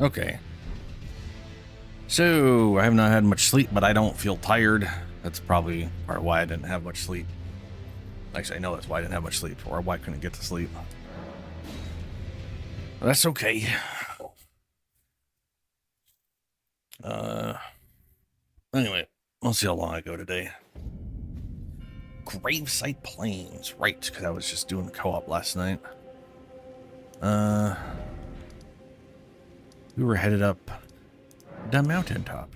Okay. So, I have not had much sleep, but I don't feel tired. That's probably part of why I didn't have much sleep. Actually, I know that's why I didn't have much sleep, or why I couldn't get to sleep. But that's okay. Anyway, we'll see how long I go today. Gravesite Plains. Right, because I was just doing co-op last night. We were headed up the mountaintop.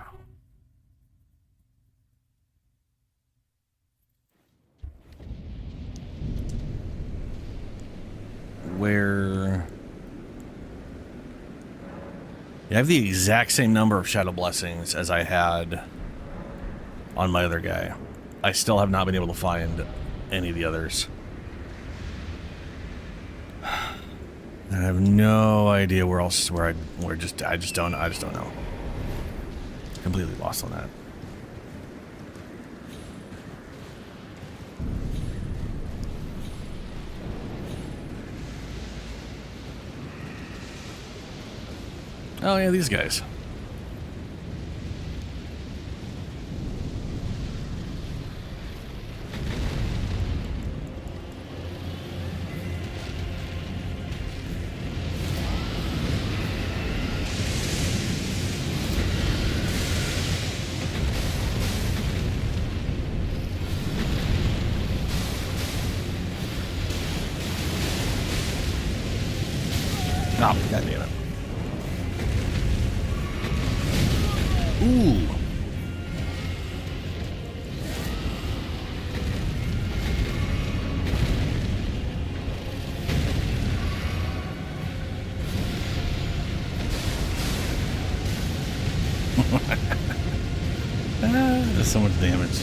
Where... Yeah, I have the exact same number of Shadow Blessings as I had on my other guy. I still have not been able to find any of the others. I have no idea where else, I just don't know. Completely lost on that. Oh yeah, these guys. Oh, God damn it. Ooh. That's so much damage.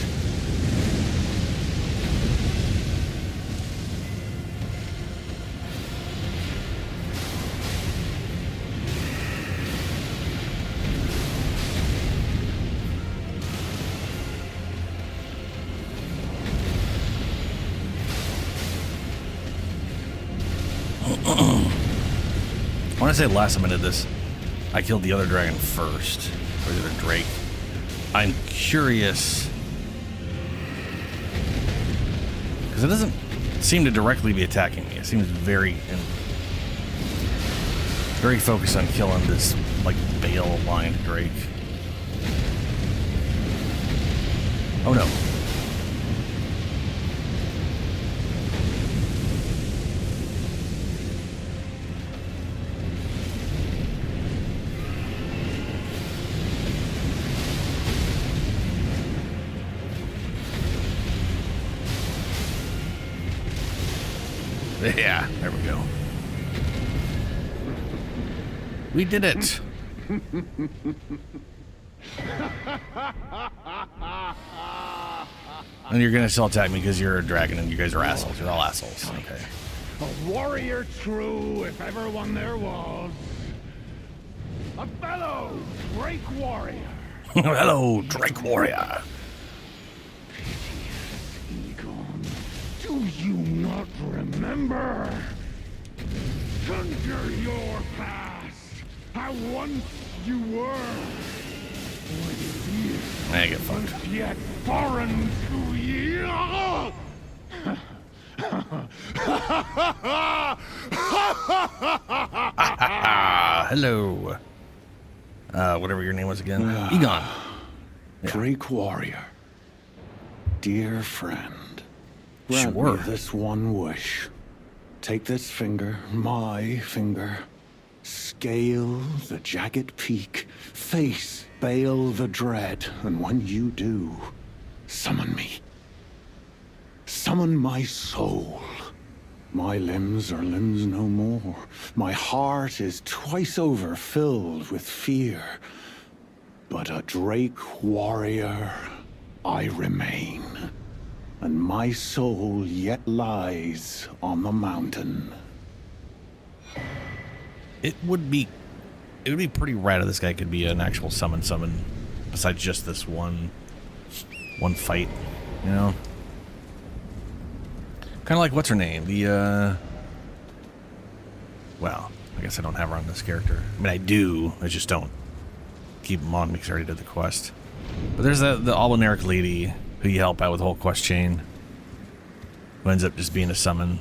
I want to say last time I did this, I killed the other dragon first, or the other drake. I'm curious, because it doesn't seem to directly be attacking me. It seems very focused on killing this, like, bale-lined drake. Oh no. Yeah, there we go. We did it. And you're gonna still attack me because you're a dragon and you guys are assholes. You're all assholes. Okay. A warrior true, if ever one there was. A fellow Drake warrior. Hello, Drake warrior. Do you not remember? Conjure your past, how once you were. I get fucked. Yet foreign to ye. Hello. Whatever your name was again. Egon. Yeah. Drake warrior. Dear friend. Grant Sure. me this one wish. Take this finger, my finger. Scale the jagged peak. Face Bale the Dread. And when you do, summon me. Summon my soul. My limbs are limbs no more. My heart is twice over filled with fear. But a Drake warrior I remain. And my soul yet lies on the mountain. It would be pretty rad if this guy could be an actual summon, besides just this one fight, you know? Kind of like, what's her name? The, well, I guess I don't have her on this character. I mean, I do. I just don't keep them on because I already did the quest. But there's the Albinaric lady who you help out with the whole quest chain, who ends up just being a summon.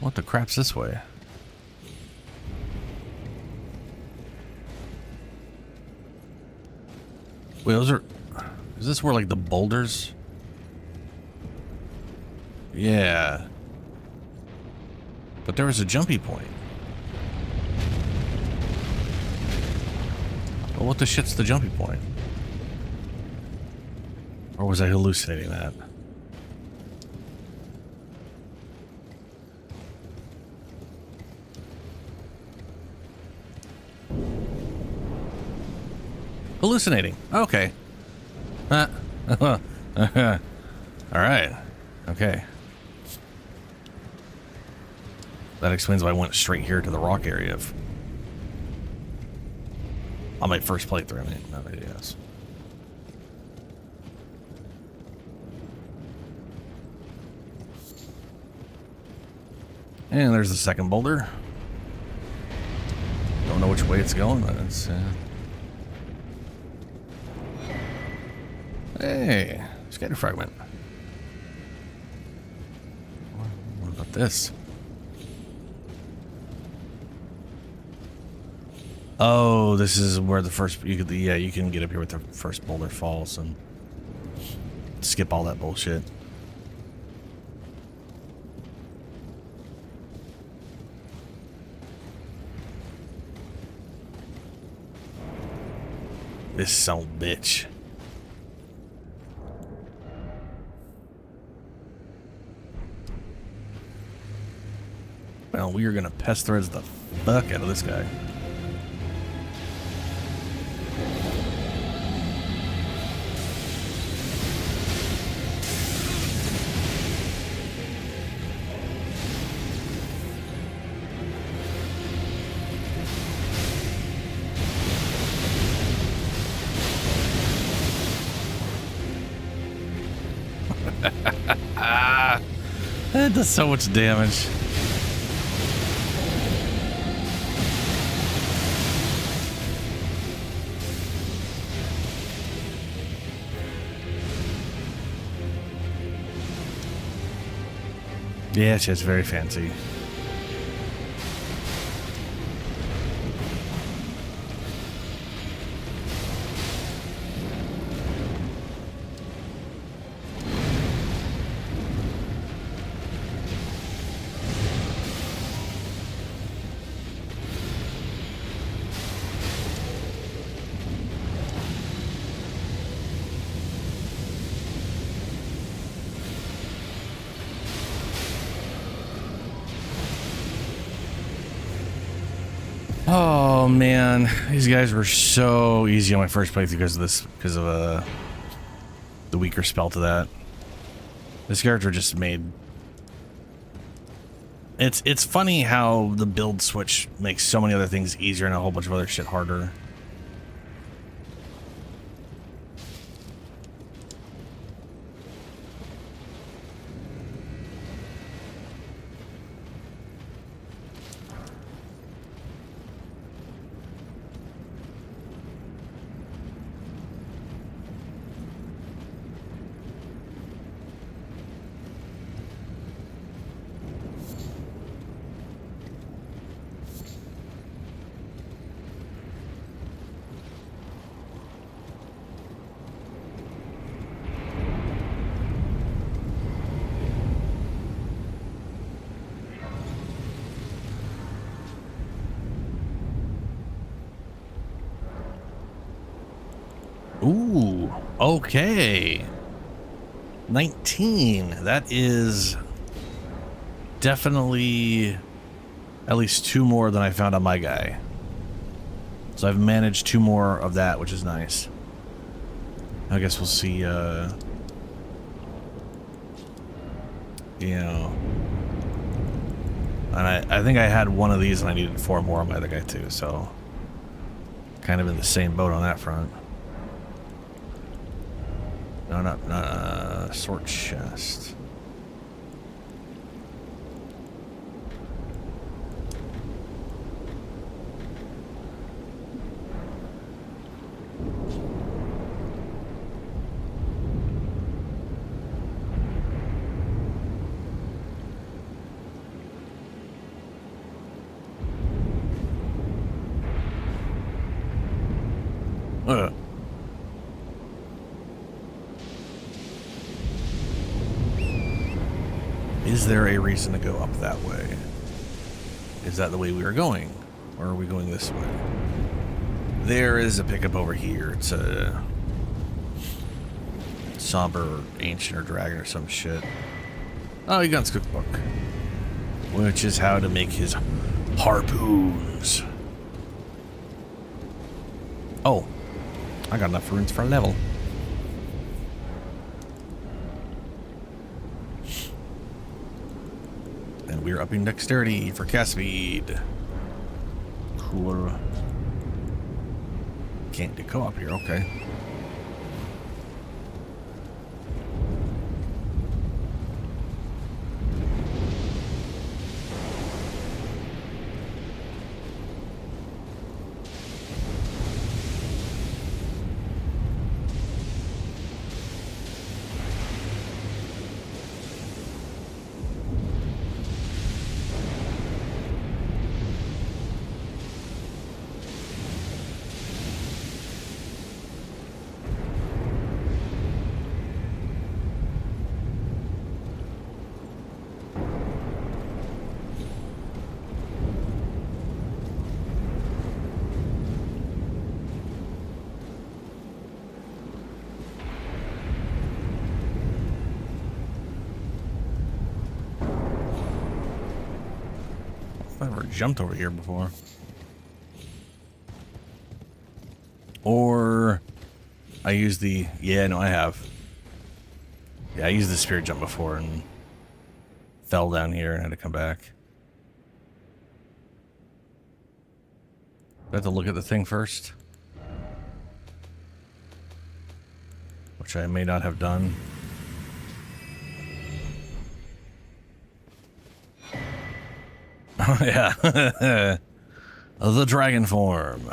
What the crap's this way? Wait, those are... Is this where, like, the boulders? Yeah. But there was a jumpy point. Well, what the shit's the jumpy point? Or was I hallucinating that? Hallucinating. Okay. All right. Okay. That explains why I went straight here to the rock area on my first playthrough. I mean, no, yes. And there's the second boulder. Don't know which way it's going, but it's... Hey, scatter fragment. What about this? Oh, this is where the first you could you can get up here with the first boulder falls and skip all that bullshit. This son of a bitch. Well, we are gonna pest threads the fuck out of this guy. That does so much damage. Yeah, it's very fancy. Oh man, these guys were so easy on my first playthrough because of the weaker spell to that. This character just made... It's funny how the build switch makes so many other things easier and a whole bunch of other shit harder. Ooh, okay. 19. That is definitely at least 2 more than I found on my guy. So I've managed 2 more of that, which is nice. I guess we'll see, you know. And I think I had 1 of these and I needed 4 more on my other guy too, so Kind of in the same boat on that front. No, not sword chest. Is there a reason to go up that way? Is that the way we were going? Or are we going this way? There is a pickup over here. It's a somber ancient or dragon or some shit. Oh, he got his cookbook. Which is how to make his harpoons. Oh, I got enough runes for a level. And we're upping dexterity for cast speed. Cool. Can't do co-op here, okay. I've never jumped over here before. Or I used the... Yeah, no, I have. Yeah, I used the spirit jump before and fell down here and had to come back. I have to look at the thing first. Which I may not have done. Oh, yeah. The dragon form.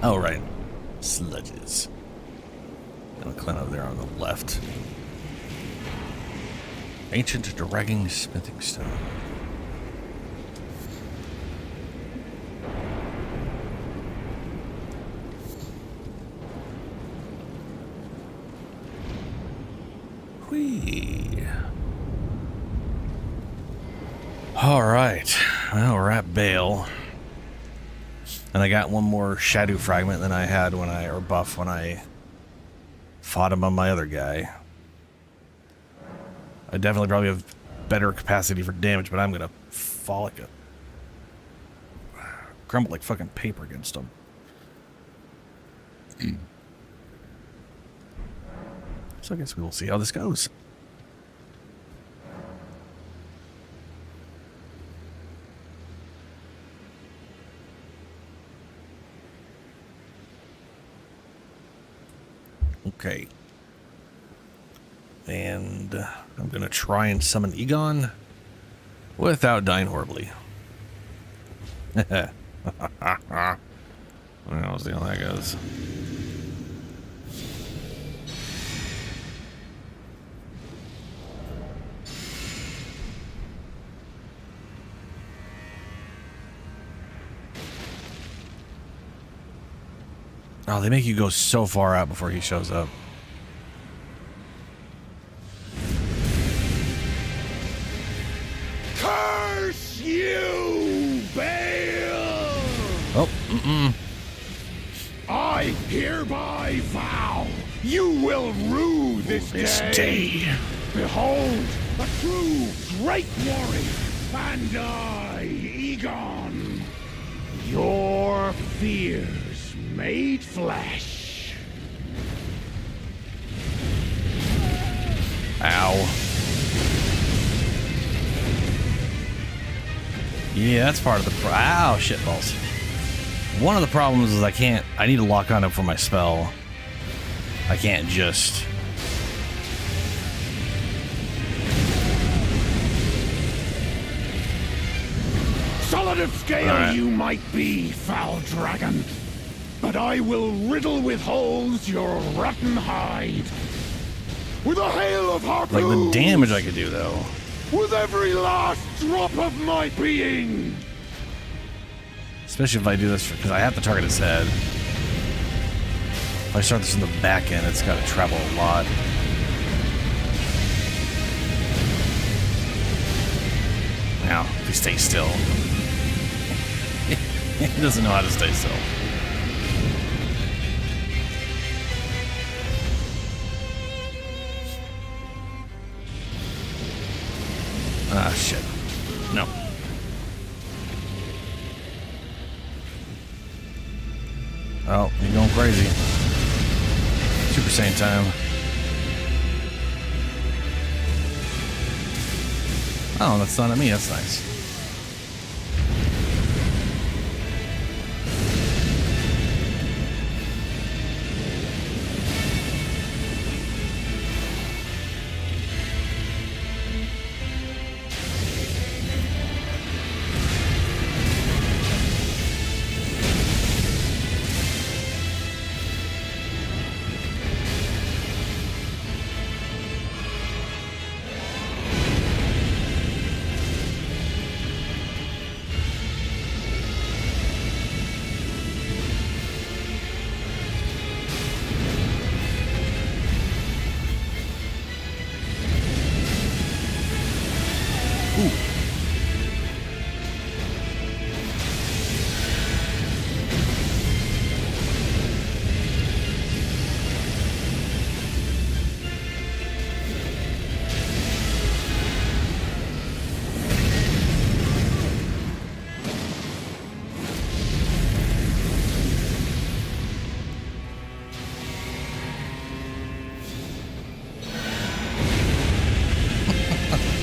Oh, right. Sludges. Gonna climb up there on the left. Ancient dragging smithing stone. Whee. All right. Well, we're at Bale. And I got one more shadow fragment than I had when I, or buff when I fought him on my other guy. I definitely probably have better capacity for damage, but I'm gonna fall like a, crumble like fucking paper against him. So I guess we will see how this goes. Okay. And I'm going to try and summon Egon without dying horribly. Well, We'll see how that goes. Oh, they make you go so far out before he shows up. Curse you, Bale! Oh, I hereby vow you will rue this day. Behold, a true great warrior, and I, Egon, your fears made flesh. Ow. Yeah, that's part of the ow, shitballs. One of the problems is I need to lock on him for my spell. I can't just... Solid of scale All right. you might be, foul dragon, but I will riddle with holes your rotten hide. With a hail of harpoons! Like the damage I could do, though. With every last drop of my being! Especially if I do this, because I have to target his head. If I start this in the back end, it's got to travel a lot. Now, if he stays still. He doesn't know how to stay still. Ah, shit. No. Oh, you're going crazy. Super Saiyan time. Oh, that's not at me. That's nice.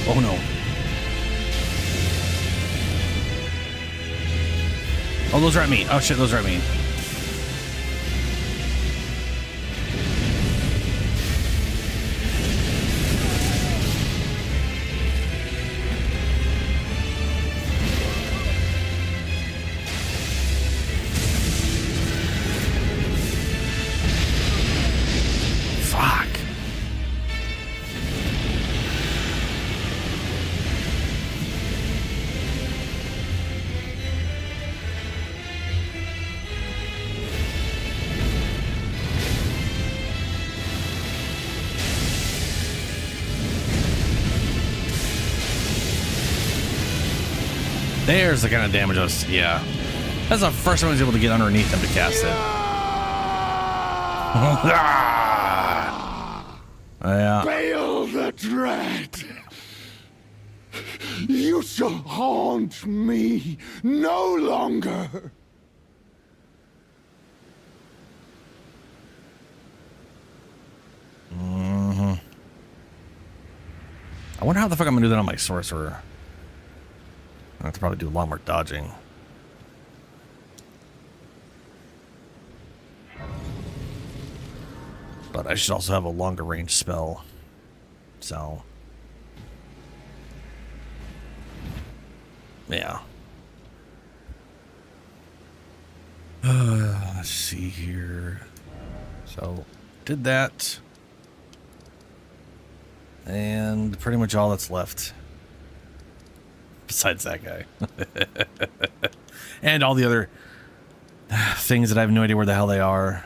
Oh no. Oh, those are at me. Oh shit, those are at me. Fuck. There's the kind of damage I was... Yeah. That's the first time I was able to get underneath him to cast it. Yeah. Bale the Dread! You shall haunt me no longer! I wonder how the fuck I'm gonna do that on my sorcerer. I have to probably do a lot more dodging. But I should also have a longer range spell. So. Yeah. Let's see here. So, did that. And pretty much all that's left. Besides that guy. And all the other things that I have no idea where the hell they are.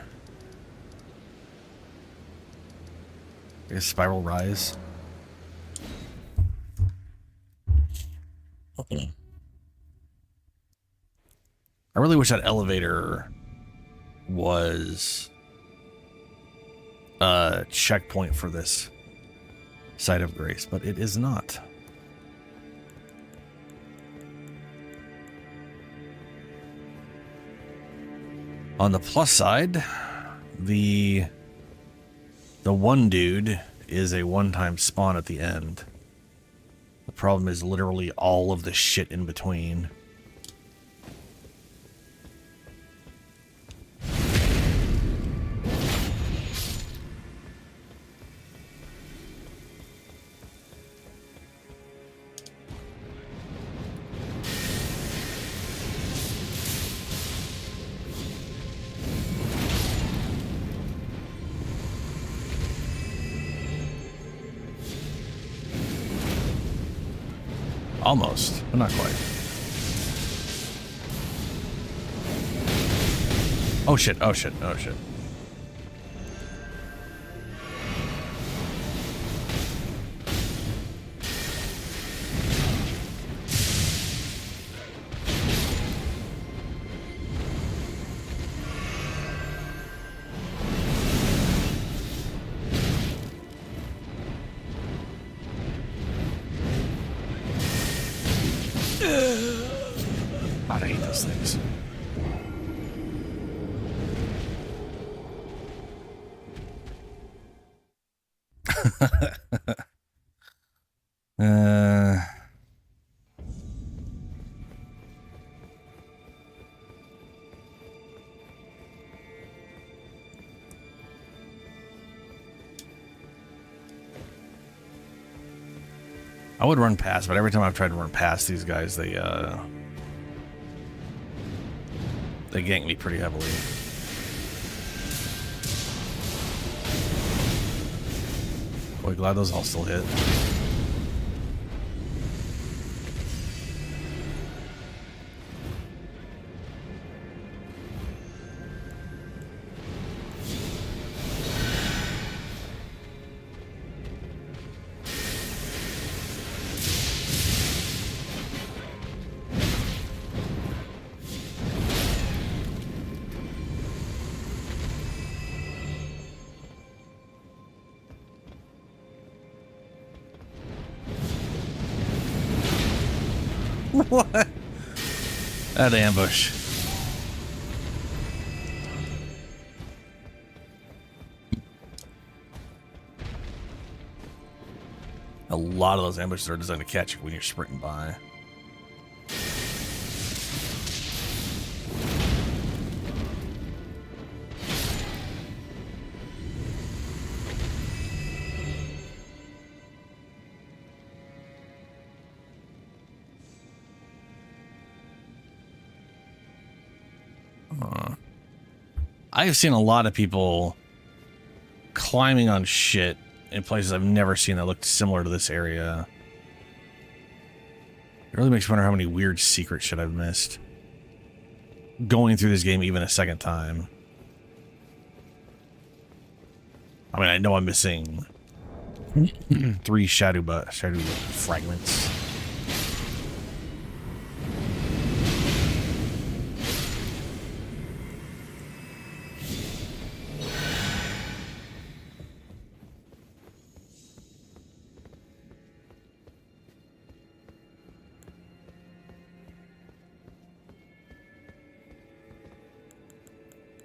I guess Spiral Rise. I really wish that elevator was a checkpoint for this side of Grace, but it is not. On the plus side, the one dude is a one-time spawn at the end. The problem is literally all of the shit in between. Almost, but not quite. Oh shit, oh shit, oh shit. God, I hate those things. I would run past, but every time I've tried to run past these guys, they gank me pretty heavily. Boy, glad those all still hit. What? That ambush. A lot of those ambushes are designed to catch you when you're sprinting by. I have seen a lot of people climbing on shit in places I've never seen that looked similar to this area. It really makes me wonder how many weird secret shit I've missed going through this game even a second time. I mean, I know I'm missing 3 shadow fragments.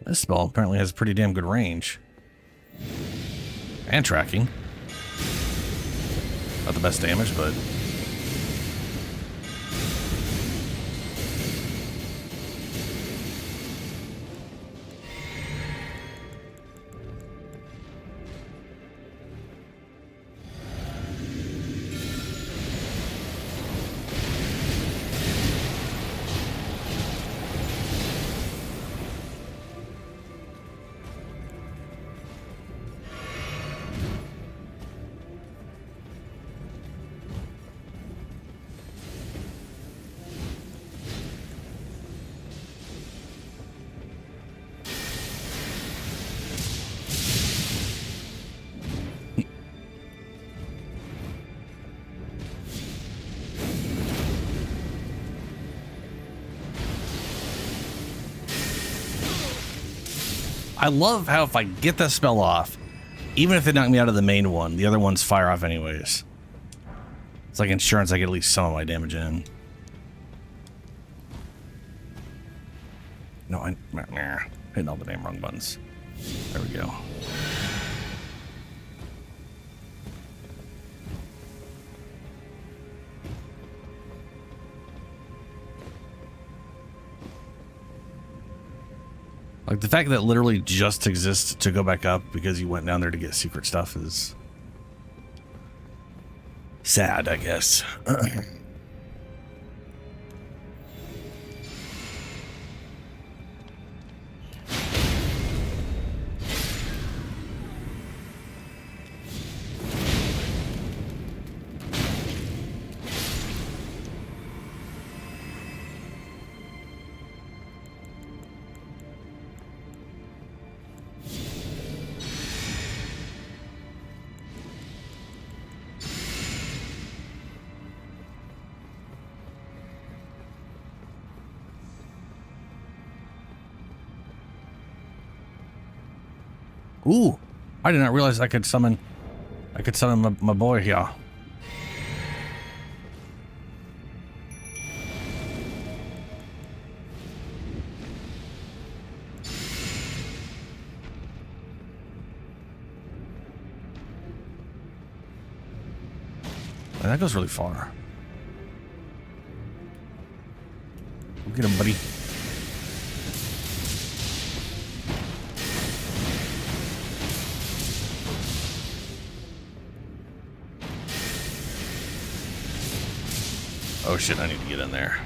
This spell apparently has pretty damn good range. And tracking. Not the best damage, but... I love how if I get that spell off, even if they knock me out of the main one, the other ones fire off anyways. It's like insurance, I get at least some of my damage in. No, I'm hitting all the damn wrong buttons. There we go. Like, the fact that it literally just exists to go back up because you went down there to get secret stuff is sad, I guess. Ooh, I did not realize I could summon my boy here. And that goes really far. Get him, buddy. Oh shit, I need to get in there.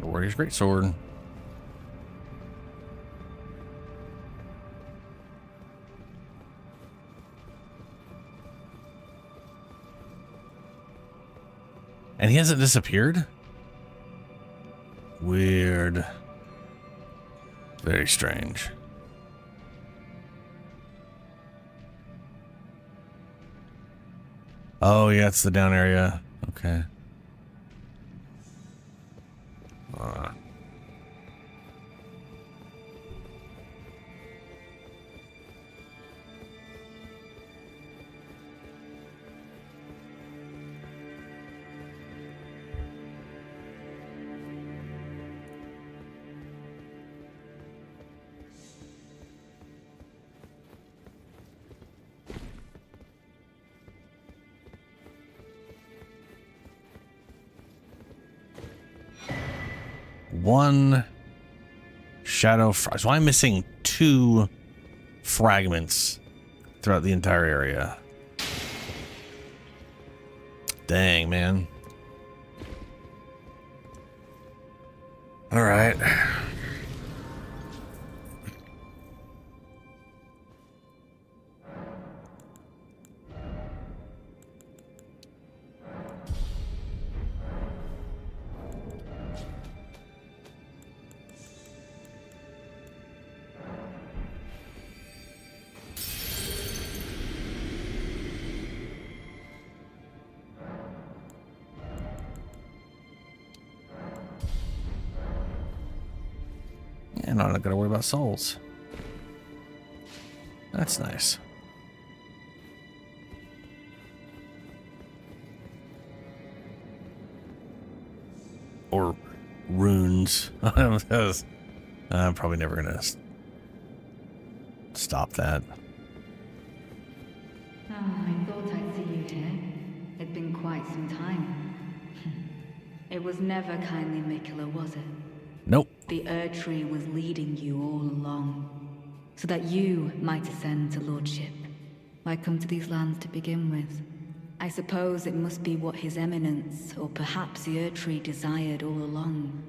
Warrior's greatsword. And he hasn't disappeared? Weird. Very strange. Oh, yeah, it's the down area. Okay. One shadow. So I'm missing 2 fragments throughout the entire area. Dang, man. All right. And I'm not gonna worry about souls. That's nice. Or runes. I'm probably never gonna stop that. Oh, I thought I'd see you here. It'd been quite some time. It was never kindly Mikula, was it? Nope. The Erdtree was leading you all along, so that you might ascend to lordship. Why come to these lands to begin with? I suppose it must be what His Eminence, or perhaps the Erdtree desired all along.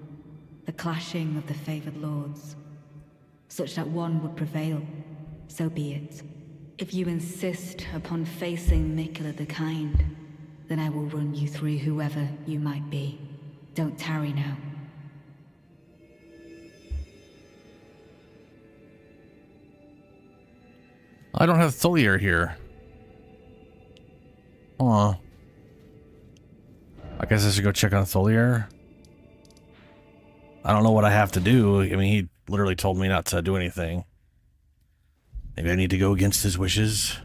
The clashing of the favored lords. Such that one would prevail. So be it. If you insist upon facing Mikula the Kind, then I will run you through whoever you might be. Don't tarry now. I don't have Tholier here. Aw. I guess I should go check on Tholier. I don't know what I have to do. I mean, he literally told me not to do anything. Maybe I need to go against his wishes.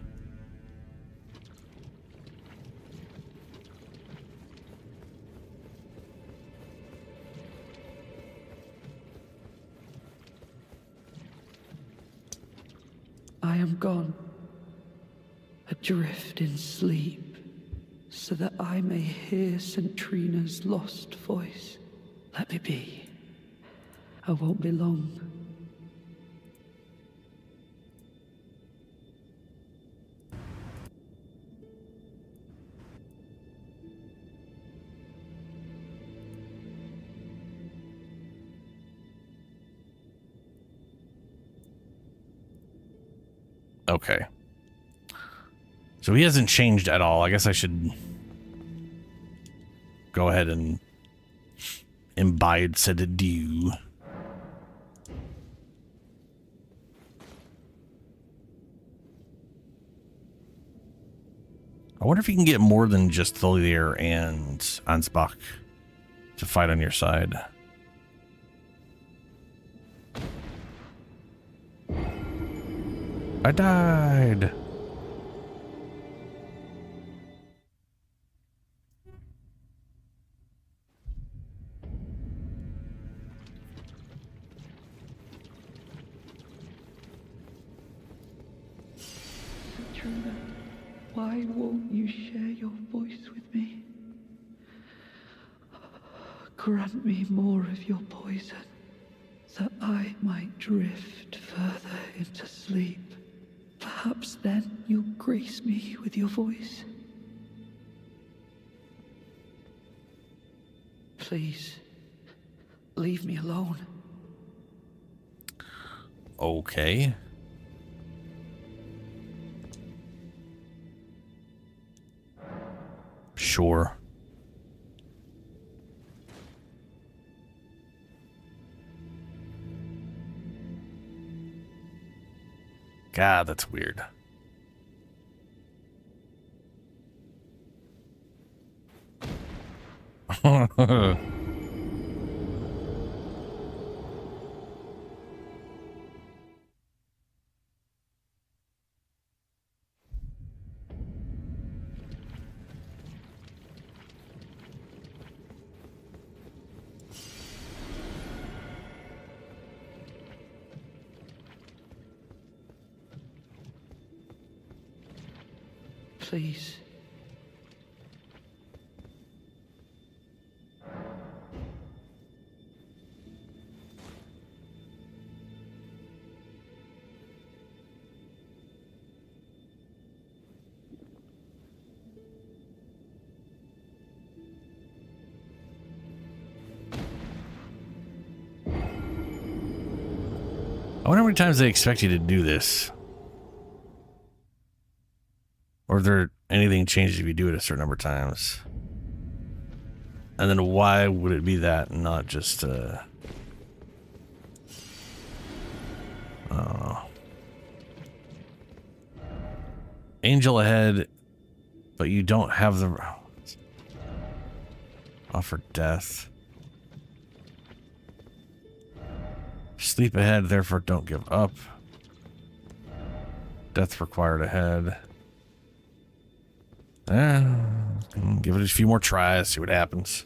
I am gone, adrift in sleep, so that I may hear St. Trina's lost voice. Let me be. I won't be long. Okay. So he hasn't changed at all. I guess I should go ahead and imbibe said dew. I wonder if you can get more than just Tholier and Ansbach to fight on your side. I died. Trina, why won't you share your voice with me? Grant me more of your poison, that I might drift further into sleep. Perhaps then you'll grace me with your voice. Please, leave me alone. Okay. Sure. God, that's weird. Please. I wonder how many times they expect you to do this. Or if there anything changes if you do it a certain number of times. And then why would it be that and not just I don't know. Angel ahead, but you don't have the offer death. Sleep ahead, therefore don't give up. Death required ahead. Give it a few more tries, see what happens.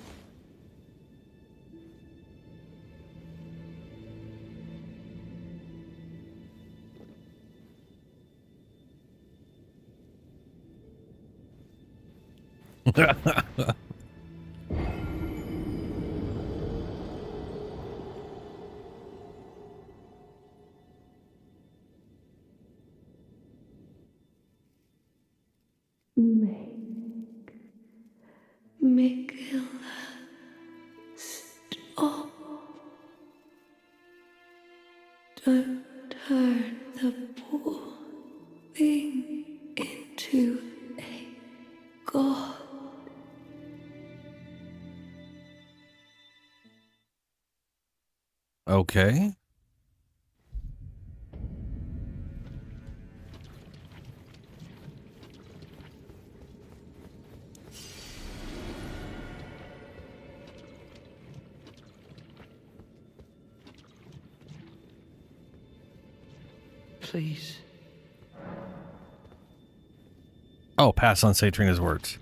Mikhail, stop. Don't turn the poor thing into a god. Okay. please. Oh, pass on Satrina's words.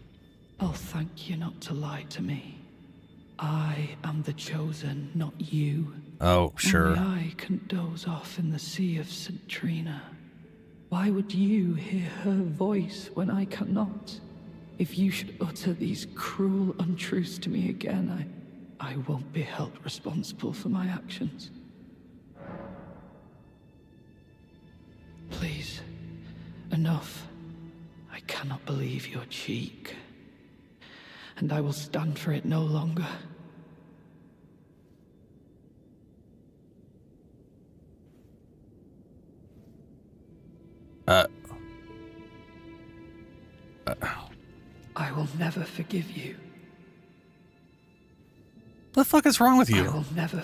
I'll thank you not to lie to me. I am the chosen, not you. Oh, sure. Only I can doze off in the sea of St. Trina. Why would you hear her voice when I cannot? If you should utter these cruel untruths to me again, I won't be held responsible for my actions. Please, enough. I cannot believe your cheek. And I will stand for it no longer. I will never forgive you. The fuck is wrong with I you? will never.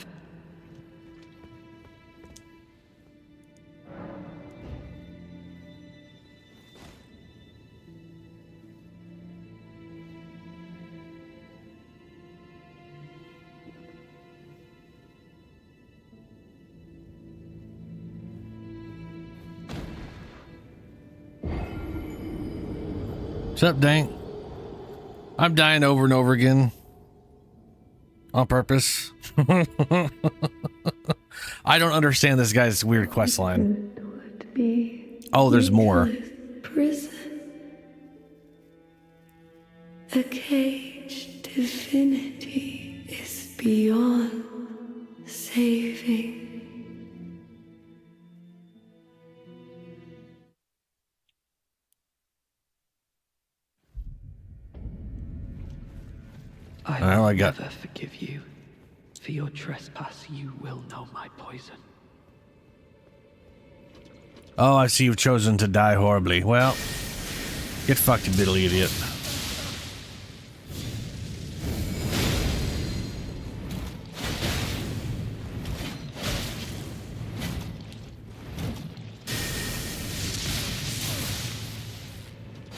What's up, Dank? I'm dying over and over again. On purpose. I don't understand this guy's weird quest line. Would be Oh, there's more. prison. A caged divinity is beyond saving. I Well, will I got- never forgive you. For your trespass, you will know my poison. Oh, I see you've chosen to die horribly. Well, get fucked, you little idiot.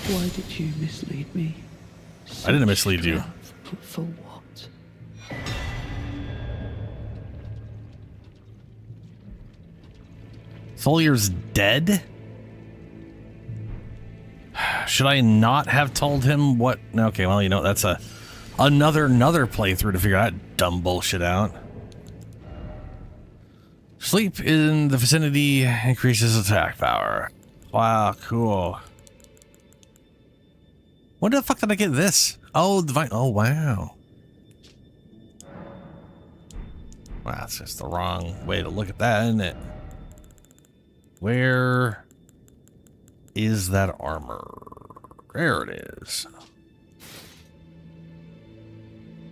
Why did you mislead me? I didn't mislead you. But for what? Tholier's dead? Should I not have told him what? Okay, well, you know, that's another playthrough to figure that dumb bullshit out. Sleep in the vicinity increases attack power. Wow, cool. When the fuck did I get this? Oh, divine. Oh, wow. Wow, that's just the wrong way to look at that, isn't it? Where is that armor? There it is.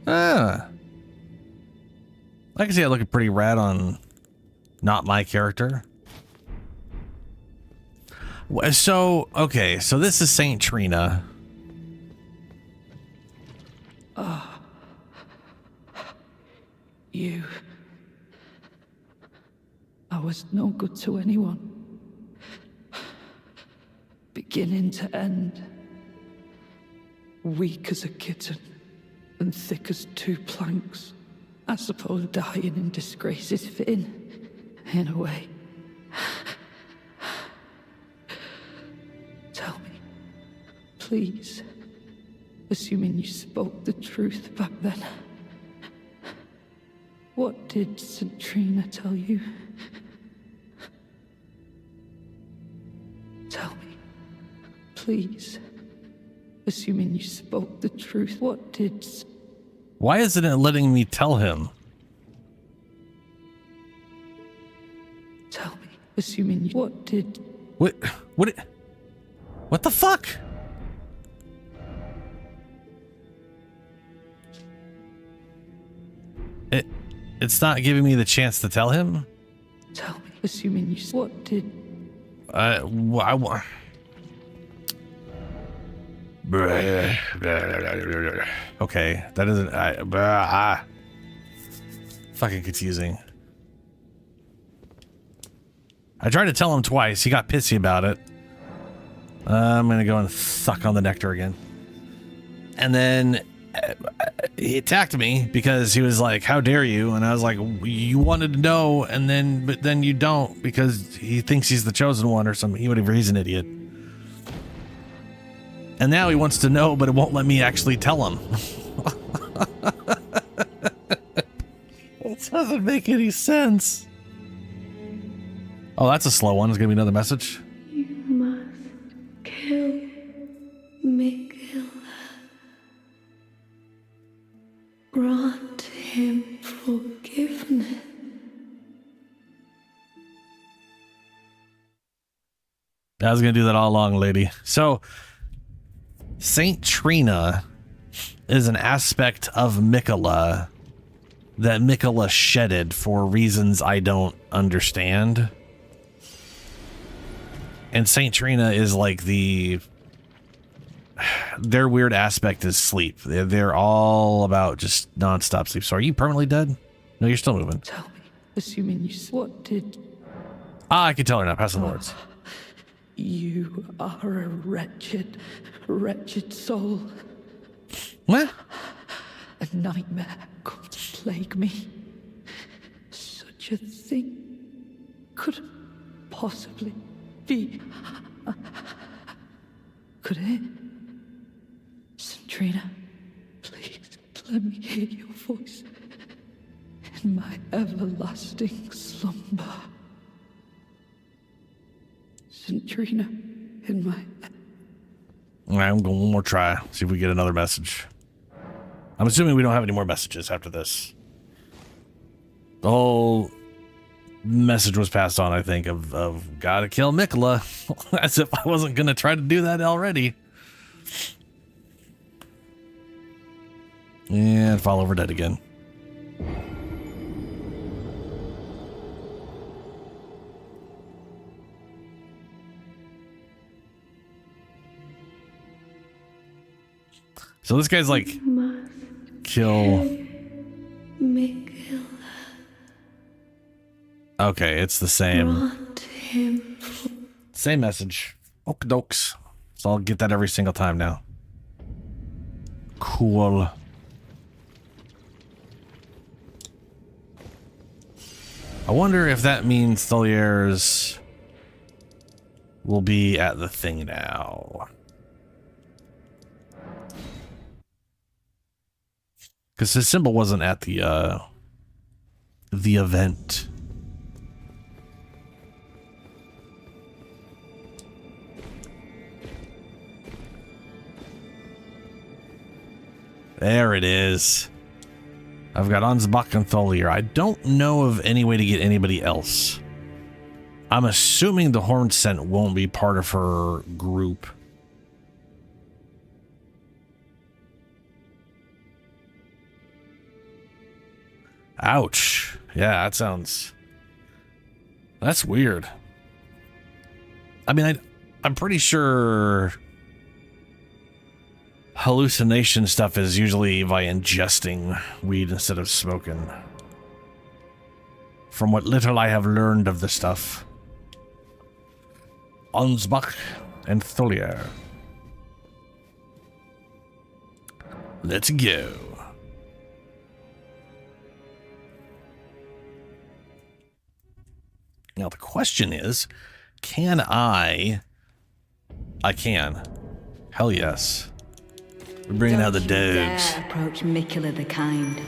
Ah. I can see it looking pretty rad on not my character. So, okay, so this is St. Trina. You. I was no good to anyone. Beginning to end. Weak as a kitten, and thick as two planks. I suppose dying in disgrace is fitting, in a way. Tell me, please, assuming you spoke the truth back then. What did St. Trina tell you? Tell me, please. Assuming you spoke the truth, what did... Why isn't it letting me tell him? Tell me, assuming you... What did... What the fuck? It's not giving me the chance to tell him? Tell me, assuming you... What did... Okay, that isn't... Fucking confusing. I tried to tell him twice. He got pissy about it. I'm gonna go and suck on the nectar again. And then he attacked me because he was like, how dare you? And I was like, you wanted to know, but then you don't because he thinks he's the chosen one or something. Whatever, he's an idiot. And now he wants to know, but it won't let me actually tell him. It doesn't make any sense. Oh, that's a slow one. It's going to be another message. You must kill Mikila. Grant him forgiveness. I was going to do that all along, lady. So, Saint Trina is an aspect of Mikila that Mikila shedded for reasons I don't understand. And Saint Trina is like their weird aspect is sleep. They're all about just nonstop sleep. So are you permanently dead? No, you're still moving. Tell me, assuming you... What did... I can tell her now. Pass the words. You are a wretched, wretched soul. What? A nightmare come to plague me. Such a thing could possibly be. Could it? Centrina, please let me hear your voice in my everlasting slumber. Centrina, in my... All right, I'm going one more try. See if we get another message. I'm assuming we don't have any more messages after this. The whole message was passed on, I think, of gotta kill Mikila. As if I wasn't going to try to do that already. And fall over dead again. So this guy's like, kill Mikila. Okay, it's the same. Grant him Same message. Okie dokes. So I'll get that every single time now. Cool. I wonder if that means Tholiers will be at the thing now. Because his symbol wasn't at the event. There it is. I've got Ansbach and Tholier. I don't know of any way to get anybody else. I'm assuming the Horn Scent won't be part of her group. Ouch. Yeah, that sounds... That's weird. I mean, I'm pretty sure... hallucination stuff is usually by ingesting weed instead of smoking. From what little I have learned of the stuff. Ansbach and Tholier. Let's go. Now the question is, can I can. Hell yes. We're bringing out the Don't you dogs. dare approach Mikila the Kind.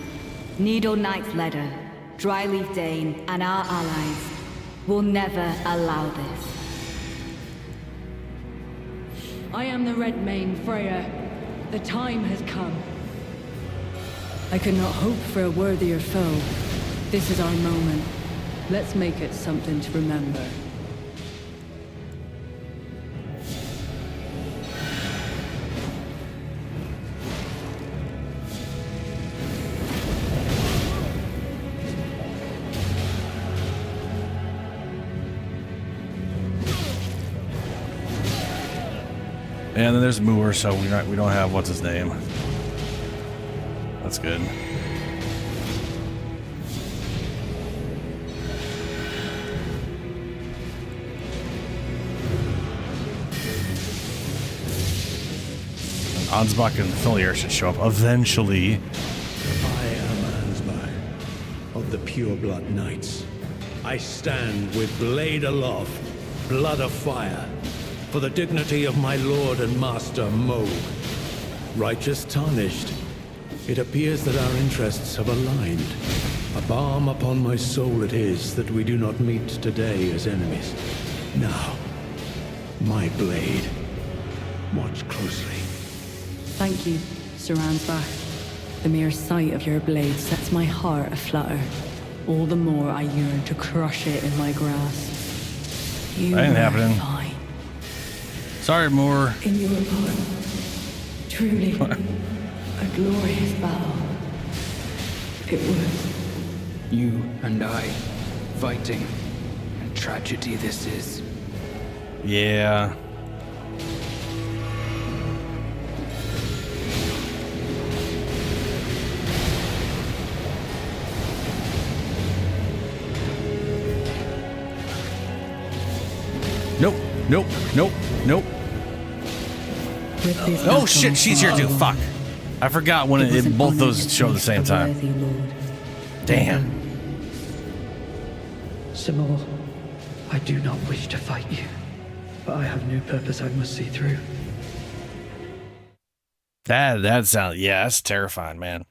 Needle Knight's leader, Dryleaf Dane, and our allies will never allow this. I am the Red Mane, Freya. The time has come. I could not hope for a worthier foe. This is our moment. Let's make it something to remember. And then there's Moor, so we don't have what's his name. That's good. Ansbach and Tholier should show up eventually. I am Ansbach of the Pureblood Knights. I stand with blade aloft, blood of fire, for the dignity of my lord and master Moog. Righteous tarnished, it appears that our interests have aligned. A balm upon my soul it is that we do not meet today as enemies. Now, my blade. Watch closely. Thank you, Sir Ansbach. The mere sight of your blade sets my heart aflutter. All the more I yearn to crush it in my grasp. You That ain't were happening. fine. Sorry, Moore. In your blood. Truly, a glorious battle. It was. You and I, fighting. And tragedy this is. Yeah. Nope, nope, nope, nope. With this Oh battle shit, she's here too. alone, Fuck. I forgot when it was an both honor those to show at the face same a time. worthy lord. Damn. Simul, I do not wish to fight you, but I have new purpose I must see through. That sounds, yeah, that's terrifying, man.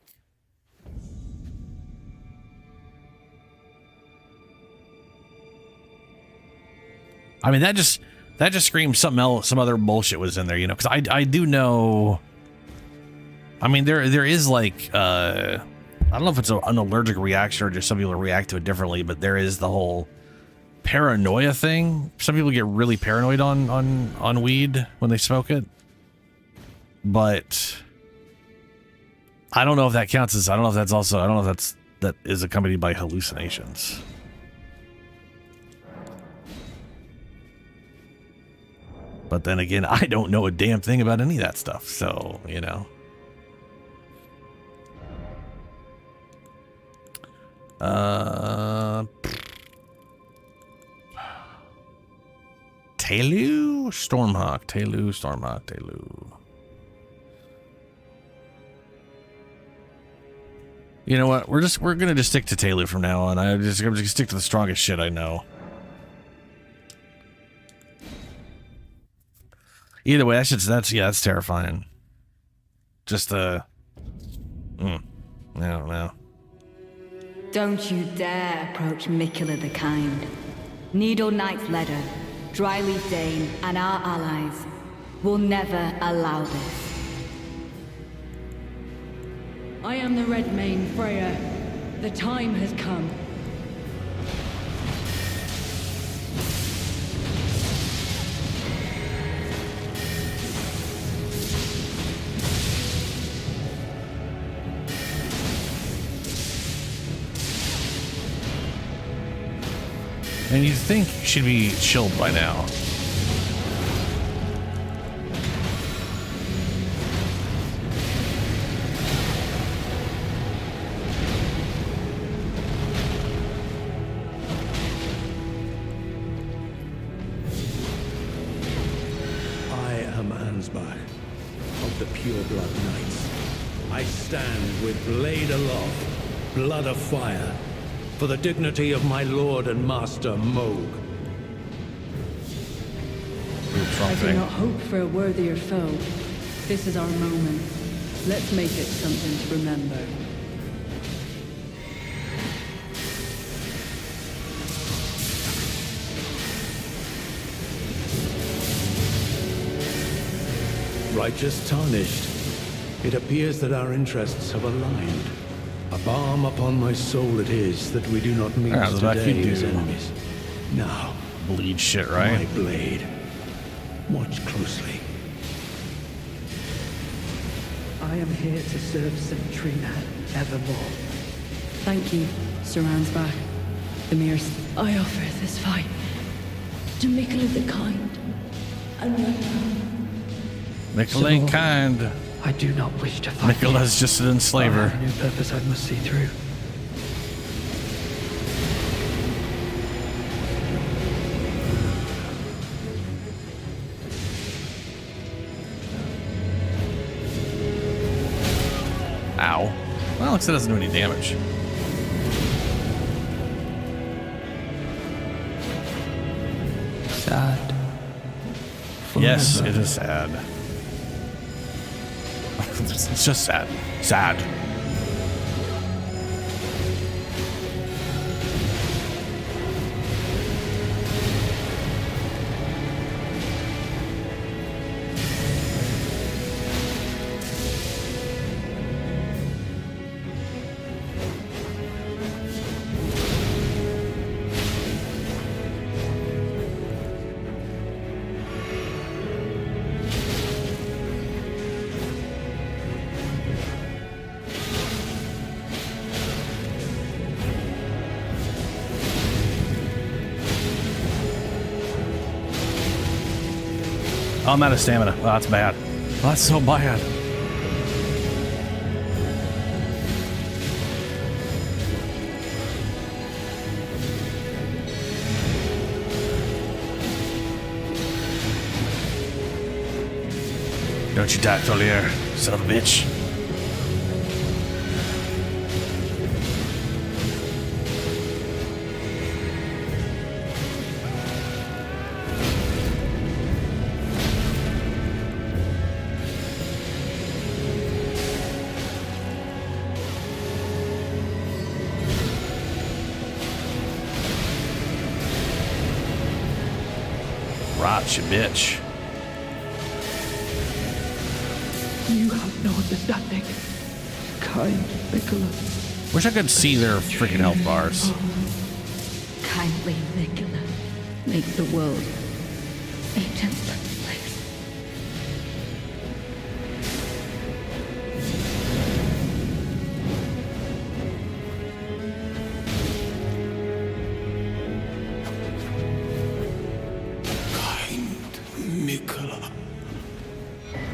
I mean, that just screams something else, some other bullshit was in there, you know, because I do know. I mean, there is like I don't know if it's an allergic reaction or just some people react to it differently, but there is the whole paranoia thing. Some people get really paranoid on weed when they smoke it, but I don't know if that counts as. I don't know if that is accompanied by hallucinations. But then again, I don't know a damn thing about any of that stuff, so, you know. Telu? Stormhawk. Telu. You know what? We're gonna just stick to Telu from now on. I'm just gonna stick to the strongest shit I know. Either way, that's terrifying. Just I don't know. Don't you dare approach Mikula the Kind. Needle Knight's Leader, Dryleaf Dane, and our allies will never allow this. I am the Red Mane, Freya. The time has come. And you'd think you should be chilled by now. I am Ansbach of the Pureblood Knights. I stand with blade aloft, blood of fire, for the dignity of my lord and master Moog. I do not hope for a worthier foe. This is our moment. Let's make it something to remember. Righteous tarnished, it appears that our interests have aligned. A balm upon my soul it is that we do not meet today as enemies. Now, Bleed shit, my right? blade. Watch closely. I am here to serve Centrina evermore. Thank you, Sir Ansbach. The mere I offer this fight to Mikula the Kind and Ragnar. Mikula ain't kind. I do not wish to fight you, Mikula's just an but I enslaver. have a new purpose I must see through. Ow. Well, looks like it doesn't do any damage. Sad. Yes, it is sad. It's just sad. Sad. Oh, I'm out of stamina. Oh, that's bad. Oh, that's so bad. Don't you die, Tholier, son of a bitch. Rot, you bitch. You have no understanding. Kind Nicola. Wish I could see their freaking health bars. Kindly Nicola, make the world a gentler place. Kind Nicola,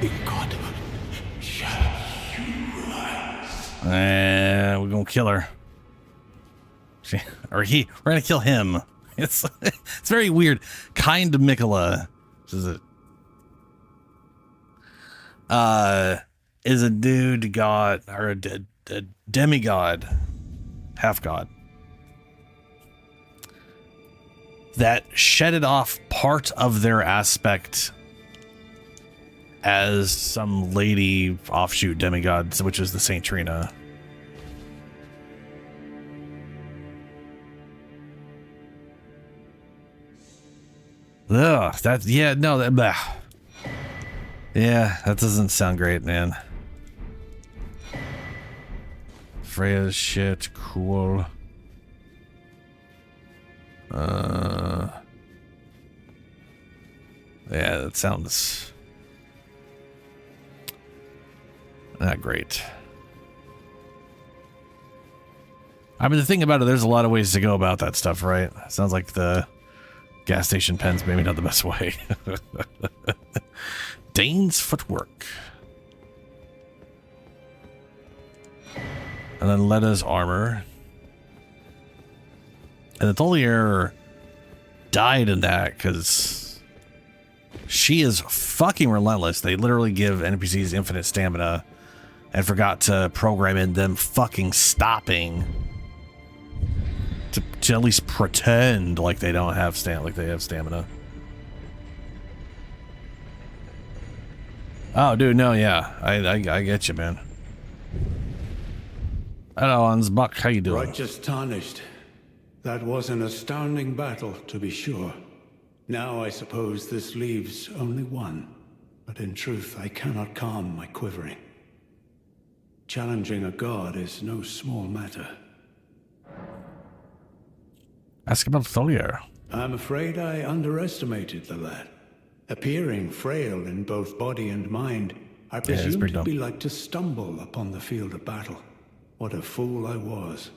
in God shall you rise. We're gonna kill her. Or we're gonna kill him. It's very weird. Kind Mikola. Is it? Is a dude god or a demigod, half god, that shedded off part of their aspect as some lady offshoot demigod, which is the Saint Trina. Ugh, that, yeah, no, that, blah. Yeah, that doesn't sound great, man. Freya's shit, cool. Yeah, that sounds not great. I mean, the thing about it, there's a lot of ways to go about that stuff, right? Sounds like the gas station pen's maybe not the best way. Dane's footwork. And then Letta's armor. And the Tholier died in that because she is fucking relentless. They literally give NPCs infinite stamina and forgot to program in them fucking stopping to at least pretend like they don't have stamina. Oh, dude, no, yeah, I get you, man. Hello, Ansbach, how you doing? Righteous tarnished. That was an astounding battle, to be sure. Now I suppose this leaves only one, but in truth I cannot calm my quivering. Challenging a god is no small matter. Ask about Tholier. I'm afraid I underestimated the lad. Appearing frail in both body and mind, I presumed it'd be like to stumble upon the field of battle. What a fool I was.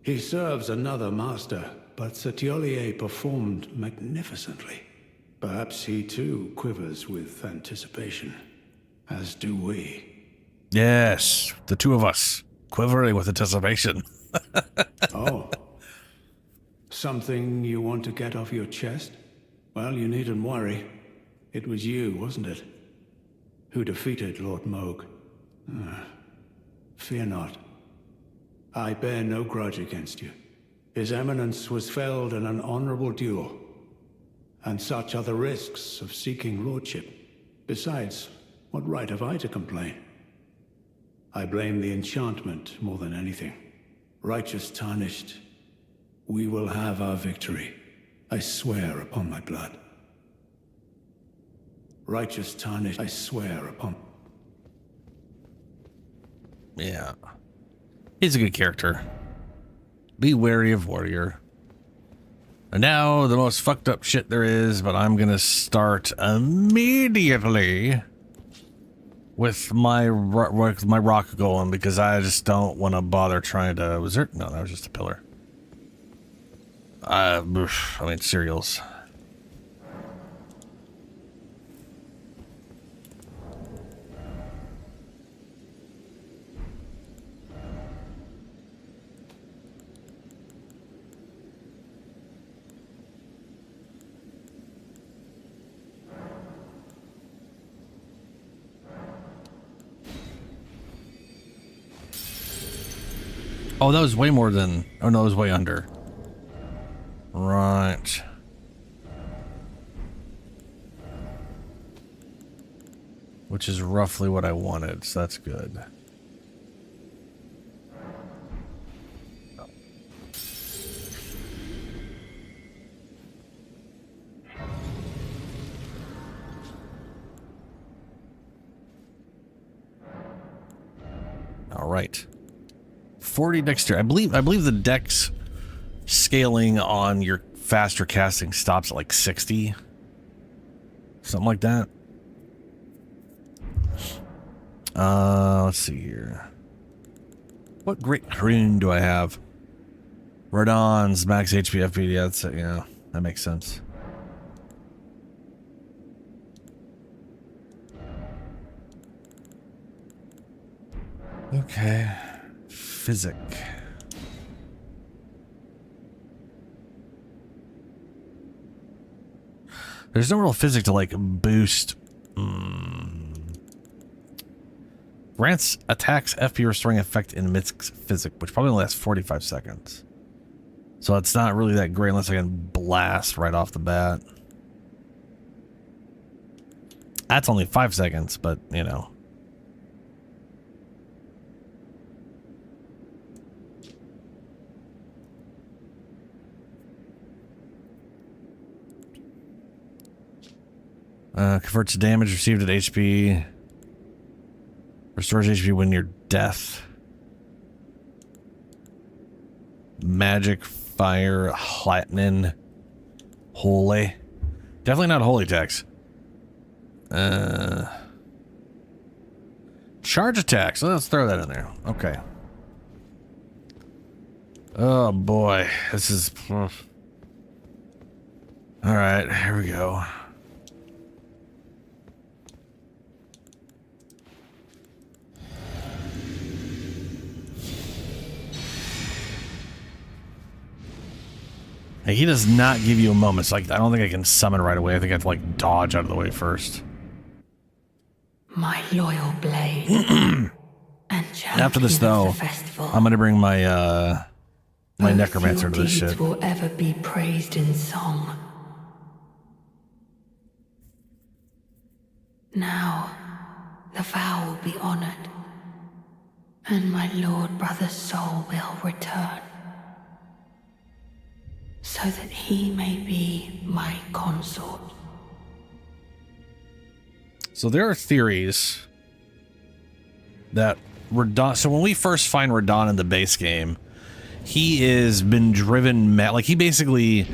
He serves another master, but Setiolier performed magnificently. Perhaps he too quivers with anticipation, as do we. Yes, the two of us, quivering with anticipation. Oh. Something you want to get off your chest? Well, you needn't worry. It was you, wasn't it? Who defeated Lord Moog. Fear not. I bear no grudge against you. His Eminence was felled in an honorable duel, and such are the risks of seeking lordship. Besides, what right have I to complain? I blame the enchantment more than anything. Righteous tarnished, we will have our victory. I swear upon my blood. Righteous tarnished, I swear upon... Yeah. He's a good character. Be wary of warrior. And now the most fucked up shit there is, but I'm gonna start immediately with my rock golem because I just don't want to bother trying to... Was there? No, that was just a pillar. I mean, cereals. Oh, that was way more than... Oh, no, it was way under. Right. Which is roughly what I wanted, so that's good. All right. 40 dexterity. I believe the dex scaling on your faster casting stops at like 60. Something like that. Let's see here. What great rune do I have? Radon's max HP FP. Yeah, that's it. Yeah, that makes sense. Okay. Physic. There's no real physic to like boost. Grants attacks FP restoring effect in mixed physic, which probably only lasts 45 seconds. So it's not really that great unless I can blast right off the bat. That's only 5 seconds, but you know. Converts damage received at HP. Restores HP when near death. Magic, fire, lightning, holy. Definitely not holy attacks. Charge attacks. So let's throw that in there. Okay. Oh boy, this is... All right, here we go. Hey, he does not give you a moment. It's like, I don't think I can summon right away. I think I have to like dodge out of the way first. My loyal blade. And after this, though, I'm gonna bring my my Necromancer to this shit. Will ever be praised in song. Now, the vow will be honored, and my lord brother's soul will return, so that he may be my consort. So there are theories that Radon... So when we first find Radon in the base game, he has been driven mad. Like, he basically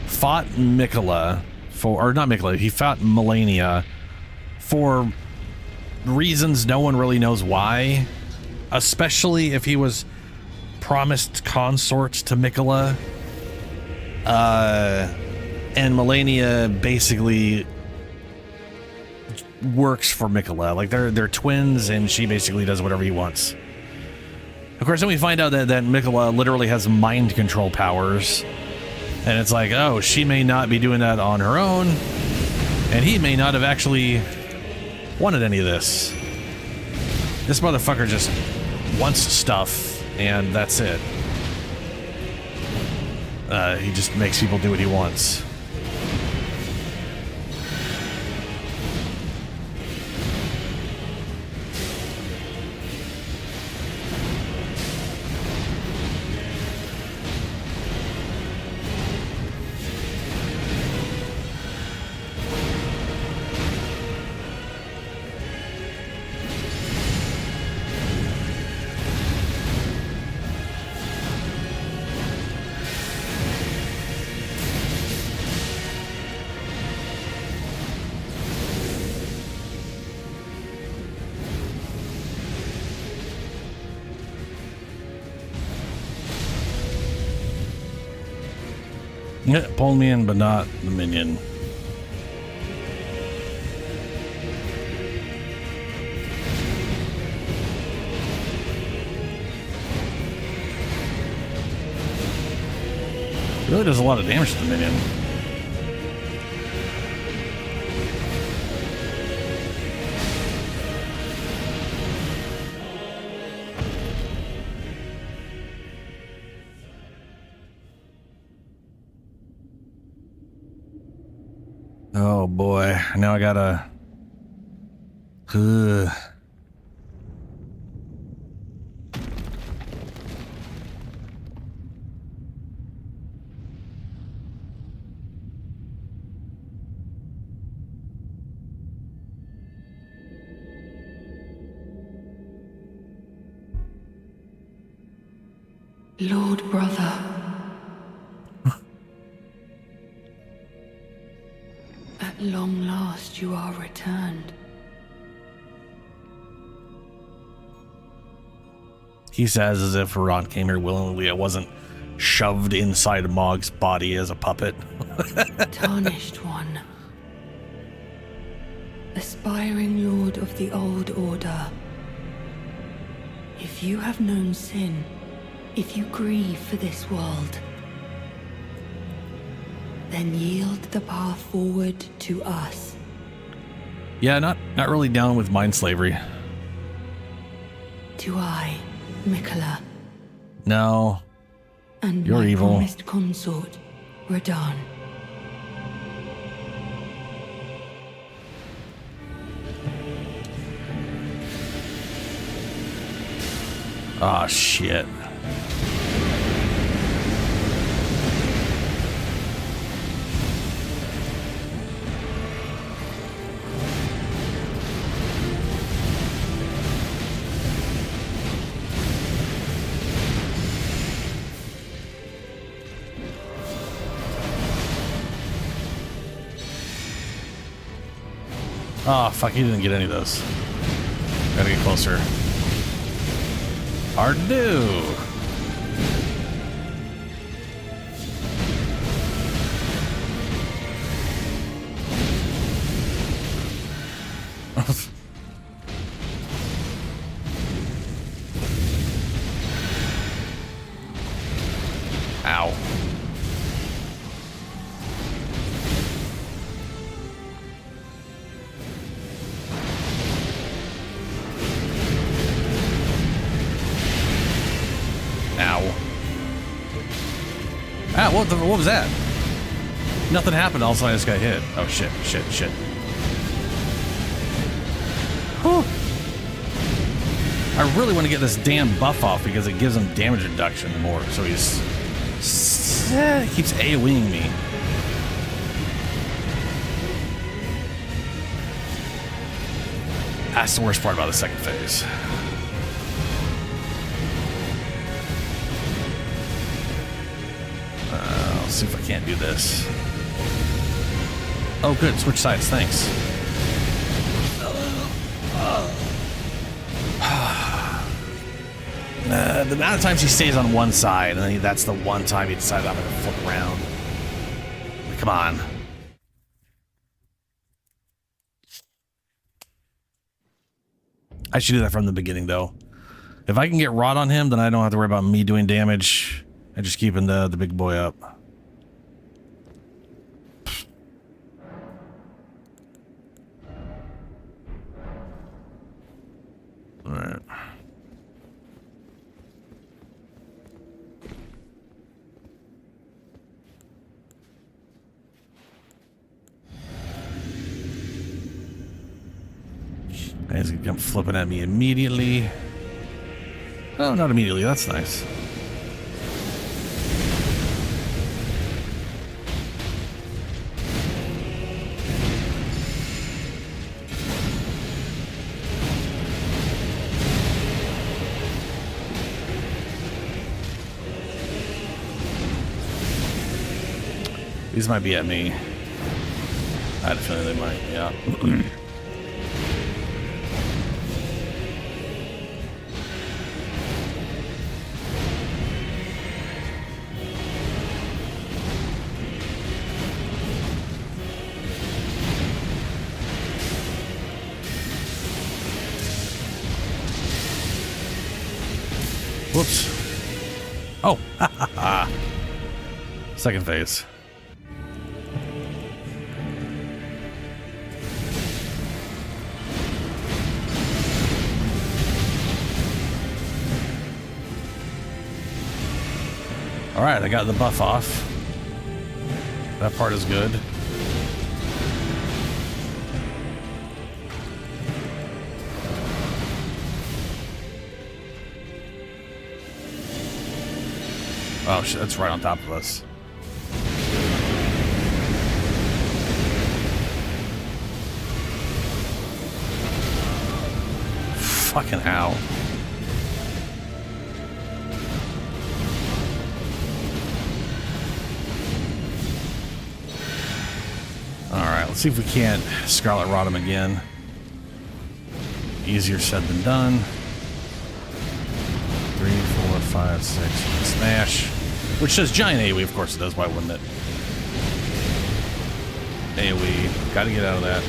fought Mikola for... Or not Mikola, he fought Melania for reasons no one really knows why. Especially if he was promised consort to Mikola. And Melania basically works for Mikola. Like, they're twins, and she basically does whatever he wants. Of course, then we find out that Mikola literally has mind control powers. And it's like, oh, she may not be doing that on her own, and he may not have actually wanted any of this. This motherfucker just wants stuff, and that's it. He just makes people do what he wants. Yeah, pull me in, but not the minion. Really does a lot of damage to the minion. Oh boy, now I gotta... Lord brother. At long last you are returned. He says as if Ron came here willingly. I wasn't shoved inside Mog's body as a puppet. Tarnished one. Aspiring lord of the old order. If you have known sin, if you grieve for this world, then yield the path forward to us. Yeah, not really down with mind slavery. To I, Mikola. No. And You're my evil. promised consort, Radahn. Ah, shit. Oh, fuck, he didn't get any of those. Gotta get closer. Hard to do. Ow. Ow. Ah, what was that? Nothing happened, also I just got hit. Oh shit. Whew. I really want to get this damn buff off because it gives him damage reduction more, so he keeps AoEing me. That's the worst part about the second phase. Let's see if I can't do this. Oh, good. Switch sides. Thanks. The amount of times he stays on one side, and then that's the one time he decided I'm going to flip around. Come on. I should do that from the beginning, though. If I can get rot on him, then I don't have to worry about me doing damage. I'm just keeping the big boy up. All right. He's gonna come flipping at me immediately. Oh, not immediately. That's nice. These might be at me. I had a feeling they might, yeah. Whoops. Oh, ha ha ha. Second phase. All right, I got the buff off. That part is good. Oh shit, that's right on top of us. Fucking hell. Alright, let's see if we can't Scarlet Rot him again. Easier said than done. 3, 4, 5, 6. Smash. Which says giant AoE, of course it does. Why wouldn't it? AoE. Gotta get out of that.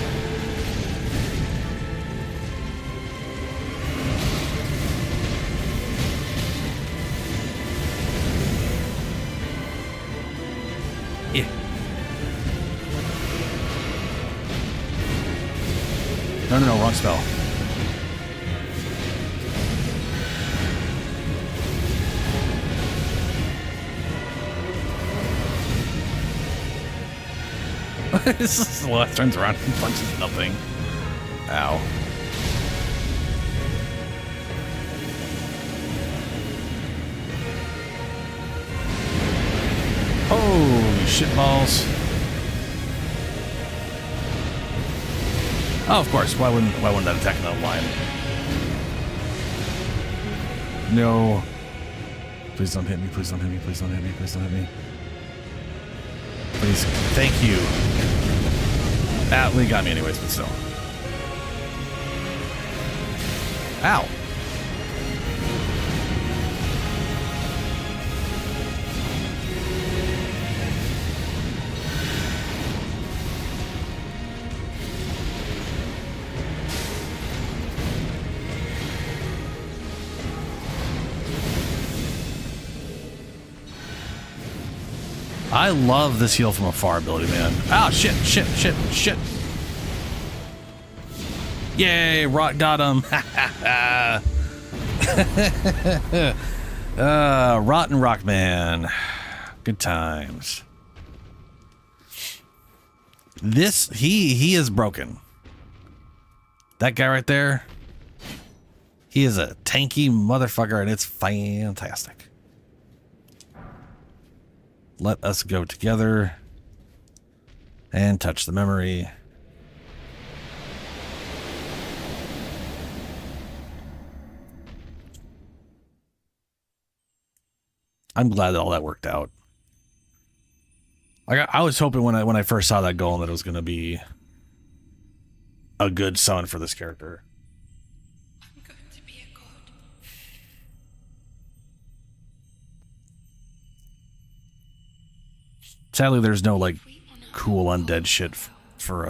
Yeah. No, wrong spell. This is the left turns around and punches nothing. Ow. Holy shit balls. Oh, of course. Why wouldn't that attack another line? No. Please don't hit me. Please don't hit me. Please don't hit me. Please don't hit me. Please. Thank you. Well, he got me anyways, but still. Ow. I love this heal from afar ability, man. Oh, shit. Yay, Rot got him. Rotten Rockman. Good times. This, he is broken. That guy right there, he is a tanky motherfucker, and it's fantastic. Let us go together and touch the memory. I'm glad that all that worked out. I was hoping when I first saw that golem that it was going to be a good summon for this character. I'm going to be a god. Sadly, there's no like cool undead shit for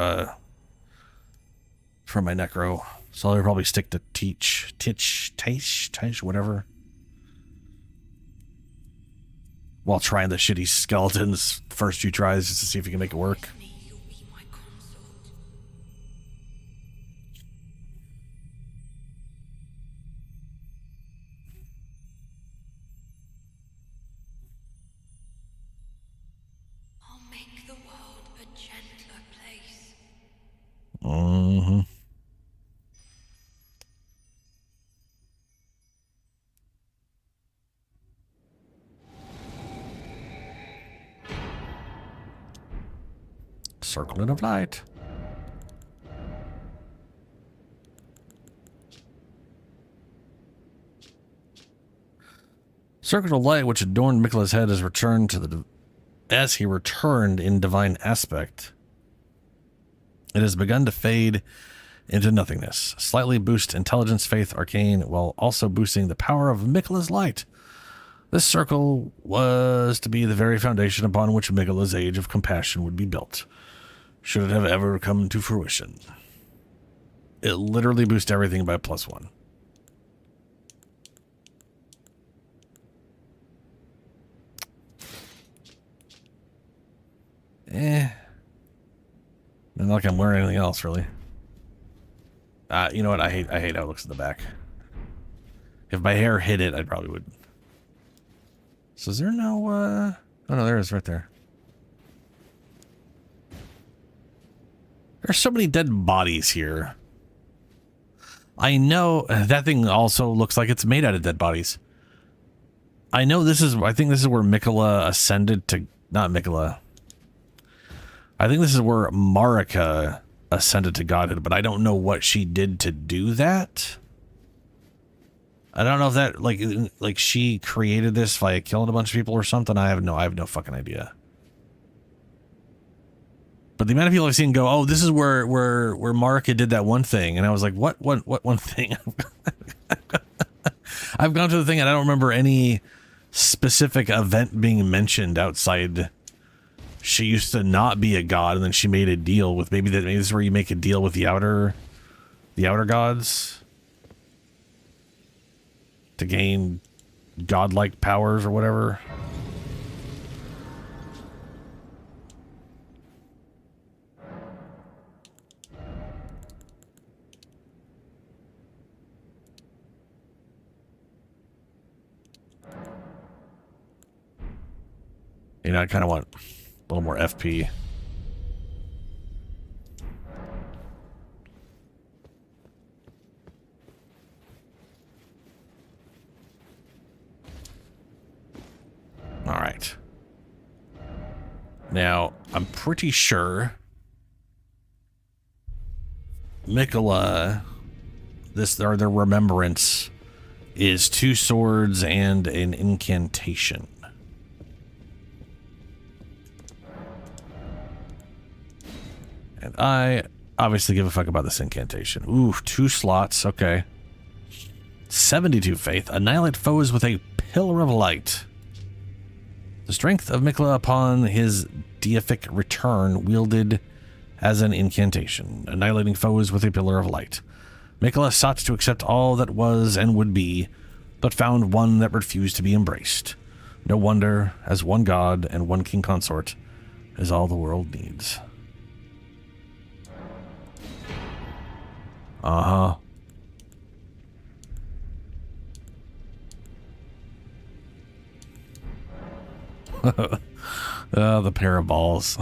my necro, so I'll probably stick to Teach, whatever. While trying the shitty skeletons first few tries just to see if you can make it work. You'll be my consort. I'll make the world a gentler place. Mm-hmm. Circlet of light. Circle of light which adorned Mikla's head has returned to the as he returned in divine aspect. It has begun to fade into nothingness. Slightly boost intelligence, faith, arcane, while also boosting the power of Mikla's light. This circle was to be the very foundation upon which Mikla's age of compassion would be built, should it have ever come to fruition. It literally boosts everything by +1. Not like I'm wearing anything else, really. You know what? I hate how it looks in the back. If my hair hit it, I probably would. So is there no, oh no, there is right there. There's so many dead bodies here. I know that thing also looks like it's made out of dead bodies. I know this is, I think this is where Mikola ascended to, not Mikola. I think this is where Marika ascended to godhood, but I don't know what she did to do that. I don't know if that, like she created this via killing a bunch of people or something. I have no fucking idea. But the amount of people I've seen go, oh, this is where Marika did that one thing. And I was like, what one thing? I've gone to the thing and I don't remember any specific event being mentioned outside. She used to not be a god, and then she made a deal with maybe this is where you make a deal with the outer gods to gain godlike powers or whatever. You know, I kind of want a little more FP. All right. Now, I'm pretty sure Mikola, their remembrance is 2 swords and an incantation. And I obviously give a fuck about this incantation. Ooh, 2 slots. Okay. 72 faith. Annihilate foes with a pillar of light. The strength of Mikola upon his deific return wielded as an incantation, annihilating foes with a pillar of light. Mikola sought to accept all that was and would be, but found one that refused to be embraced. No wonder, as one god and one king consort is all the world needs. Uh-huh. The pair of balls.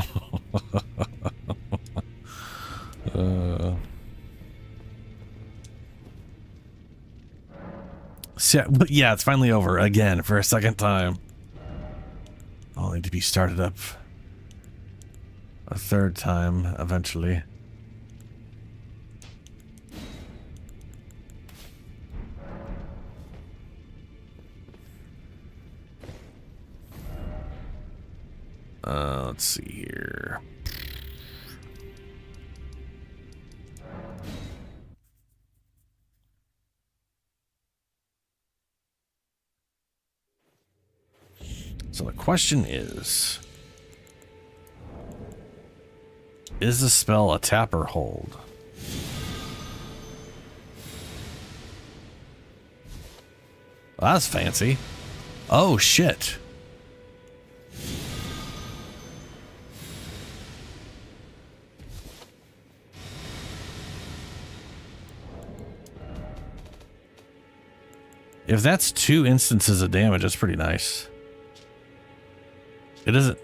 Yeah, it's finally over again for a second time. Only to be started up a third time eventually. Let's see here. So the question is the spell a tap or hold? Well, that's fancy. Oh, shit. If that's 2 instances of damage, that's pretty nice. It isn't.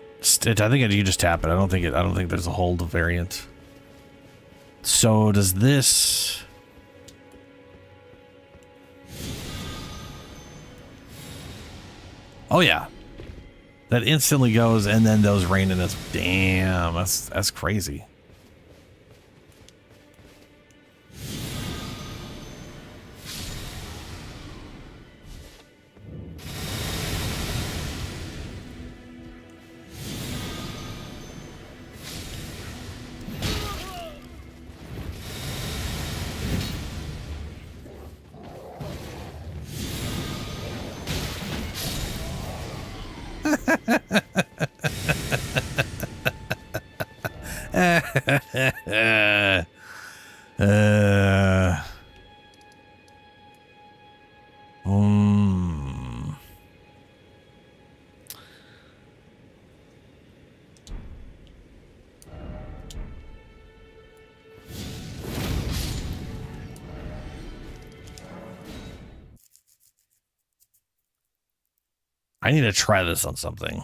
I think you just tap it. I don't think there's a hold variant. So does this? Oh yeah. that instantly goes, and then those rain in this. Damn, that's crazy. I need to try this on something.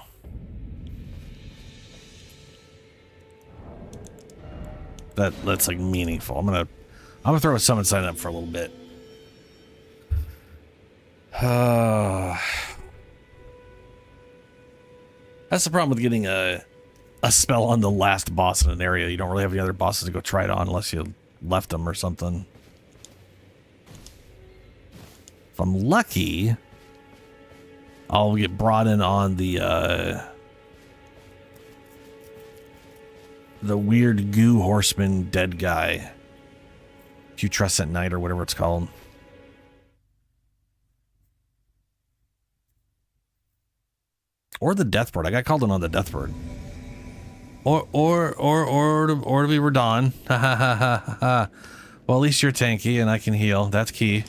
That's like meaningful. I'm gonna throw a summon sign up for a little bit. That's the problem with getting a spell on the last boss in an area. You don't really have any other bosses to go try it on unless you left them or something. If I'm lucky, I'll get brought in on the weird goo horseman dead guy. Putrescent Knight or whatever it's called. Or the Deathbird. I got called in on the Deathbird. Or to be Radon. Ha ha ha ha ha. Well, at least you're tanky and I can heal. That's key.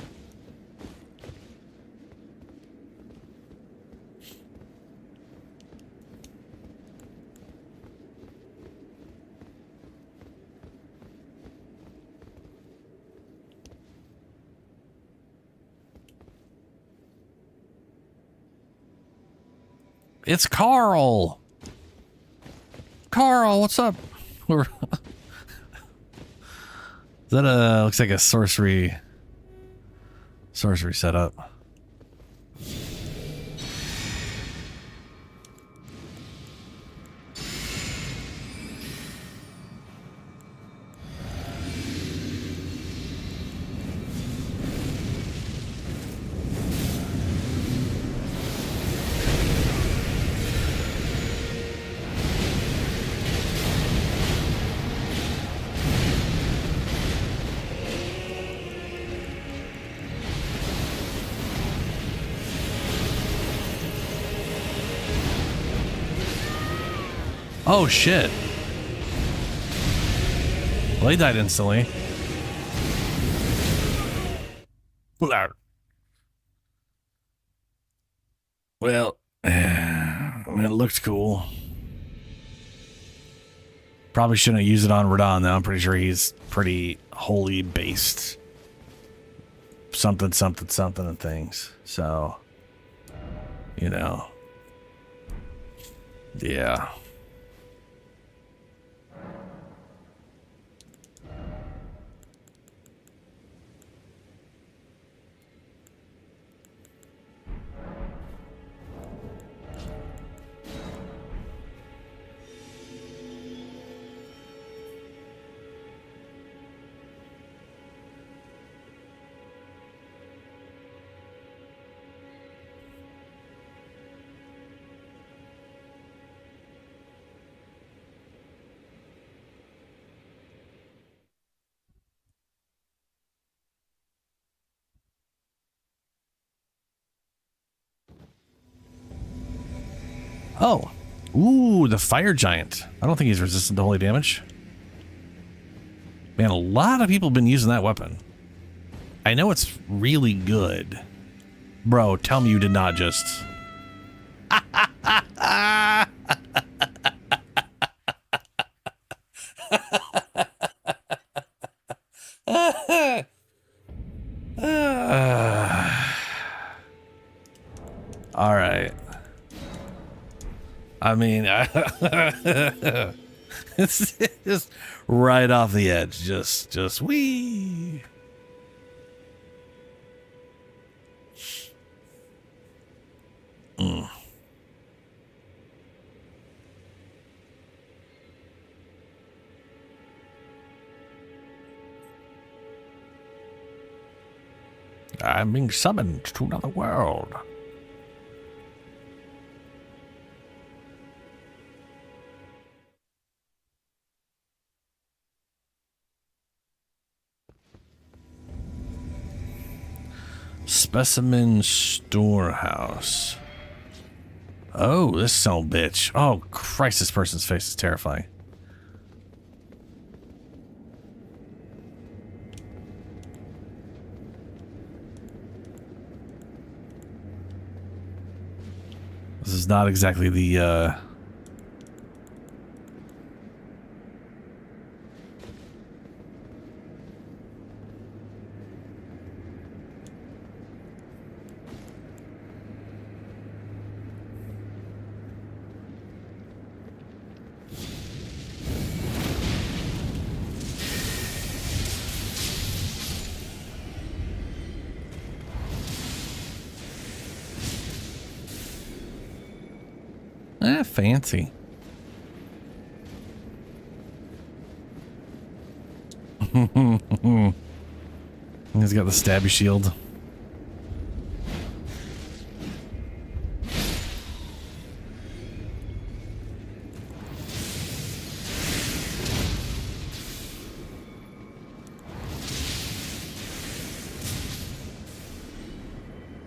It's Carl. Carl, what's up? Is that looks like a sorcery setup. Oh shit. Well, he died instantly. Well, I mean, it looked cool. Probably shouldn't have used it on Radon, though. I'm pretty sure he's pretty holy based. Something and things. So, you know. Yeah. Oh. Ooh, the fire giant. I don't think he's resistant to holy damage. Man, a lot of people have been using that weapon. I know it's really good. Bro, tell me you did not just... All right. I mean, it's just right off the edge. Just wee. I'm being summoned to another world. Specimen storehouse. Oh, this son of a bitch. Oh, Christ, this person's face is terrifying. This is not exactly the, fancy. He's got the stabby shield.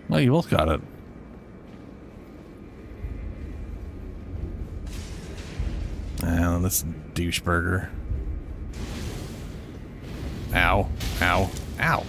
Oh, you both got it. Oh, this doucheburger. Ow. Ow. Ow.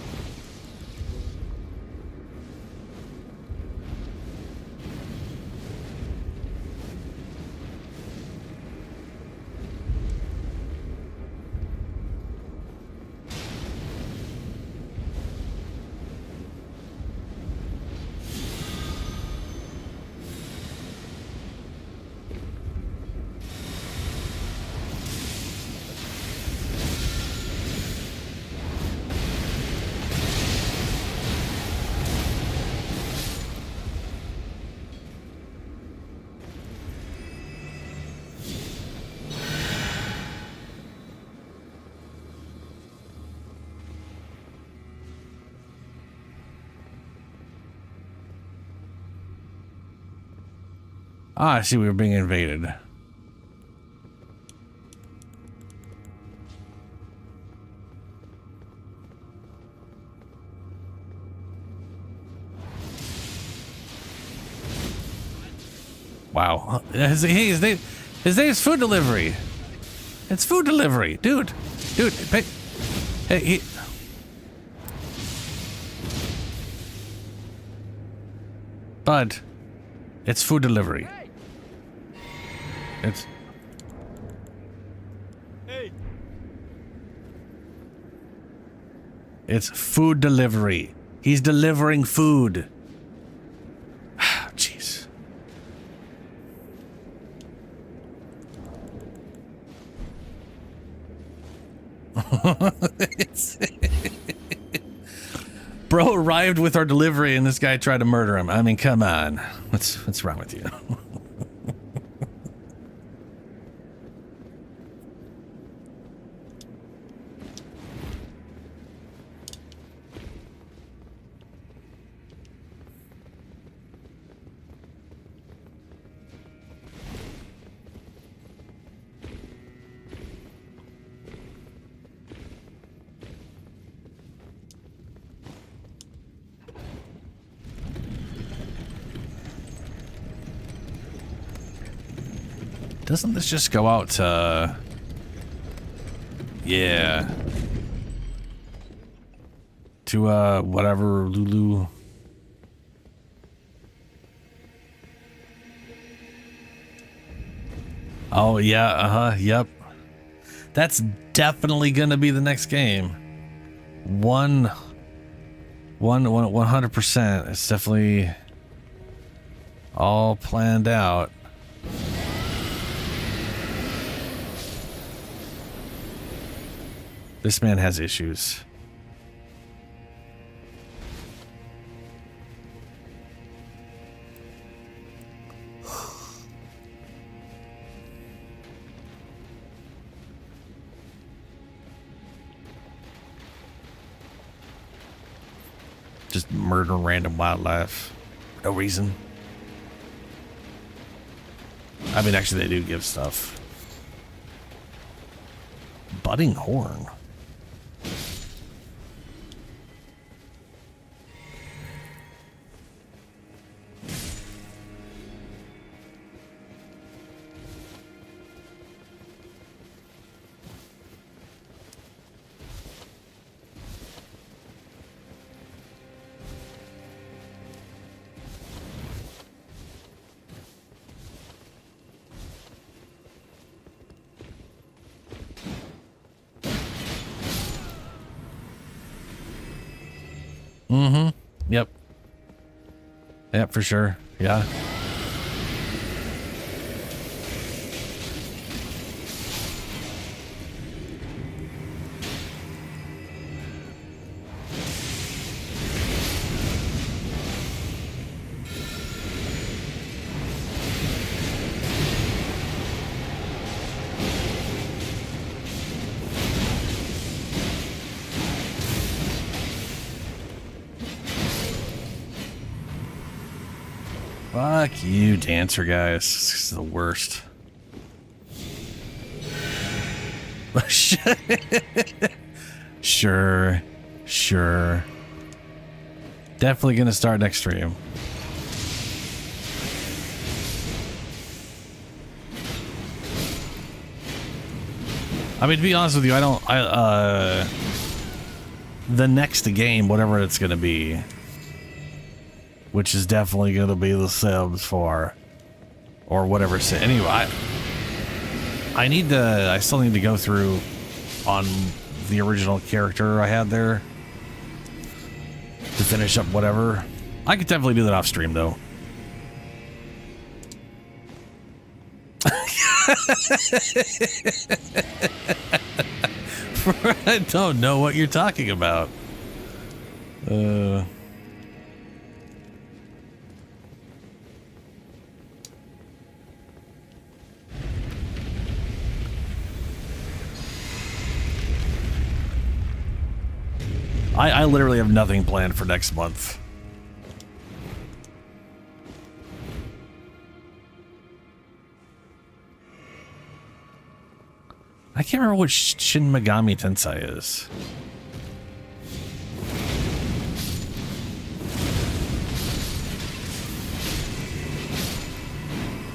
Ah, I see we were being invaded. Wow. His name is food delivery. It's food delivery. Dude. Dude, hey, Bud, it's food delivery. It's... Hey. It's food delivery. He's delivering food. Jeez. Bro arrived with our delivery and this guy tried to murder him. I mean, come on. What's wrong with you? Doesn't this just go out to... Yeah. To, whatever, Lulu. Oh, yeah, yep. That's definitely gonna be the next game. 100%. It's definitely all planned out. This man has issues. Just murder random wildlife. No reason. I mean, actually, they do give stuff. Budding horn. Mm-hmm. Yep. Yep, for sure. Yeah. Fuck you, dancer guys. This is the worst. Sure. Sure. Definitely gonna start next stream. I mean, to be honest with you, the next game, whatever it's gonna be, which is definitely going to be the Sims 4 or whatever. Anyway, I still need to go through on the original character I had there to finish up whatever. I could definitely do that off stream though. I don't know what you're talking about. I literally have nothing planned for next month. I can't remember what Shin Megami Tensei is.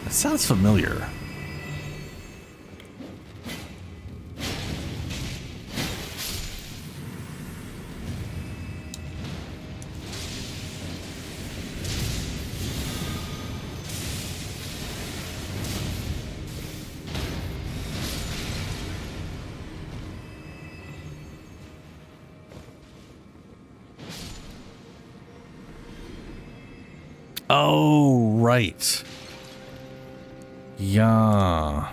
It sounds familiar. Oh, right. Yeah.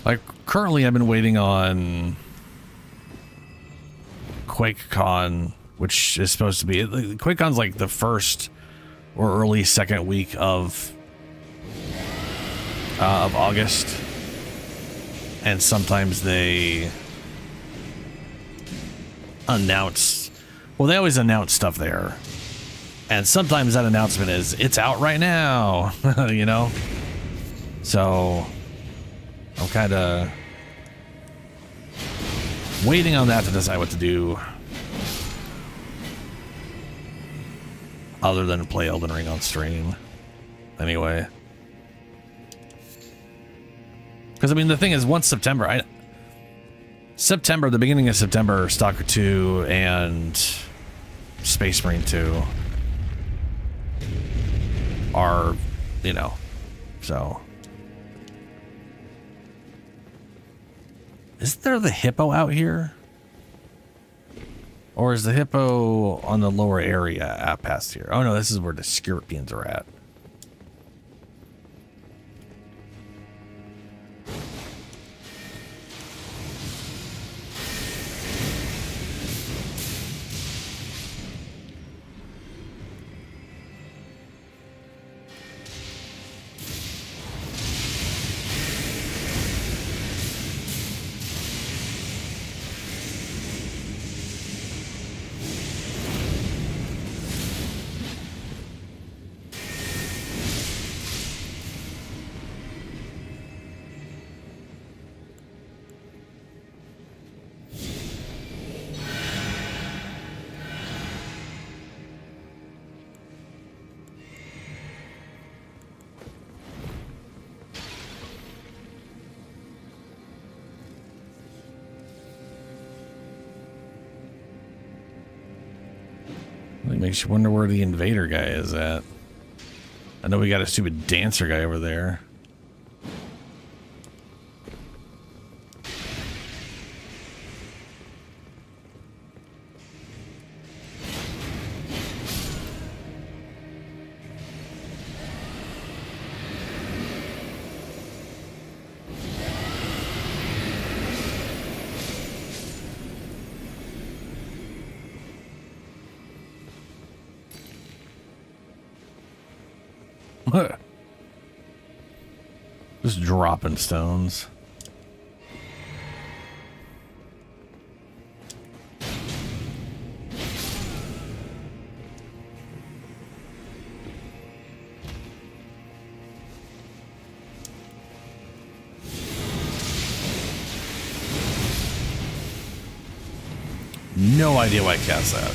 Like, currently I've been waiting on QuakeCon, which is supposed to be... QuakeCon's like the first or early second week of August. And sometimes they... announce, well, they always announce stuff there, and sometimes that announcement is it's out right now. You know, so I'm kind of waiting on that to decide what to do other than play Elden Ring on stream anyway, because I mean the thing is, once September, the beginning of September, Stalker 2 and Space Marine 2 are, you know, so. Isn't there the hippo out here? Or is the hippo on the lower area out past here? Oh no, this is where the Scorpions are at. It makes you wonder where the invader guy is at. I know we got a stupid dancer guy over there. Just dropping stones. No idea why I cast that.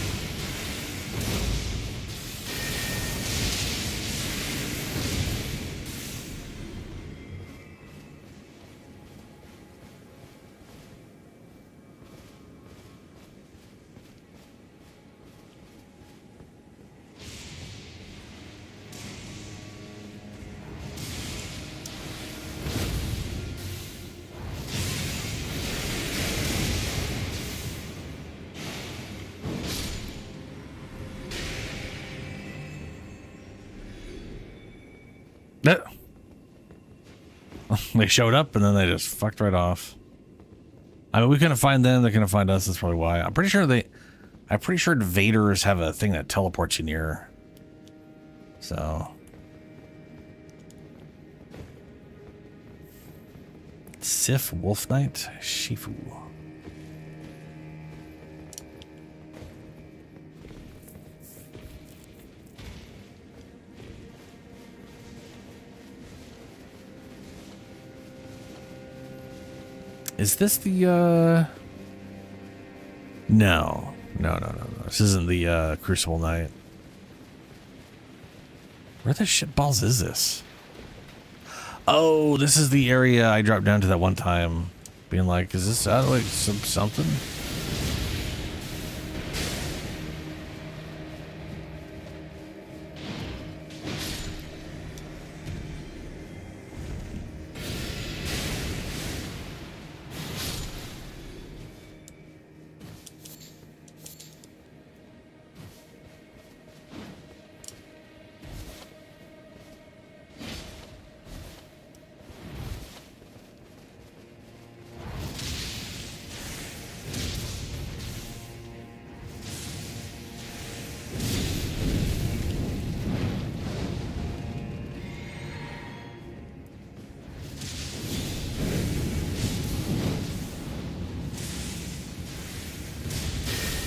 They showed up and then they just fucked right off. I mean, we couldn't find them. They couldn't find us. That's probably why. I'm pretty sure invaders have a thing that teleports you near. So. Sif Wolf Knight Shifu. Is this the, No. This isn't the, Crucible Knight. Where the shitballs is this? Oh, this is the area I dropped down to that one time. Being like, is this, like, something?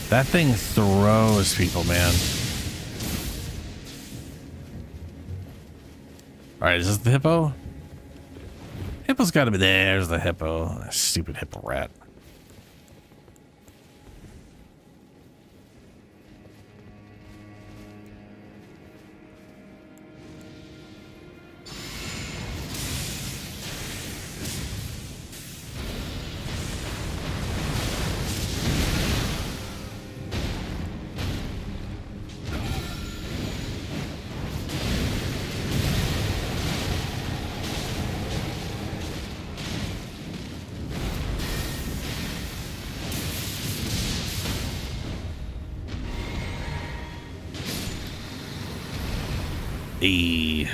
That thing throws people, man. Alright, is this the hippo? Hippo's gotta be there. There's the hippo. That stupid hippo rat. E.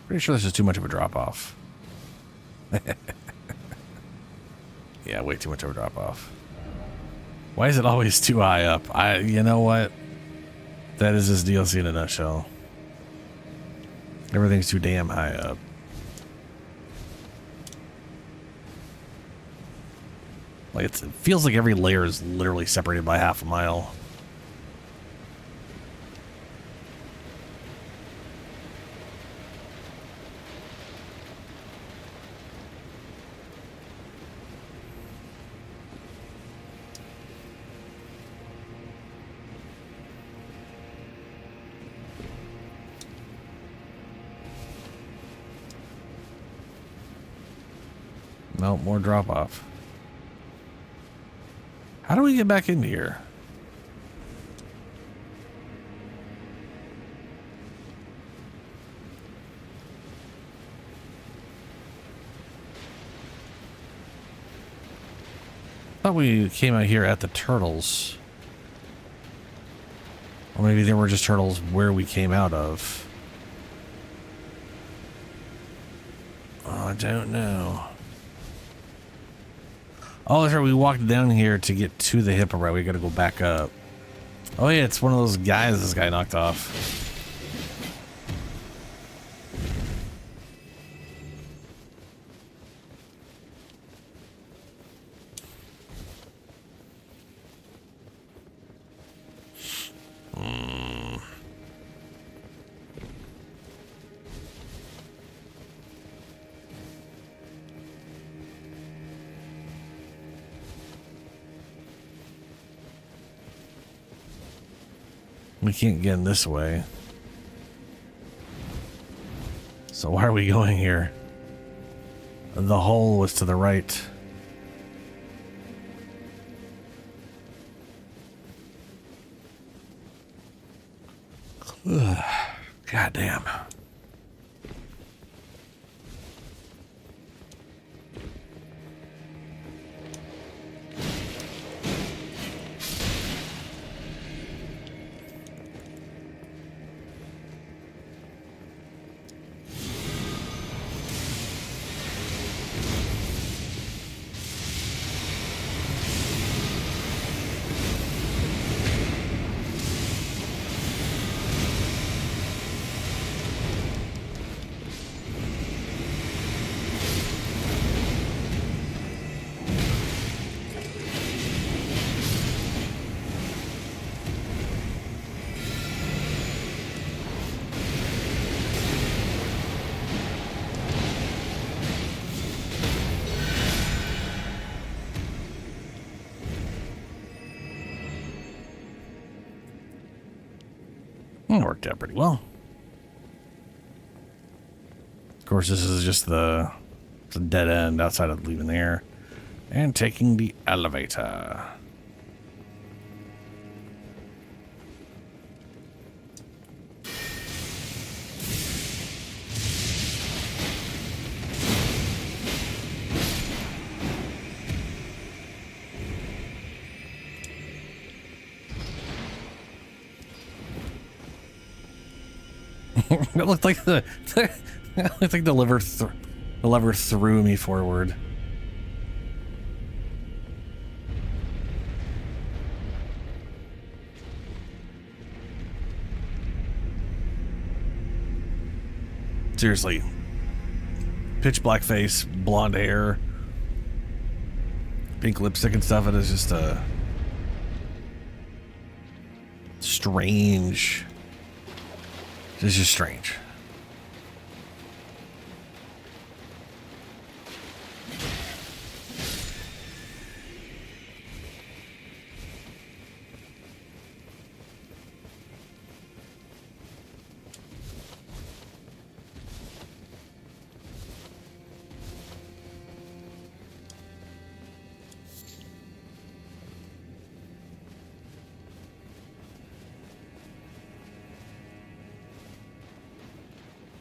Pretty sure this is too much of a drop off. Yeah, way too much of a drop off. Why is it always too high up? You know what? That is this DLC in a nutshell. Everything's too damn high up. Like it feels like every layer is literally separated by half a mile. No, more drop off. How do we get back into here? Thought we came out here at the turtles. Or maybe there were just turtles where we came out of. Oh, I don't know. Oh, that's right. We walked down here to get to the hippo, right? We gotta go back up. Oh, yeah. It's one of those guys this guy knocked off. We can't get in this way. So why are we going here? The hole was to the right. Ugh. God damn. It worked out pretty well. Of course, this is just the dead end outside of leaving there and taking the elevator. It looked like the it looked like the lever threw me forward. Seriously. Pitch black face, blonde hair, pink lipstick and stuff. It is just a strange. It's just strange.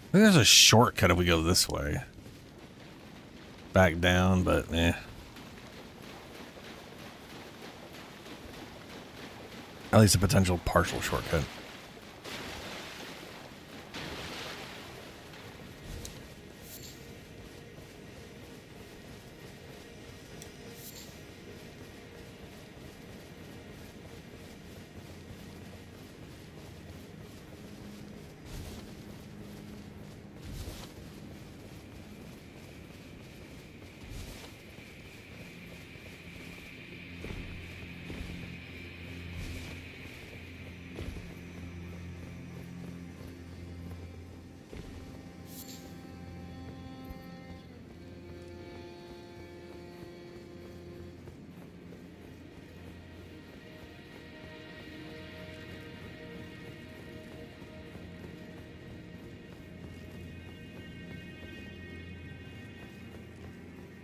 I think there's a shortcut if we go this way. Back down, but eh. At least a potential partial shortcut.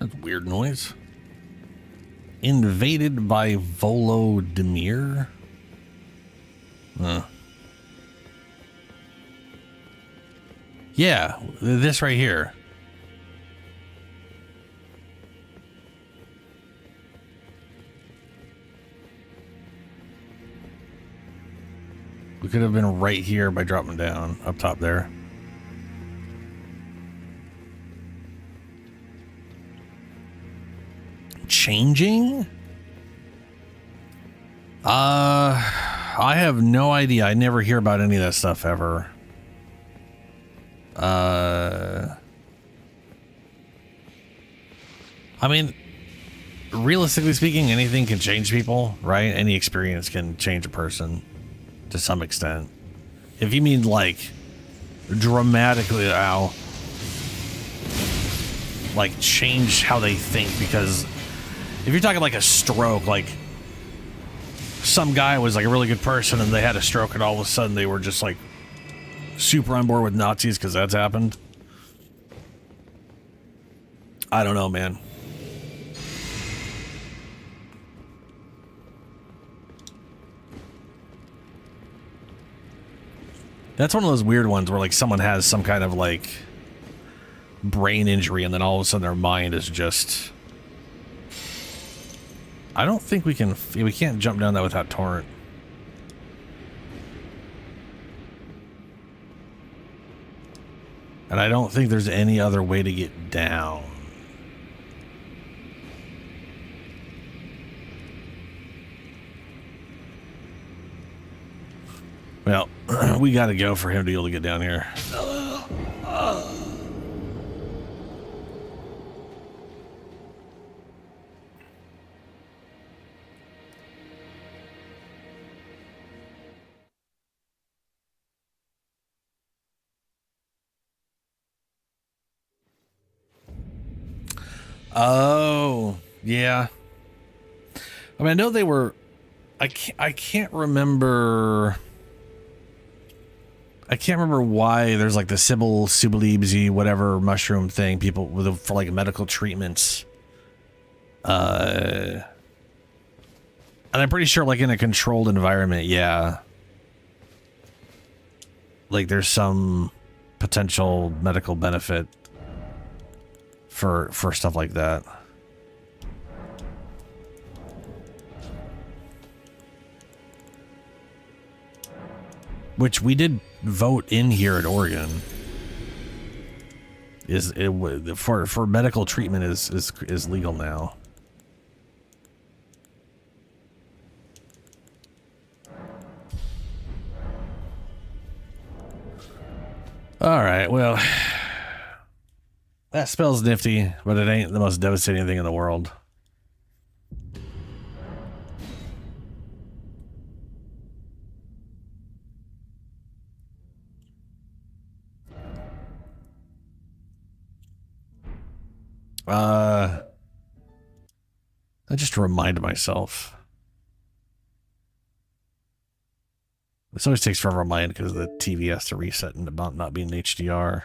That's a weird noise. Invaded by Volodymyr? Yeah, this right here. We could have been right here by dropping down up top there. Changing? I have no idea. I never hear about any of that stuff ever. I mean, realistically speaking, anything can change people, right? Any experience can change a person to some extent. If you mean like dramatically, like change how they think, because if you're talking like a stroke, like some guy was like a really good person and they had a stroke and all of a sudden they were just like super on board with Nazis because that's happened. I don't know, man. That's one of those weird ones where like someone has some kind of like brain injury and then all of a sudden their mind is just... I don't think we can't jump down that without torrent. And I don't think there's any other way to get down. Well, we gotta go for him to be able to get down here. Oh, yeah. I mean, I know they were... I can't remember... I can't remember why there's like the Sibilibzi whatever mushroom thing, people with for like medical treatments. And I'm pretty sure like in a controlled environment, yeah. Like there's some potential medical benefit for stuff like that. Which we did vote in here at Oregon. For medical treatment is legal now. All right, well, that spell's nifty, but it ain't the most devastating thing in the world. I just remind myself. This always takes forever on my end because the TV has to reset and about not being HDR.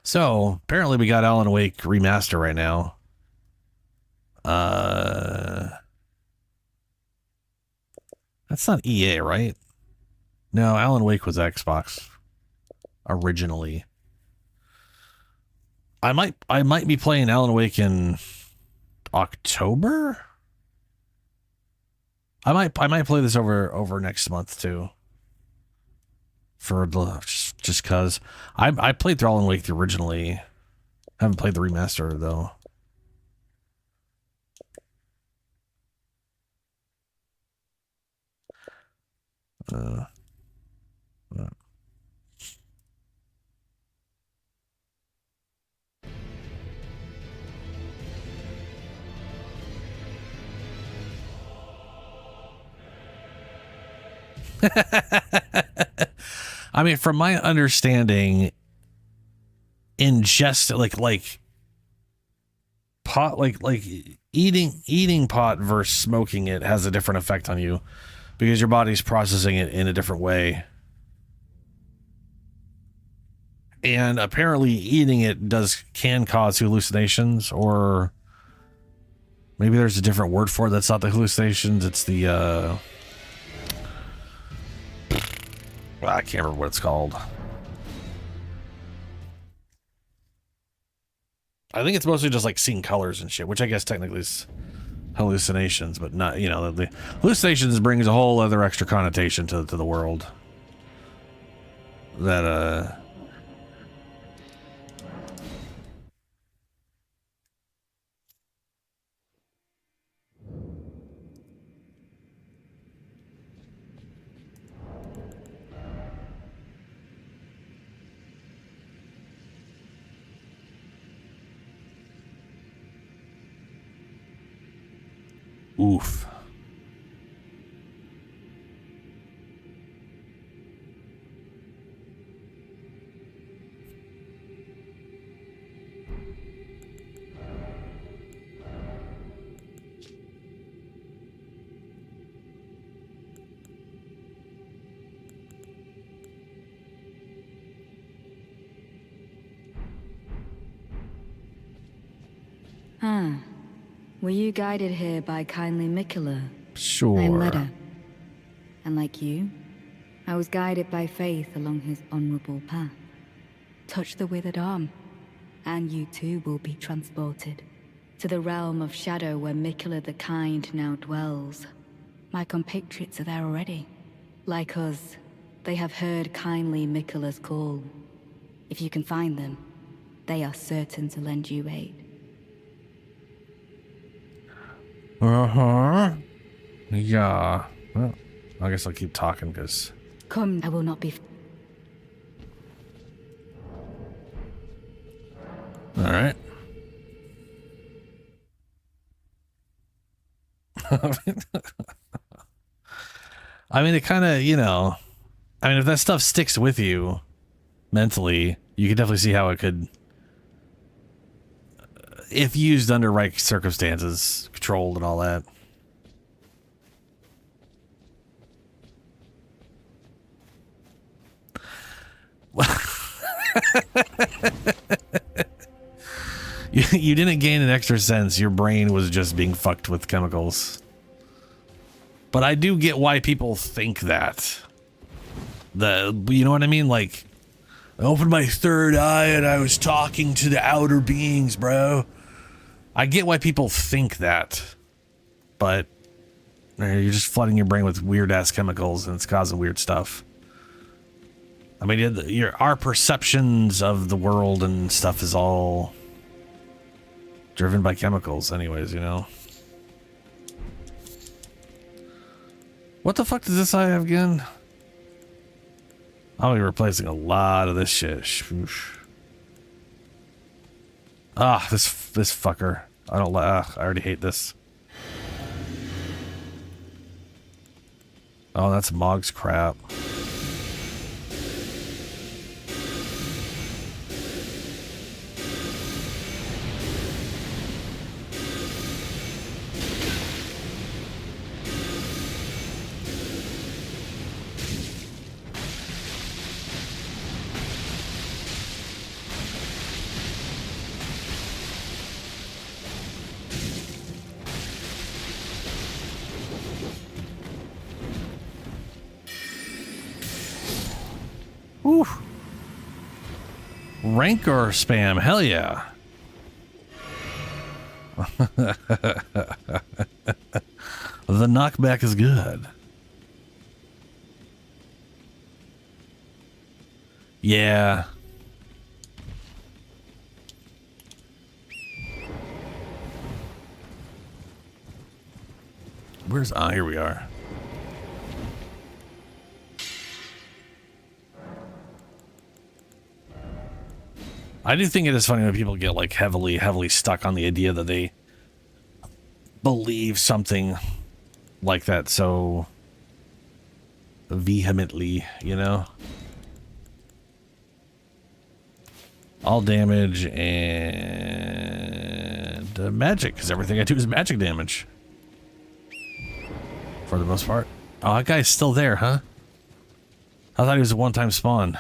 So apparently we got Alan Wake remaster right now. That's not EA, right? No, Alan Wake was Xbox originally. I might be playing Alan Wake in October. I might play this over next month too. For the just cause I played through Alan Wake originally. Haven't played the remaster though. I mean, from my understanding, ingest like pot like eating pot versus smoking it has a different effect on you because your body's processing it in a different way. And apparently eating it can cause hallucinations, or maybe there's a different word for it. That's not the hallucinations. It's the, I can't remember what it's called. I think it's mostly just like seeing colors and shit, which I guess technically is hallucinations, but not, you know, the hallucinations brings a whole other extra connotation to the world. That, oof. Ah, were you guided here by kindly Mikola? Sure. I'm Leda. And like you, I was guided by faith along his honorable path. Touch the withered arm, and you too will be transported to the realm of shadow where Mikola the Kind now dwells. My compatriots are there already. Like us, they have heard kindly Mikola's call. If you can find them, they are certain to lend you aid. Uh-huh. Yeah. Well, I guess I'll keep talking because... Come, I will not be... Alright. I mean, it kind of, you know... I mean, if that stuff sticks with you mentally, you can definitely see how it could... if used under right circumstances, controlled and all that. You didn't gain an extra sense. Your brain was just being fucked with chemicals. But I do get why people think that. You know what I mean? Like, I opened my third eye and I was talking to the outer beings, bro. I get why people think that, but you're just flooding your brain with weird-ass chemicals and it's causing weird stuff. I mean, our perceptions of the world and stuff is all driven by chemicals anyways, you know? What the fuck does this eye have again? I'll be replacing a lot of this shit. Shoosh. Ah, this fucker. I already hate this. Oh, that's Mog's crap. Whew. Rancor spam, hell yeah. The knockback is good. Yeah. Where's... Ah, here we are. I do think it is funny when people get like heavily stuck on the idea that they believe something like that so vehemently, you know? All damage and magic, because everything I do is magic damage. For the most part. Oh, that guy's still there, huh? I thought he was a one-time spawn.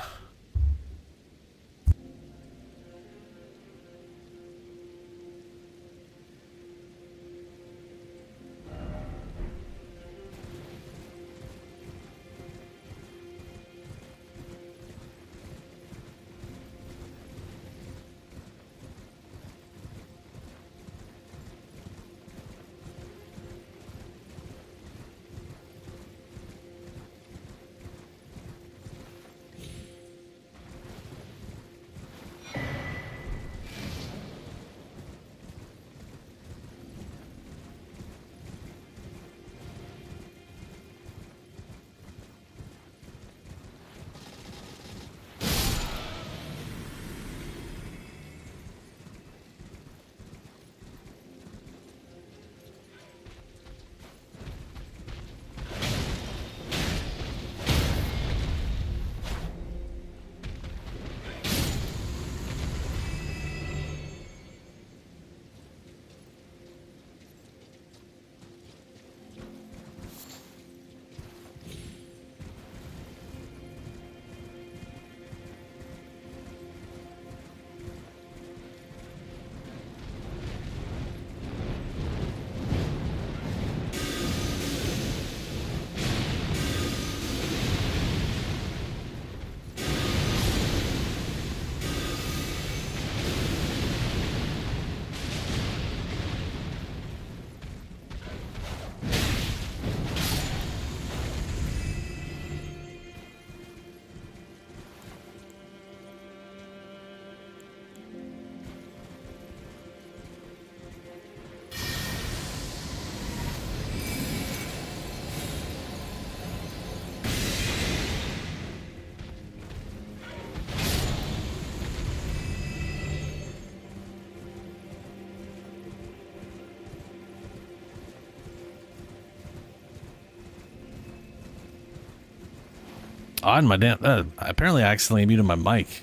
on my damn... apparently I accidentally muted my mic.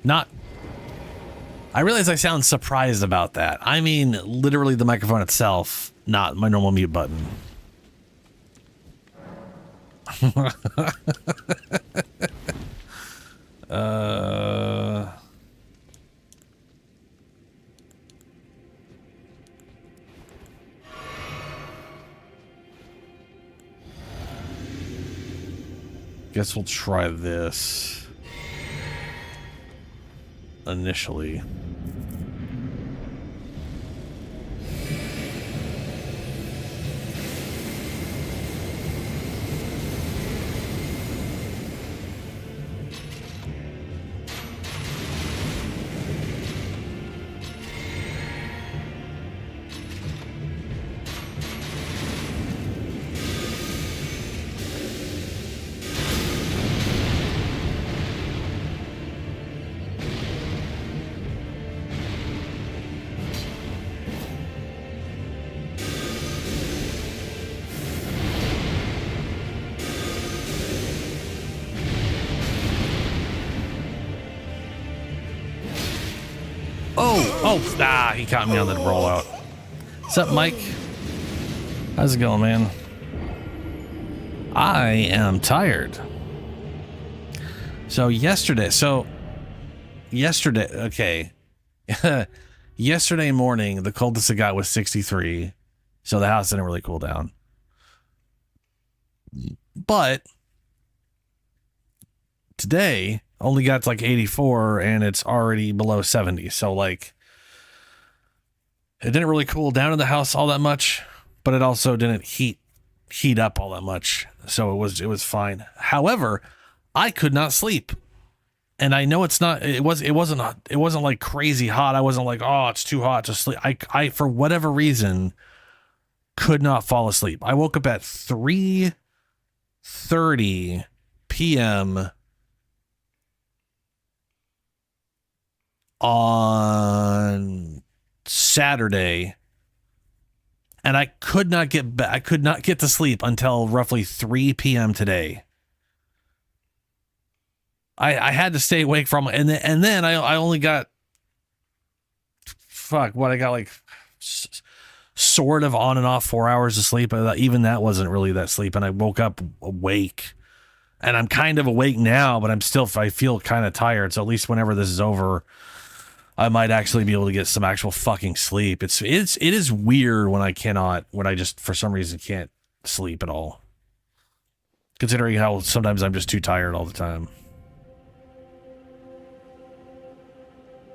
Not... I realize I sound surprised about that. I mean, literally the microphone itself, not my normal mute button. Guess we'll try this initially. He caught me on the rollout. What's up, Mike? How's it going, man? I am tired. Yesterday, okay. Yesterday morning, the coldest it got was 63, so the house didn't really cool down. But today only got to like 84 and it's already below 70, so like it didn't really cool down in the house all that much, but it also didn't heat up all that much, so it was fine. However, I could not sleep. And I know it wasn't like crazy hot. I wasn't like, oh, it's too hot to sleep. I for whatever reason could not fall asleep. I woke up at 3:30 p.m. on Saturday, and I could not get to sleep until roughly 3 p.m. today. I had to stay awake from, and then I only got, I got like sort of on and off 4 hours of sleep. Even that wasn't really that sleep, and I woke up awake, and I'm kind of awake now, but I feel kind of tired. So at least whenever this is over, I might actually be able to get some actual fucking sleep. It is weird when I just for some reason can't sleep at all, considering how sometimes I'm just too tired all the time.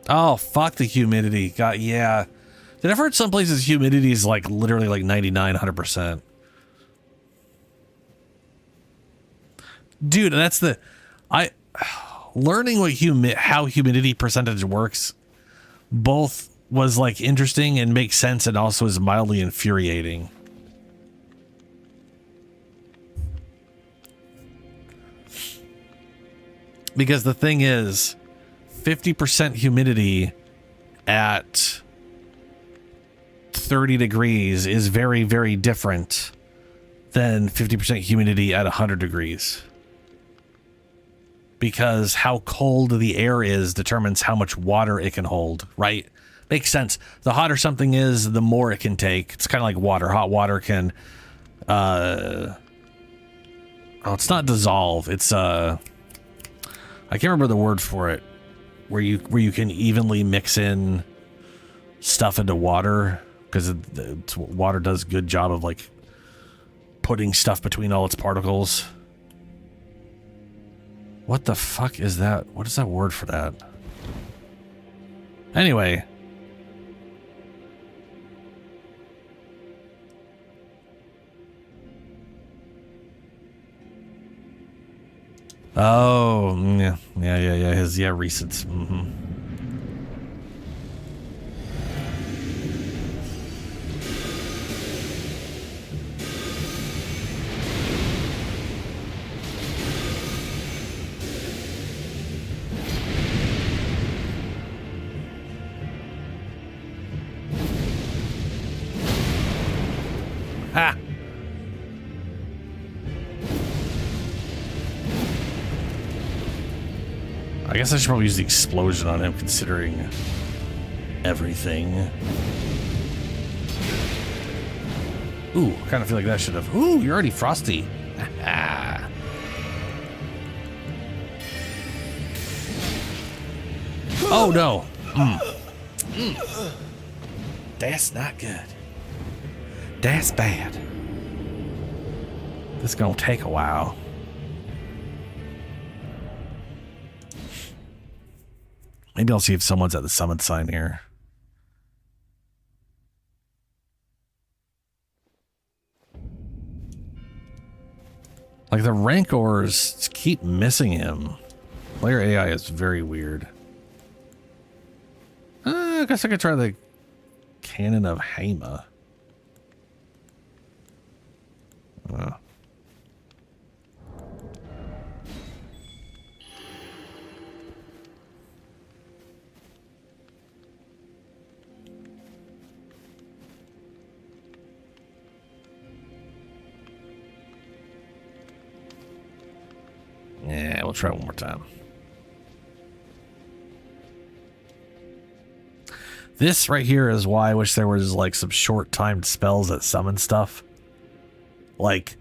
Oh, fuck the humidity. God, yeah. Did I ever heard some places humidity is like literally like 99, 100%? Dude, that's learning how humidity percentage works both was like interesting and makes sense, and also is mildly infuriating. Because the thing is, 50% humidity at 30 degrees is very, very different than 50% humidity at 100 degrees. Because how cold the air is determines how much water it can hold, right? Makes sense. The hotter something is, the more it can take. It's kind of like water. Hot water can, it's not dissolve. It's, I can't remember the word for it. Where you can evenly mix in stuff into water, because water does a good job of like putting stuff between all its particles. What the fuck is that? What is that word for that? Anyway. Oh, yeah. His recents. Mm-hmm. Ha! I guess I should probably use the explosion on him, considering everything. Ooh, kind of feel like that should have. Ooh, you're already frosty. Oh no. That's not good. That's bad. This is gonna take a while. Maybe I'll see if someone's at the summon sign here. Like the Rancors keep missing him. Player AI is very weird. I guess I could try the Cannon of Hama. Yeah, we'll try it one more time. This right here is why I wish there was like some short-timed spells that summon stuff. Like,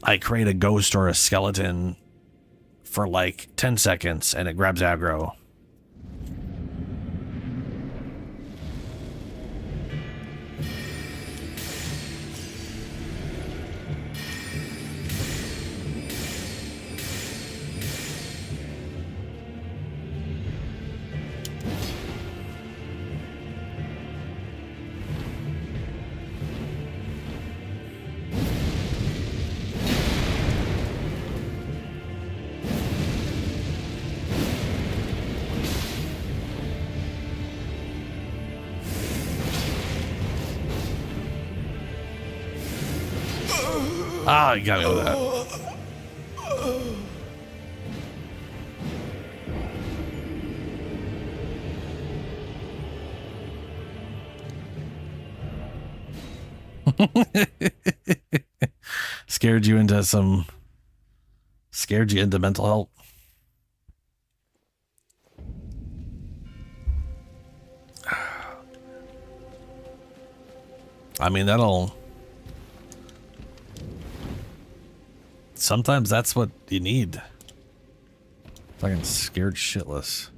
I create a ghost or a skeleton for like 10 seconds and it grabs aggro. Ah, you got me with that. Scared you into mental health. I mean, sometimes that's what you need. Fucking scared shitless.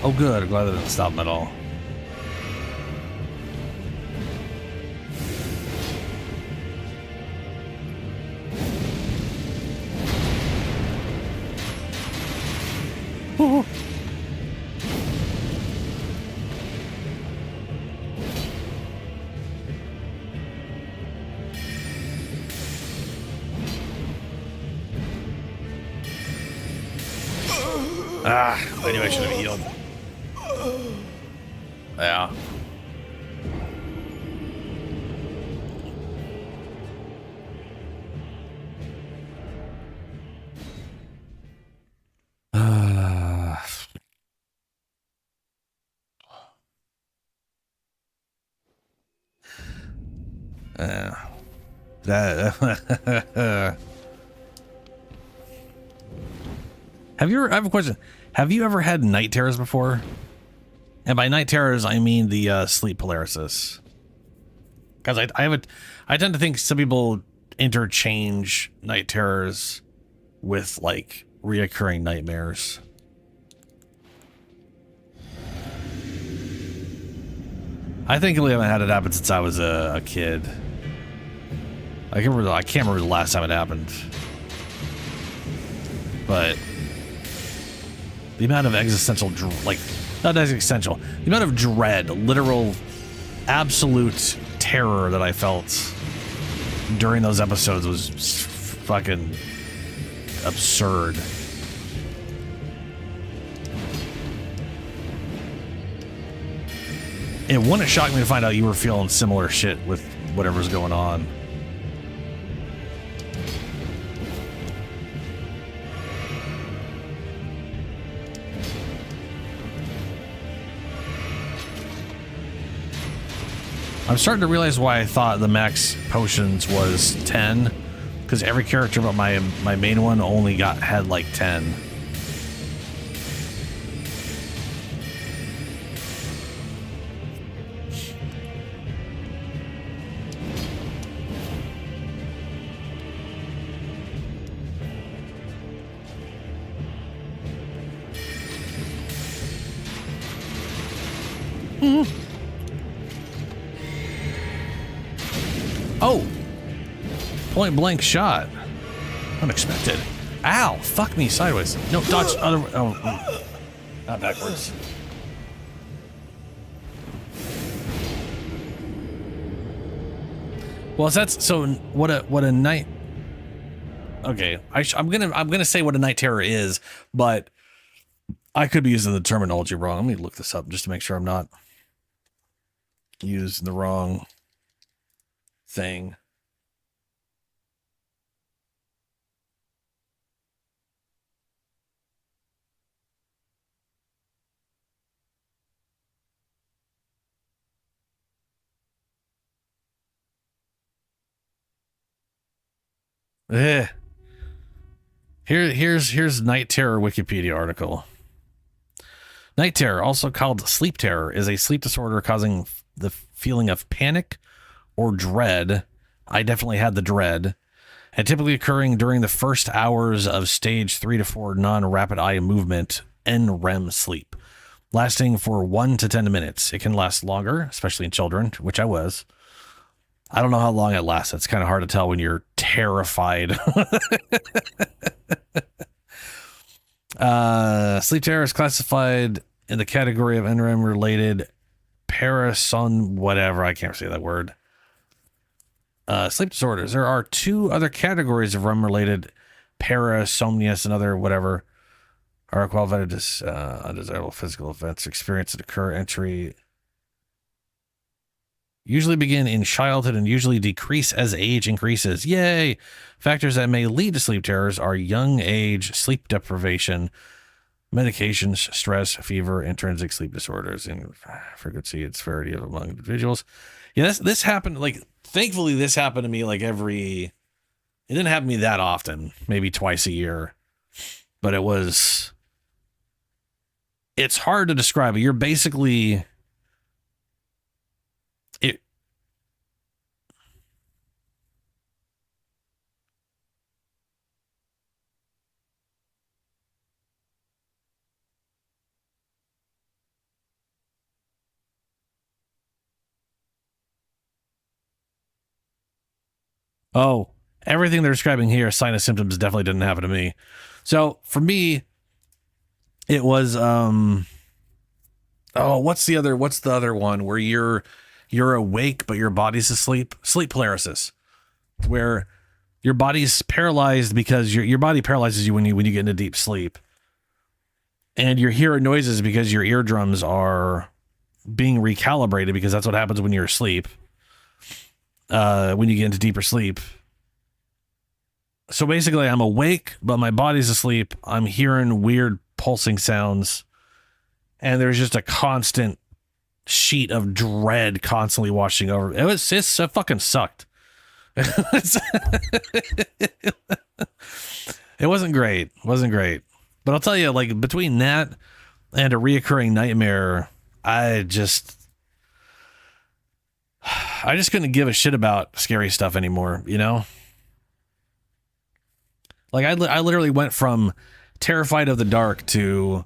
Oh good, I'm glad that didn't stop him at all. Ooh. Ah, I knew I should have healed. Yeah. I have a question. Have you ever had night terrors before? And by night terrors, I mean the sleep paralysis. Because I tend to think some people interchange night terrors with like reoccurring nightmares. I think I haven't had it happen since I was a kid. I can't remember the last time it happened. But the amount of existential, like, not existential, the amount of dread, literal, absolute terror that I felt during those episodes was fucking absurd. it wouldn't shock me to find out you were feeling similar shit with whatever's going on. I'm starting to realize why I thought the max potions was 10, because every character but my main one only had like 10. Oh! Point blank shot. Unexpected. Ow! Fuck me sideways. No, dodge other way. Oh, not backwards. Well, that's so. What a night. Okay, I'm gonna say what a night terror is, but I could be using the terminology wrong. Let me look this up just to make sure I'm not using the wrong thing. Here's Night Terror Wikipedia article. Night terror, also called sleep terror, is a sleep disorder causing the feeling of panic or dread. I definitely had the dread, and typically occurring during the first hours of stage 3 to 4 non-rapid eye movement NREM sleep, lasting for 1 to 10 minutes. It can last longer, especially in children, which I was. I don't know how long it lasts. It's kind of hard to tell when you're terrified. Sleep terror is classified in the category of NREM related parason whatever. I can't say that word. Sleep disorders. There are 2 other categories of REM related parasomnias and other whatever are qualified as undesirable physical events experienced that occur entry usually begin in childhood and usually decrease as age increases. Yay! Factors that may lead to sleep terrors are young age, sleep deprivation, medications, stress, fever, intrinsic sleep disorders, and frequency and severity of among individuals. Yeah, this happened, like, thankfully this happened to me like it didn't happen to me that often, maybe twice a year, but it's hard to describe it. You're basically... Oh, everything they're describing here, sign of symptoms, definitely didn't happen to me. So for me, it was what's the other one where you're awake but your body's asleep? Sleep paralysis, where your body's paralyzed because your body paralyzes you when you get into deep sleep, and you're hearing noises because your eardrums are being recalibrated, because that's what happens when you're asleep. When you get into deeper sleep. So basically I'm awake, but my body's asleep. I'm hearing weird pulsing sounds, and there's just a constant sheet of dread constantly washing over. It fucking sucked. It wasn't great. But I'll tell you, like, between that and a reoccurring nightmare, I just couldn't give a shit about scary stuff anymore, you know? Like, I literally went from terrified of the dark to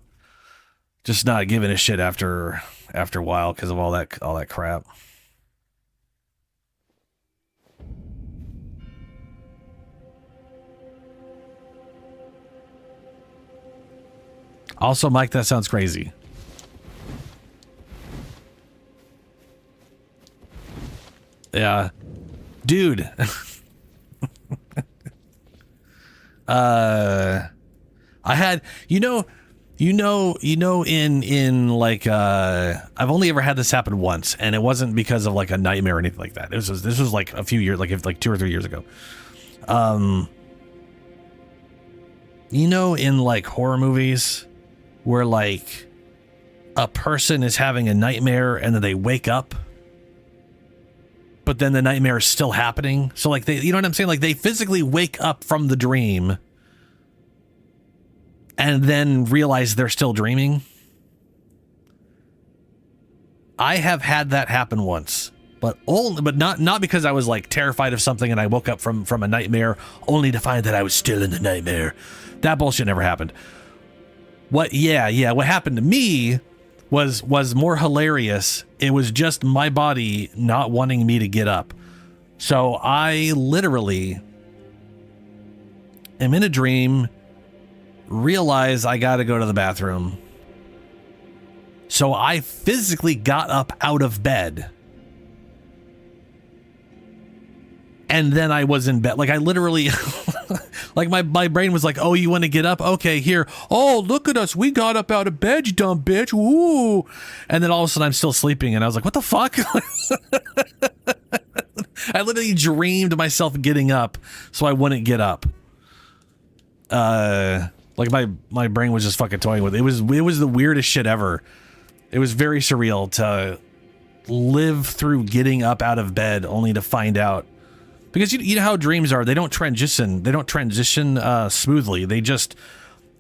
just not giving a shit after a while because of all that crap. Also, Mike, that sounds crazy. Yeah. Dude. I had, in like I've only ever had this happen once, and it wasn't because of like a nightmare or anything like that. This was like a few years, like 2 or 3 years ago. In like horror movies where like a person is having a nightmare and then they wake up, but then the nightmare is still happening. So like you know what I'm saying? Like they physically wake up from the dream and then realize they're still dreaming. I have had that happen once, but not because I was like terrified of something and I woke up from a nightmare only to find that I was still in the nightmare. That bullshit never happened. What happened to me was more hilarious. It was just my body not wanting me to get up. So I literally am in a dream, realize I got to go to the bathroom. So I physically got up out of bed. And then I was in bed. Like I literally, like my brain was like, oh, you want to get up? Okay, here. Oh, look at us. We got up out of bed, you dumb bitch. Woo. And then all of a sudden I'm still sleeping. And I was like, what the fuck? I literally dreamed myself getting up so I wouldn't get up. Like my brain was just fucking toying with it. It was the weirdest shit ever. It was very surreal to live through getting up out of bed only to find out. Because you know how dreams are, they don't transition smoothly. They just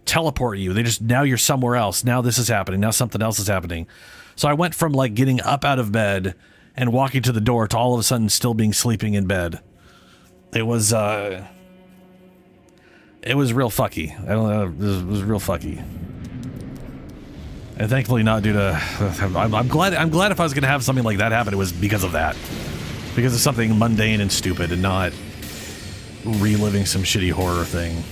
teleport you. Now you're somewhere else. Now this is happening. Now something else is happening. So I went from like getting up out of bed and walking to the door to all of a sudden still being sleeping in bed. It was real fucky. I don't know. It was real fucky. And thankfully not due to, I'm glad if I was going to have something like that happen, it was because of that. Because of something mundane and stupid and not reliving some shitty horror thing.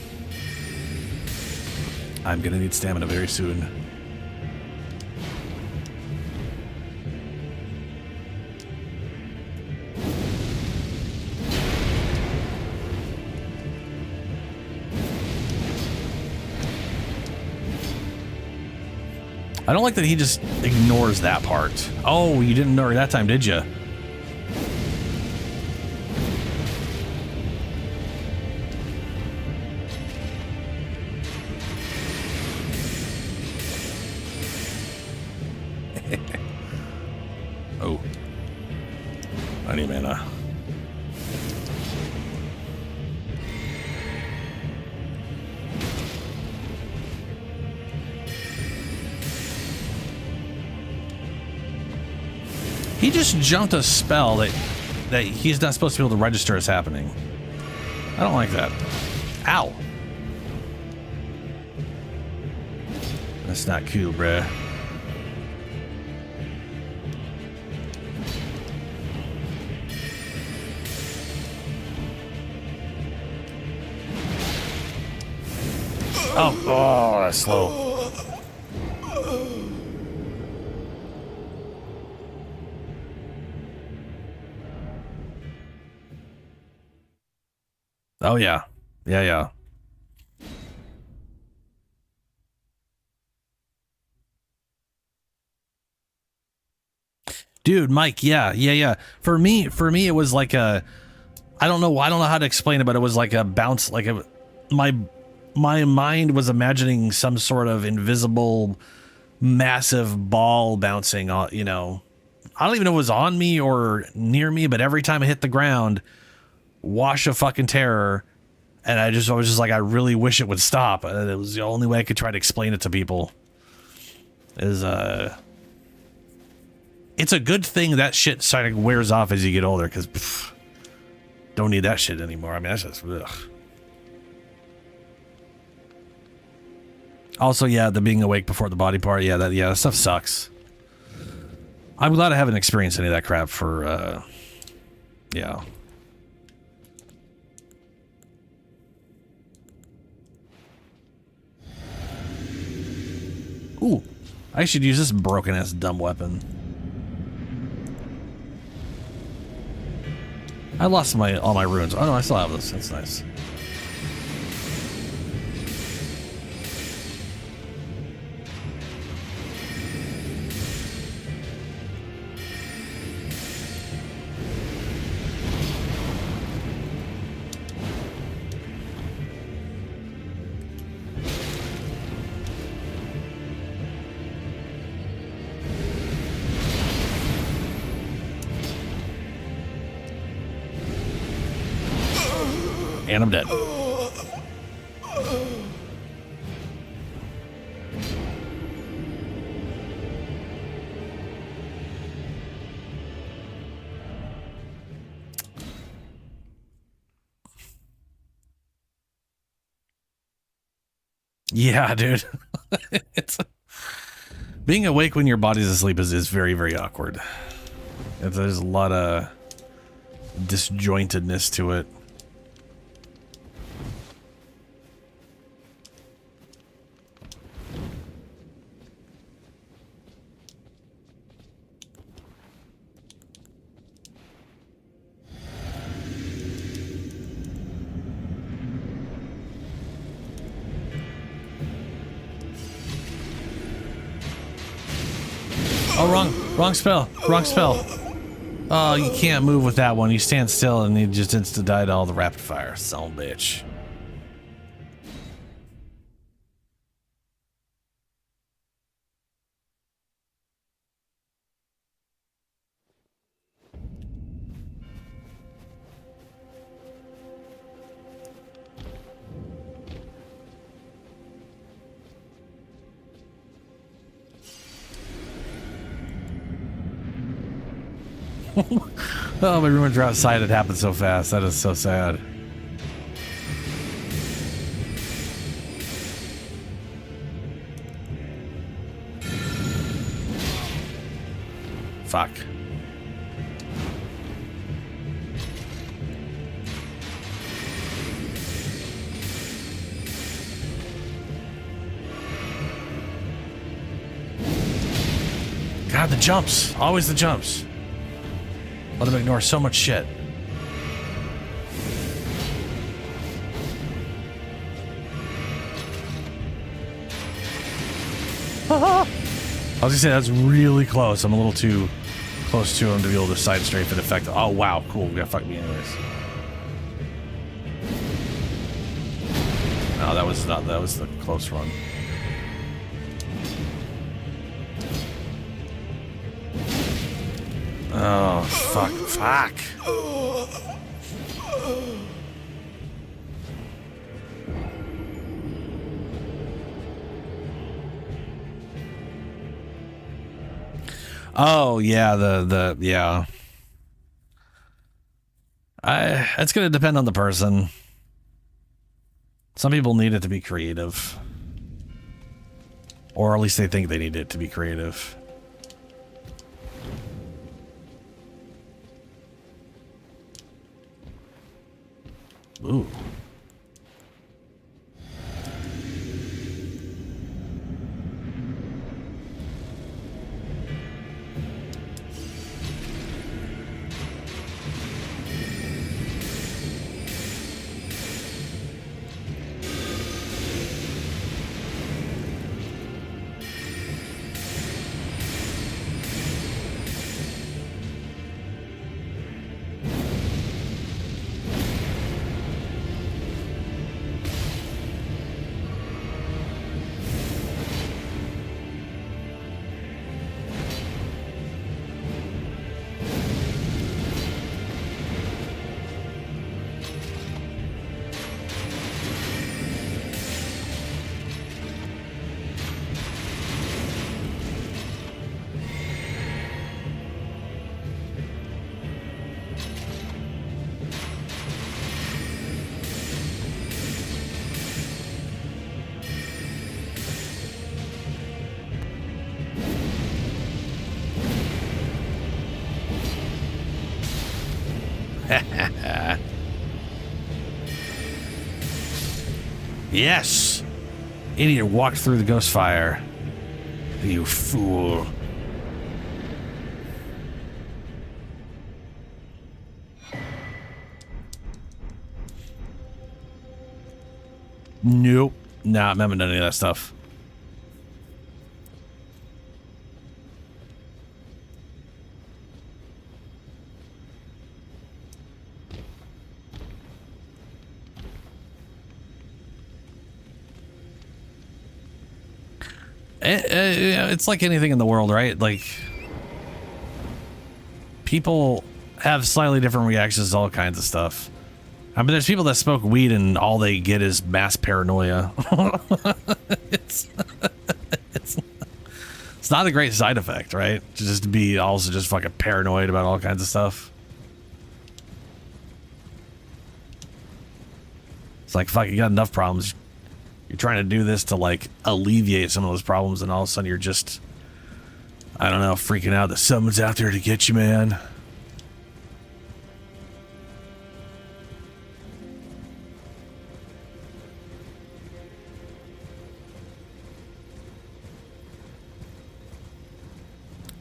I'm gonna need stamina very soon. I don't like that he just ignores that part. Oh, you didn't know her that time, did you? Oh. I need mana. He just jumped a spell that he's not supposed to be able to register as happening. I don't like that. Ow. That's not cool, bruh. Oh, that's slow. Oh, yeah. Yeah. Dude, Mike, yeah. For me, it was like a, I don't know how to explain it, but it was like a bounce, like my mind was imagining some sort of invisible, massive ball bouncing on, you know. I don't even know if it was on me or near me, but every time I hit the ground, wash of fucking terror. And I was just like, I really wish it would stop. And it was the only way I could try to explain it to people. It's a good thing that shit sort of wears off as you get older, because don't need that shit anymore. I mean, that's just, ugh. Also, yeah, the being awake before the body part, that stuff sucks. I'm glad I haven't experienced any of that crap for, yeah. Ooh, I should use this broken-ass dumb weapon. I lost all my runes. Oh no, I still have this. That's nice. And I'm dead. Yeah, dude. It's being awake when your body's asleep is very, very awkward. There's a lot of disjointedness to it. Oh, wrong spell. Wrong spell. Oh, you can't move with that one. You stand still and you just insta-die to all the rapid fire. Son of a bitch. Oh, my roommates are outside. It happened so fast. That is so sad. Fuck. God, the jumps. Always the jumps. Let him ignore so much shit. I was gonna say that's really close. I'm a little too close to him to be able to side strafe and effect. Oh wow, cool. Yeah, fuck me anyways. No, that was not. That was the close run. Oh, fuck. Oh, yeah, yeah. It's gonna depend on the person. Some people need it to be creative. Or at least they think they need it to be creative. Ooh. Yes! Idiot walked through the ghost fire. You fool. Nope. Nah, I haven't done any of that stuff. It's like anything in the world, right? Like, people have slightly different reactions to all kinds of stuff. I mean, there's people that smoke weed and all they get is mass paranoia. it's, it's not a great side effect, right? Just to be also just fucking paranoid about all kinds of stuff. It's like, fuck, you got enough problems. You're trying to do this to, like, alleviate some of those problems, and all of a sudden you're just, I don't know, freaking out that someone's out there to get you, man.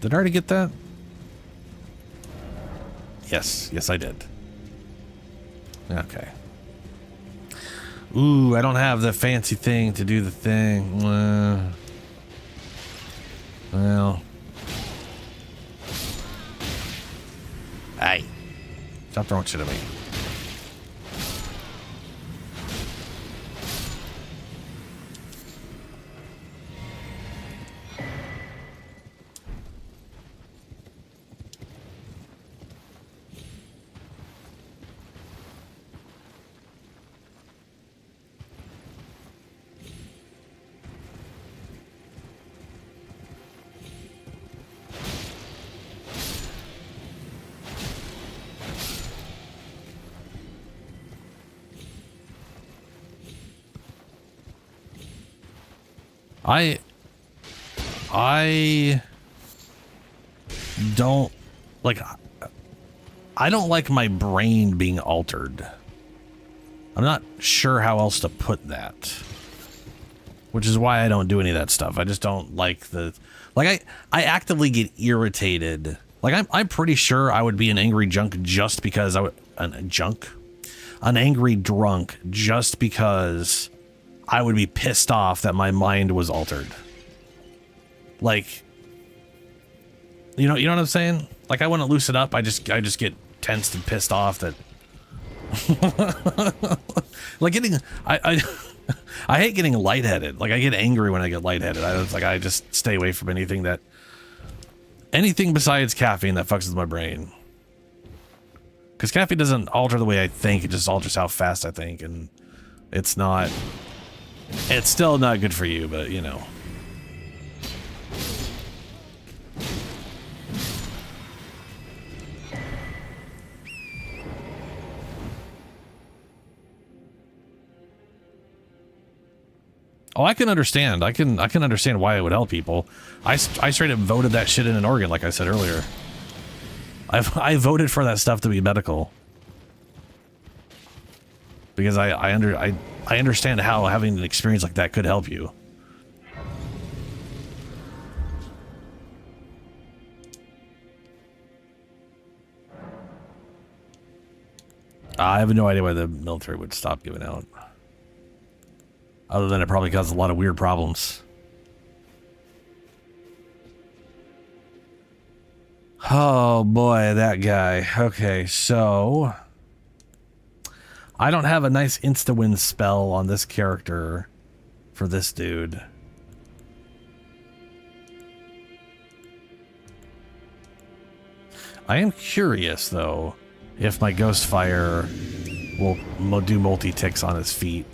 Did I already get that? Yes. Yes, I did. Okay. Ooh, I don't have the fancy thing to do the thing. Well. Hey. Stop throwing shit at me. I don't like, I don't like my brain being altered. I'm not sure how else to put that, which is why I don't do any of that stuff. I just don't like I actively get irritated. Like I'm pretty sure I would be an angry drunk just because an angry drunk just because I would be pissed off that my mind was altered. Like, you know what I'm saying? Like, I wouldn't loosen up. I just get tensed and pissed off that. Like getting, I hate getting lightheaded. Like I get angry when I get lightheaded. I just stay away from anything besides caffeine that fucks with my brain. Because caffeine doesn't alter the way I think. It just alters how fast I think, and it's still not good for you, but you know. Oh, I can understand. I can understand why it would help people. I straight up voted that shit in Oregon, like I said earlier. I voted for that stuff to be medical. Because I understand how having an experience like that could help you. I have no idea why the military would stop giving out. Other than it probably causes a lot of weird problems. Oh boy, that guy. Okay, so I don't have a nice insta-win spell on this character for this dude. I am curious though if my ghost fire will do multi-ticks on his feet.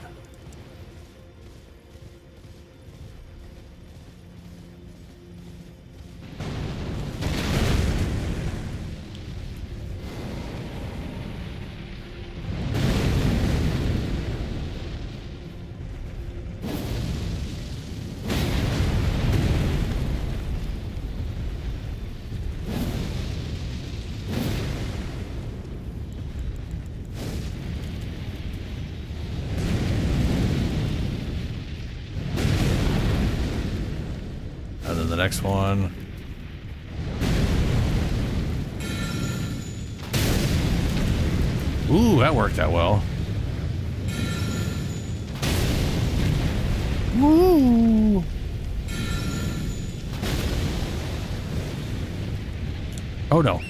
Next one. Ooh, that worked out well. Woo! Oh no.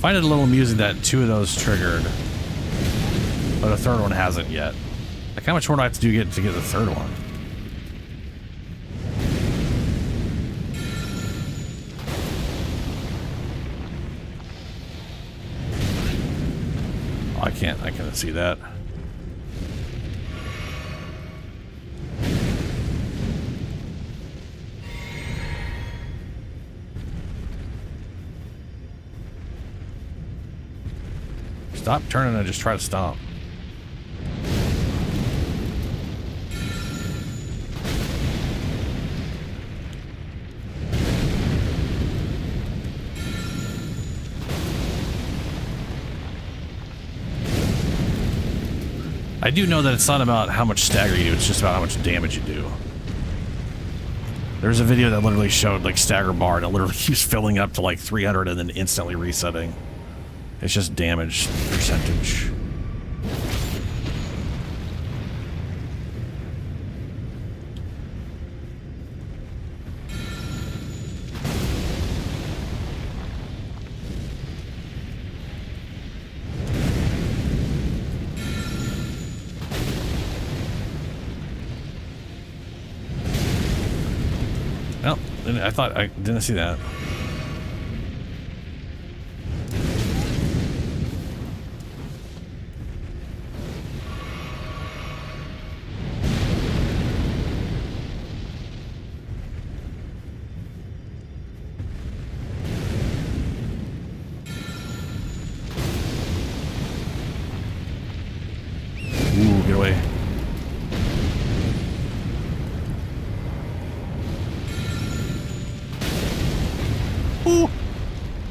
Find it a little amusing that 2 of those triggered, but the third one hasn't yet. Like, how much more do I have to do to get the third one? Oh, I can't see that. Stop turning and just try to stomp. I do know that it's not about how much stagger you do, it's just about how much damage you do. There's a video that literally showed like stagger bar and it literally keeps filling up to like 300 and then instantly resetting. It's just damage percentage. Well, I thought I didn't see that. Ooh, get away. Ooh.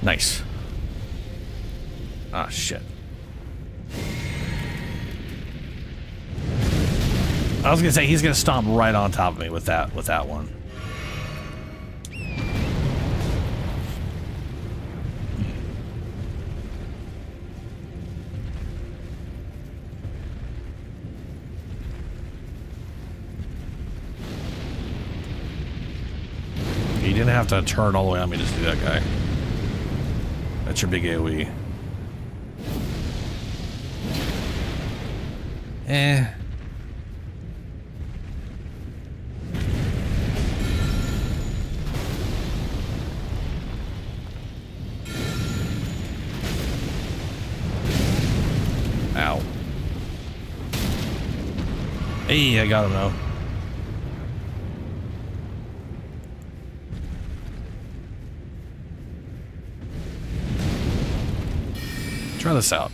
Nice. Ah, shit. I was gonna say he's gonna stomp right on top of me with that one. You didn't have to turn all the way on me to do that, guy. That's your big AoE. Eh. Ow. Hey, I got him now. Try this out.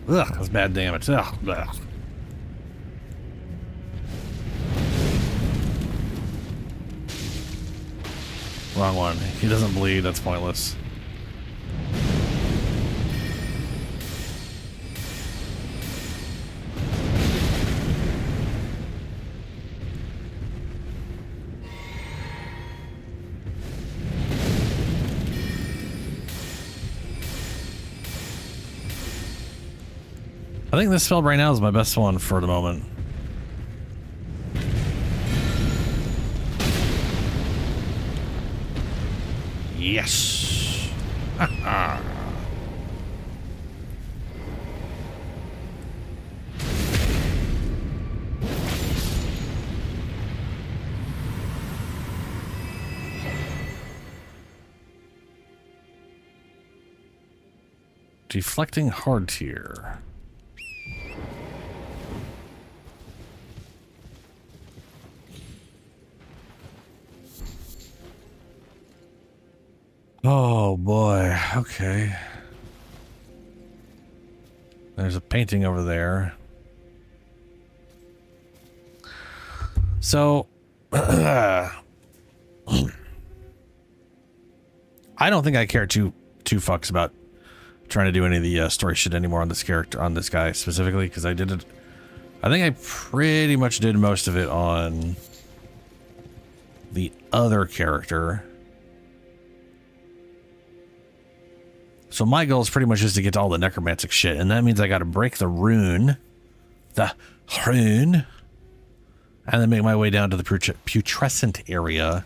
Ugh, that's bad damage. Ugh, ugh. Wrong one. He doesn't bleed. That's pointless. I think this spell right now is my best one for the moment. Yes. Deflecting hard tier. Oh boy, okay. There's a painting over there. So, I don't think I care too fucks about trying to do any of the story shit anymore on this character, on this guy specifically, because I did it. I think I pretty much did most of it on the other character. So my goal is pretty much just to get to all the necromantic shit, and that means I got to break the rune, and then make my way down to the putrescent area,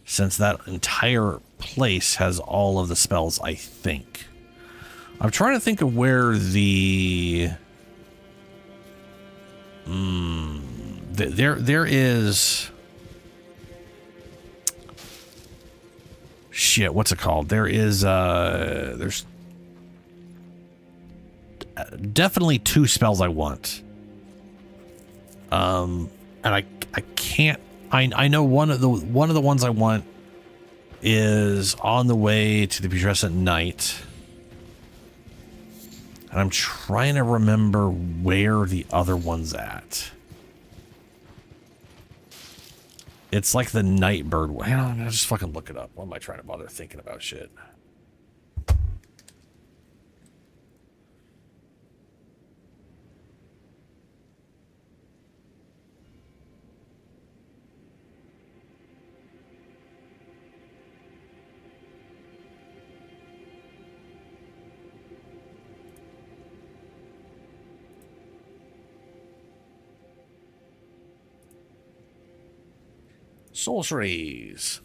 since that entire place has all of the spells, I think. I'm trying to think of where the... There is... Shit, what's it called? There is, there's definitely 2 spells I want. And I can't... I know one of the ones I want is on the way to the Putrescent Knight. And I'm trying to remember where the other one's at. It's like the Nightbird one. Hang on, I'll just fucking look it up. Why am I trying to bother thinking about shit? Sorceries.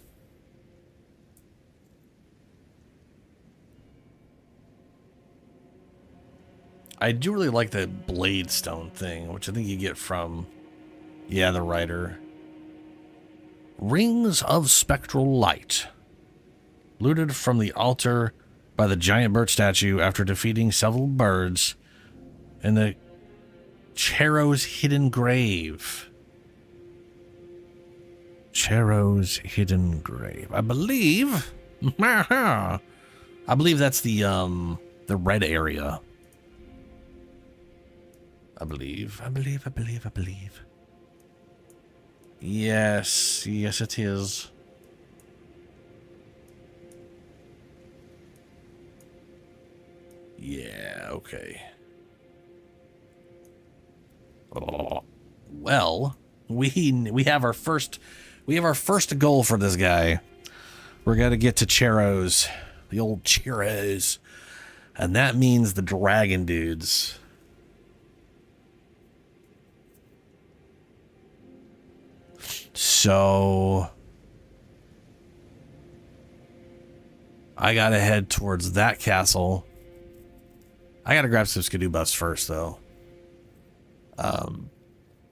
I do really like the blade stone thing, which I think you get from, yeah, the writer. Rings of spectral light. Looted from the altar by the giant bird statue after defeating several birds in the Chero's hidden grave. Chero's hidden grave. I believe that's the red area. I believe. Yes, it is. Yeah, okay. Well, we have our first goal for this guy. We're gonna get to Chero's, the old Chero's, and that means the dragon dudes. So I gotta head towards that castle. I gotta grab some skidoo buffs first, though.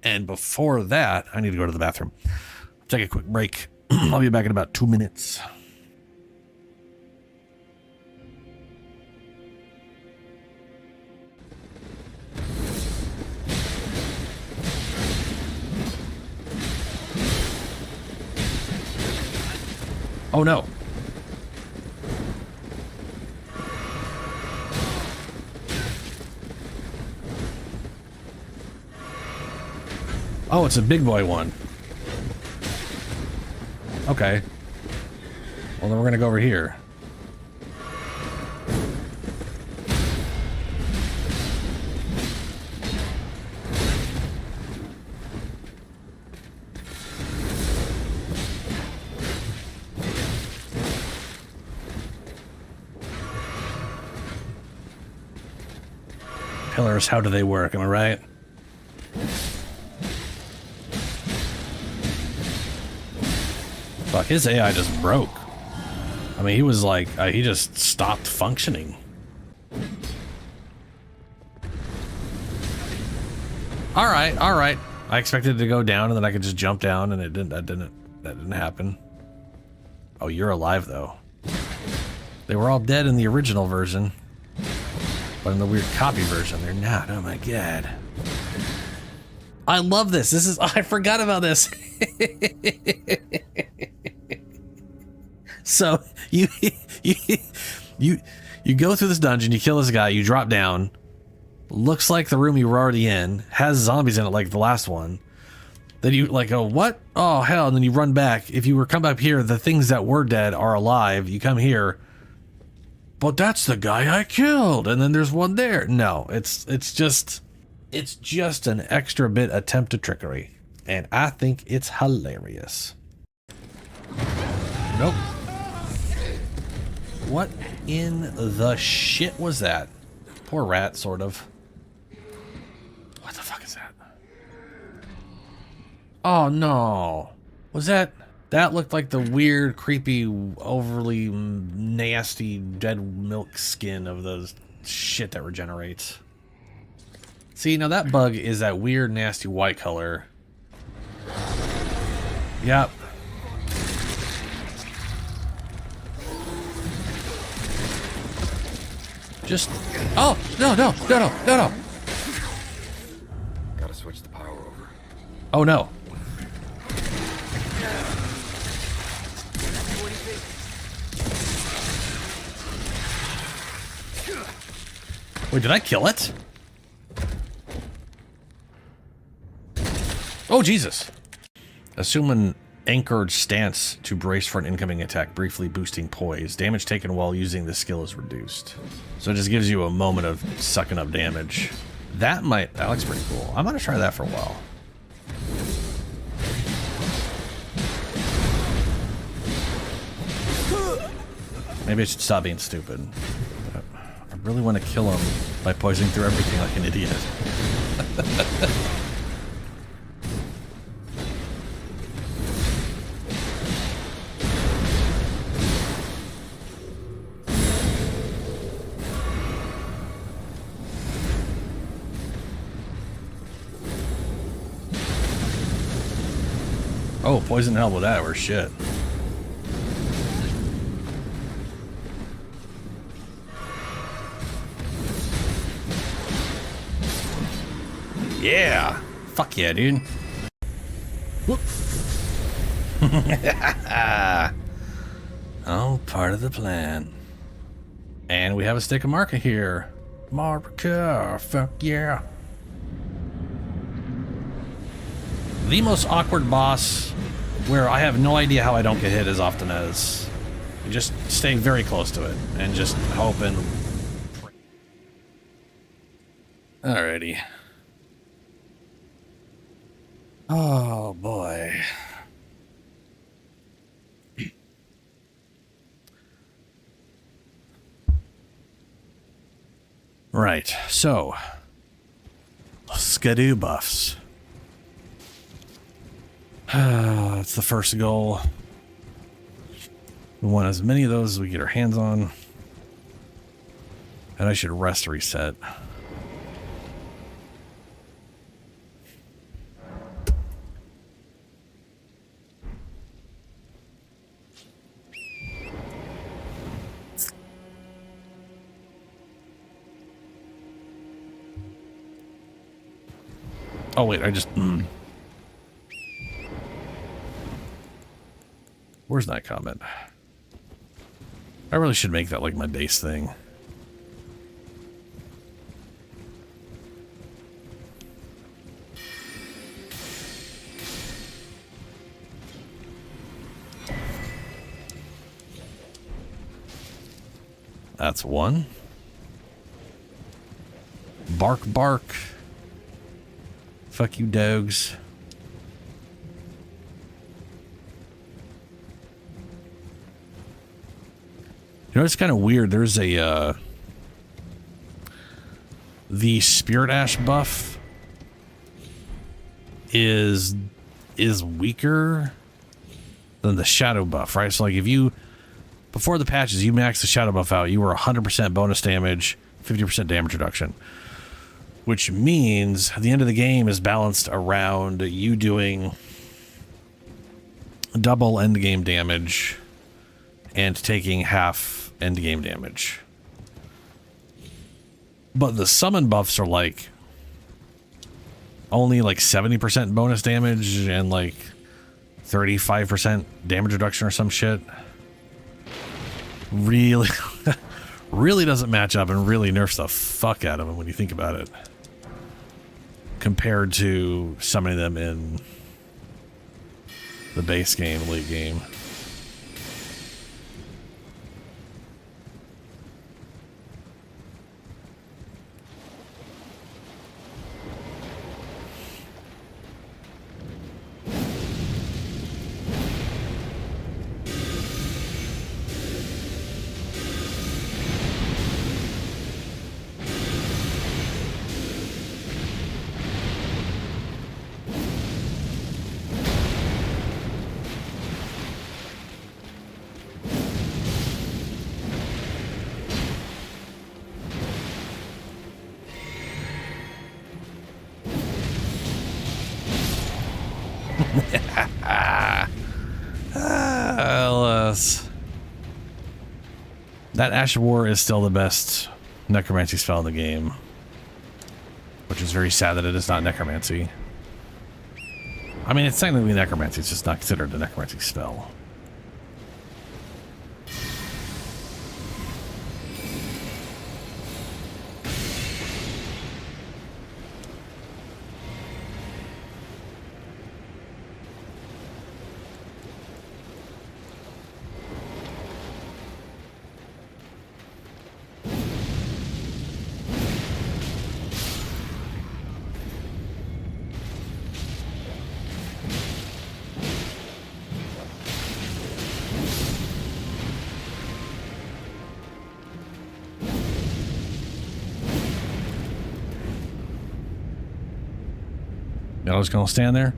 And before that, I need to go to the bathroom. Take a quick break. I'll be back in about 2 minutes. Oh no. Oh, it's a big boy one. Okay. Well, then we're gonna go over here. Pillars, how do they work? Am I right? Fuck, his AI just broke. I mean, he was like, he just stopped functioning. All right. I expected it to go down and then I could just jump down, and it didn't. That didn't happen. Oh, you're alive though. They were all dead in the original version, but in the weird copy version, they're not. Oh my god. I love this. I forgot about this. So you go through this dungeon, you kill this guy, you drop down. Looks like the room you were already in has zombies in it like the last one. Then you like go, what? Oh hell, and then you run back. If you were come up here, the things that were dead are alive. You come here. But that's the guy I killed, and then there's one there. No, it's just an extra bit attempt at trickery, and I think it's hilarious. Nope. What in the shit was that? Poor rat, sort of. What the fuck is that? Oh no. Was that That looked like the weird, creepy, overly nasty dead milk skin of those shit that regenerates. See, now that bug is that weird, nasty white color. Yep. Just... Oh! No, no, no, no, no, no! Gotta switch the power over. Oh, no. Wait, did I kill it? Oh, Jesus. Assume an anchored stance to brace for an incoming attack, briefly boosting poise. Damage taken while using this skill is reduced. So it just gives you a moment of sucking up damage. That looks pretty cool. I'm gonna try that for a while. Maybe I should stop being stupid. I really want to kill him by poisoning through everything like an idiot. Oh, poison hell with that or shit. Yeah! Fuck yeah, dude. Oh, part of the plan. And we have a stick of marker here. Marker, fuck yeah. The most awkward boss where I have no idea how I don't get hit as often as... You just stay very close to it and just hope and... Alrighty. Oh, boy. Right, so... Skidoo buffs. That's the first goal. We want as many of those as we get our hands on. And I should rest reset. Oh wait, I just... Where's that comment? I really should make that like my base thing. That's one. Bark, bark. Fuck you, dogs. You know, it's kind of weird. There's a, the Spirit Ash buff is weaker than the Shadow buff, right? So, like, if you, before the patches, you maxed the Shadow buff out, you were 100% bonus damage, 50% damage reduction. Which means the end of the game is balanced around you doing double endgame damage and taking half endgame damage. But the summon buffs are like only like 70% bonus damage and like 35% damage reduction or some shit. Really, really doesn't match up and really nerfs the fuck out of them when you think about it. Compared to summoning them in the base game, late game. That Ash of War is still the best necromancy spell in the game. Which is very sad that it is not necromancy. I mean, it's technically necromancy, it's just not considered a necromancy spell. I was gonna stand there.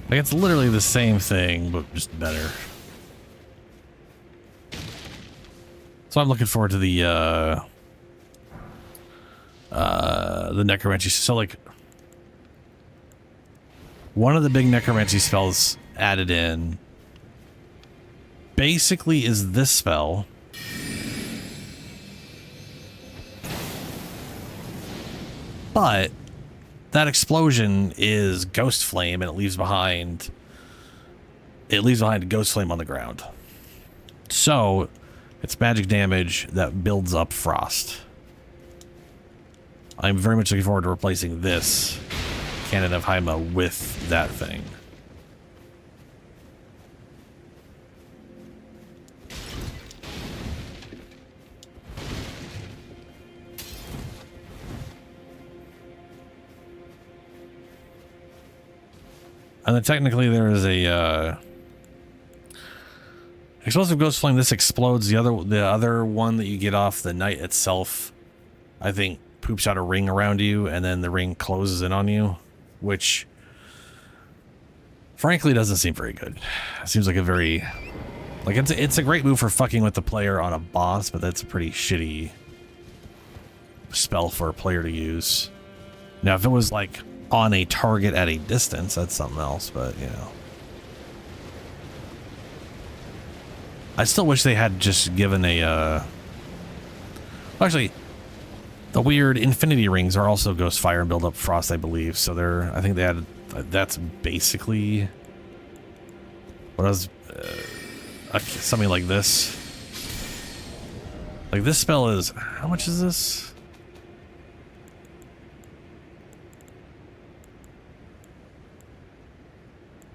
Like, it's literally the same thing, but just better. So I'm looking forward to the necromancy. So, like, one of the big necromancy spells added in basically is this spell. But that explosion is Ghost Flame, and it leaves behind Ghost Flame on the ground. So it's magic damage that builds up frost. I'm very much looking forward to replacing this Cannon of Haima with that thing. And then technically there is a explosive Ghost Flame. This explodes. The other one that you get off the knight itself, I think, poops out a ring around you, and then the ring closes in on you, which frankly doesn't seem very good. It seems like a very, like, it's a great move for fucking with the player on a boss, but that's a pretty shitty spell for a player to use. Now, if it was like on a target at a distance, that's something else, but you know. I still wish they had just given a actually, the weird infinity rings are also Ghost Fire and build up frost, I believe. So they're, I think they had, that's basically what I was something like this. Like, this spell is, how much is this?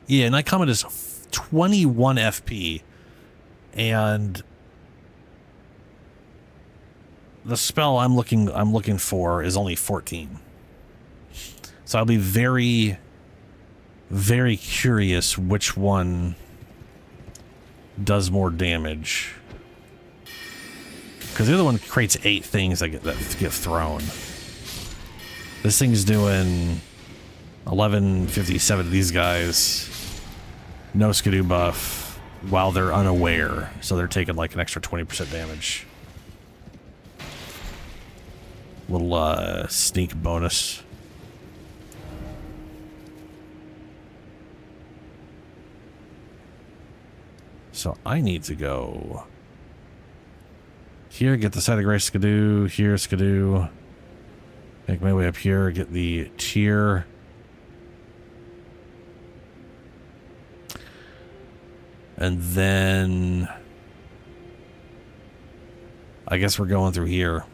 Yeah, Night Comet is 21 FP, and the spell I'm looking for is only 14. So I'll be very, very curious which one does more damage, because the other one creates 8 things that get thrown. This thing's doing 1157 to these guys. No skidoo buff while they're unaware, so they're taking like an extra 20% damage. Little sneak bonus. So I need to go here, get the side of grace skidoo, here skidoo, make my way up here, get the tier. And then I guess we're going through here.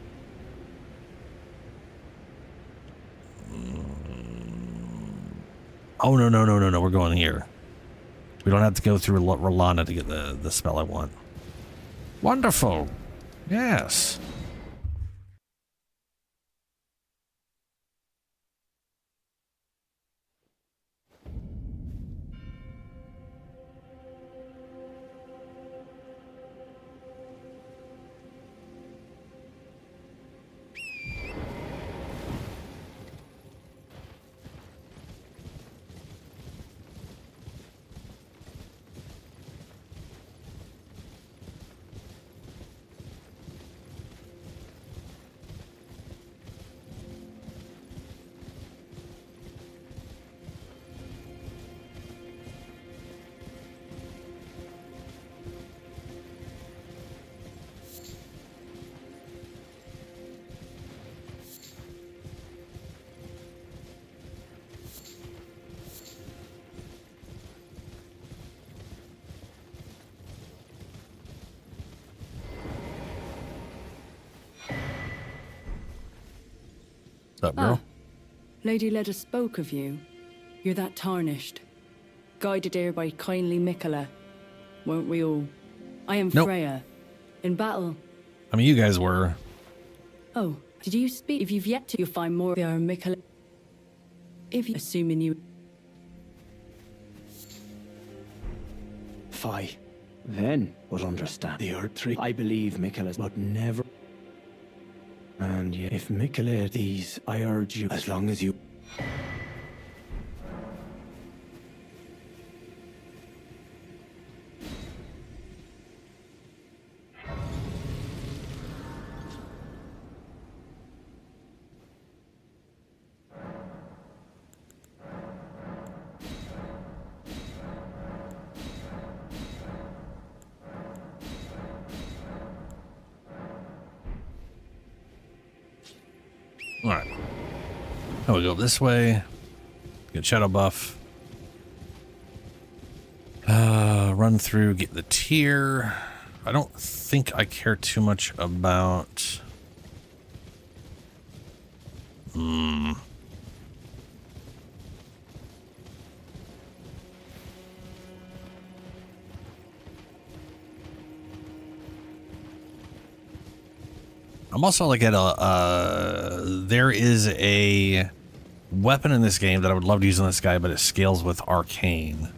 Oh, no. We're going here. We don't have to go through Rolana to get the spell I want. Wonderful. Yes. What's up, girl? Lady Leda spoke of you. You're that tarnished. Guided here by kindly Mikola. Weren't we all? I am Nope. Freya. In battle. I mean, you guys were. Oh, did you speak? If you've yet to, you'll find more. They are Mikola. If you assuming you. Fie. Then will understand the Earth Tree. I believe Mikola's, but never. And yet, if Mikola these, I urge you, as long as you. Alright. Now we go this way. Get shadow buff. Run through, get the tier. I don't think I care too much about... I'm also like at a, there is a weapon in this game that I would love to use on this guy, but it scales with arcane.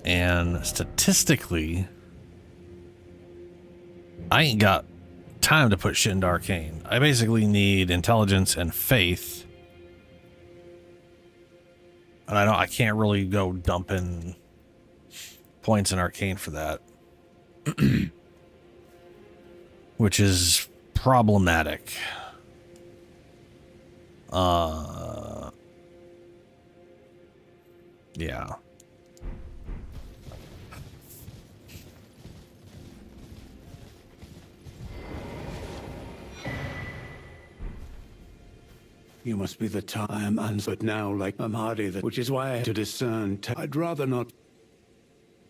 And statistically, I ain't got time to put shit into arcane. I basically need intelligence and faith. And I can't really go dumping points in arcane for that. Which is problematic. Yeah. You must be the time, and but now, like I'm hardy, that which is why I had to discern. I'd rather not.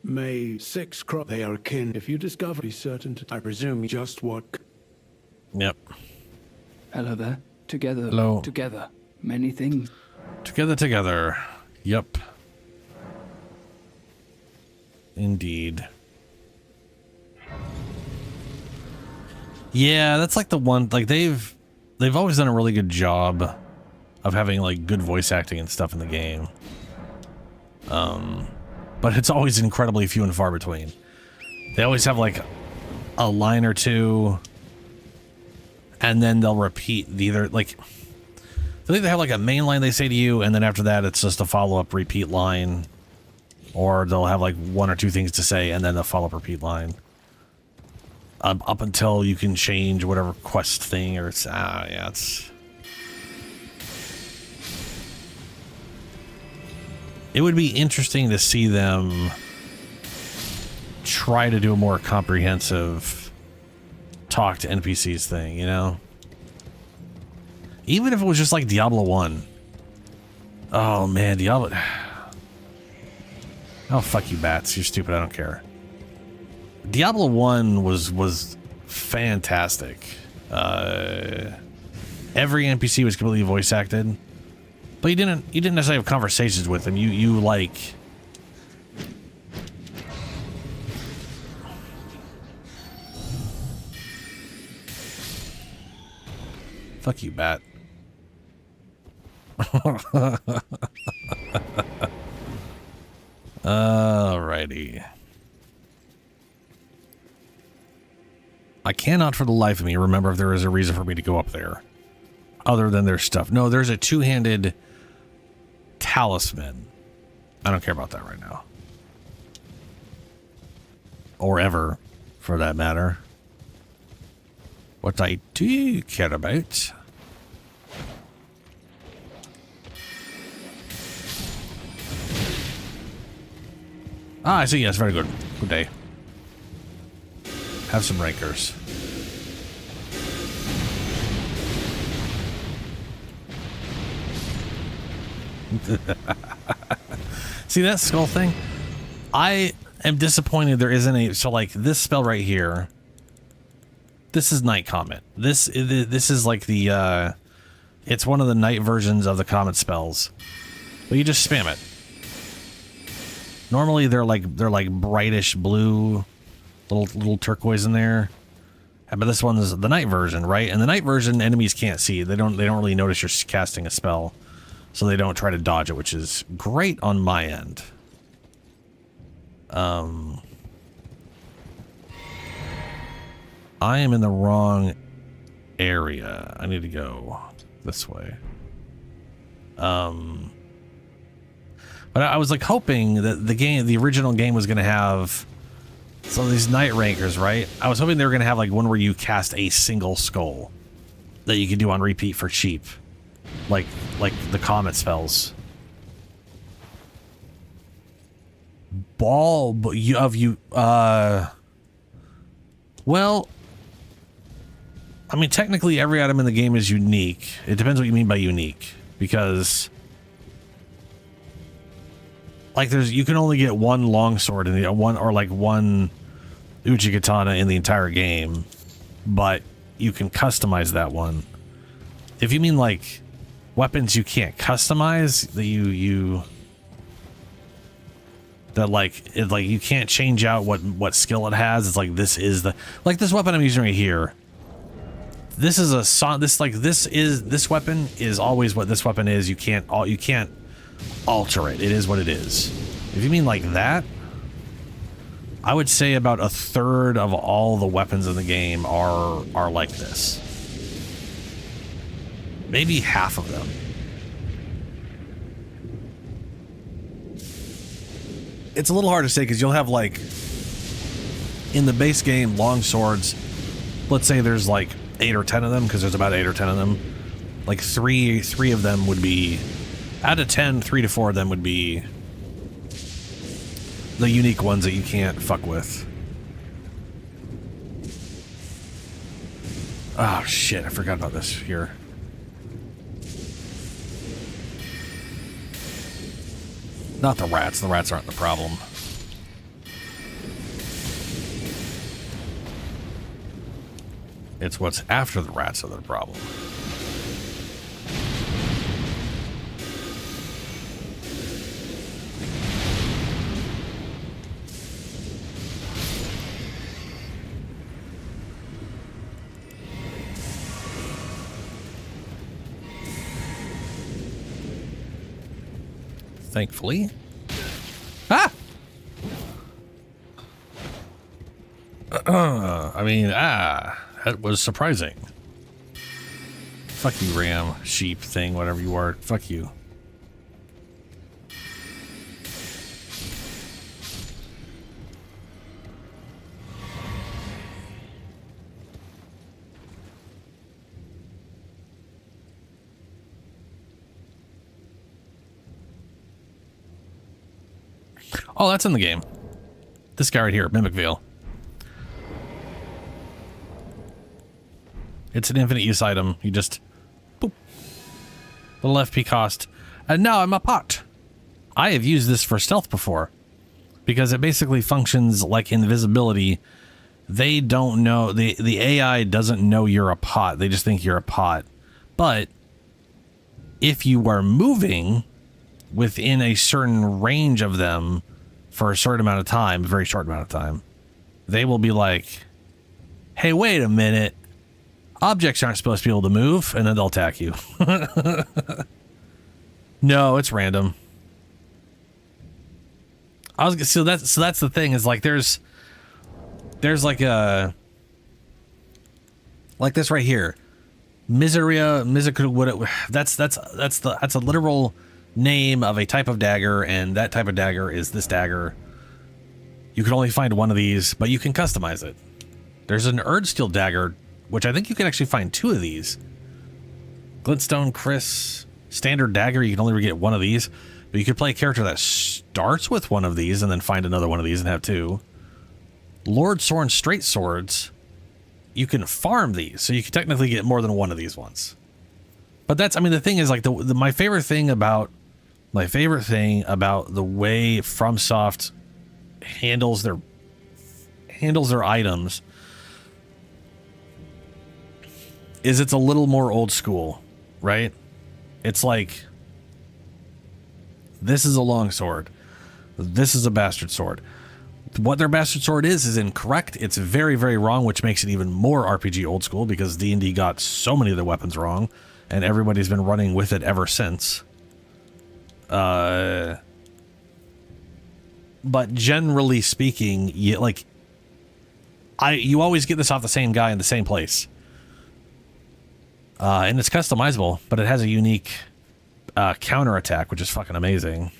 May 6 crop. They are kin. If you discover, be certain to. I presume just what. Yep. Hello there. Together. Hello. Together. Many things. Together. Yep. Indeed. Yeah, that's like the one, like they've always done a really good job of having like good voice acting and stuff in the game. But it's always incredibly few and far between. They always have like a line or two, and then they'll repeat either like they'll either have like a main line they say to you, and then after that it's just a follow-up repeat line, or they'll have like one or two things to say and then a follow-up repeat line. Up until you can change whatever quest thing, or it's it would be interesting to see them try to do a more comprehensive talk to NPCs thing, you know? Even if it was just like Diablo 1. Oh man, Diablo. Oh, fuck you, bats. You're stupid. I don't care. Diablo 1 was fantastic. Every NPC was completely voice acted. But you didn't necessarily have conversations with them. You like fuck you, bat. Alrighty. I cannot for the life of me remember if there is a reason for me to go up there. Other than their stuff. No, there's a two-handed talisman. I don't care about that right now. Or ever, for that matter. What I do care about... Ah, I see. Yes, very good. Good day. Have some rankers. See that skull thing? I am disappointed there isn't a... So, like, this spell right here... This is Night Comet. This is like the It's one of the night versions of the comet spells. But you just spam it. Normally they're like brightish blue, little turquoise in there. But this one is the night version, right? And the night version, enemies can't see. They don't really notice you're casting a spell, so they don't try to dodge it, which is great on my end. I am in the wrong area. I need to go this way. But I was like hoping that the original game was going to have some of these night rankers, right? I was hoping they were going to have like one where you cast a single skull that you could do on repeat for cheap, like the comet spells. Well, I mean, technically every item in the game is unique. It depends what you mean by unique, because like you can only get one longsword in one Uchikatana in the entire game, but you can customize that one. If you mean like weapons you can't customize, that you you can't change out what skill it has. It's like this weapon I'm using right here. This weapon is always what this weapon is. You can't alter it. It is what it is. If you mean like that, I would say about a third of all the weapons in the game are like this. Maybe half of them. It's a little hard to say because you'll have like in the base game long swords. Let's say there's like 8 or 10 of them, because there's about 8 or 10 of them. Like three of them would be out of 10. 3 to 4 of them would be the unique ones that you can't fuck with. Oh shit! I forgot about this here. Not the rats. The rats aren't the problem. It's what's after the rats are the problem. Thankfully. Ah! I mean, that was surprising. Fuck you, ram, sheep thing, whatever you are. Fuck you. Oh, that's in the game. This guy right here, Mimic Veil. It's an infinite use item. You just boop. Little FP cost. And now I'm a pot. I have used this for stealth before, because it basically functions like invisibility. They don't know, the AI doesn't know you're a pot. They just think you're a pot. But if you are moving within a certain range of them for a certain amount of time, a very short amount of time, they will be like, hey, wait a minute. Objects aren't supposed to be able to move, and then they'll attack you. No, it's random. So that's the thing, is like there's like a like this right here. Miseria, that's a literal name of a type of dagger, and that type of dagger is this dagger. You can only find one of these, but you can customize it. There's an Erdsteel dagger, which I think you can actually find 2 of these. Glintstone Chris standard dagger, you can only get 1 of these, but you could play a character that starts with 1 of these and then find another 1 of these and have 2. Lord Sorn straight swords, you can farm these, so you can technically get more than 1 of these ones. But that's, I mean, the thing is, like, my favorite thing about the way FromSoft handles their items is it's a little more old school. right? It's like, this is a longsword. This is a bastard sword. What their bastard sword is incorrect. It's very, very wrong, which makes it even more RPG old school because D&D got so many of their weapons wrong, and everybody's been running with it ever since. But generally speaking, you always get this off the same guy in the same place. And it's customizable, but it has a unique counterattack, which is fucking amazing.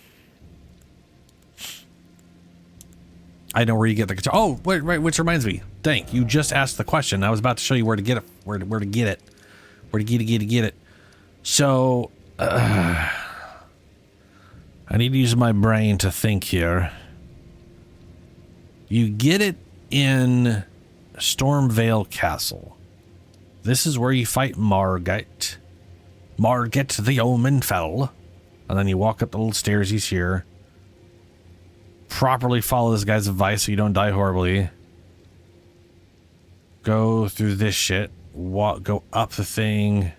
I know where you get the... Oh, wait, right, which reminds me. Dang, you just asked the question. I was about to show you where to get it. Where to get it. Where to get it. So, I need to use my brain to think here. You get it in Stormvale Castle. This is where you fight Margit. Margit the Omenfell. And then you walk up the little stairs he's here. Properly follow this guy's advice so you don't die horribly. Go through this shit. Go up the thing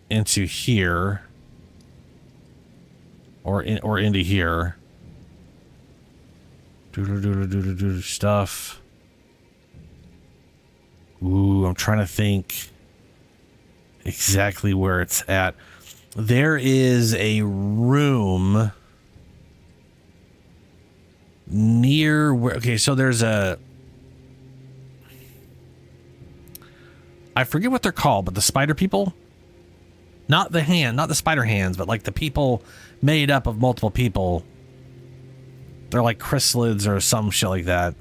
into here. Or into here. Do stuff. Ooh, I'm trying to think exactly where it's at. There is a room near where... Okay, so there's a... I forget what they're called, but the spider people? Not the spider hands, but like the people made up of multiple people. They're like chrysalids or some shit like that.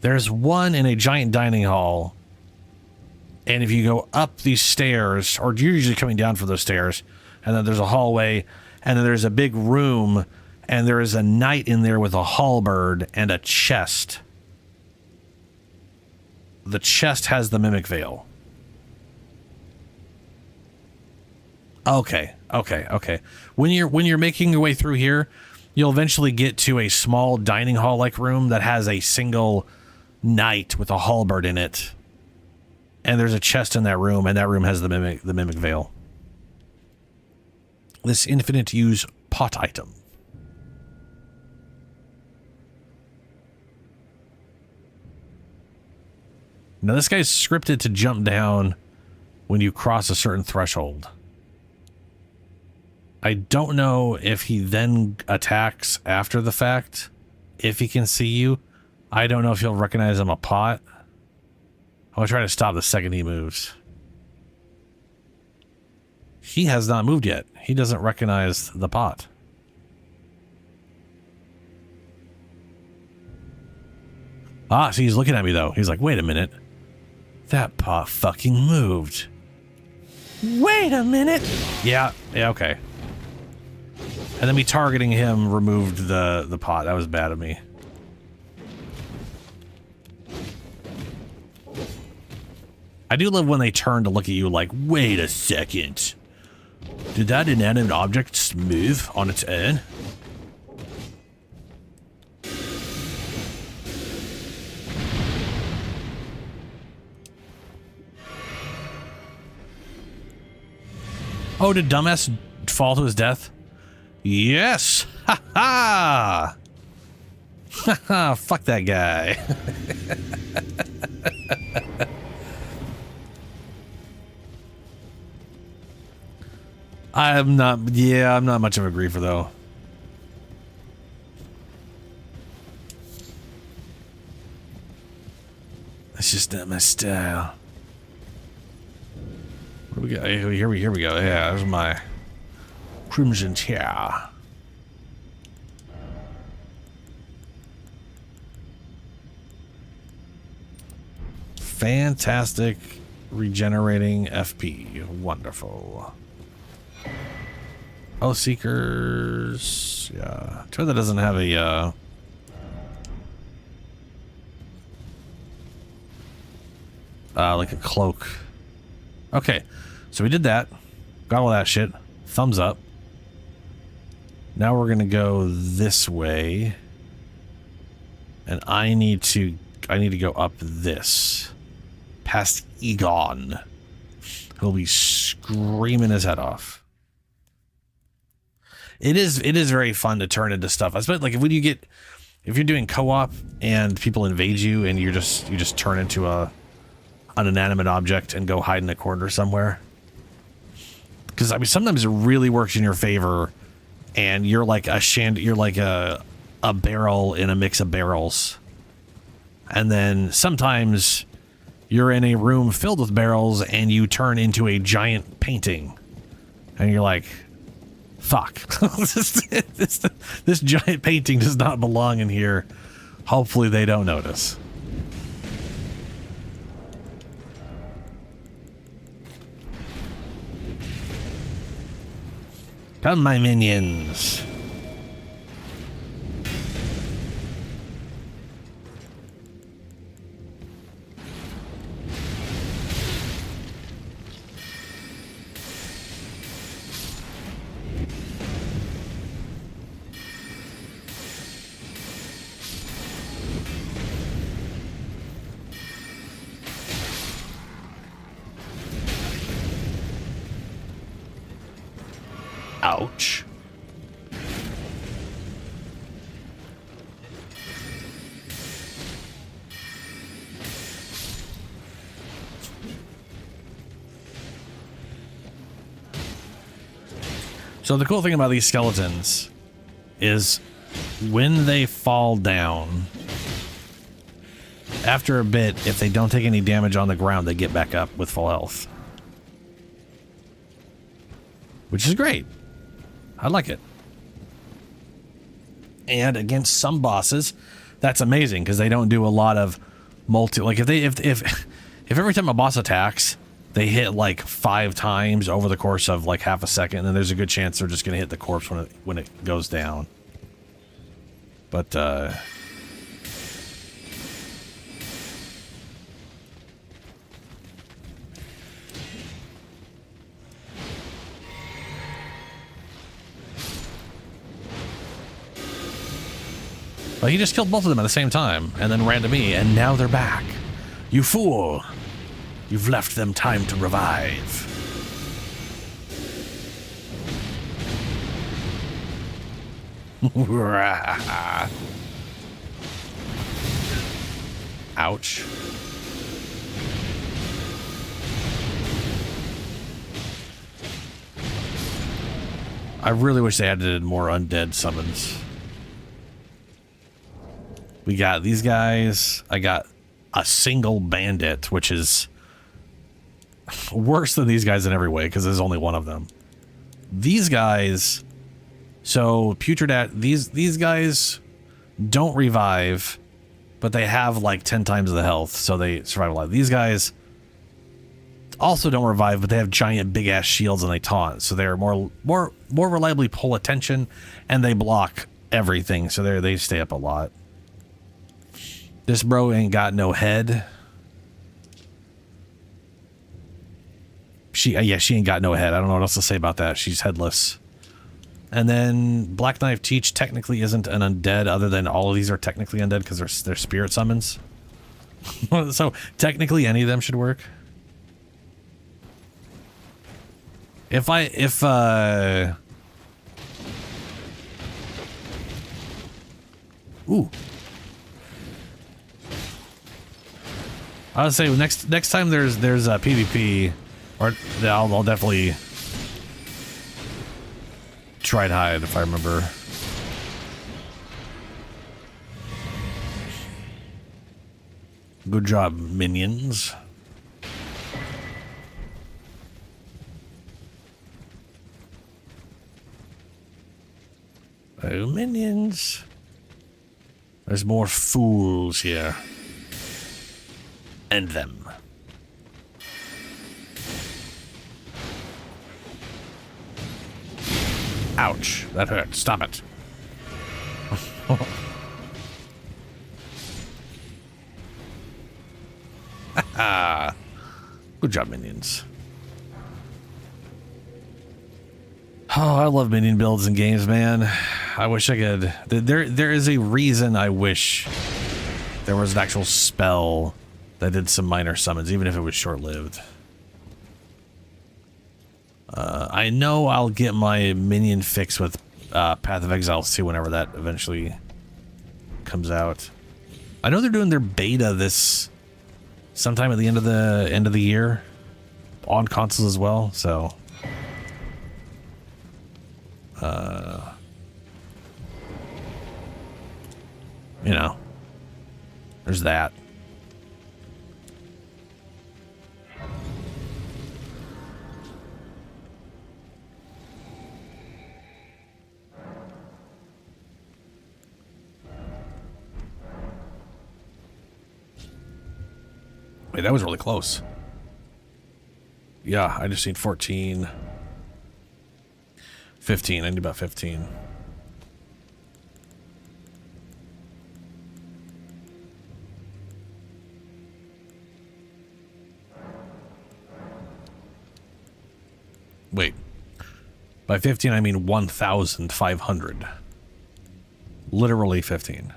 There's one in a giant dining hall. And if you go up these stairs, or you're usually coming down for those stairs, and then there's a hallway, and then there's a big room, and there is a knight in there with a halberd and a chest. The chest has the mimic veil. Okay. When you're making your way through here, you'll eventually get to a small dining hall-like room that has a single knight with a halberd in it. And there's a chest in that room, and that room has the mimic veil. This infinite use pot item. Now this guy's scripted to jump down when you cross a certain threshold. I don't know if he then attacks after the fact, if he can see you. I don't know if he'll recognize I'm a pot. I'll try to stop the second he moves. He has not moved yet. He doesn't recognize the pot. Ah, so he's looking at me though. He's like, wait a minute. That pot fucking moved. Wait a minute. Yeah, okay. And then me targeting him removed the pot. That was bad of me. I do love when they turn to look at you like, wait a second. Did that inanimate object move on its own? Oh, did dumbass fall to his death? Yes! Ha ha! Ha ha! Fuck that guy. I'm not much of a griefer though. That's just not my style. What do we got? Here we go. Yeah, there's my crimson chair. Fantastic regenerating FP. Wonderful. Oh, Seekers. Yeah. Too bad that doesn't have a like a cloak. Okay. So we did that. Got all that shit. Thumbs up. Now we're gonna go this way. And I need to go up this. past Egon, who'll be screaming his head off. It is very fun to turn into stuff. Especially like if you're doing co-op and people invade you and you just turn into an inanimate object and go hide in a corner somewhere. Because I mean, sometimes it really works in your favor, and you're like a barrel in a mix of barrels. And then sometimes you're in a room filled with barrels and you turn into a giant painting. And you're like, fuck. This giant painting does not belong in here. Hopefully they don't notice. Come, my minions. Ouch. So the cool thing about these skeletons is when they fall down, after a bit, if they don't take any damage on the ground, they get back up with full health. Which is great. I like it. And against some bosses, that's amazing because they don't do a lot of like if every time a boss attacks, they hit like 5 times over the course of like half a second, then there's a good chance they're just gonna hit the corpse when it goes down. But well, he just killed both of them at the same time, and then ran to me, and now they're back. You fool! You've left them time to revive. Ouch. I really wish they added more undead summons. We got these guys. I got a single bandit, which is worse than these guys in every way because there's only one of them. These guys, so putrid these guys don't revive, but they have like 10 times the health, so they survive a lot. These guys also don't revive, but they have giant big ass shields and they taunt, so they're more reliably pull attention, and they block everything, so they stay up a lot. This bro ain't got no head. She ain't got no head. I don't know what else to say about that. She's headless. And then Black Knife Teach technically isn't an undead, other than all of these are technically undead because they're spirit summons. So technically any of them should work. Ooh. I would say next time there's a PvP, or I'll definitely try to hide if I remember. Good job, minions. Oh, minions. There's more fools here. End them. Ouch, that hurt. Stop it. Good job, minions. Oh, I love minion builds in games, man. I wish I could. There is a reason I wish there was an actual spell that did some minor summons, even if it was short-lived. I know I'll get my minion fix with Path of Exiles too whenever that eventually comes out. I know they're doing their beta this sometime at the end of the year on consoles as well, so you know, there's that. Wait, that was really close. Yeah, I just need 14. 15. I need about 15. Wait. By 15, I mean 1,500. Literally 15.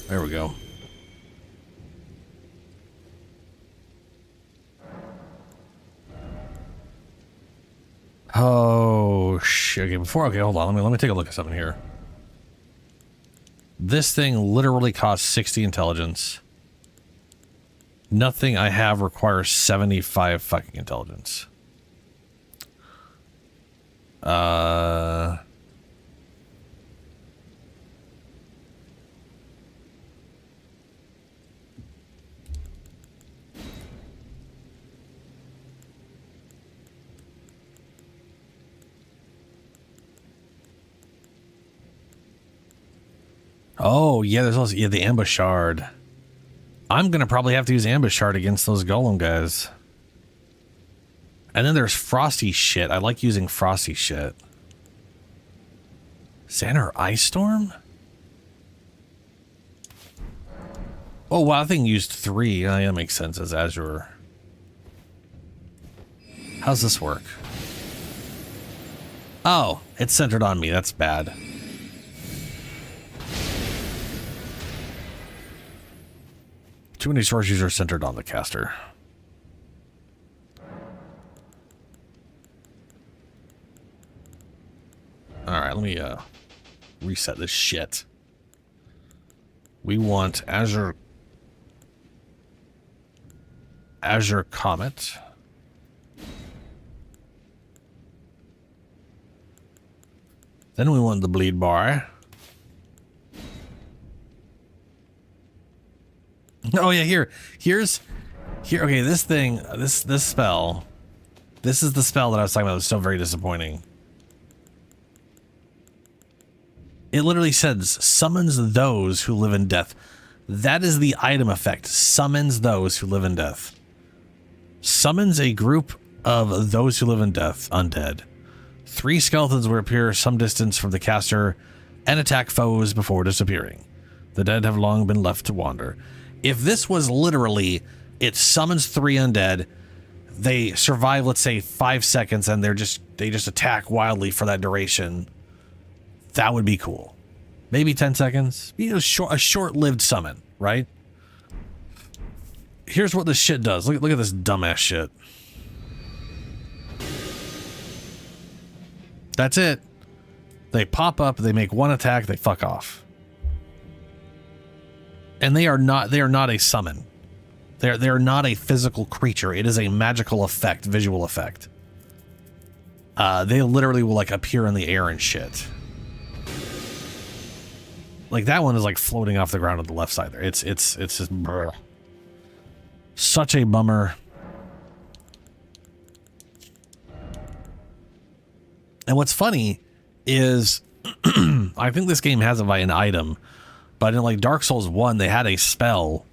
There we go. Oh shit. Okay, okay, hold on. Let me take a look at something here. This thing literally costs 60 intelligence. Nothing I have requires 75 fucking intelligence. Oh, yeah, there's also, yeah, the ambush shard. I'm going to probably have to use ambush shard against those golem guys. And then there's frosty shit. I like using frosty shit. Xander Ice Storm? Oh, wow, that thing used 3. Oh, yeah, that makes sense as Azure. How's this work? Oh, it's centered on me. That's bad. Too many sources are centered on the caster. Alright, let me reset this shit. We want Azure Comet. Then we want the bleed bar. Oh yeah, here. Okay, this thing, this spell. This is the spell that I was talking about. It was so very disappointing. It literally says, summons those who live in death. That is the item effect. Summons those who live in death. Summons a group of those who live in death, undead. 3 skeletons will appear some distance from the caster and attack foes before disappearing. The dead have long been left to wander. If this was literally, it summons 3 undead, they survive, let's say, 5 seconds, and they just attack wildly for that duration, that would be cool. Maybe 10 seconds. You know, a short-lived summon, right? Here's what this shit does. Look at this dumbass shit. That's it. They pop up, they make 1 attack, they fuck off. And they are not a summon. They're not a physical creature. It is a magical effect, visual effect. They literally will like appear in the air and shit. Like that one is like floating off the ground on the left side there. It's just brr. Such a bummer. And what's funny is I think this game has it by an item. But in like Dark Souls 1, they had a spell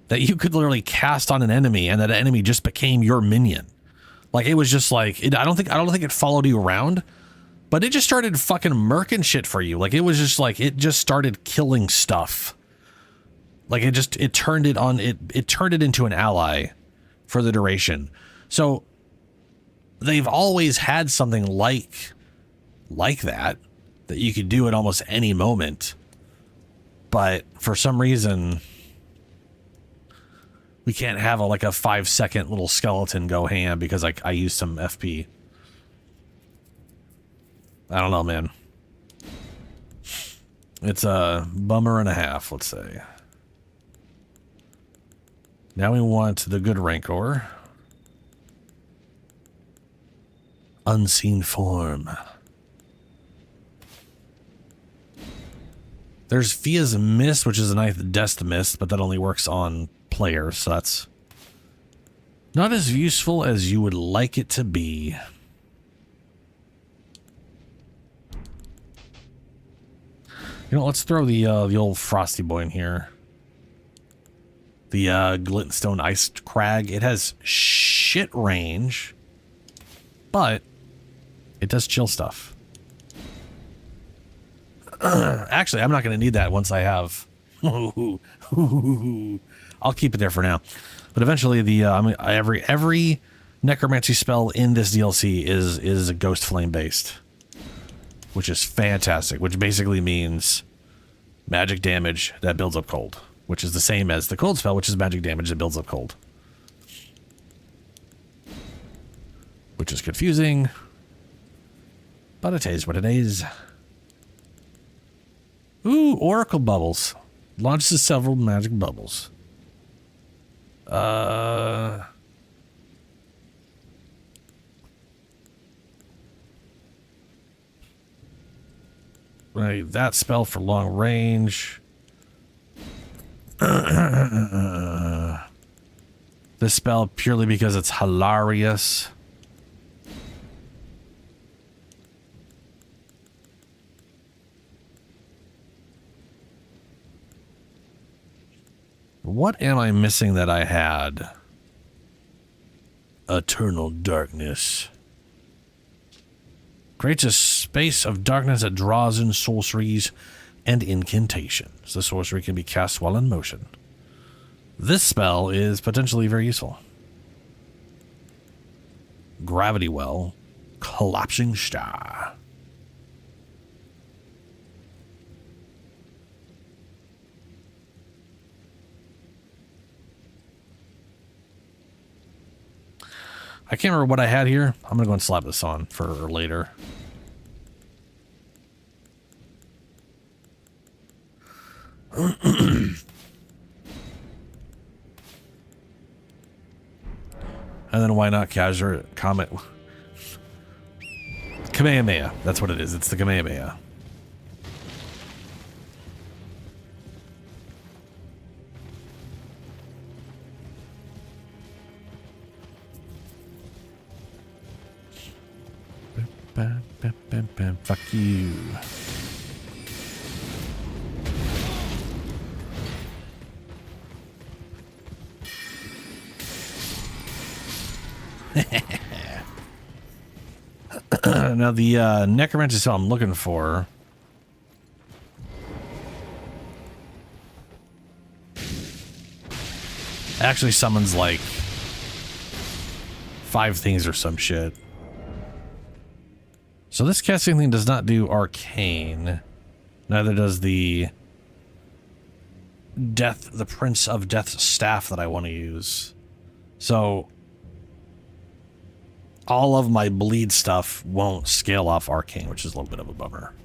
that you could literally cast on an enemy, and that enemy just became your minion. Like it was just like I don't think it followed you around, but it just started fucking murking shit for you. Like it was just like it just started killing stuff. Like it turned it into an ally for the duration. So they've always had something like that you could do at almost any moment. But for some reason, we can't have like a 5-second little skeleton go ham because I used some FP. I don't know, man. It's a bummer and a half, let's say. Now we want the good Rancor. Unseen form. There's Fia's Mist, which is a nice Death Mist, but that only works on players, so that's not as useful as you would like it to be. You know, let's throw the old Frosty Boy in here. The Glintstone Ice Crag. It has shit range, but it does chill stuff. Actually, I'm not going to need that once I have. I'll keep it there for now. But eventually, the every necromancy spell in this DLC is a ghost flame based, which is fantastic. Which basically means magic damage that builds up cold, which is the same as the cold spell, which is magic damage that builds up cold, which is confusing, but it is what it is. Ooh, Oracle Bubbles. Launches several magic bubbles. Right, that spell for long range. This spell purely because it's hilarious. What am I missing that I had? Eternal Darkness. Creates a space of darkness that draws in sorceries and incantations. The sorcery can be cast while in motion. This spell is potentially very useful. Gravity Well. Collapsing Star. I can't remember what I had here. I'm going to go and slap this on for later. And then why not casual comment? Kamehameha. That's what it is. It's the Kamehameha. Bam, bam, bam, bam. Fuck you. Now the Necromancer spell I'm looking for actually summons like 5 things or some shit. So this casting thing does not do arcane. Neither does the Prince of Death staff that I want to use. So all of my bleed stuff won't scale off arcane, which is a little bit of a bummer.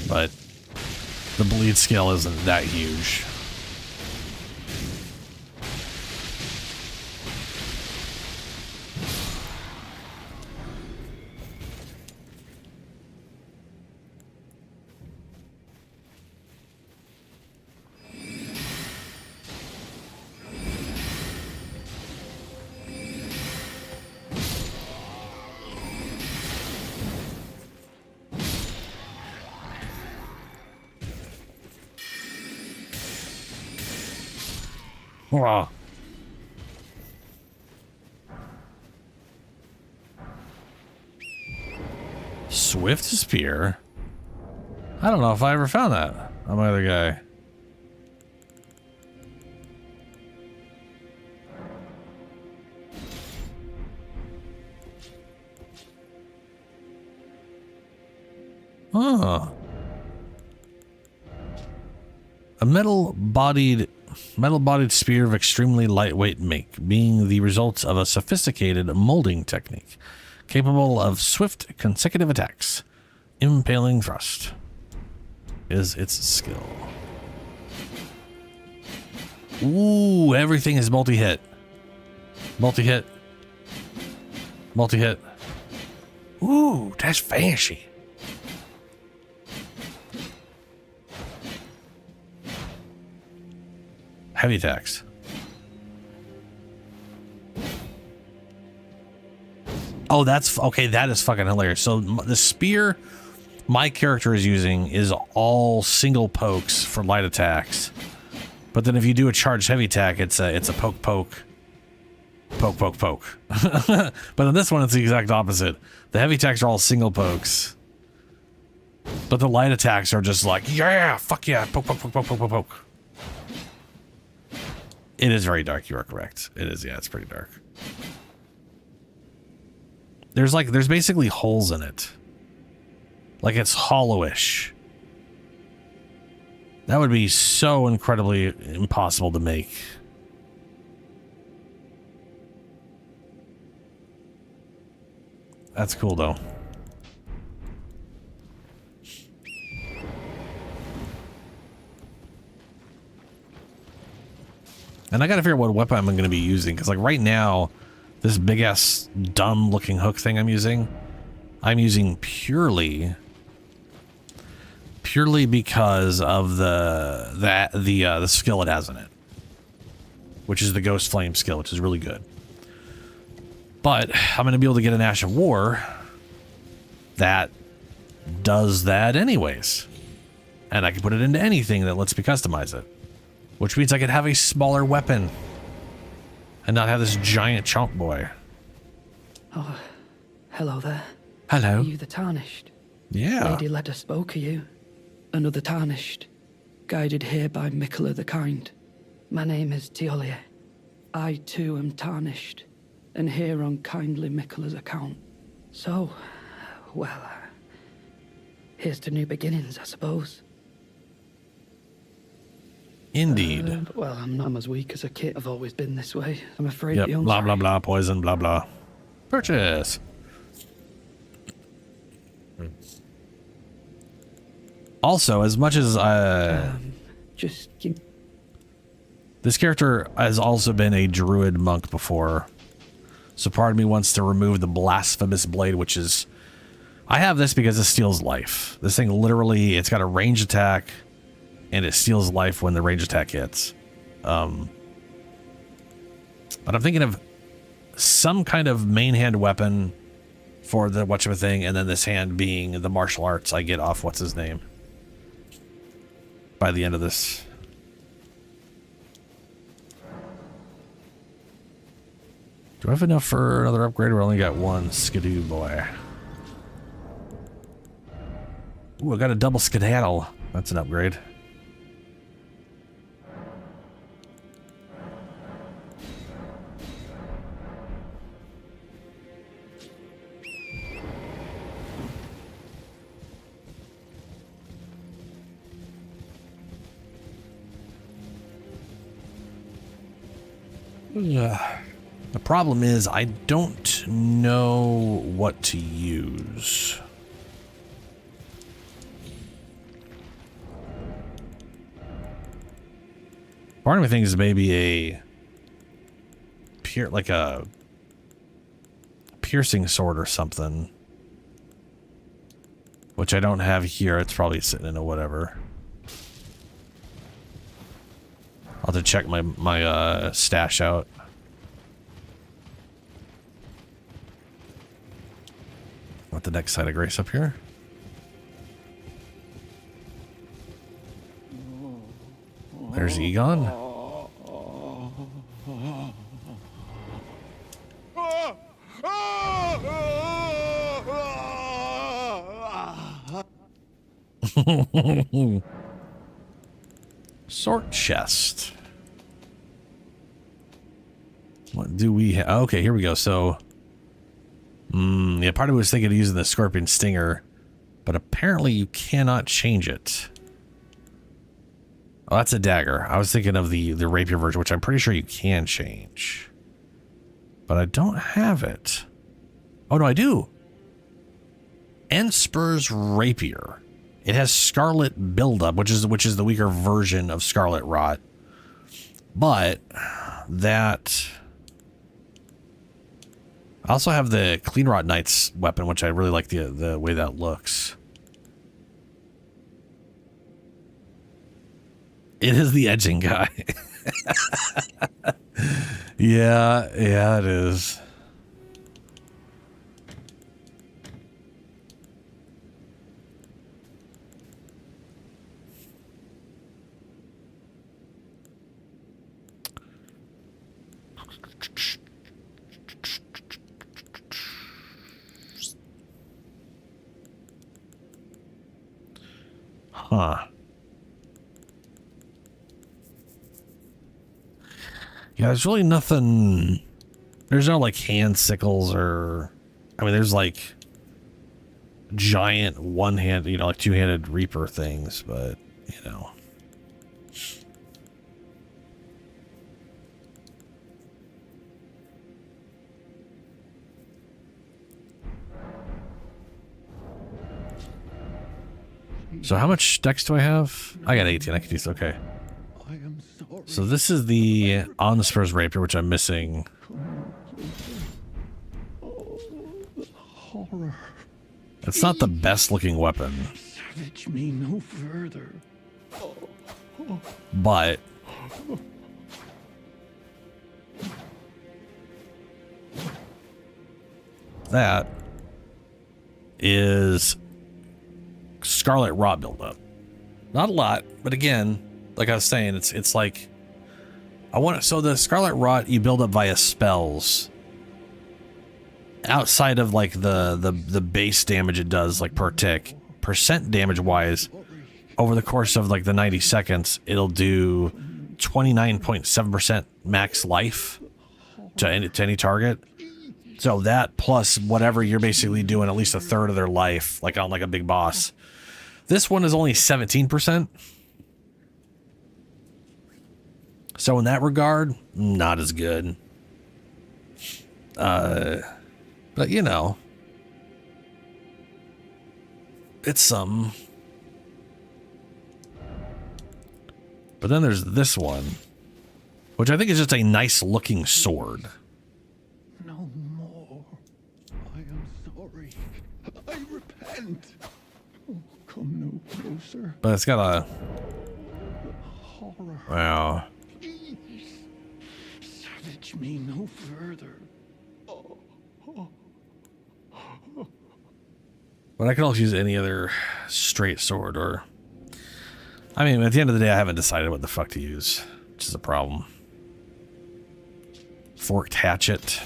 But the bleed scale isn't that huge. Wow. Swift Spear? I don't know if I ever found that on my other guy. Huh. A metal-bodied spear of extremely lightweight make, being the result of a sophisticated molding technique, capable of swift consecutive attacks. Impaling thrust is its skill. Ooh, everything is multi-hit. Multi-hit. Multi-hit. Ooh, that's fancy. Heavy attacks. Oh, that's okay. That is fucking hilarious. So the spear my character is using is all single pokes for light attacks. But then if you do a charged heavy attack, it's a poke, poke, poke, poke, poke. But in this one, it's the exact opposite. The heavy attacks are all single pokes. But the light attacks are just like, yeah, fuck yeah, poke, poke, poke, poke, poke, poke, poke. It is very dark, you are correct. It is, yeah, it's pretty dark. There's basically holes in it. Like it's hollowish. That would be so incredibly impossible to make. That's cool though. And I gotta figure out what weapon I'm gonna be using, because like right now, this big ass dumb looking hook thing I'm using purely because of the skill it has in it, which is the Ghost Flame skill, which is really good. But I'm gonna be able to get an Ash of War that does that anyways, and I can put it into anything that lets me customize it. Which means I could have a smaller weapon and not have this giant chomp boy. Oh, hello there. Hello. Are you the Tarnished? Yeah. Lady Leda spoke of you. Another Tarnished, guided here by Mikola the Kind. My name is Teolia. I too am Tarnished, and here on kindly Mikola's account. So, well, here's to new beginnings, I suppose. Indeed. Well, I'm not as weak as a kid. I've always been this way. I'm afraid Yep. the only... Blah, blah, blah. Poison, blah, blah. Purchase. Also, as much as this character has also been a druid monk before, so part of me wants to remove the blasphemous blade, which is... I have this because it steals life. This thing literally, it's got a ranged attack, and it steals life when the range attack hits. But I'm thinking of some kind of main hand weapon for the whatchamacallit, and then this hand being the martial arts I get off what's his name by the end of this. Do I have enough for another upgrade? We only got one skidoo boy. Ooh, I got a double skedaddle. That's an upgrade. The problem is I don't know what to use. Part of me thinks maybe like a piercing sword or something, which I don't have here. It's probably sitting in a whatever. I'll have to check my stash out. What the next side of grace up here? There's Egon. Sword chest. What do we have? Okay, here we go. So, yeah, part of me was thinking of using the scorpion stinger But apparently you cannot change it. Oh, that's a dagger. I was thinking of the rapier version, which I'm pretty sure you can change. But I don't have it. Oh, no, I do. Enspur's rapier. It has Scarlet buildup, which is the weaker version of Scarlet Rot. But that... I also have the Clean Rot Knight's weapon, which I really like the way that looks. It is the edging guy. Yeah, it is. Huh. Yeah, there's really nothing. There's no like hand sickles or. I mean, there's like giant one-hand, like two-handed reaper things, but So how much dex do I have? I got 18. I can use. Okay. I am sorry. So this is the on the Spurs rapier, which I'm missing. Oh, the horror. It's not the best looking weapon, Savage me no further. but that is Scarlet Rot buildup. Not a lot, but again, like I was saying, it's like so the Scarlet Rot you build up via spells. Outside of like the base damage it does, like per tick, percent damage wise, over the course of like the 90 seconds, it'll do 29.7% max life to any target. So that plus whatever you're basically doing at least a third of their life, like on like a big boss. This one is only 17%. So in that regard, not as good. But it's some. But then there's this one, which I think is just a nice looking sword. No more. I am sorry. I repent. Oh, come no closer. But it's got a Horror. wow. Please. Savage me no further. But I can also use any other straight sword or... I mean, at the end of the day, I haven't decided what the fuck to use, which is a problem. Forked hatchet.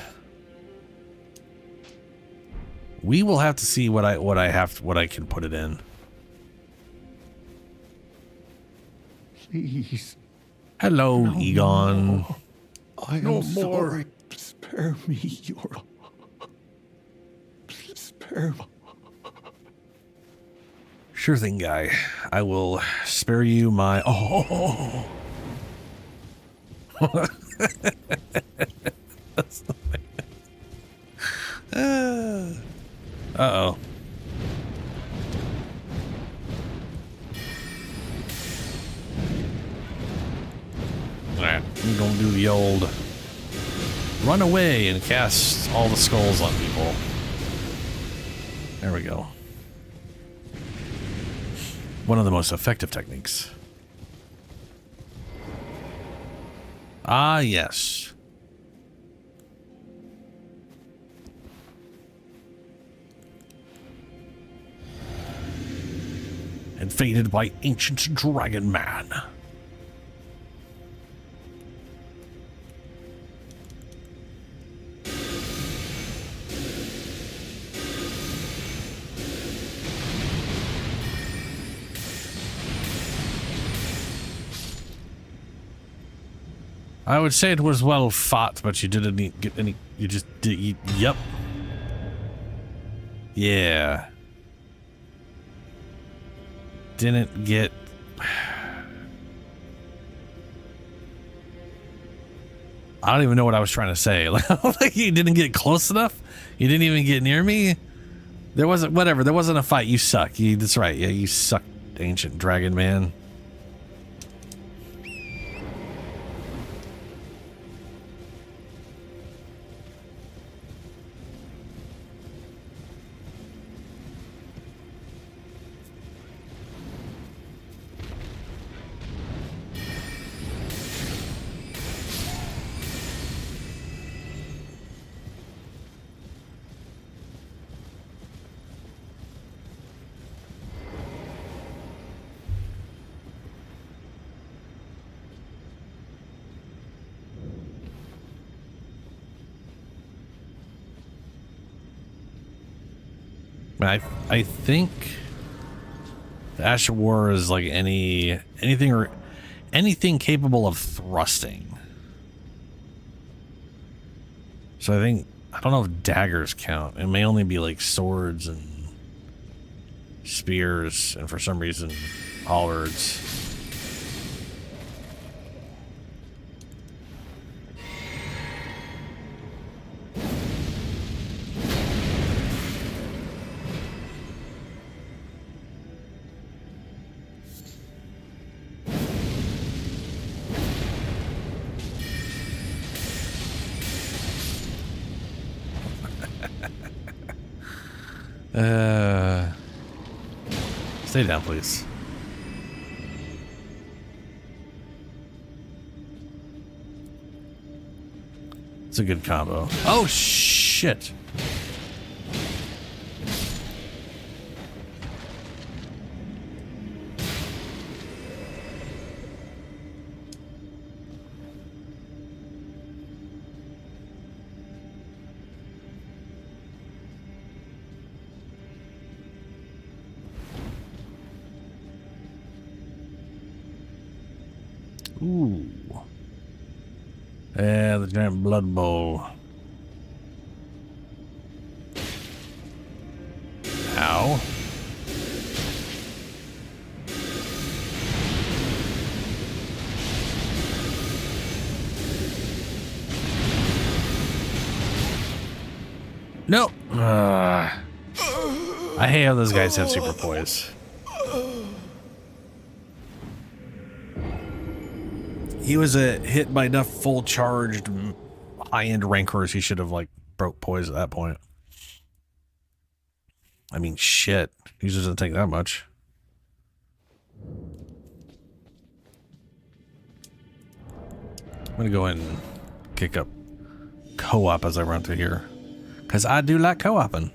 We will have to see what I can put it in. Please. Hello, No Egon. more. I am sorry. Spare me your... Please spare me. Sure thing, guy. I will spare you my... Oh! Uh-oh. Alright, I'm gonna do the old... run away and cast all the skulls on people. There we go. One of the most effective techniques. Ah, yes. Invaded by ancient dragon man. I would say it was well fought, but you didn't get any. You just did. Yep. Yeah. didn't get... I don't even know what I was trying to say. Like, you didn't get close enough? You didn't even get near me? There wasn't... Whatever. There wasn't a fight. You suck. That's right. Yeah, you suck, ancient dragon man. I think the Ash of War is like anything capable of thrusting. So I don't know if daggers count. It may only be like swords and spears, and for some reason halberds. Stay down, please. It's a good combo. Oh, shit. Ooh. Yeah, the giant blood bowl. Ow. Nope. I hate how those guys have super poise. He was hit by enough full charged high-end rancors. He should have like broke poise at that point. I mean, shit. He doesn't take that much. I'm gonna go ahead and kick up co-op as I run through here, because I do like co-oping.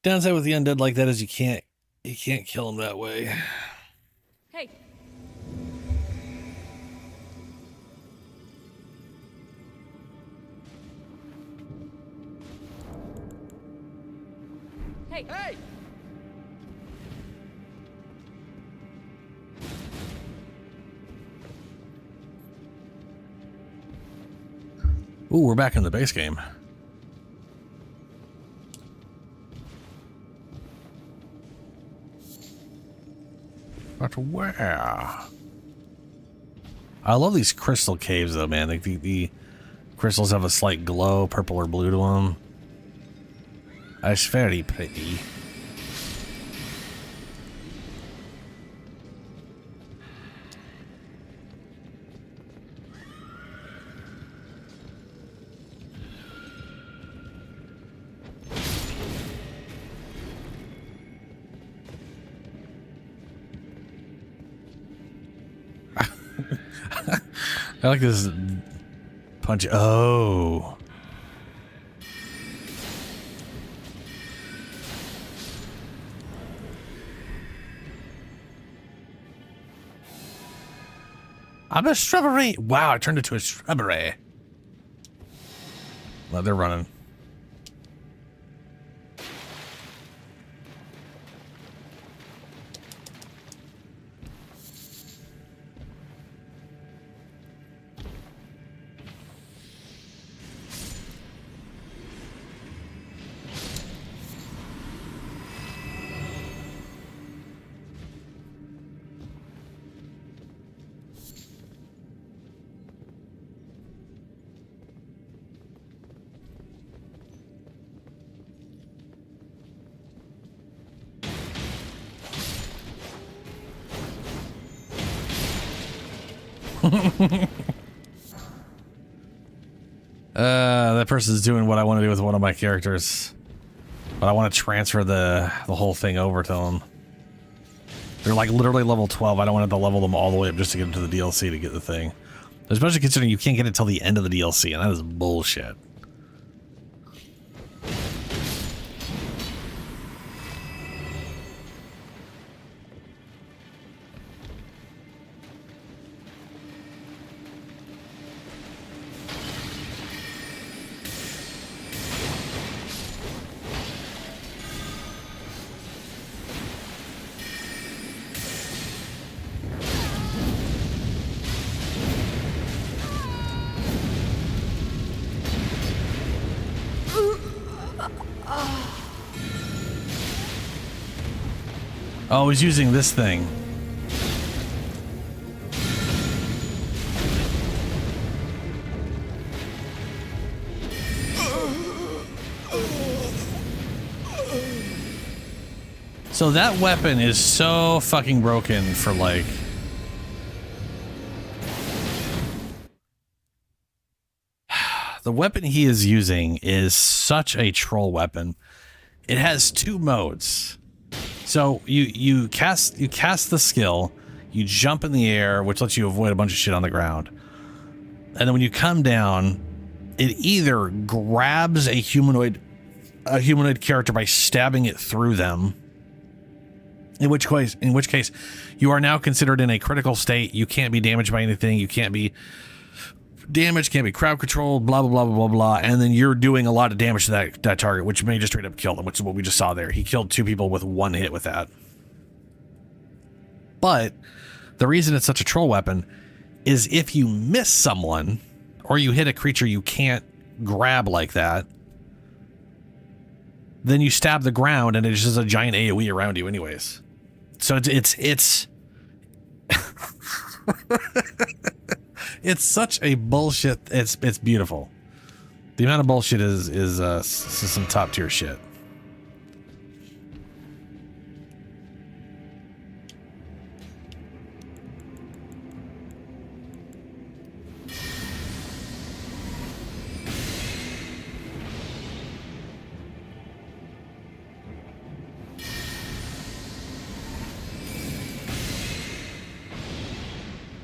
Downside with the undead like that is you can't kill them that way. Hey. Hey. Hey. Ooh, we're back in the base game. But where? I love these crystal caves, though, man. Like the crystals have a slight glow, purple or blue to them. That's very pretty. I like this punch. Oh. I'm a shrubbery. Wow, I turned into a shrubbery. Well, they're running. That person's doing what I want to do with one of my characters, but I want to transfer the whole thing over to them. They're like literally level 12. I don't want to level them all the way up just to get into the DLC to get the thing. Especially considering you can't get it till the end of the DLC, and that is bullshit. Oh, he's using this thing. So that weapon is so fucking broken for like... The weapon he is using is such a troll weapon. It has two modes. So you cast the skill, you jump in the air, which lets you avoid a bunch of shit on the ground. And then when you come down, it either grabs a humanoid character by stabbing it through them. In which case you are now considered in a critical state. You can't be damaged by anything. You can't be damaged, can't be crowd controlled, blah, blah, blah, blah, blah, blah. And then you're doing a lot of damage to that target, which may just straight up kill them, which is what we just saw there. He killed 2 people with 1 hit with that. But the reason it's such a troll weapon is if you miss someone or you hit a creature you can't grab like that, then you stab the ground and it's just a giant AoE around you anyways. So it's it's such a bullshit. It's beautiful. The amount of bullshit is some top tier shit.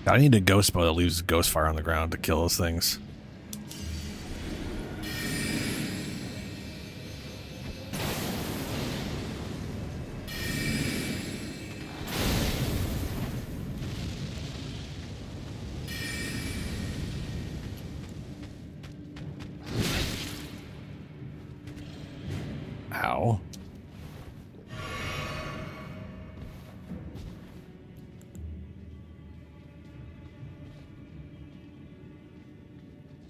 I need a ghost bow that leaves ghost fire on the ground to kill those things. Ow.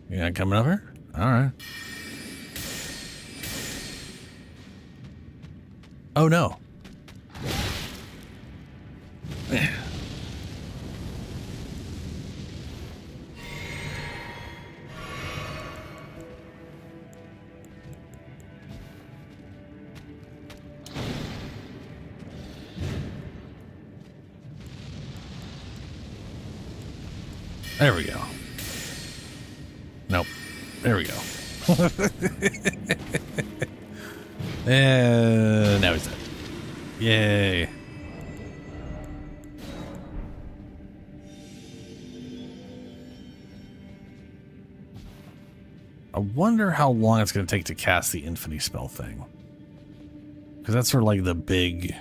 You not coming over? All right. Oh no. There we go. Nope. There we go. And now he's dead. Yay. I wonder how long it's going to take to cast the Infinity spell thing. Because that's sort of like the big...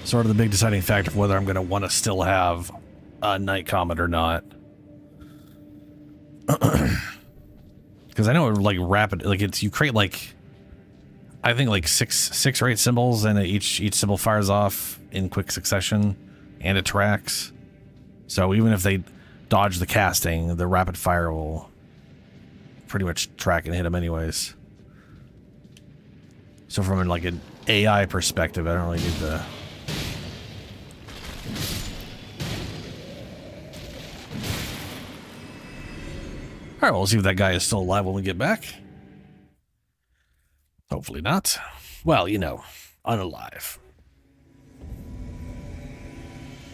sort of the big deciding factor for whether I'm going to want to still have a Night Comet or not. Because I know it like rapid, like it's, you create like, I think like six or eight symbols, and each symbol fires off in quick succession, and it tracks. So even if they dodge the casting, the rapid fire will pretty much track and hit them anyways. So from like an AI perspective, I don't really need the... Alright, well, we'll see if that guy is still alive when we get back. Hopefully not. Well, you know, unalive.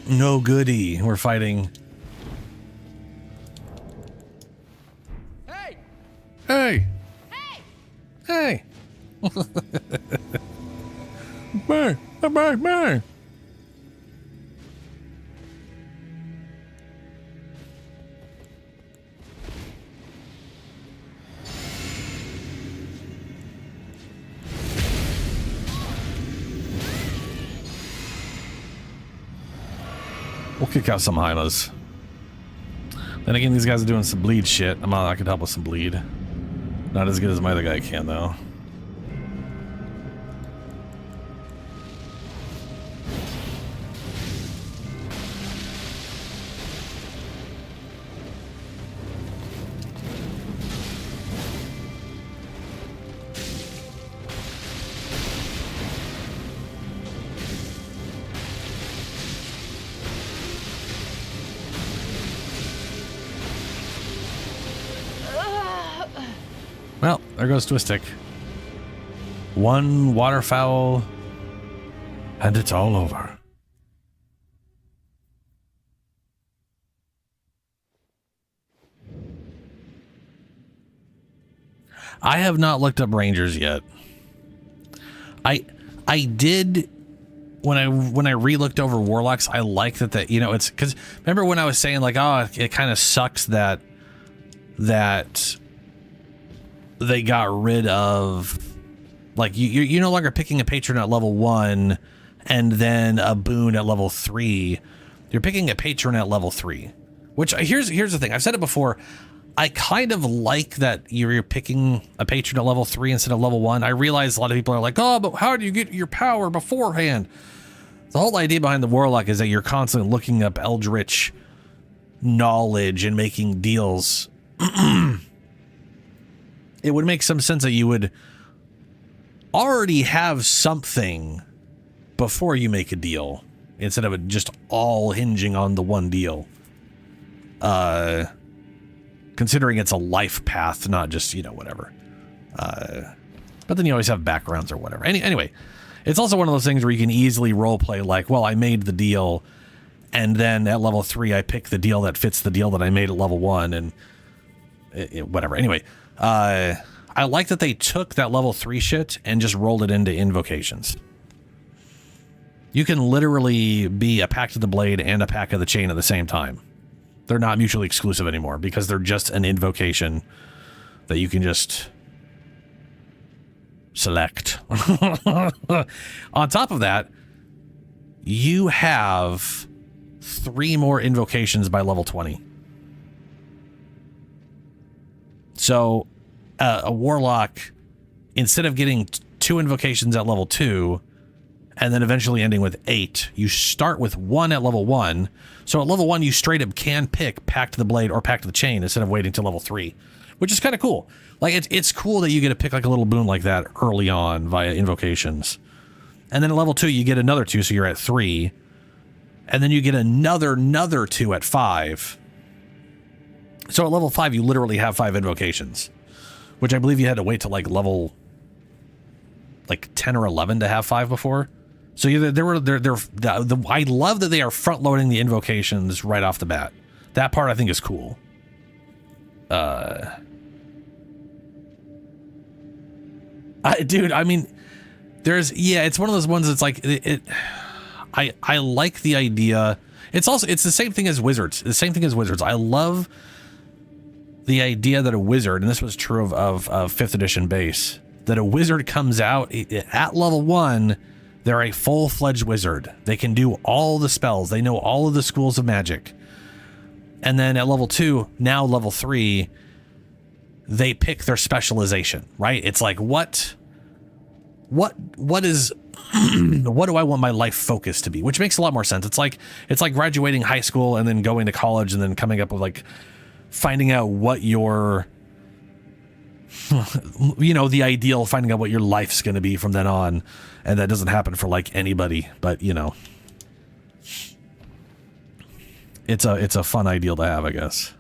No goody. We're fighting. Hey! Hey! Hey! Hey! Bang! Bang! Bang! We'll kick out some Hylas. Then again, these guys are doing some bleed shit. I could help with some bleed. Not as good as my other guy can, though. Well, there goes Twistic. One waterfowl, and it's all over. I have not looked up Rangers yet. I did when I re-looked over Warlocks. I like that you know, it's because remember when I was saying like, oh, it kind of sucks that they got rid of, like, you're no longer picking a patron at level 1 and then a boon at level 3. You're picking a patron at level 3, which here's the thing. I've said it before. I kind of like that you're picking a patron at level 3 instead of level 1. I realize a lot of people are like, oh, but how do you get your power beforehand? The whole idea behind the Warlock is that you're constantly looking up Eldritch knowledge and making deals. It would make some sense that you would already have something before you make a deal, instead of it just all hinging on the one deal. Considering it's a life path, not just, you know, whatever. But then you always have backgrounds or whatever. Anyway, it's also one of those things where you can easily roleplay like, well, I made the deal, and then at level 3 I pick the deal that fits the deal that I made at level 1, and whatever. Anyway, I like that they took that level 3 shit and just rolled it into invocations. You can literally be a Pact of the Blade and a Pact of the Chain at the same time. They're not mutually exclusive anymore because they're just an invocation that you can just select. On top of that, you have 3 more invocations by level 20. So a Warlock, instead of getting 2 invocations at level 2 and then eventually ending with 8. You start with 1 at level 1. So at level 1, you straight up can pick Pact the Blade or Pact the Chain instead of waiting till level 3, which is kind of cool. Like, it's cool that you get to pick like a little boon like that early on via invocations. And then at level 2, you get another 2, so you're at 3. And then you get another 2 at 5. So at level 5, you literally have 5 invocations, which I believe you had to wait till like level like 10 or 11 to have 5 before. So I love that they are front loading the invocations right off the bat. That part I think is cool. Dude, I mean, it's one of those ones that's like I like the idea. It's the same thing as Wizards. The same thing as Wizards. I love the idea that a wizard, and this was true of 5th edition base, that a wizard comes out at level 1, they're a full-fledged wizard. They can do all the spells. They know all of the schools of magic. And then at level 2, now level 3, they pick their specialization, right? It's like, what is what do I want my life focus to be? Which makes a lot more sense. It's like graduating high school and then going to college and then coming up with like finding out what your the ideal, finding out what your life's going to be from then on. And that doesn't happen for like anybody, but it's a fun ideal to have, I guess.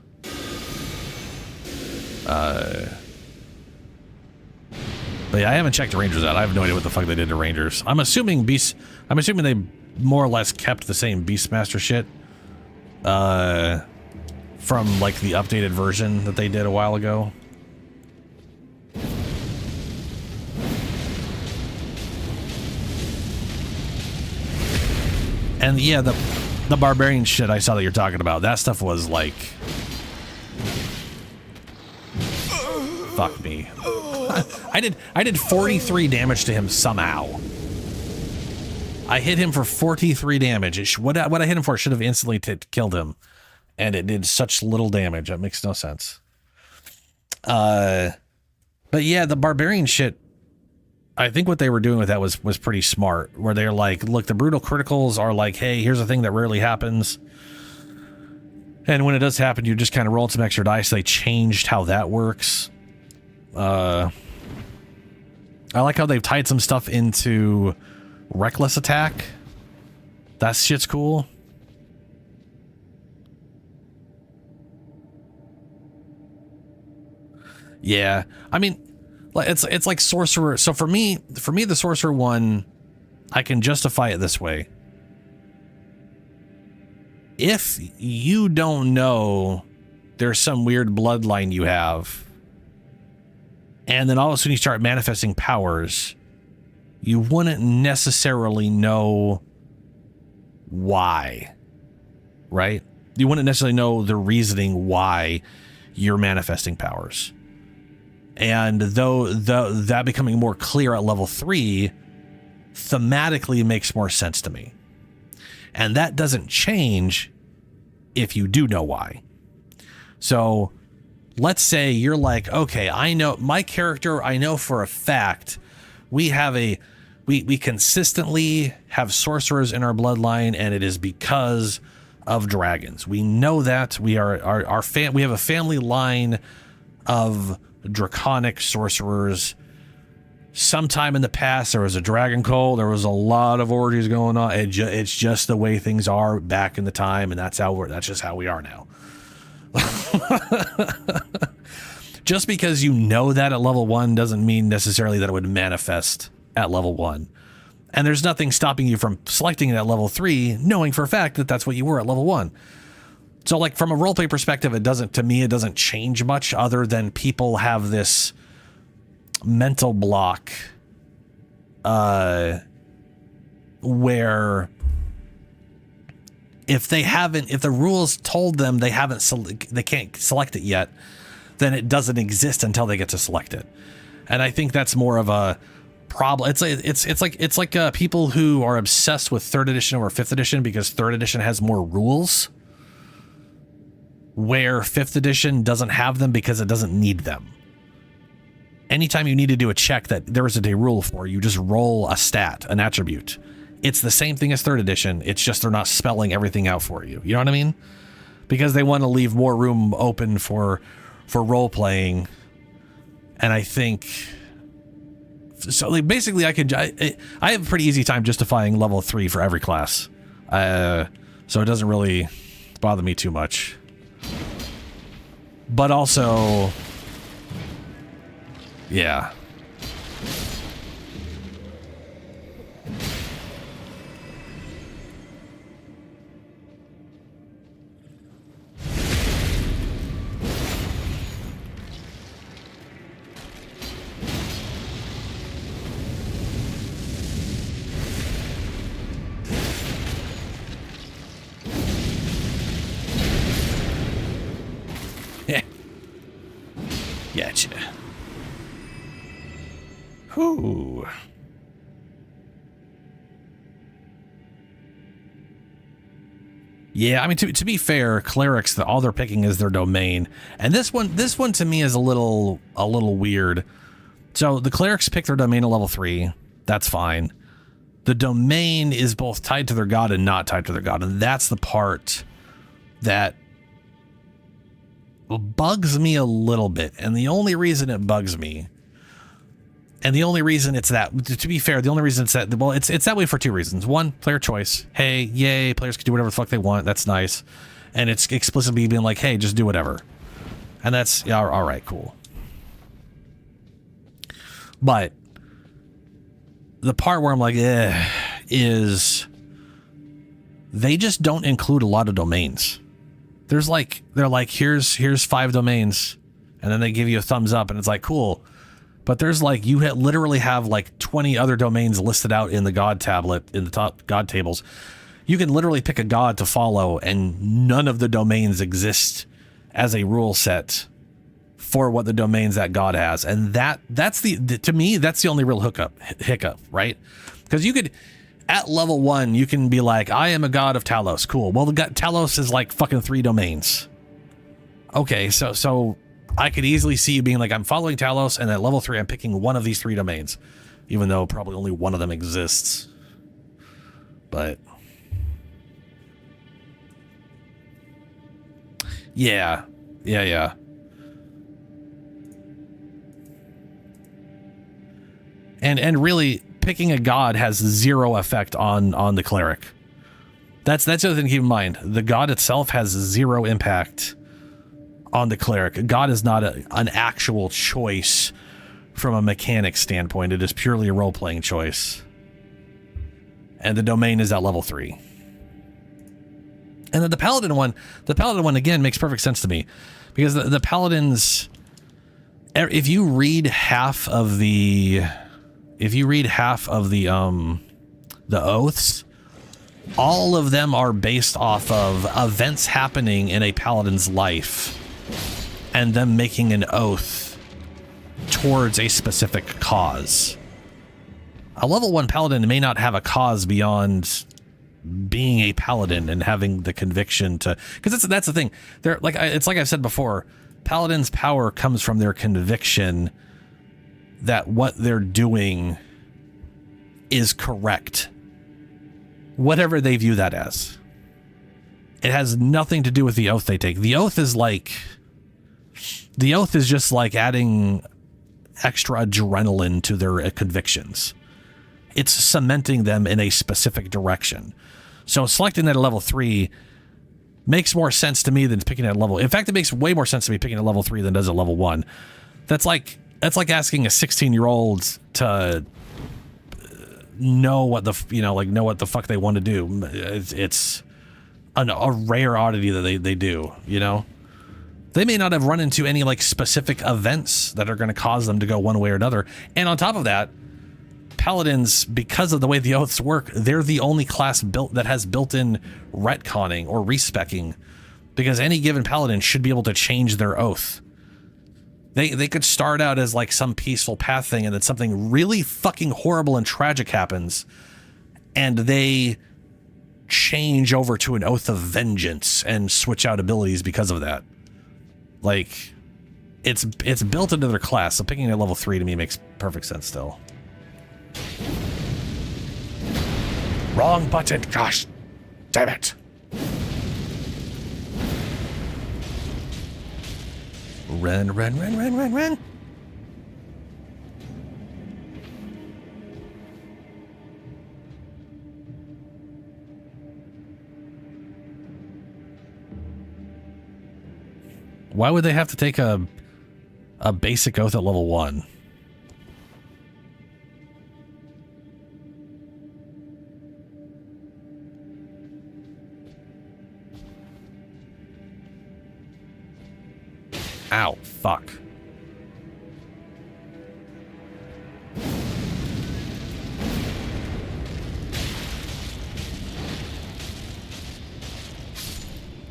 But yeah, I haven't checked the Rangers out. I have no idea what the fuck they did to Rangers. I'm assuming they more or less kept the same Beastmaster shit from like the updated version that they did a while ago. And yeah, the barbarian shit I saw that you're talking about, that stuff was like, fuck me. I did 43 damage to him somehow. I hit him for 43 damage. What I hit him for should have instantly killed him, and it did such little damage. That makes no sense. But yeah, the barbarian shit, I think what they were doing with that was pretty smart, where they're like, look, the brutal criticals are like, hey, here's a thing that rarely happens. And when it does happen, you just kind of roll some extra dice. They changed how that works. I like how they've tied some stuff into reckless attack. That shit's cool. Yeah, I mean, it's like sorcerer. So for me, the sorcerer one, I can justify it this way. If you don't know there's some weird bloodline you have, and then all of a sudden you start manifesting powers, you wouldn't necessarily know why, right? You wouldn't necessarily know the reasoning why you're manifesting powers. And though that becoming more clear at level 3 thematically makes more sense to me. And that doesn't change if you do know why. So let's say you're like, okay, I know my character, I know for a fact we consistently have sorcerers in our bloodline, and it is because of dragons. We know that we have a family line of draconic sorcerers. Sometime in the past there was a dragon cult, there was a lot of orgies going on. It's just the way things are back in the time, and that's just how we are now. Just because you know that at level 1 doesn't mean necessarily that it would manifest at level 1. And there's nothing stopping you from selecting it at level 3, knowing for a fact that that's what you were at level 1. So like from a roleplay perspective, it doesn't change much, other than people have this mental block where if the rules told them they can't select it yet, then it doesn't exist until they get to select it. And I think that's more of a problem. It's like people who are obsessed with 3rd edition over 5th edition because 3rd edition has more rules, where 5th edition doesn't have them because it doesn't need them. Anytime you need to do a check that there isn't a rule for, you just roll a stat, an attribute, it's the same thing as 3rd edition. It's just they're not spelling everything out for you. You know what I mean? Because they want to leave more room open for role playing. And I think so. Like basically, I have a pretty easy time justifying level 3 for every class, so it doesn't really bother me too much. But also, yeah. Gotcha. Whew. Yeah, I mean, to be fair, clerics, all they're picking is their domain, and this one to me is a little weird. So the clerics pick their domain at level 3. That's fine. The domain is both tied to their god and not tied to their god, and that's the part that bugs me a little bit. And the only reason it bugs me, and the only reason it's that, to be fair, the only reason it's that, well, it's that way for 2 reasons. One, player choice. Hey, yay, players can do whatever the fuck they want. That's nice. And it's explicitly being like, hey, just do whatever. And that's, yeah, all right, cool. But the part where I'm like, is they just don't include a lot of domains. They're like, here's 5 domains, and then they give you a thumbs up, and it's like, cool. But there's like, you literally have like 20 other domains listed out in the god tablet, in the top god tables. You can literally pick a god to follow, and none of the domains exist as a rule set for what the domains that god has. And that's to me, that's the only real hiccup, right? Because you could, at level 1, you can be like, I am a god of Talos. Cool. Well, Talos is like fucking 3 domains. Okay, so I could easily see you being like, I'm following Talos, and at level 3, I'm picking one of these 3 domains, even though probably only one of them exists. But yeah. And really, picking a god has 0 effect on the cleric. That's the other thing to keep in mind. The god itself has 0 impact on the cleric. God is not an actual choice from a mechanic standpoint. It is purely a role-playing choice. And the domain is at level 3. And then the paladin one again makes perfect sense to me, because the paladins, if you read half of the oaths, all of them are based off of events happening in a paladin's life and them making an oath towards a specific cause. A level 1 paladin may not have a cause beyond being a paladin and having the conviction to, because that's the thing. They're like, it's like I've said before, paladins' power comes from their conviction that what they're doing is correct, whatever they view that as. It has nothing to do with the oath they take. The oath is just like adding extra adrenaline to their convictions. It's cementing them in a specific direction. So selecting that at level 3 makes more sense to me than picking it at level. In fact, it makes way more sense to me picking at level 3 than it does at level 1. That's like asking a 16-year-old to know what the fuck they want to do. It's a rare oddity that they do, you know? They may not have run into any like specific events that are going to cause them to go one way or another. And on top of that, paladins, because of the way the oaths work, they're the only class that has built-in retconning or respecking, because any given paladin should be able to change their oath. They could start out as like some peaceful path thing, and then something really fucking horrible and tragic happens, and they change over to an oath of vengeance and switch out abilities because of that. Like, it's built into their class, so picking at level 3 to me makes perfect sense still. Wrong button. Gosh, damn it. Run, run, run, run, run, run. Why would they have to take a basic oath at level 1? Ow, fuck.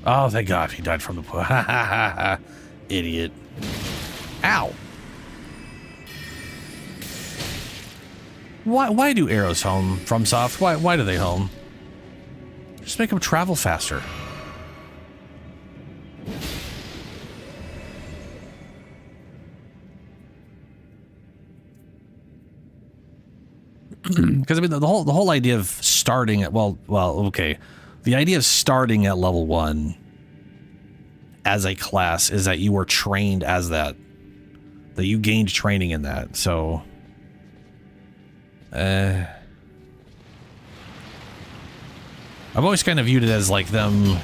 Oh, thank God he died from the pool. Ha ha ha ha. Idiot. Ow. Why do arrows home from soft? Why do they home? Just make them travel faster. Because I mean the whole idea of starting at okay. The idea of starting at level 1 as a class is that you were trained as that you gained training in that. So I've always kind of viewed it as like them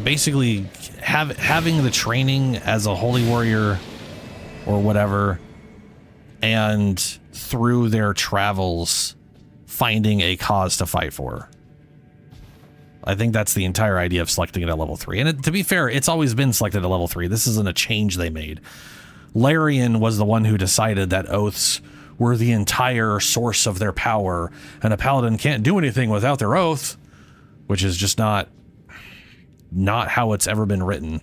basically having the training as a holy warrior or whatever, and through their travels finding a cause to fight for. I think that's the entire idea of selecting it at level 3. And to be fair, it's always been selected at level 3. This isn't a change they made. Larian was the one who decided that oaths were the entire source of their power, and a paladin can't do anything without their oath, which is just not how it's ever been written.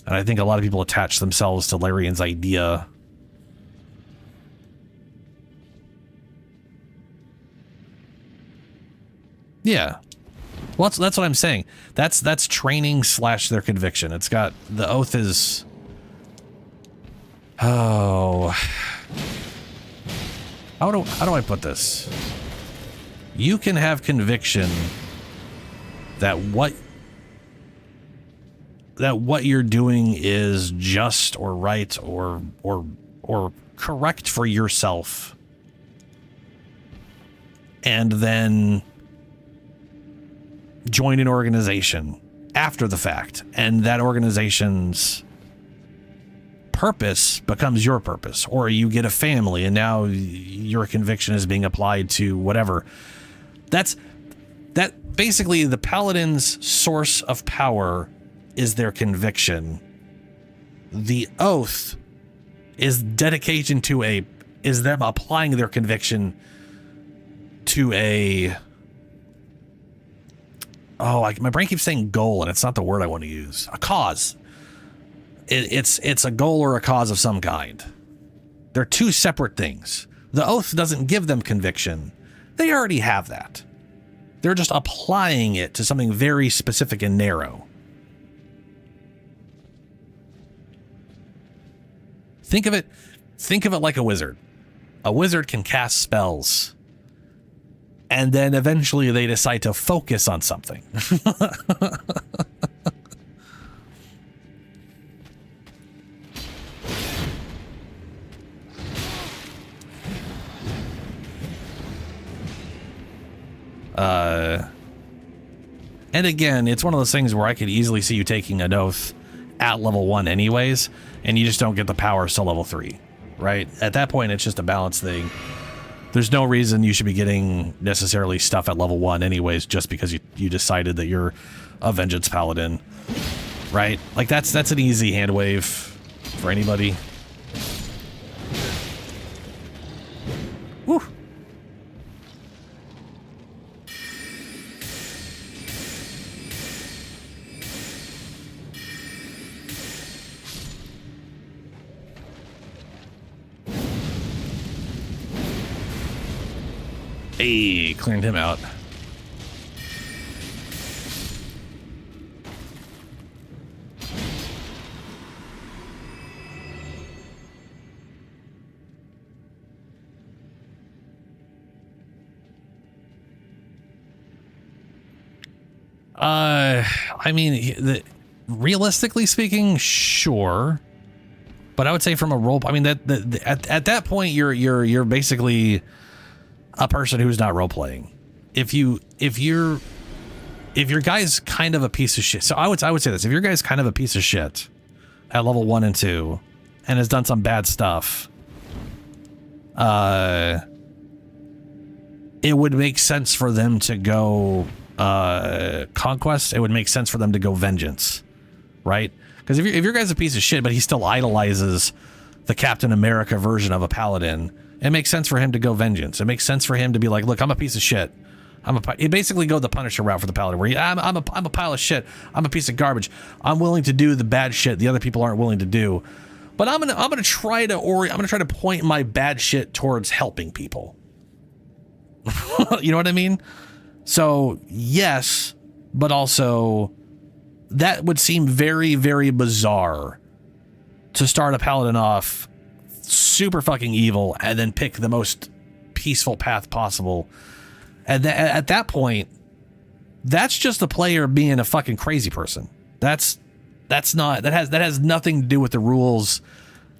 And I think a lot of people attach themselves to Larian's idea. Yeah. Well, that's what I'm saying. That's training / their conviction. It's got, the oath is, oh, how do I put this? You can have conviction that what you're doing is just or right or correct for yourself, and then join an organization after the fact, and that organization's purpose becomes your purpose, or you get a family and now your conviction is being applied to whatever. That basically, the paladin's source of power is their conviction. The oath is dedication to is them applying their conviction to my brain keeps saying goal, and it's not the word I want to use. A cause. It's a goal or a cause of some kind. They're two separate things. The oath doesn't give them conviction. They already have that. They're just applying it to something very specific and narrow. Think of it like a wizard. A wizard can cast spells, and then eventually they decide to focus on something. And again, it's one of those things where I could easily see you taking an oath at level 1 anyways, and you just don't get the powers till level 3, right? At that point, it's just a balance thing. There's no reason you should be getting necessarily stuff at level 1 anyways, just because you decided that you're a Vengeance Paladin, right? Like, that's an easy hand wave for anybody. Woo! Hey, cleared him out. I mean, realistically speaking, sure. But I would say from a role, I mean, at that point, you're basically a person who's not role playing. If your guy's kind of a piece of shit, so I would say this: if your guy's kind of a piece of shit at level 1 and 2, and has done some bad stuff, it would make sense for them to go conquest. It would make sense for them to go vengeance, right? Because if your guy's a piece of shit, but he still idolizes the Captain America version of a paladin, it makes sense for him to go vengeance. It makes sense for him to be like, look, I'm a piece of shit. You basically go the Punisher route for the paladin, where I'm a pile of shit. I'm a piece of garbage. I'm willing to do the bad shit the other people aren't willing to do, but I'm gonna try to point my bad shit towards helping people. You know what I mean? So yes, but also that would seem very, very bizarre to start a paladin off super fucking evil and then pick the most peaceful path possible. And at that point, that's just the player being a fucking crazy person. That has nothing to do with the rules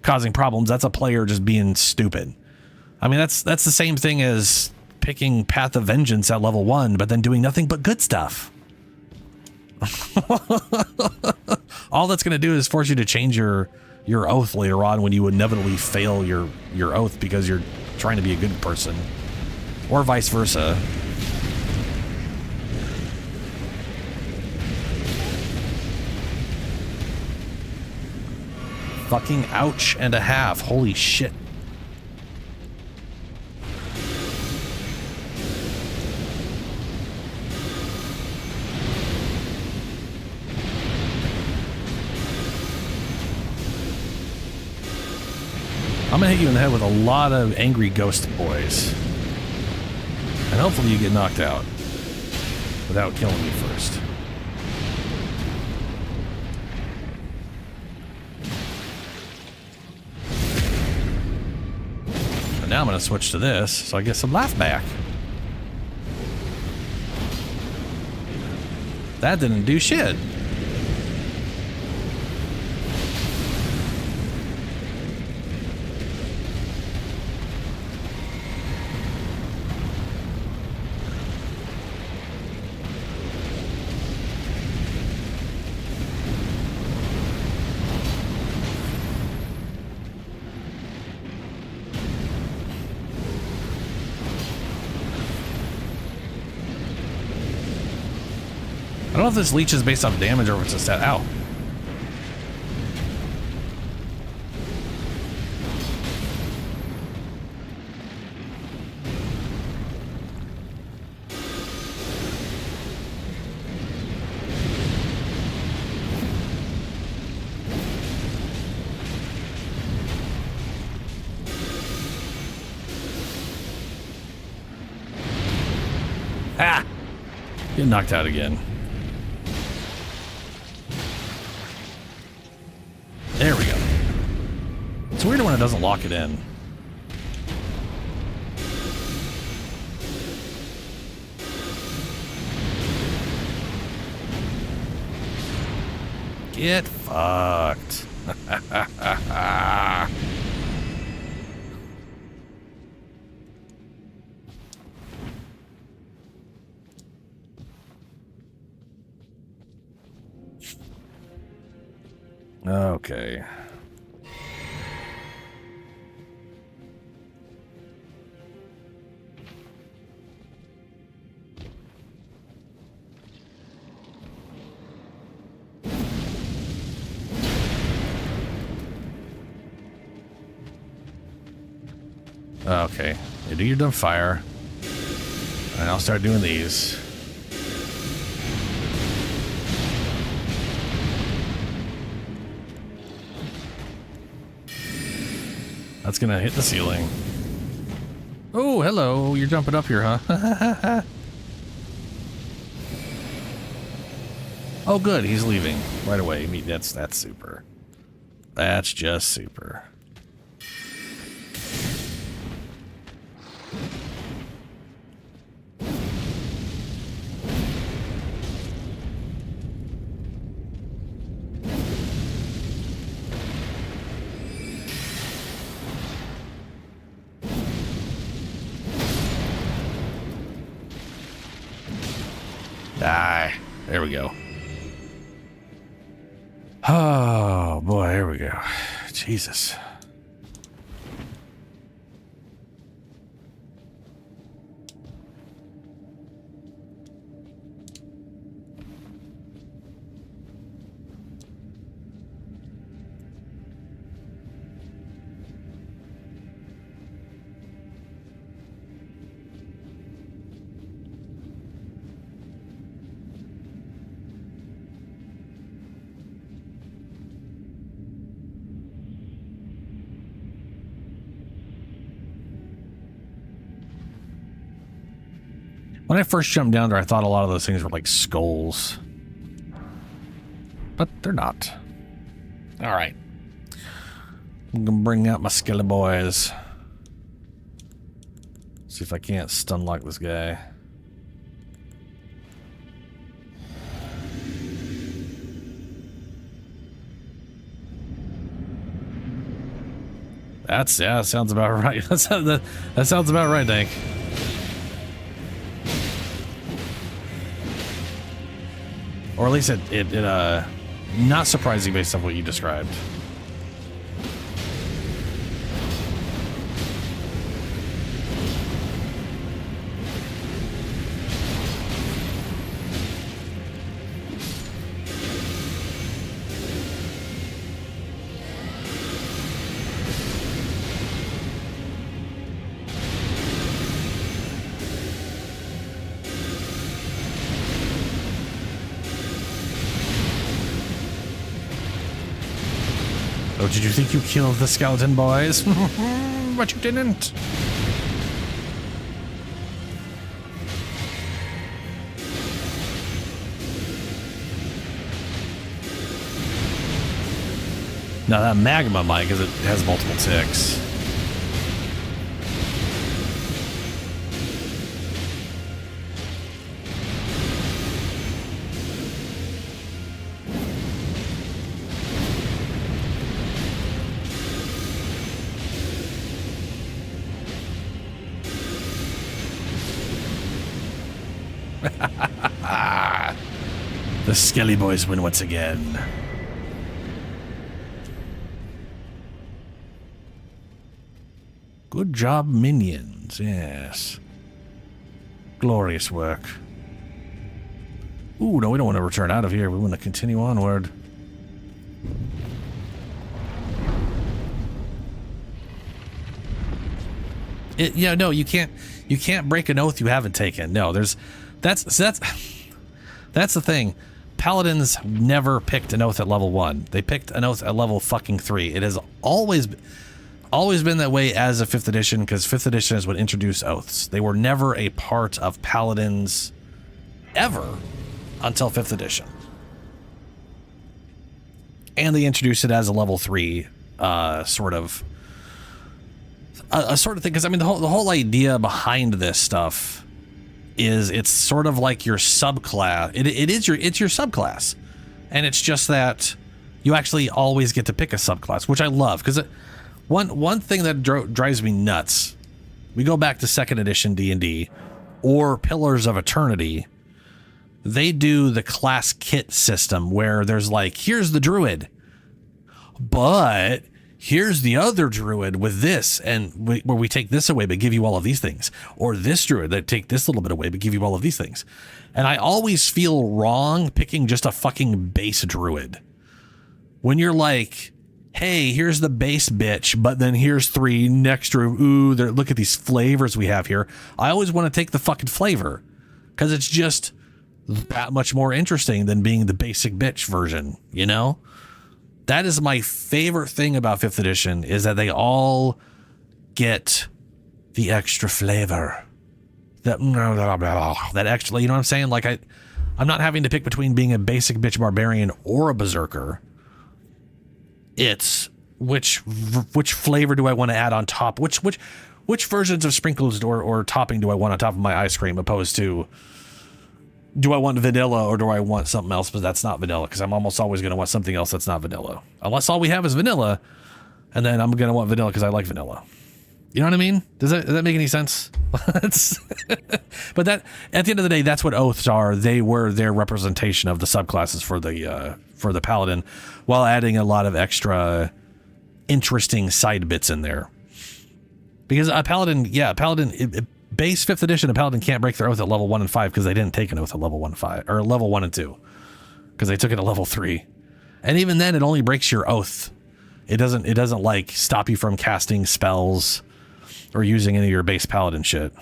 causing problems. That's a player just being stupid. I mean, that's the same thing as picking Path of Vengeance at level 1, but then doing nothing but good stuff. All that's going to do is force you to change your oath later on when you inevitably fail your oath because you're trying to be a good person, or vice versa. Fucking ouch and a half. Holy shit. I'm gonna hit you in the head with a lot of angry ghost boys. And hopefully you get knocked out without killing me first. And now I'm gonna switch to this so I get some laugh back. That didn't do shit. I don't know if this leech is based off damage or if it's a stat. Ow. Ah! Get knocked out again. There we go. It's weird when it doesn't lock it in. Get fucked. Okay. Okay. You do your dumb fire. And I'll start doing these. That's gonna hit the ceiling. Oh, hello. You're jumping up here, huh? Oh, good. He's leaving right away. That's super. That's just super. Ah, there we go. Oh, boy, here we go. Jesus. When I first jumped down there, I thought a lot of those things were like skulls. But they're not. Alright. I'm gonna bring out my skelly boys. See if I can't stun lock this guy. That sounds about right. That sounds about right, Dank. Or at least it not surprising based on what you described. Oh, did you think you killed the skeleton boys? But you didn't. Now that magma might, because it has multiple ticks. The Skelly boys win once again. Good job, minions. Yes. Glorious work. Ooh, no, we don't want to return out of here. We want to continue onward. Yeah, no, you can't break an oath you haven't taken. No, that's the thing. Paladins never picked an oath at level 1. They picked an oath at level fucking 3. It has always been that way as a 5th edition, because 5th edition is what introduced oaths. They were never a part of Paladins ever until 5th edition. And they introduced it as a level 3 sort of thing, because I mean the whole idea behind this stuff is it's sort of like your subclass. It's your subclass, and it's just that you actually always get to pick a subclass, which I love, because one thing that drives me nuts. We go back to 2nd edition D&D or Pillars of Eternity. They do the class kit system where there's like, here's the druid, but here's the other druid with this, and where we take this away but give you all of these things, or this druid that take this little bit away but give you all of these things. And I always feel wrong picking just a fucking base druid when you're like, hey, here's the base bitch, but then here's 3 next druid. Ooh, look at these flavors we have here. I always want to take the fucking flavor because it's just that much more interesting than being the basic bitch version, you know? That is my favorite thing about 5th edition, is that they all get the extra flavor. That extra, you know what I'm saying? Like I'm not having to pick between being a basic bitch barbarian or a berserker. It's which flavor do I want to add on top? Which versions of sprinkles or topping do I want on top of my ice cream, opposed to, do I want vanilla or do I want something else, but that's not vanilla? Because I'm almost always going to want something else that's not vanilla. Unless all we have is vanilla, and then I'm going to want vanilla because I like vanilla. You know what I mean? Does that make any sense? But that, at the end of the day, that's what oaths are. They were their representation of the subclasses for the paladin, while adding a lot of extra interesting side bits in there. Because a paladin, base 5th edition, a paladin can't break their oath at level 1 and 5 because they didn't take an oath at level 1 and 5, or level 1 and 2, because they took it at level 3. And even then, it only breaks your oath. It doesn't like stop you from casting spells or using any of your base paladin shit.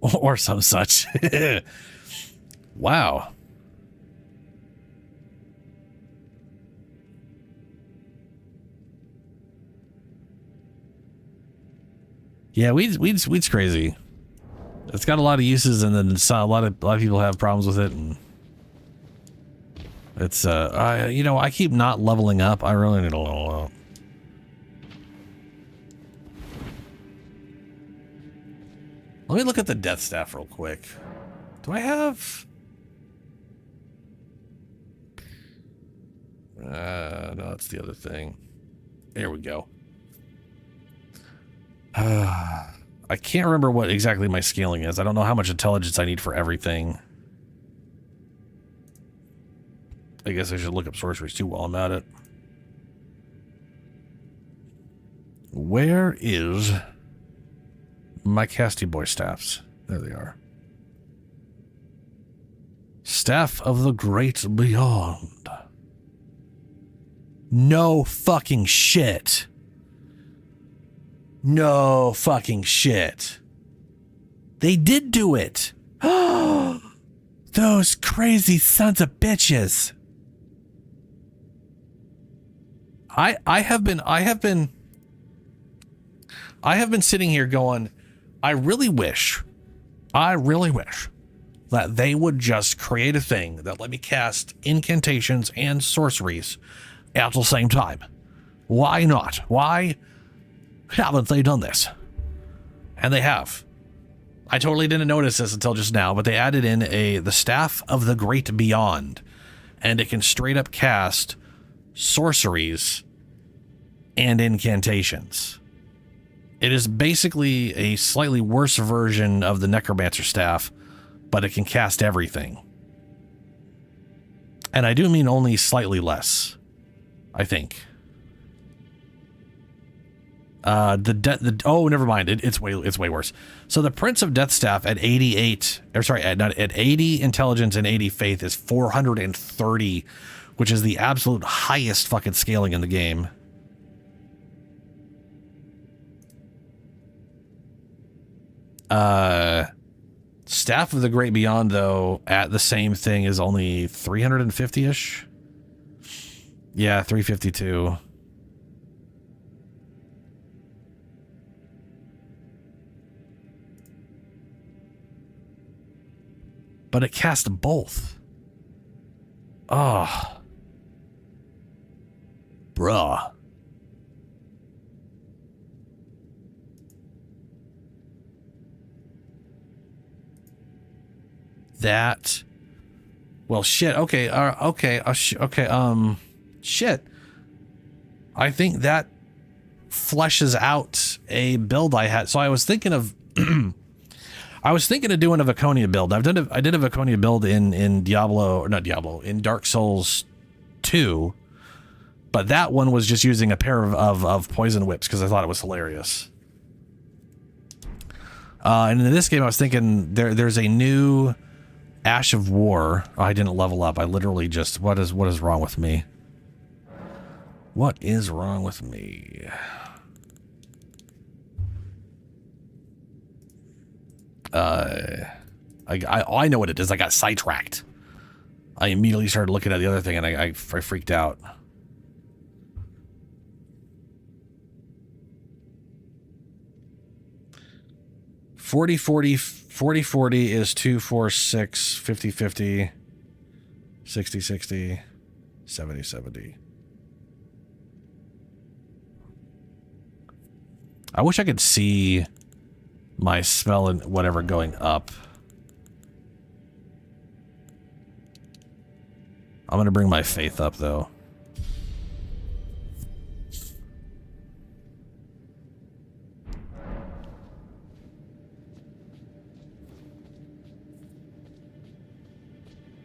Or some such. Wow. Yeah, weed's crazy. It's got a lot of uses, and then a lot of people have problems with it, and it's I keep not leveling up. I really need to level up. Let me look at the death staff real quick. Do I have? No, that's the other thing. There we go. I can't remember what exactly my scaling is. I don't know how much intelligence I need for everything. I guess I should look up sorceries too while I'm at it. Where is my casty boy staffs? There they are. Staff of the Great Beyond. No fucking shit. No fucking shit. They did do it. Those crazy sons of bitches. I have been sitting here going, I really wish that they would just create a thing that let me cast incantations and sorceries at the same time. Why not? Why haven't they done this? And they have. I totally didn't notice this until just now, but they added in the Staff of the Great Beyond, and it can straight up cast sorceries and incantations. It is basically a slightly worse version of the Necromancer staff, but it can cast everything. And I do mean only slightly less, I think. Oh, never mind. It's way worse. So the Prince of Death staff at 88, or sorry, at 80 intelligence and 80 faith is 430, which is the absolute highest fucking scaling in the game. Staff of the Great Beyond, though, at the same thing is only 350-ish. Yeah, 352. But it cast both. Oh. Bruh. That. Well, shit. Okay. Okay. Okay. Shit. I think that fleshes out a build I had. So I was thinking of. I was thinking of doing a Viconia build. I did a Viconia build in Diablo, or not Diablo, in Dark Souls 2, but that one was just using a pair of poison whips because I thought it was hilarious. And in this game, I was thinking there's a new Ash of War. Oh, I didn't level up. I literally just what is wrong with me? What is wrong with me? I know what it is. I got sidetracked. I immediately started looking at the other thing and I freaked out. Forty is 2, 4, 6, 50, 50, 60, 60, 70, 70. I wish I could see my spell and whatever going up. I'm gonna bring my faith up though.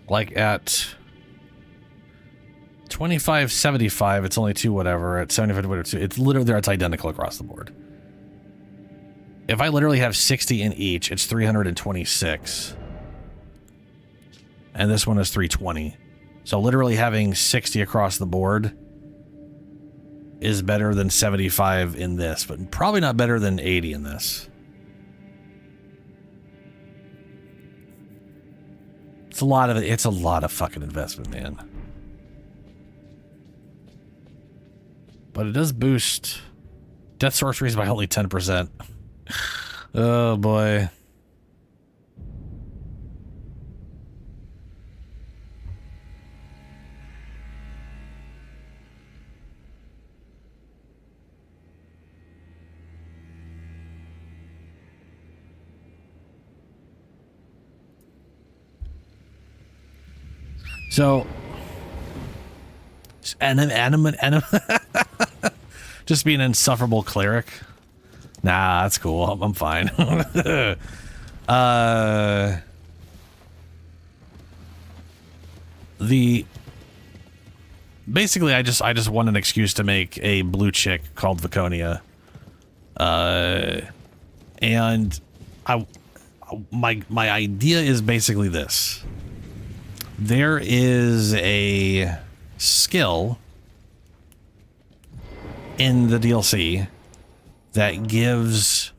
Like at 2575, it's only 2 whatever. At 75 whatever, it's literally there. It's identical across the board. If I literally have 60 in each, it's 326. And this one is 320. So literally having 60 across the board is better than 75 in this, but probably not better than 80 in this. It's a lot of fucking investment, man. But it does boost death sorceries by only 10%. Oh boy. So, just being an insufferable cleric. Nah, that's cool. I'm fine. Basically, I just want an excuse to make a blue chick called Viconia, and my idea is basically this. There is a skill in the DLC that gives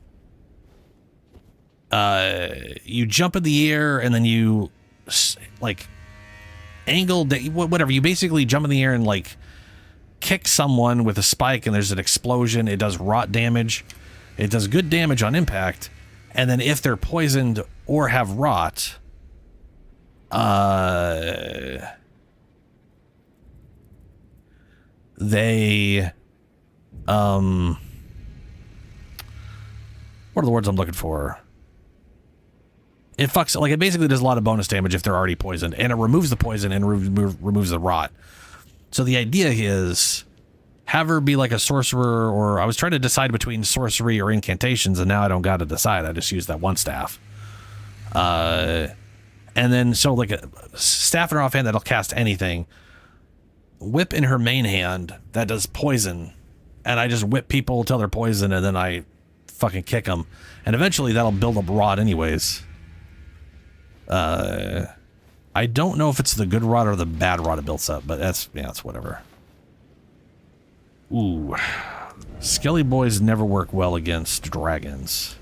you jump in the air and then you like angle whatever, you basically jump in the air and like kick someone with a spike and there's an explosion. It does rot damage. It does good damage on impact, and then if they're poisoned or have rot, they what are the words I'm looking for? It fucks, like, it basically does a lot of bonus damage if they're already poisoned, and it removes the poison and removes the rot. So the idea is have her be like a sorcerer, or I was trying to decide between sorcery or incantations, and now I don't got to decide. I just use that one staff. And then, so like a staff in her offhand that'll cast anything. Whip in her main hand that does poison, and I just whip people till they're poisoned, and then I fucking kick them, and eventually that'll build up rot anyways. I don't know if it's the good rot or the bad rot it builds up, but that's whatever. Ooh, Skelly boys never work well against dragons.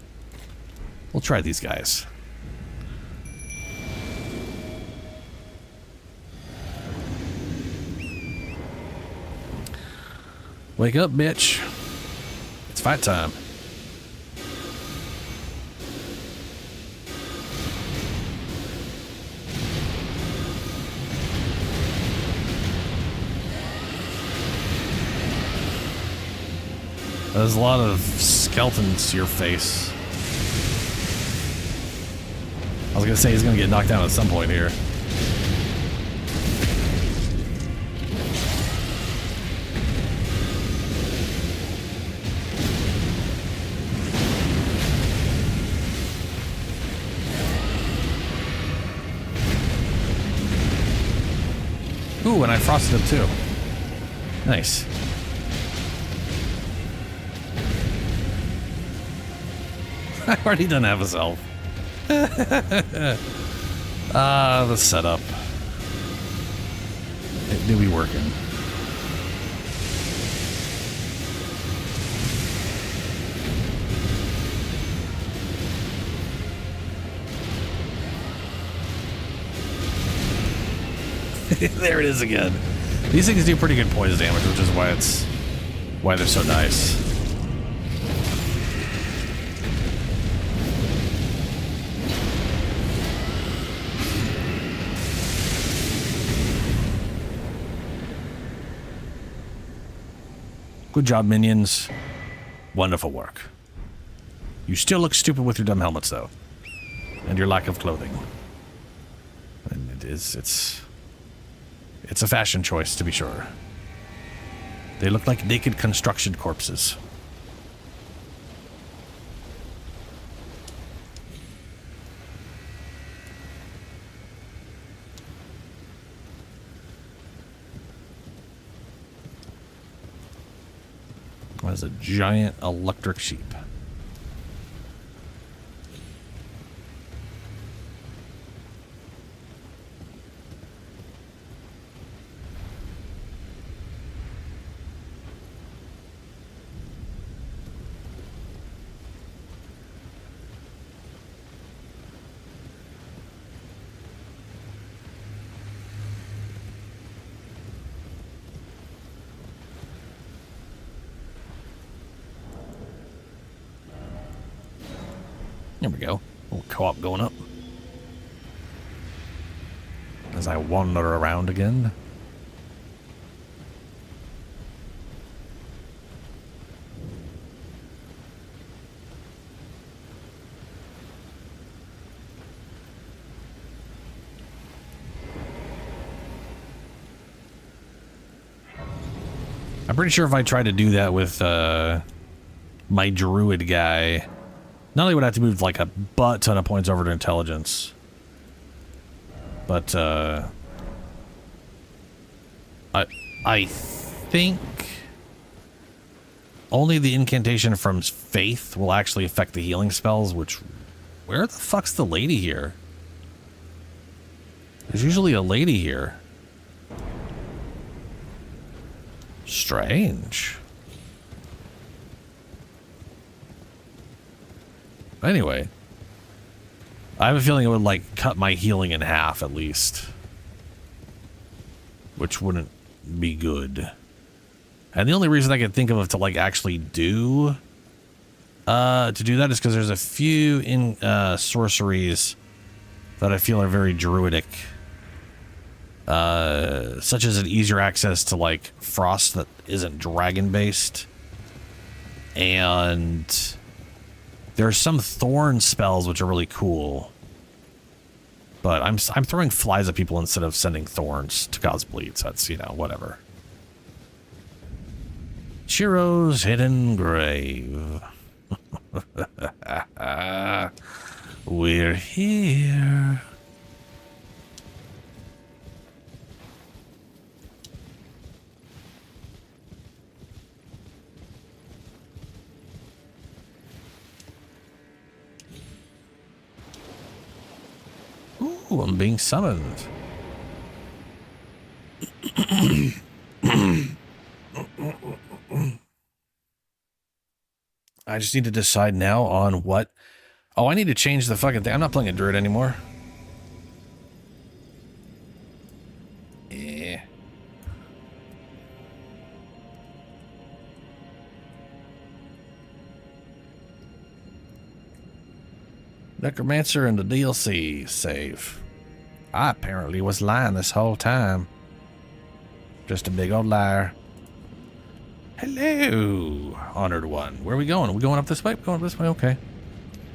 We'll try these guys. Wake up, bitch. It's fight time. There's a lot of skeletons to your face. I was gonna say he's gonna get knocked down at some point here. Ooh, and I frosted him too. Nice. I already done have his health. The setup. It do be working. There it is again. These things do pretty good poison damage, which is why they're so nice. Good job, minions. Wonderful work. You still look stupid with your dumb helmets, though. And your lack of clothing. And it's a fashion choice, to be sure. They look like naked construction corpses. There's a giant electric sheep. There we go. A little co-op going up. As I wander around again. I'm pretty sure if I tried to do that with my druid guy, not only would I have to move like a butt ton of points over to intelligence, but I think only the incantation from faith will actually affect the healing spells, which, where the fuck's the lady here? There's usually a lady here. Strange. Anyway, I have a feeling it would like cut my healing in half at least, which wouldn't be good. And the only reason I could think of to like actually do that is because there's a few sorceries that I feel are very druidic, such as an easier access to like frost that isn't dragon based, and there are some thorn spells which are really cool, but I'm throwing flies at people instead of sending thorns to cause bleed. So that's, you know, whatever. Chiro's hidden grave. We're here. Ooh, I'm being summoned. I just need to decide now on what. Oh, I need to change the fucking thing. I'm not playing a druid anymore. Yeah. Necromancer and the DLC save. I apparently was lying this whole time. Just a big old liar. Hello, Honored One. Where are we going? Are we going up this way? Going up this way? Okay.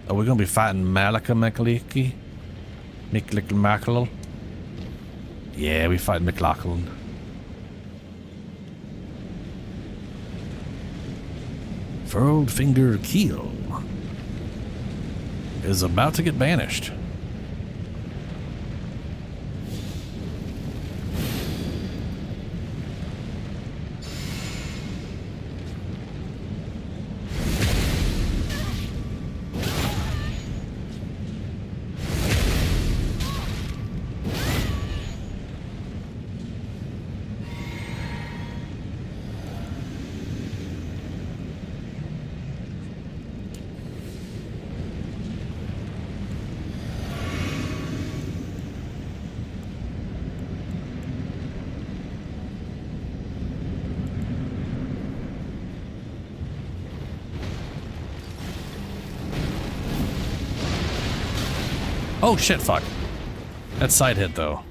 Are we going to be fighting Malika Makaliki? Miklikmakal? Yeah, we fight McLaughlin. Furled Finger Keel is about to get banished. Oh shit, fuck. That side hit though.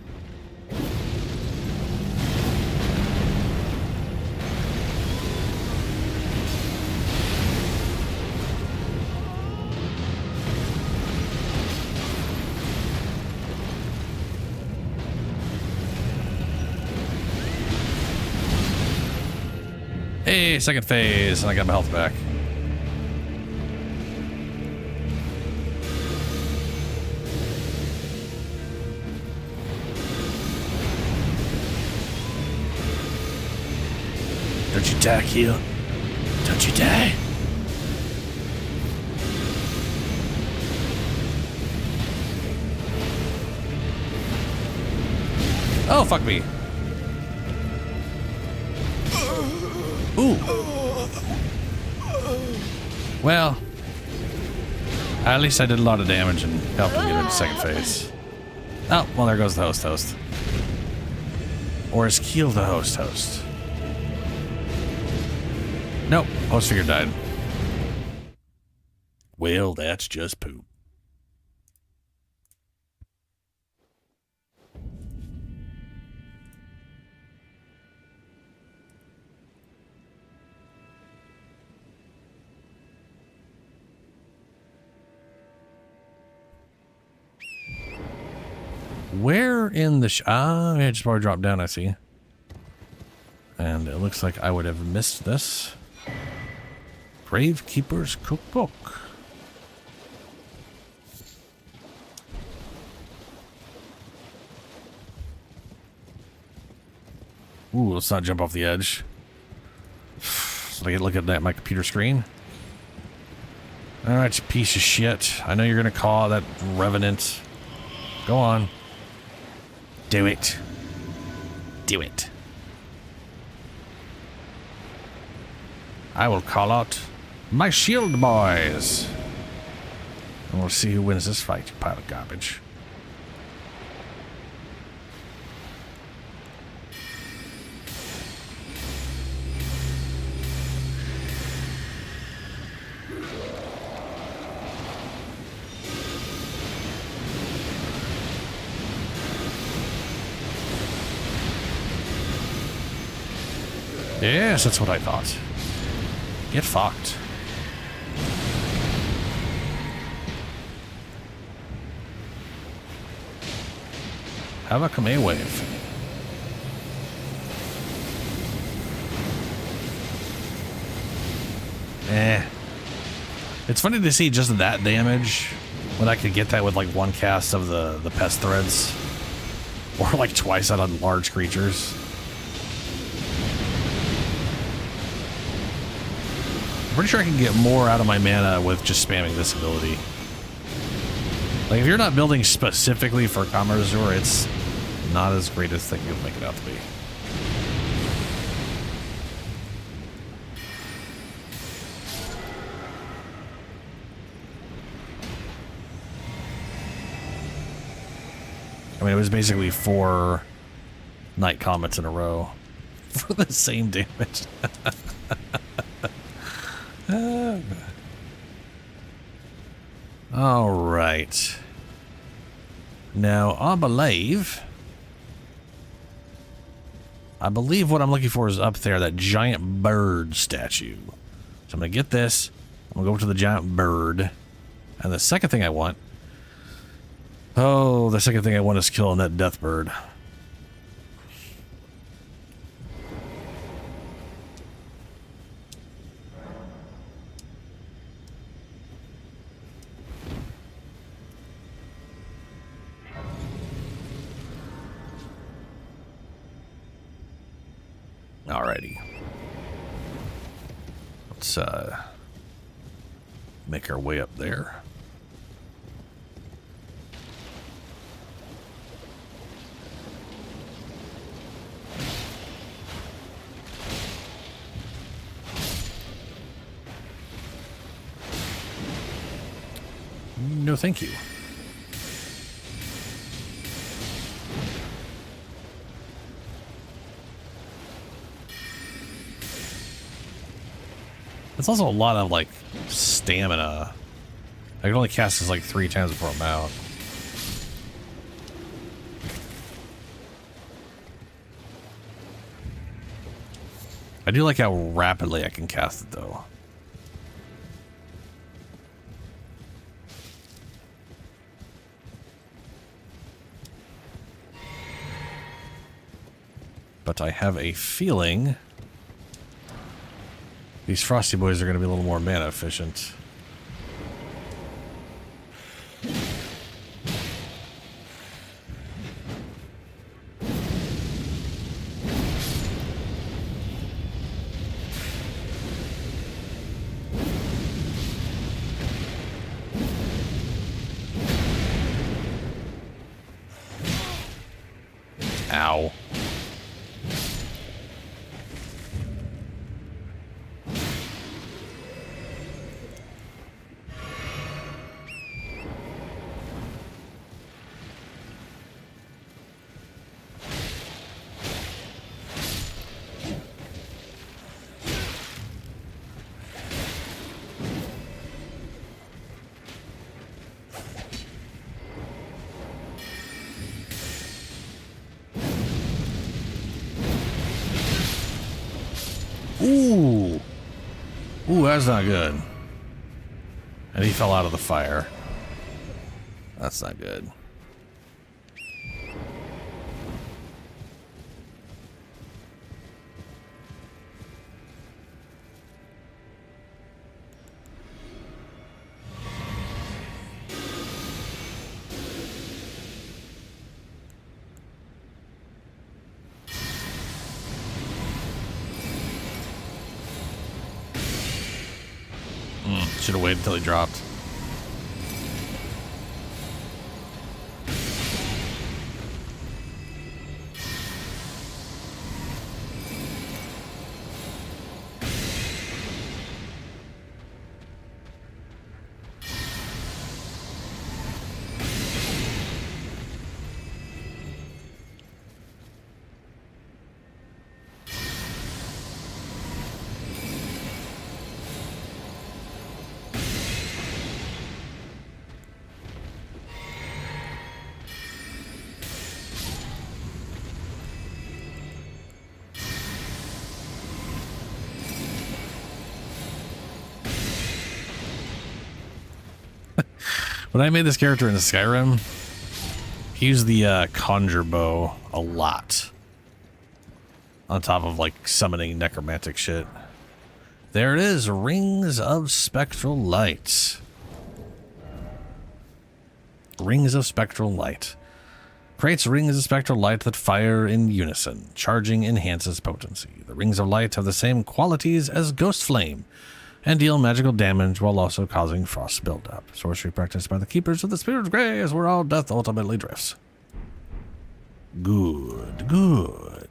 Yay, second phase, and I got my health back. Don't you die, Keel. Don't you die. Oh, fuck me. Ooh. Well, at least I did a lot of damage and helped him get into second phase. Oh, well, there goes the host. Or is Keel the host? Nope, host figure died. Well, that's just poop. Where in the it just probably dropped down, I see. And it looks like I would have missed this. Gravekeeper's Cookbook. Ooh, let's not jump off the edge. So I can look at that my computer screen. Alright, you piece of shit. I know you're gonna call that revenant. Go on. Do it. Do it. I will call out my shield boys. And we'll see who wins this fight, you pile of garbage. Yes, that's what I thought. Get fucked. Have a Kame wave. It's funny to see just that damage when I could get that with like one cast of the pest threads. Or like twice out on large creatures. I'm pretty sure I can get more out of my mana with just spamming this ability. Like, if you're not building specifically for Kamerzur, it's not as great as thing you'll make it out to be. I mean, it was basically 4 Night Comets in a row for the same damage. All right. Now, I believe what I'm looking for is up there, that giant bird statue. So I'm going to get this. I'm going to go over to the giant bird. And the second thing I want... Oh, the second thing I want is killing that death bird. Alrighty. Let's make our way up there. No, thank you. It's also a lot of, like, stamina. I can only cast this, like, 3 times before I'm out. I do like how rapidly I can cast it, though. But I have a feeling These frosty boys are going to be a little more mana efficient. Ow. Ooh. Ooh, that's not good. And he fell out of the fire. That's not good. Should have waited until he dropped. When I made this character in Skyrim, he used the conjure bow a lot. On top of like summoning necromantic shit. There it is, Rings of Spectral Light. Rings of Spectral Light. Creates rings of spectral light that fire in unison. Charging enhances potency. The rings of light have the same qualities as Ghost Flame and deal magical damage while also causing frost buildup. Sorcery practiced by the keepers of the Spirit of Grey is where all death ultimately drifts. Good, good.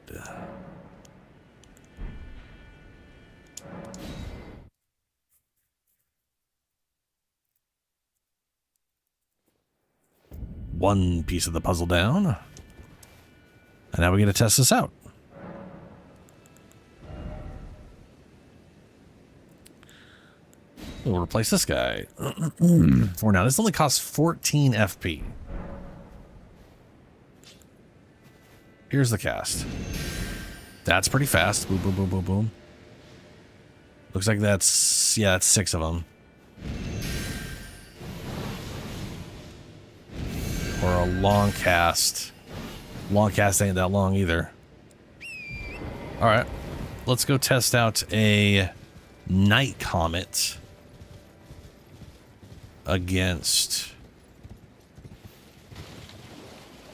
One piece of the puzzle down. And now we get to test this out. We'll replace this guy. For now, this only costs 14 FP. Here's the cast. That's pretty fast. Boom, boom, boom, boom, boom. Looks like that's, yeah, that's 6 of them. Or a long cast. Long cast ain't that long either. Alright. Let's go test out a Night Comet against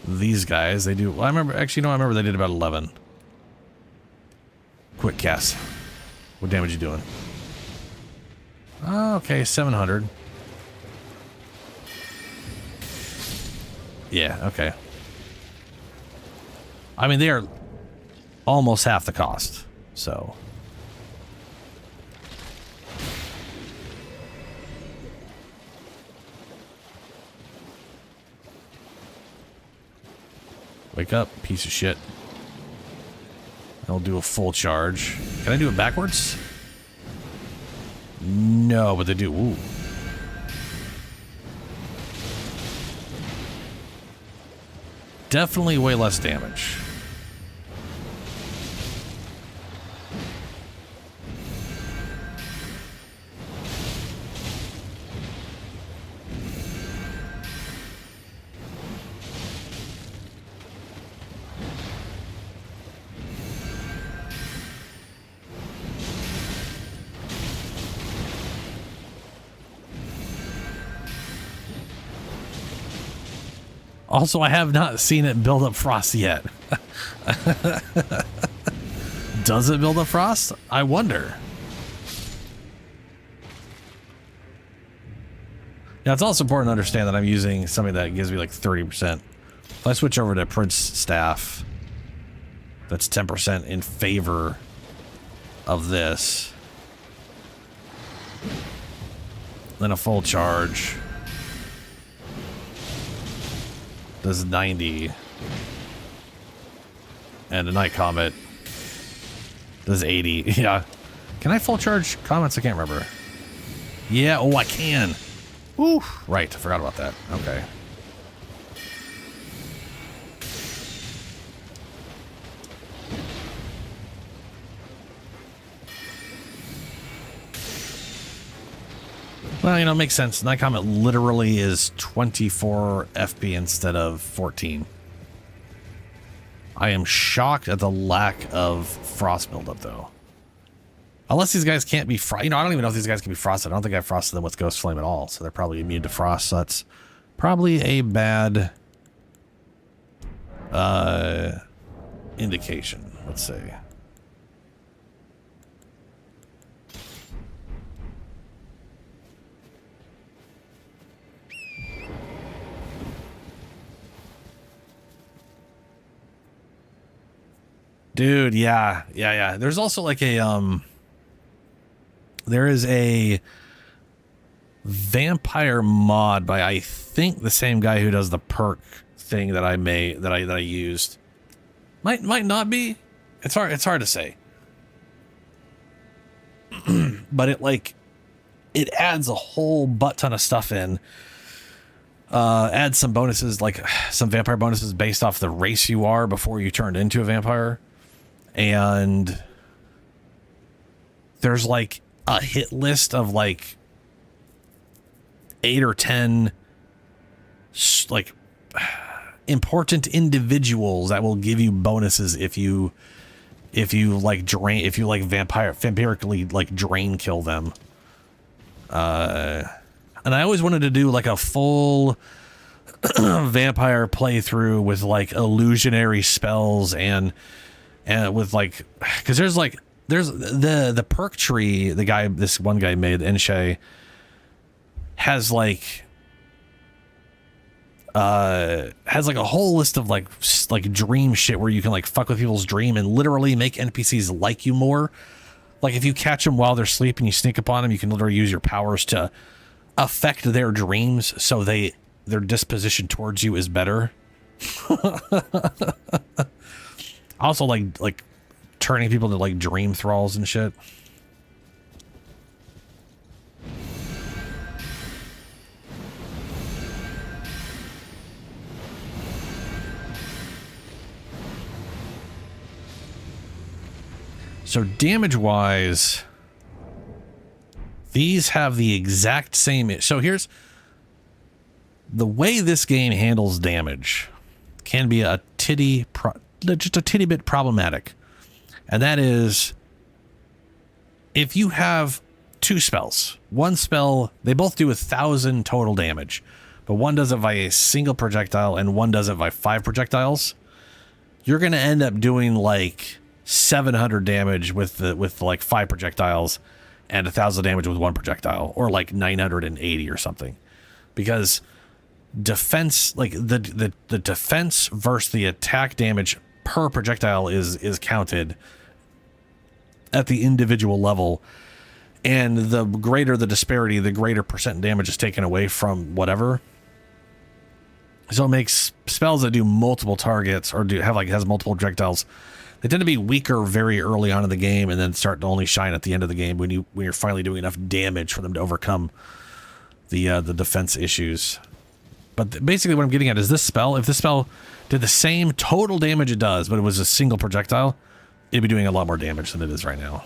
these guys. They do, well, I remember, actually, no, I remember they did about 11. Quick cast. What damage you doing? Oh, okay, 700. Yeah, okay. I mean, they are almost half the cost, so. Wake up, piece of shit. I'll do a full charge. Can I do it backwards? No, but they do. Ooh. Definitely way less damage. Also, I have not seen it build up frost yet. Does it build up frost? I wonder. Now, it's also important to understand that I'm using something that gives me like 30%. If I switch over to Prince Staff, that's 10% in favor of this. Then a full charge does 90. And a Night Comet does 80. Yeah. Can I full charge comets? I can't remember. Yeah, oh, I can. Ooh, right. I forgot about that. Okay. Well, you know, it makes sense. Night Comet literally is 24 FP instead of 14. I am shocked at the lack of frost buildup, though. Unless these guys can't be you know, I don't even know if these guys can be frosted. I don't think I frosted them with Ghost Flame at all, so they're probably immune to frost. So that's probably a bad indication. Let's see. Dude, yeah. There's also like a there is a vampire mod by I think the same guy who does the perk thing that I used. Might not be. It's hard to say. But it adds a whole butt ton of stuff in. Adds some bonuses, like some vampire bonuses based off the race you are before you turned into a vampire. And there's like a hit list of like 8 or 10 like important individuals that will give you bonuses if you vampirically like drain kill them. And I always wanted to do like a full vampire playthrough with like illusionary spells and with like, because there's the perk tree this one guy made, Enshe, has like a whole list of like dream shit where you can like fuck with people's dream and literally make NPCs like you more. Like if you catch them while they're sleeping, you sneak upon them, you can literally use your powers to affect their dreams so their disposition towards you is better. Also like turning people into like dream thralls and shit. So damage-wise, these have the exact same... So here's... The way this game handles damage can be just a titty bit problematic. And that is, if you have two spells, one spell, they both do 1,000 total damage, but one does it by a single projectile and one does it by 5 projectiles, you're going to end up doing like 700 damage with like 5 projectiles and 1,000 damage with 1 projectile, or like 980 or something, because defense, like the defense versus the attack damage per projectile is counted at the individual level, and the greater the disparity, the greater percent damage is taken away from whatever. So it makes spells that do multiple targets or has multiple projectiles, they tend to be weaker very early on in the game and then start to only shine at the end of the game when you're finally doing enough damage for them to overcome the defense issues. But basically what I'm getting at is this spell, if this spell did the same total damage it does, but it was a single projectile, it'd be doing a lot more damage than it is right now.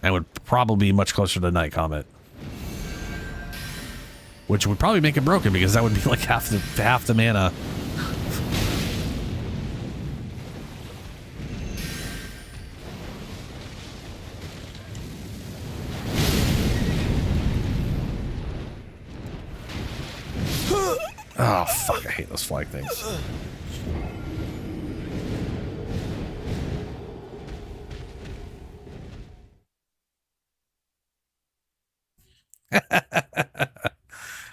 And would probably be much closer to Night Comet. Which would probably make it broken, because that would be like half the mana. Oh, fuck. I hate those flag things.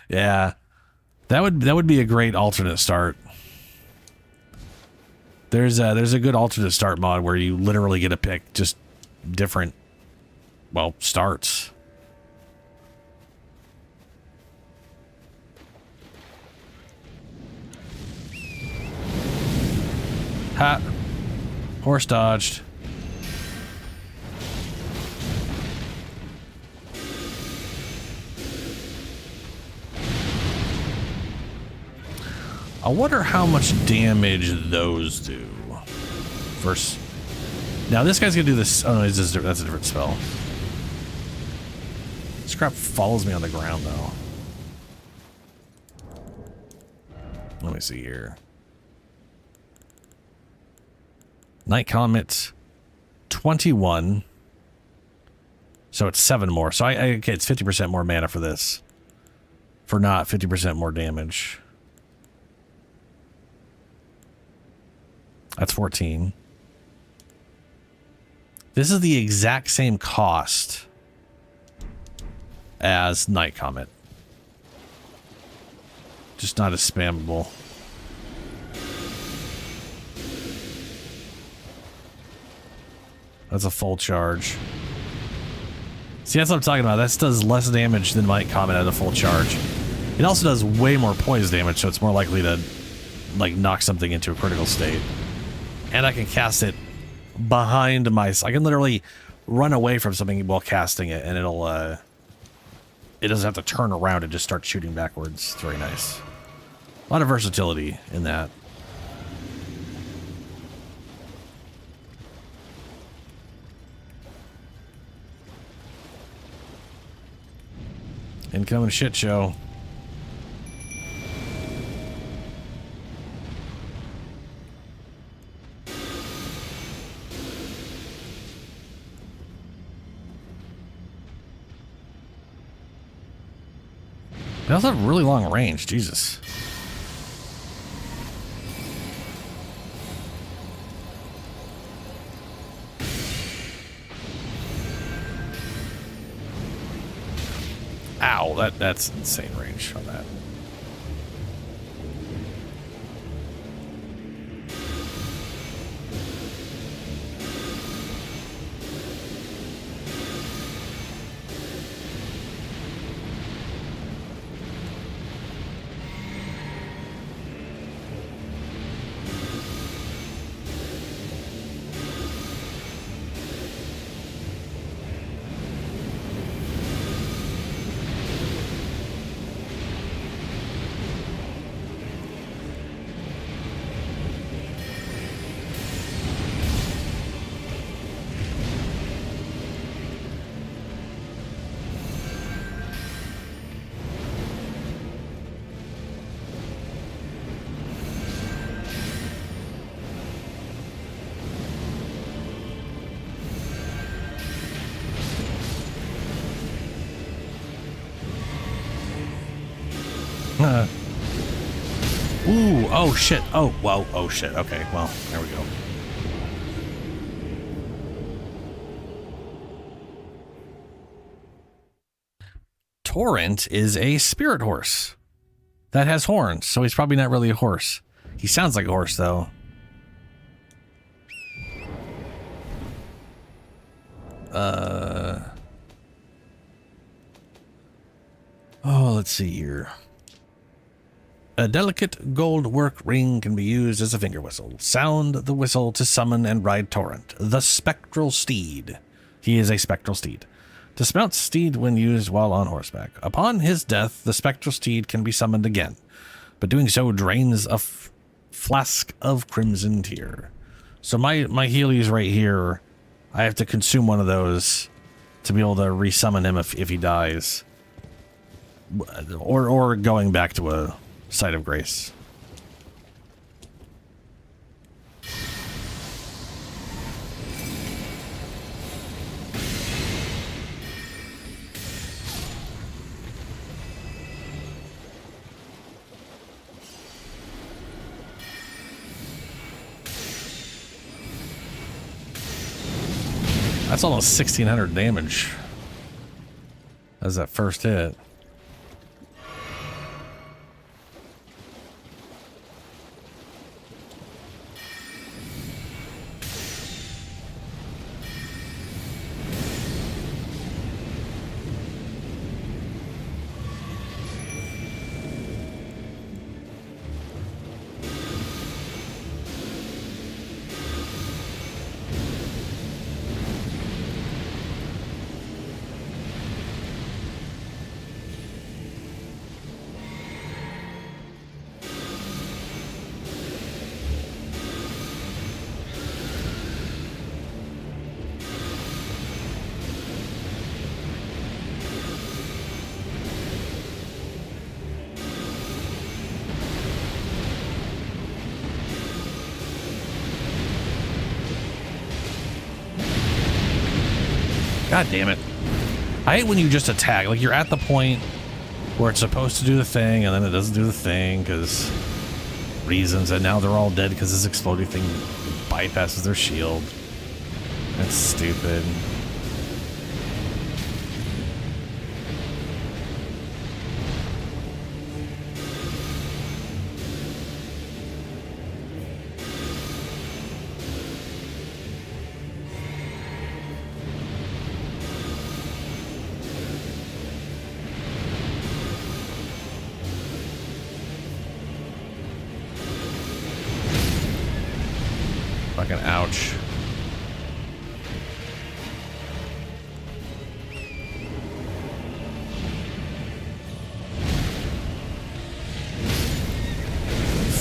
Yeah. That would be a great alternate start. There's a good alternate start mod where you literally get to pick just different, well, starts. Ha! Horse dodged. I wonder how much damage those do. First, now this guy's gonna do this. Oh no, that's a different spell. This crap follows me on the ground though. Let me see here. Night Comet, 21. So it's 7 more. So okay, it's 50% more mana for this. For not 50% more damage. That's 14. This is the exact same cost as Night Comet. Just not as spammable. That's a full charge. See, that's what I'm talking about. That does less damage than Night Comet at a full charge. It also does way more poison damage, so it's more likely to, like, knock something into a critical state. And I can cast it behind my... I can literally run away from something while casting it, and it'll, it doesn't have to turn around and just start shooting backwards. It's very nice. A lot of versatility in that. Incoming shit show. They also have really long range, Jesus. Ow, that's insane range on that. Ooh, oh shit. Oh, wow. Oh shit. Okay, well, there we go. Torrent is a spirit horse that has horns, so he's probably not really a horse. He sounds like a horse, though. Oh, let's see here. A delicate gold work ring can be used as a finger whistle. Sound the whistle to summon and ride Torrent, the spectral steed. He is a spectral steed. Dismount steed when used while on horseback. Upon his death, the spectral steed can be summoned again, but doing so drains a flask of crimson tear. So my Healy's right here. I have to consume one of those to be able to resummon him if he dies. Or going back to a site of grace. That's almost 1,600 damage. As that first hit. God damn it. I hate when you just attack. Like, you're at the point where it's supposed to do the thing, and then it doesn't do the thing because reasons, and now they're all dead because this exploding thing bypasses their shield. That's stupid. Fucking ouch.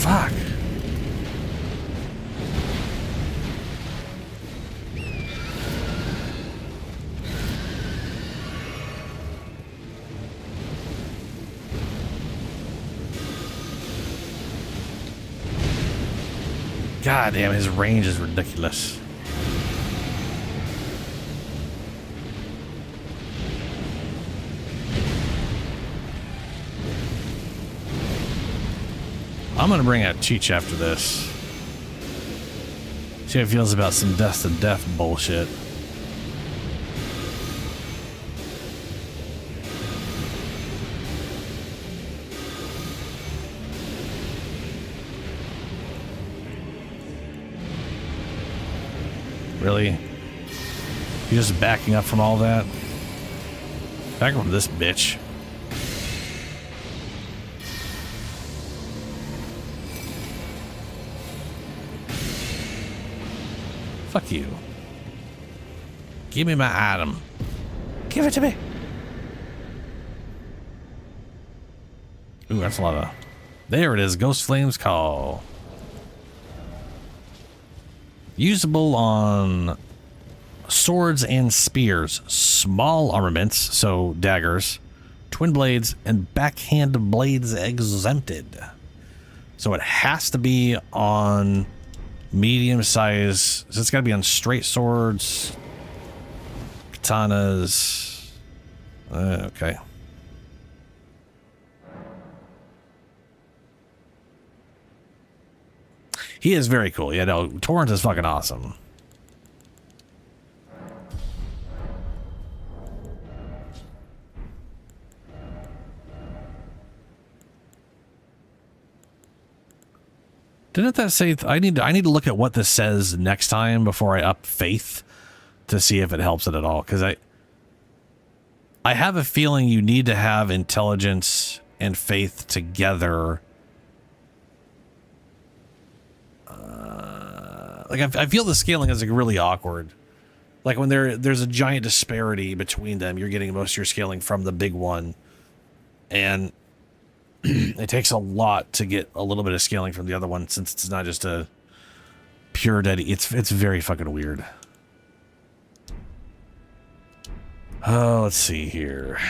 Fuck. God damn, his range is ridiculous. I'm gonna bring out Cheech after this. See how he feels about some death to death bullshit. Really? You just backing up from all that? Back from this bitch. Fuck you. Give me my item. Give it to me. Ooh, that's a lot of... There it is. Ghost Flame's Call. Usable on swords and spears, small armaments, so daggers, twin blades, and backhand blades exempted. So it has to be on medium size. So it's got to be on straight swords, katanas. Okay. He is very cool. Yeah, no, Torrent is fucking awesome. Didn't that say I need to look at what this says next time before I up faith to see if it helps it at all, because I have a feeling you need to have intelligence and faith together. Like I feel the scaling is like really awkward. Like when there's a giant disparity between them, you're getting most of your scaling from the big one, and it takes a lot to get a little bit of scaling from the other one, since it's not just a pure dead. It's very fucking weird. Oh, let's see here.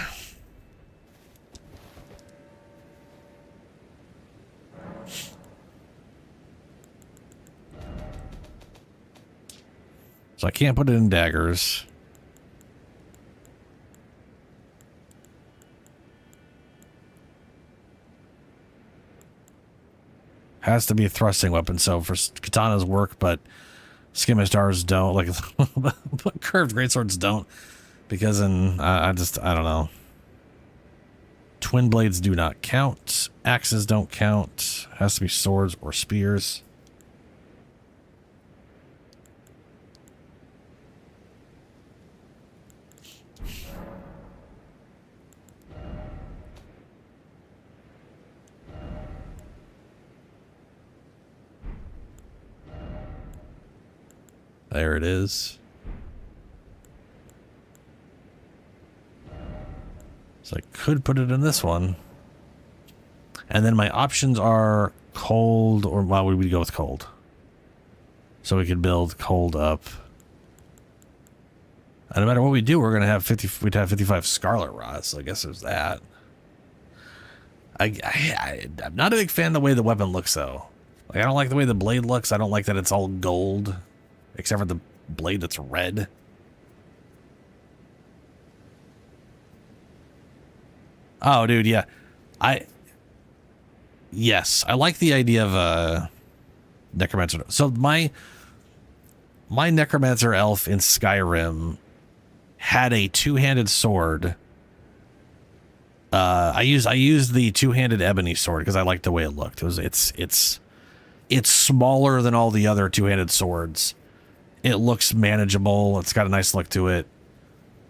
So I can't put it in daggers. Has to be a thrusting weapon, so for katanas work, but Skimistars don't, like, but curved greatswords don't, because I don't know. Twin blades do not count. Axes don't count. Has to be swords or spears. There it is. So I could put it in this one. And then my options are cold, or why would we go with cold? So we could build cold up. And no matter what we do, we're gonna have we'd have 55 Scarlet Rods, so I guess there's that. I'm not a big fan of the way the weapon looks though. Like, I don't like the way the blade looks. I don't like that it's all gold. Except for the blade that's red. Oh, dude, yeah. Yes, I like the idea of Necromancer. So my Necromancer elf in Skyrim had a two-handed sword. I used the two-handed ebony sword because I liked the way it looked. It's smaller than all the other two-handed swords. It looks manageable. It's got a nice look to it.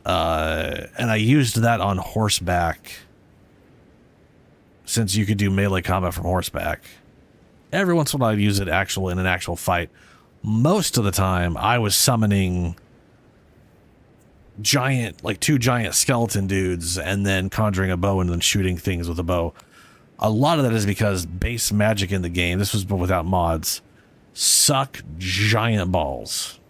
And I used that on horseback, since you could do melee combat from horseback. Every once in a while I'd use it in an actual fight. Most of the time I was summoning two giant skeleton dudes and then conjuring a bow and then shooting things with a bow. A lot of that is because base magic in the game, this was without mods, suck giant balls.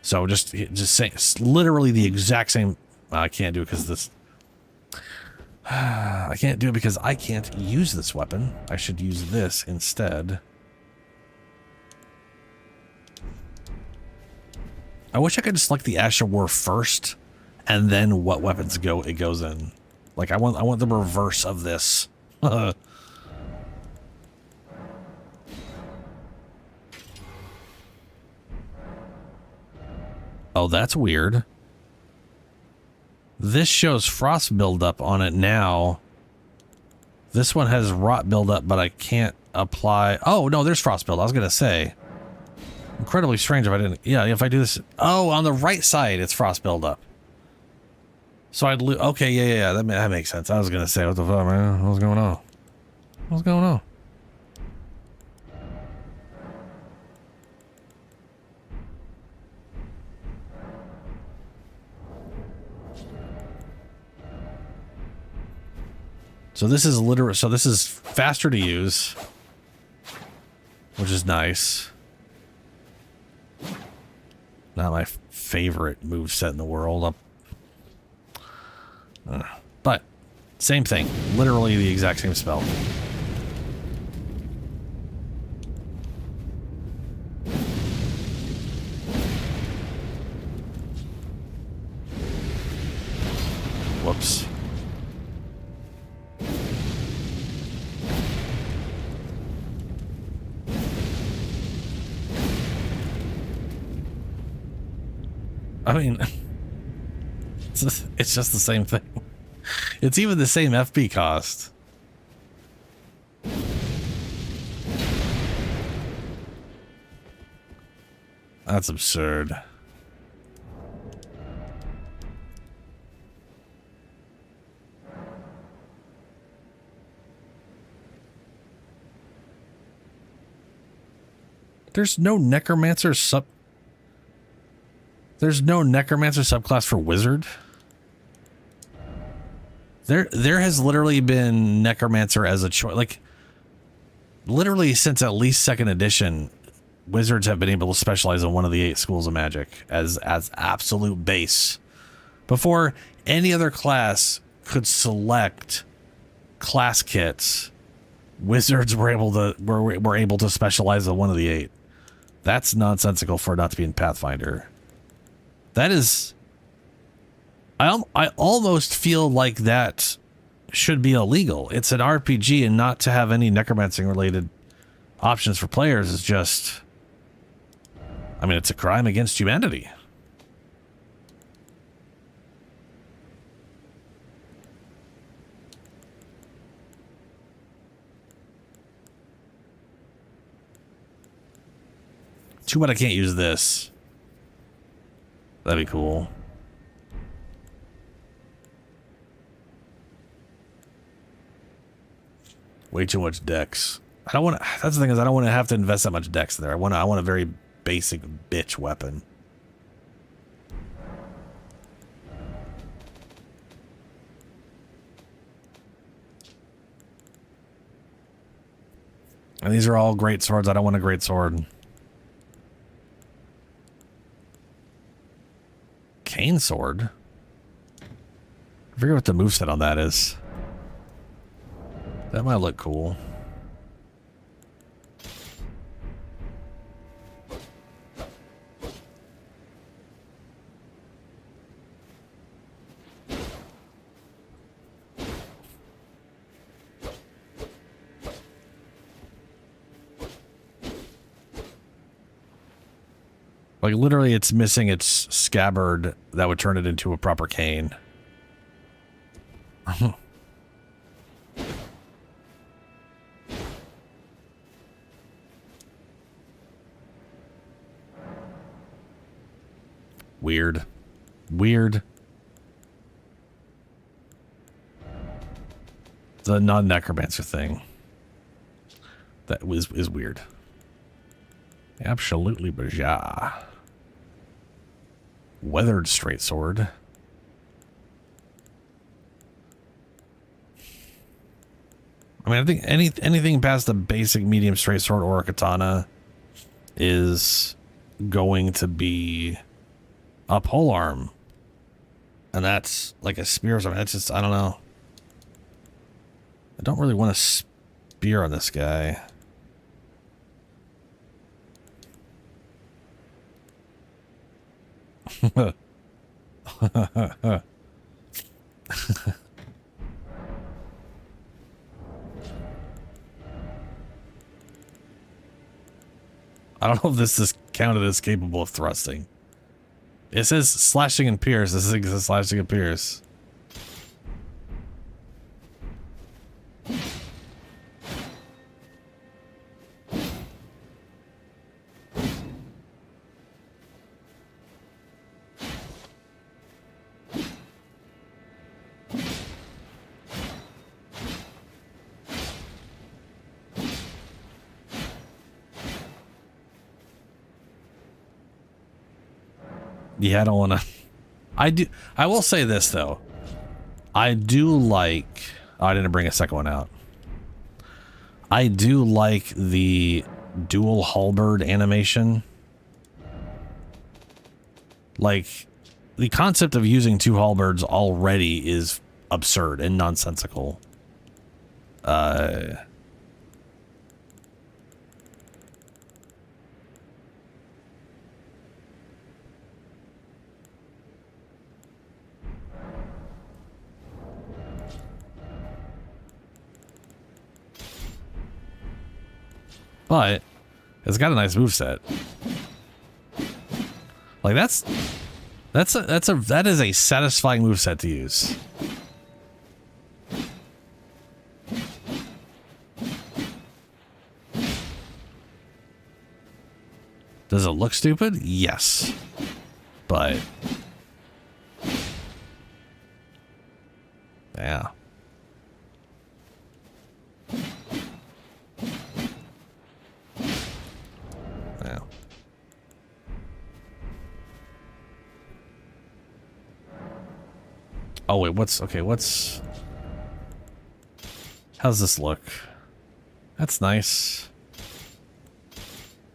So just say literally the exact same. I can't do it because this. I can't do it because I can't use this weapon. I should use this instead. I wish I could select the Ash of War first, and then what weapons it goes in. Like I want the reverse of this. Oh, that's weird. This shows frost buildup on it now. This one has rot buildup, but I can't apply. Oh, no, there's frost buildup. I was going to say. Incredibly strange if I didn't. Yeah, if I do this. Oh, on the right side, it's frost buildup. So I'd lose. Okay, yeah. That makes sense. I was going to say, what the fuck, man? What's going on? What's going on? So this is this is faster to use, which is nice. Not my favorite moveset in the world. But same thing. Literally the exact same spell. Whoops. I mean, it's just the same thing. It's even the same FP cost. That's absurd. There's no Necromancer There's no Necromancer subclass for Wizard. There has literally been Necromancer as a choice. Like, literally since at least 2nd edition, Wizards have been able to specialize in one of the 8 schools of magic as absolute base. Before any other class could select class kits, Wizards were able to specialize in one of the 8. That's nonsensical for it not to be in Pathfinder. That is... I almost feel like that should be illegal. It's an RPG, and not to have any necromancing related options for players is just... I mean, it's a crime against humanity. Too bad I can't use this. That'd be cool. Way too much dex. I don't want to. That's the thing, is I don't want to have to invest that much dex in there. I want a very basic bitch weapon. And these are all great swords. I don't want a great sword. Cane sword? I forget what the moveset on that is. That might look cool. Like, literally, it's missing its scabbard that would turn it into a proper cane. Weird. Weird. The non-necromancer thing. That is weird. Absolutely bizarre. Weathered straight sword. I mean, I think anything past the basic medium straight sword or a katana is going to be a polearm. And that's like a spear or something. That's just, I don't know. I don't really want a spear on this guy. I don't know if this is counted as capable of thrusting. It says slashing and pierce. This is slashing and pierce. Yeah, I don't want to. I will say this, though. I do like... Oh, I didn't bring a second one out. I do like the dual halberd animation. Like, the concept of using two halberds already is absurd and nonsensical. But it's got a nice moveset. Like that is a satisfying moveset to use. Does it look stupid? Yes. But yeah. Yeah. Oh wait, how's this look? That's nice.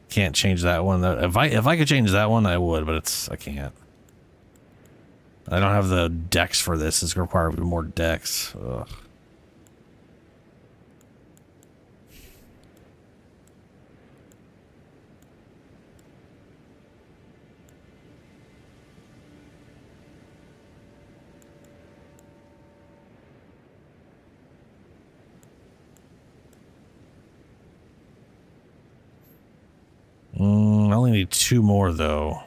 Can't change that one. If I could change that one, I would, but I can't. I don't have the dex for this. It's gonna require more dex. Ugh. I only need 2 more, though.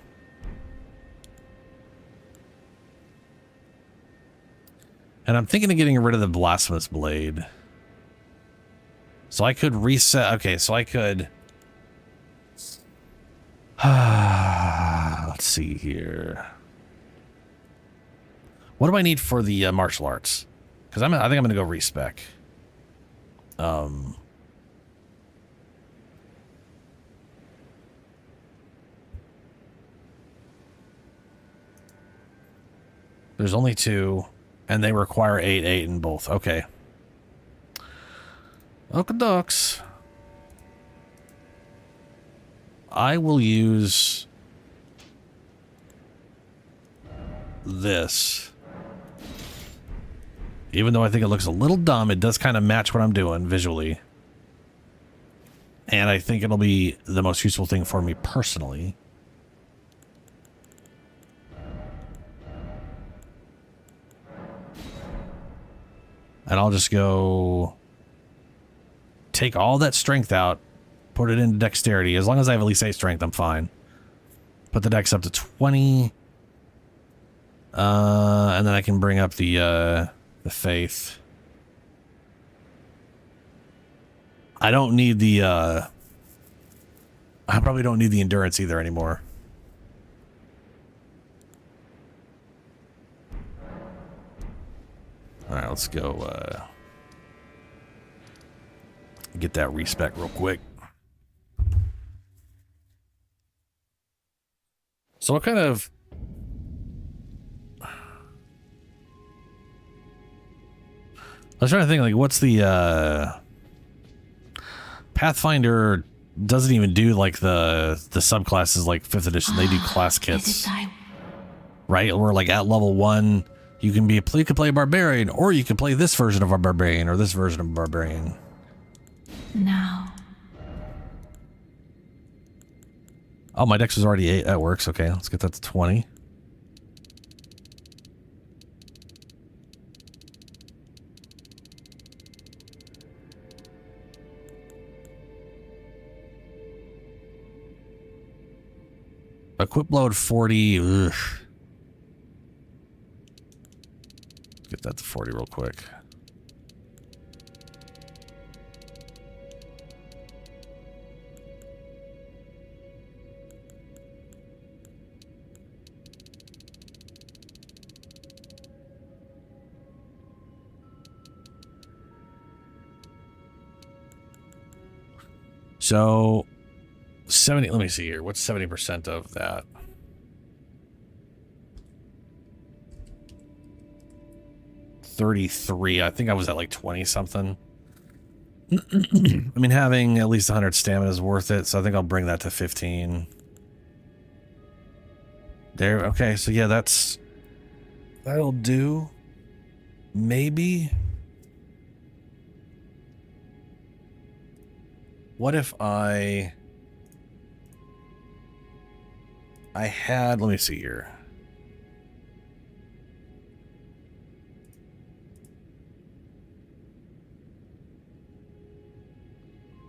And I'm thinking of getting rid of the Blasphemous Blade. So I could reset... Okay, so I could... Let's see here. What do I need for the martial arts? Because I think I'm going to go respec. There's only 2, and they require 8 in both. Okay. Okie dokes. I will use this. Even though I think it looks a little dumb, it does kind of match what I'm doing visually. And I think it'll be the most useful thing for me personally. And I'll just go take all that strength out, put it into dexterity. As long as I have at least 8 strength, I'm fine. Put the dex up to 20. And then I can bring up the faith. I don't need the, I probably don't need the endurance either anymore. Alright, let's go, get that respec real quick. So what kind of... I was trying to think, like, what's the, Pathfinder doesn't even do, like, the subclasses like 5th edition. They do class kits. Right? Or, like, at level 1... You can play a barbarian, or you can play this version of a barbarian, or this version of a barbarian. Now. Oh, my dex was already 8. That works. Okay, let's get that to 20. Equip load 40. Ugh. Get that to 40 real quick. So 70, let me see here. What's 70% of that? $33. I think I was at like 20 something. I mean, having at least 100 stamina is worth it, so I think I'll bring that to 15. There, okay, so yeah, that'll do. Maybe. What if I had, let me see here.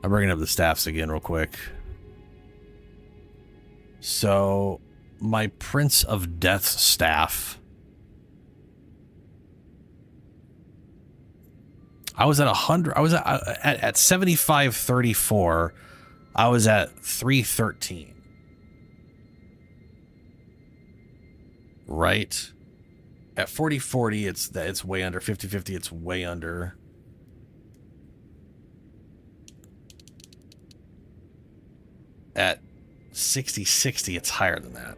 I'm bringing up the staffs again real quick. So, my Prince of Death staff. I was at 100. I was at 75.34. I was at 313. Right? At 40.40, it's way under. 50.50, it's way under. At 60.60, it's higher than that.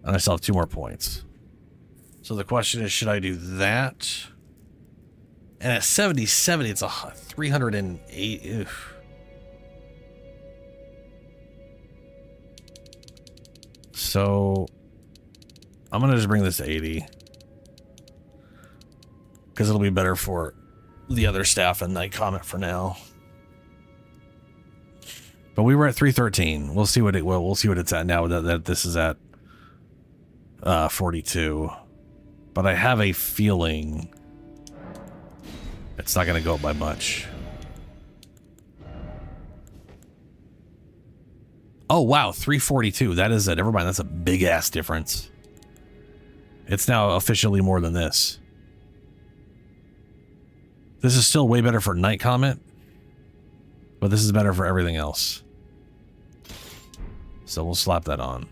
And I still have 2 more points. So the question is, should I do that? And at 70.70, it's a 308. Ew. So I'm going to just bring this to 80. Because it'll be better for the other staff and Night Comet for now. But we were at 313. We'll see what we'll see what it's at now that this is at 42. But I have a feeling It's not going to go up by much. Oh, wow. 342. That is it. Never mind. That's a big ass difference. It's now officially more than this. This is still way better for Night Comet, but this is better for everything else. So we'll slap that on.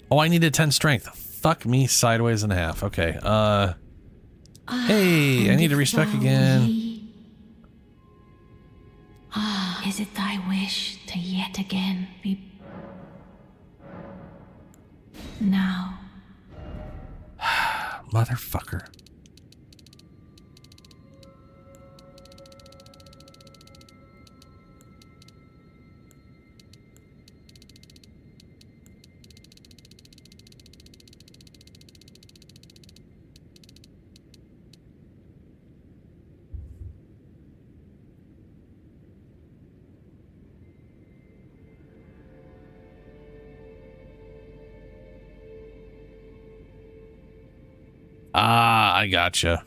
Oh, I needed 10 strength. Fuck me sideways and a half. Okay. Hey, I need to respec again. Is it thy wish to yet again be... Now. Motherfucker. Ah, I gotcha.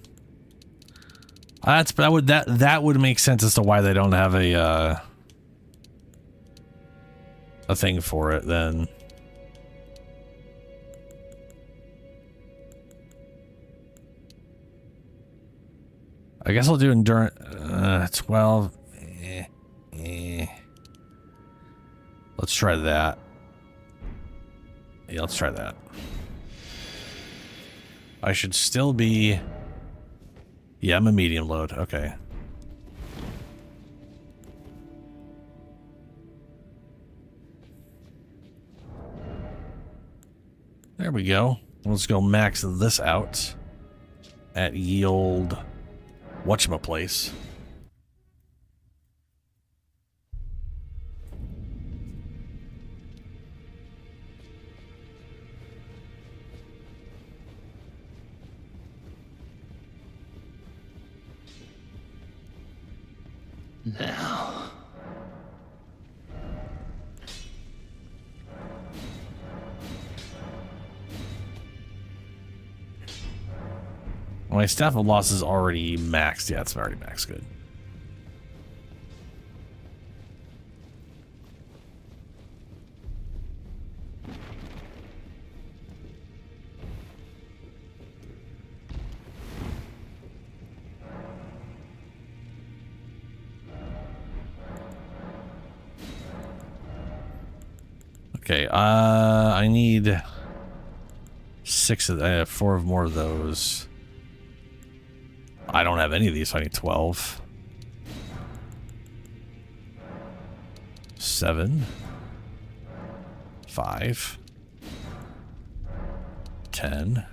That would make sense as to why they don't have a thing for it then. I guess I'll do endurance 12. Let's try that. Yeah, let's try that. I should still be... Yeah, I'm a medium load. Okay. There we go. Let's go max this out at yield whatchamaplace. Now. My staff of loss is already maxed. Yeah, it's already maxed. Good. Okay, I need 6 of I have 4 more of those. I don't have any of these, so I need 12. 7. 5. 10.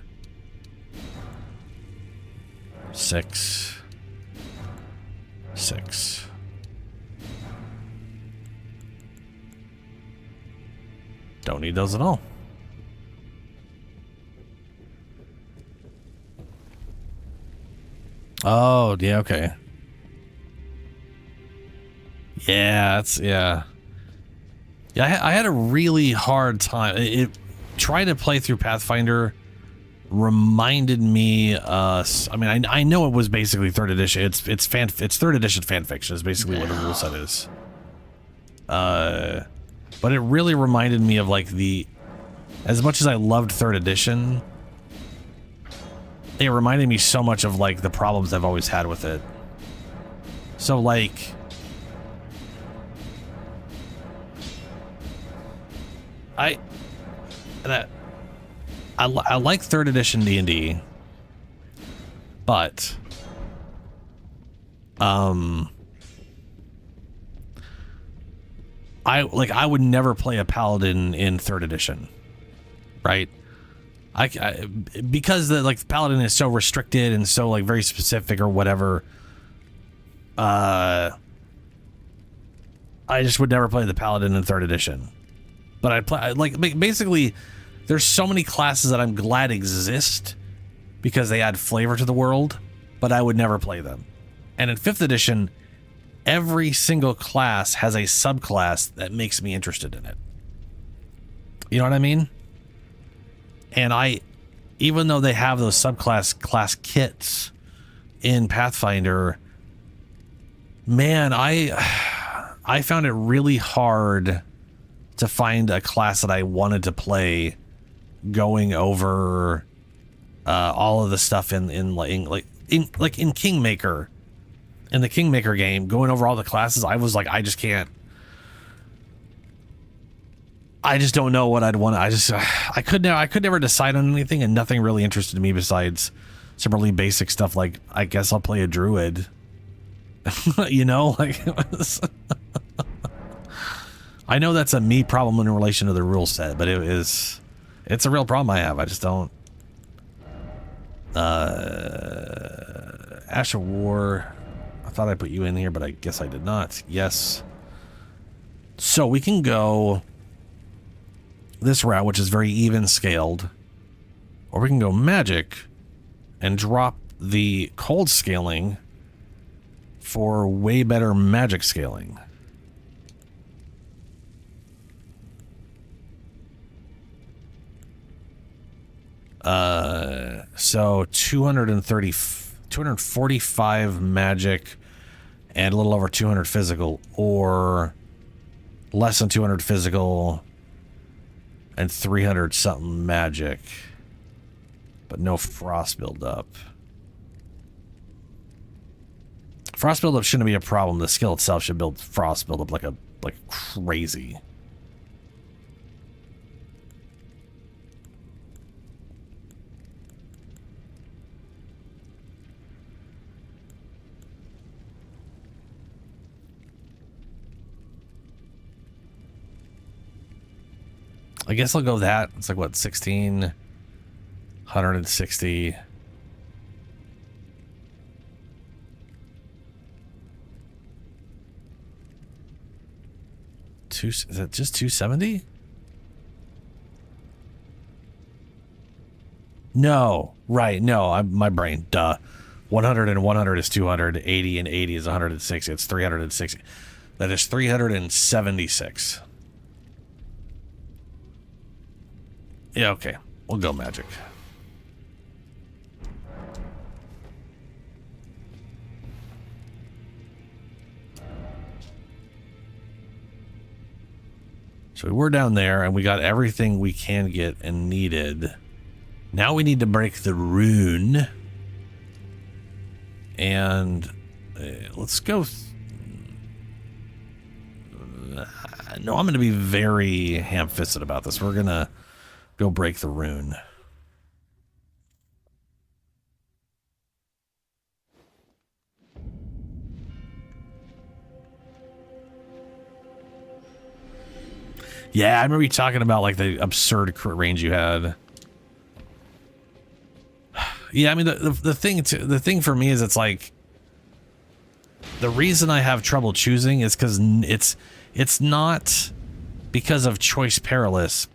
6. 6. Don't need those at all. Oh, yeah, okay. Yeah, that's, yeah. Yeah, I had a really hard time. Trying to play through Pathfinder reminded me, I mean, I know it was basically 3rd edition. It's 3rd edition fan fiction is basically what the rule set is. But it really reminded me of like as much as I loved 3rd edition, it reminded me so much of like the problems I've always had with it. So like, I like 3rd edition D&D, but I would never play a paladin in 3rd edition, right? Because the paladin is so restricted and so like very specific or whatever. I just would never play the paladin in 3rd edition. But I play like basically. There's so many classes that I'm glad exist because they add flavor to the world, but I would never play them. And in 5th edition, every single class has a subclass that makes me interested in it. You know what I mean? And even though they have those class kits, in Pathfinder, man, I found it really hard to find a class that I wanted to play, going over all of the stuff in Kingmaker. In the Kingmaker game, going over all the classes, I was like, I just don't know what I'd want. I could never decide on anything, and nothing really interested me besides some really basic stuff like, I guess I'll play a druid. You know, like, I know that's a me problem in relation to the rule set, but it's a real problem I have. I just don't. Ash of War. I thought I put you in here, but I guess I did not. Yes. So we can go this route, which is very even scaled, or we can go magic and drop the cold scaling for way better magic scaling. So 245 magic and a little over 200 physical, or less than 200 physical and 300 something magic, but no frost buildup. Frost buildup shouldn't be a problem. The skill itself should build frost buildup like crazy. I guess I'll go that. It's like, what, 1,660. Is that just 270? No, right. No, my brain. Duh. 100 and 100 is 200. 80 and 80 is 160. It's 360. That is 376. Yeah, okay. We'll go magic. So we're down there, and we got everything we can get and needed. Now we need to break the rune. And let's go. No, I'm going to be very ham-fisted about this. We're going to go break the rune. Yeah, I remember you talking about like the absurd crit range you had. Yeah, I mean the thing for me is, it's like, the reason I have trouble choosing is because it's not because of choice paralysis.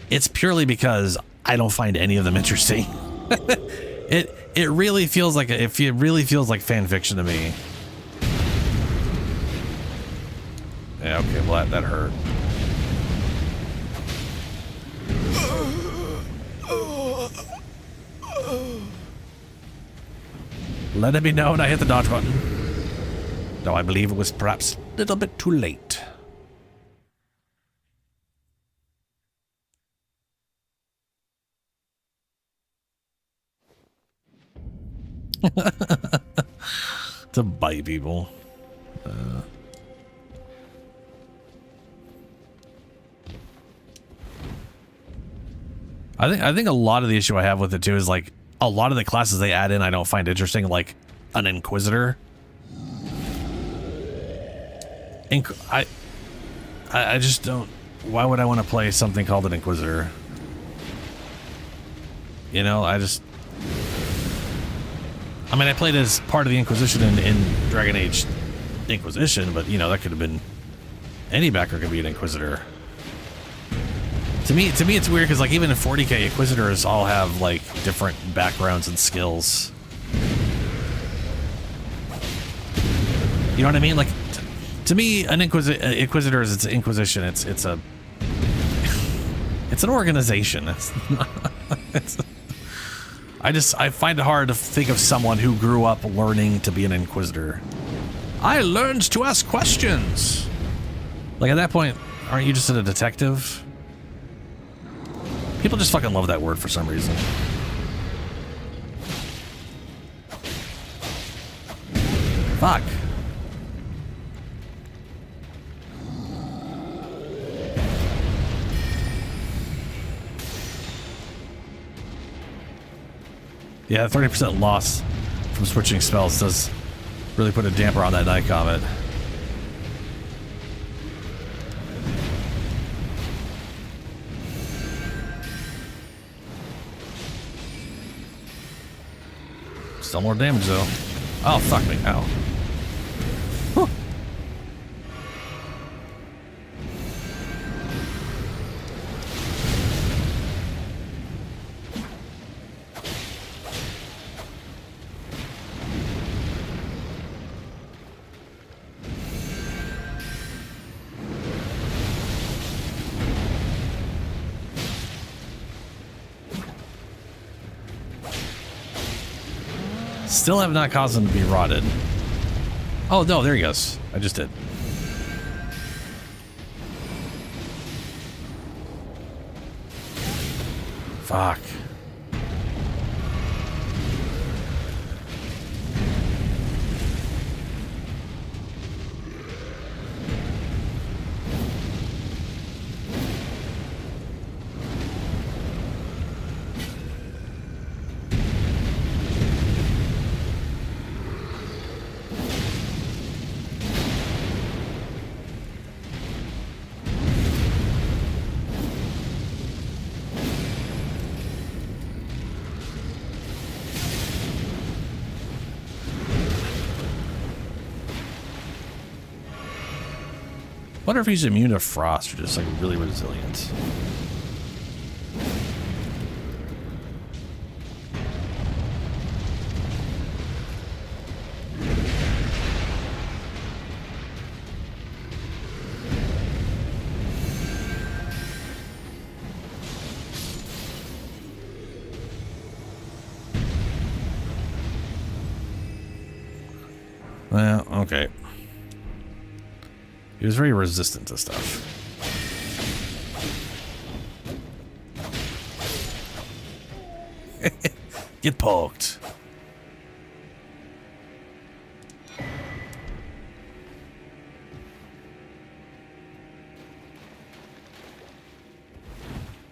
It's purely because I don't find any of them interesting. it really feels like fan fiction to me. Yeah, okay, well that hurt. Let it be known I hit the dodge button, though I believe it was perhaps a little bit too late. To bite people. I think a lot of the issue I have with it too is, like, a lot of the classes they add in I don't find interesting, like an Inquisitor. I just don't. Why would I want to play something called an Inquisitor? You know, I mean, I played as part of the Inquisition in Dragon Age Inquisition, but, you know, that could have been... Any backer could be an Inquisitor. To me, it's weird because, like, even in 40k, Inquisitors all have, like, different backgrounds and skills. You know what I mean? Like, to me, an Inquisitor is Inquisition. It's an organization. It's not. I find it hard to think of someone who grew up learning to be an Inquisitor. I learned to ask questions. Like, at that point, aren't you just a detective? People just fucking love that word for some reason. Fuck. Yeah, 30% loss from switching spells does really put a damper on that Night Comet. Still more damage though. Oh, fuck me. Ow. Whew. Still have not caused him to be rotted. Oh, no, there he goes. I just did. Fuck. Wonder if he's immune to frost or just like really resilient. Well, okay. He was very resistant to stuff. Get poked.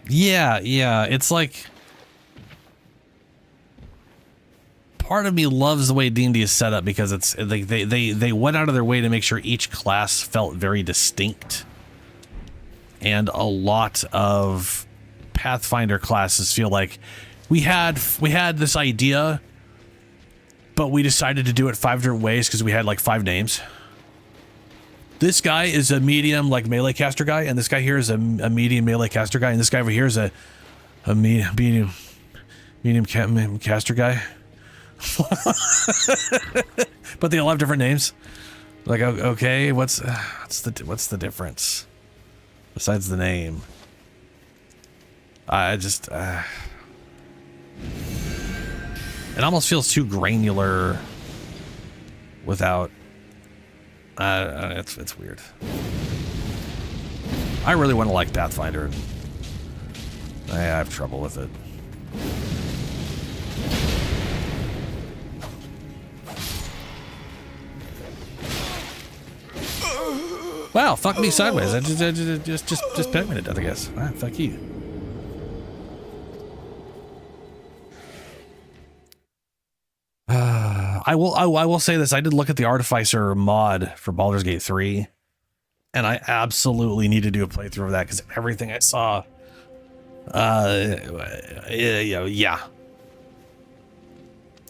Yeah, it's like part of me loves the way D&D is set up because it's like they went out of their way to make sure each class felt very distinct. And a lot of Pathfinder classes feel like we had this idea, but we decided to do it 5 different ways because we had like 5 names. This guy is a medium like melee caster guy, and this guy here is a medium melee caster guy, and this guy over here is a medium caster guy. But they all have different names. Like, okay, what's the difference besides the name? I just it almost feels too granular without it's weird. I really want to like Pathfinder, and I have trouble with it. Wow, fuck me sideways. I just pet me to death, I guess. Ah, fuck you. I will say this. I did look at the Artificer mod for Baldur's Gate 3, and I absolutely need to do a playthrough of that because everything I saw, yeah.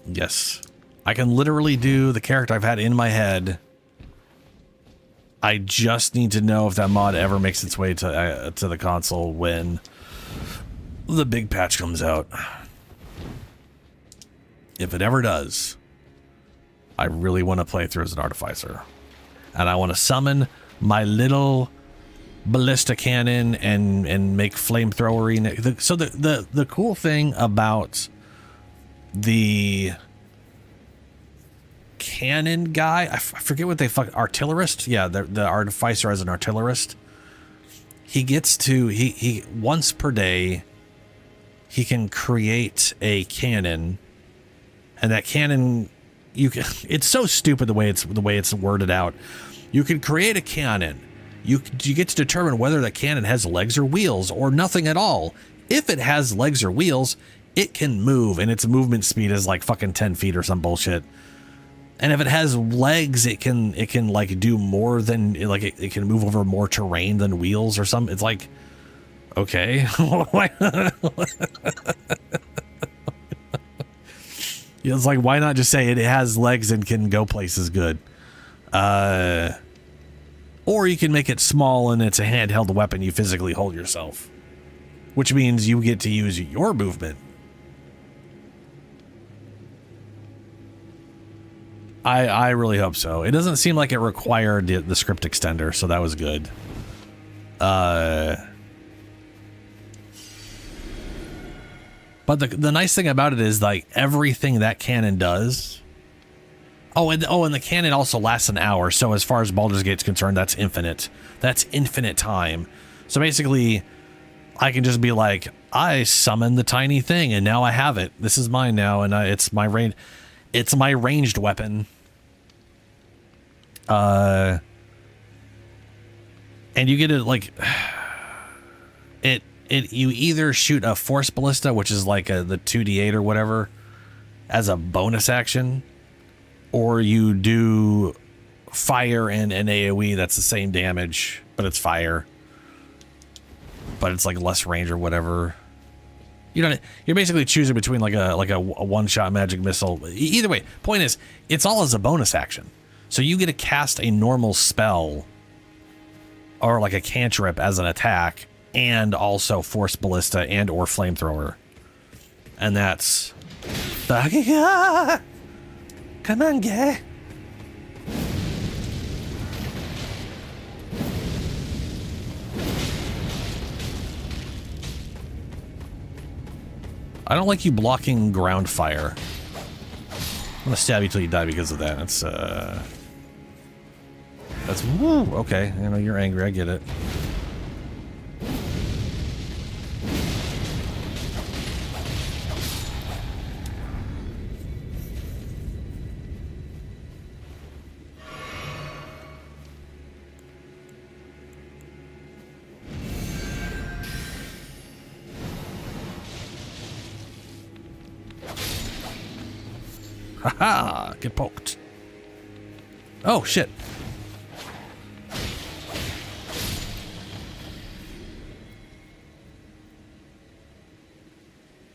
Yes. I can literally do the character I've had in my head. I just need to know if that mod ever makes its way to the console when the big patch comes out. If it ever does, I really want to play through as an Artificer. And I want to summon my little ballista cannon and make flamethrower. So the cool thing about the cannon guy, I forget what they artillerist. Yeah, the artificer as an artillerist. He gets to he once per day he can create a cannon, and that cannon it's so stupid the way it's worded out. You can create a cannon. You get to determine whether that cannon has legs or wheels or nothing at all. If it has legs or wheels, it can move, and its movement speed is like fucking 10 feet or some bullshit. And if it has legs, it can like do more than like it can move over more terrain than wheels or something. It's like, okay, it's like, why not just say it has legs and can go places good? Or you can make it small and it's a handheld weapon you physically hold yourself, which means you get to use your movement. I really hope so. It doesn't seem like it required the script extender, so that was good. But the nice thing about it is like everything that cannon does. Oh, and the cannon also lasts an hour. So as far as Baldur's Gate's concerned, that's infinite. That's infinite time. So basically, I can just be like, I summoned the tiny thing, and now I have it. This is mine now, and it's my range. It's my ranged weapon. And you get it like you either shoot a force ballista, which is like the 2d8 or whatever, as a bonus action, or you do fire and an AoE that's the same damage, but it's fire, but it's like less range or whatever. You're basically choosing between like a one-shot magic missile. Either way, point is, it's all as a bonus action. So you get to cast a normal spell or like a cantrip as an attack, and also force ballista and or flamethrower. And that's the come on, guy. I don't like you blocking ground fire. I'm gonna stab you till you die because of that. That's woo, okay. You know, you're angry, I get it. Haha, get poked. Oh, shit.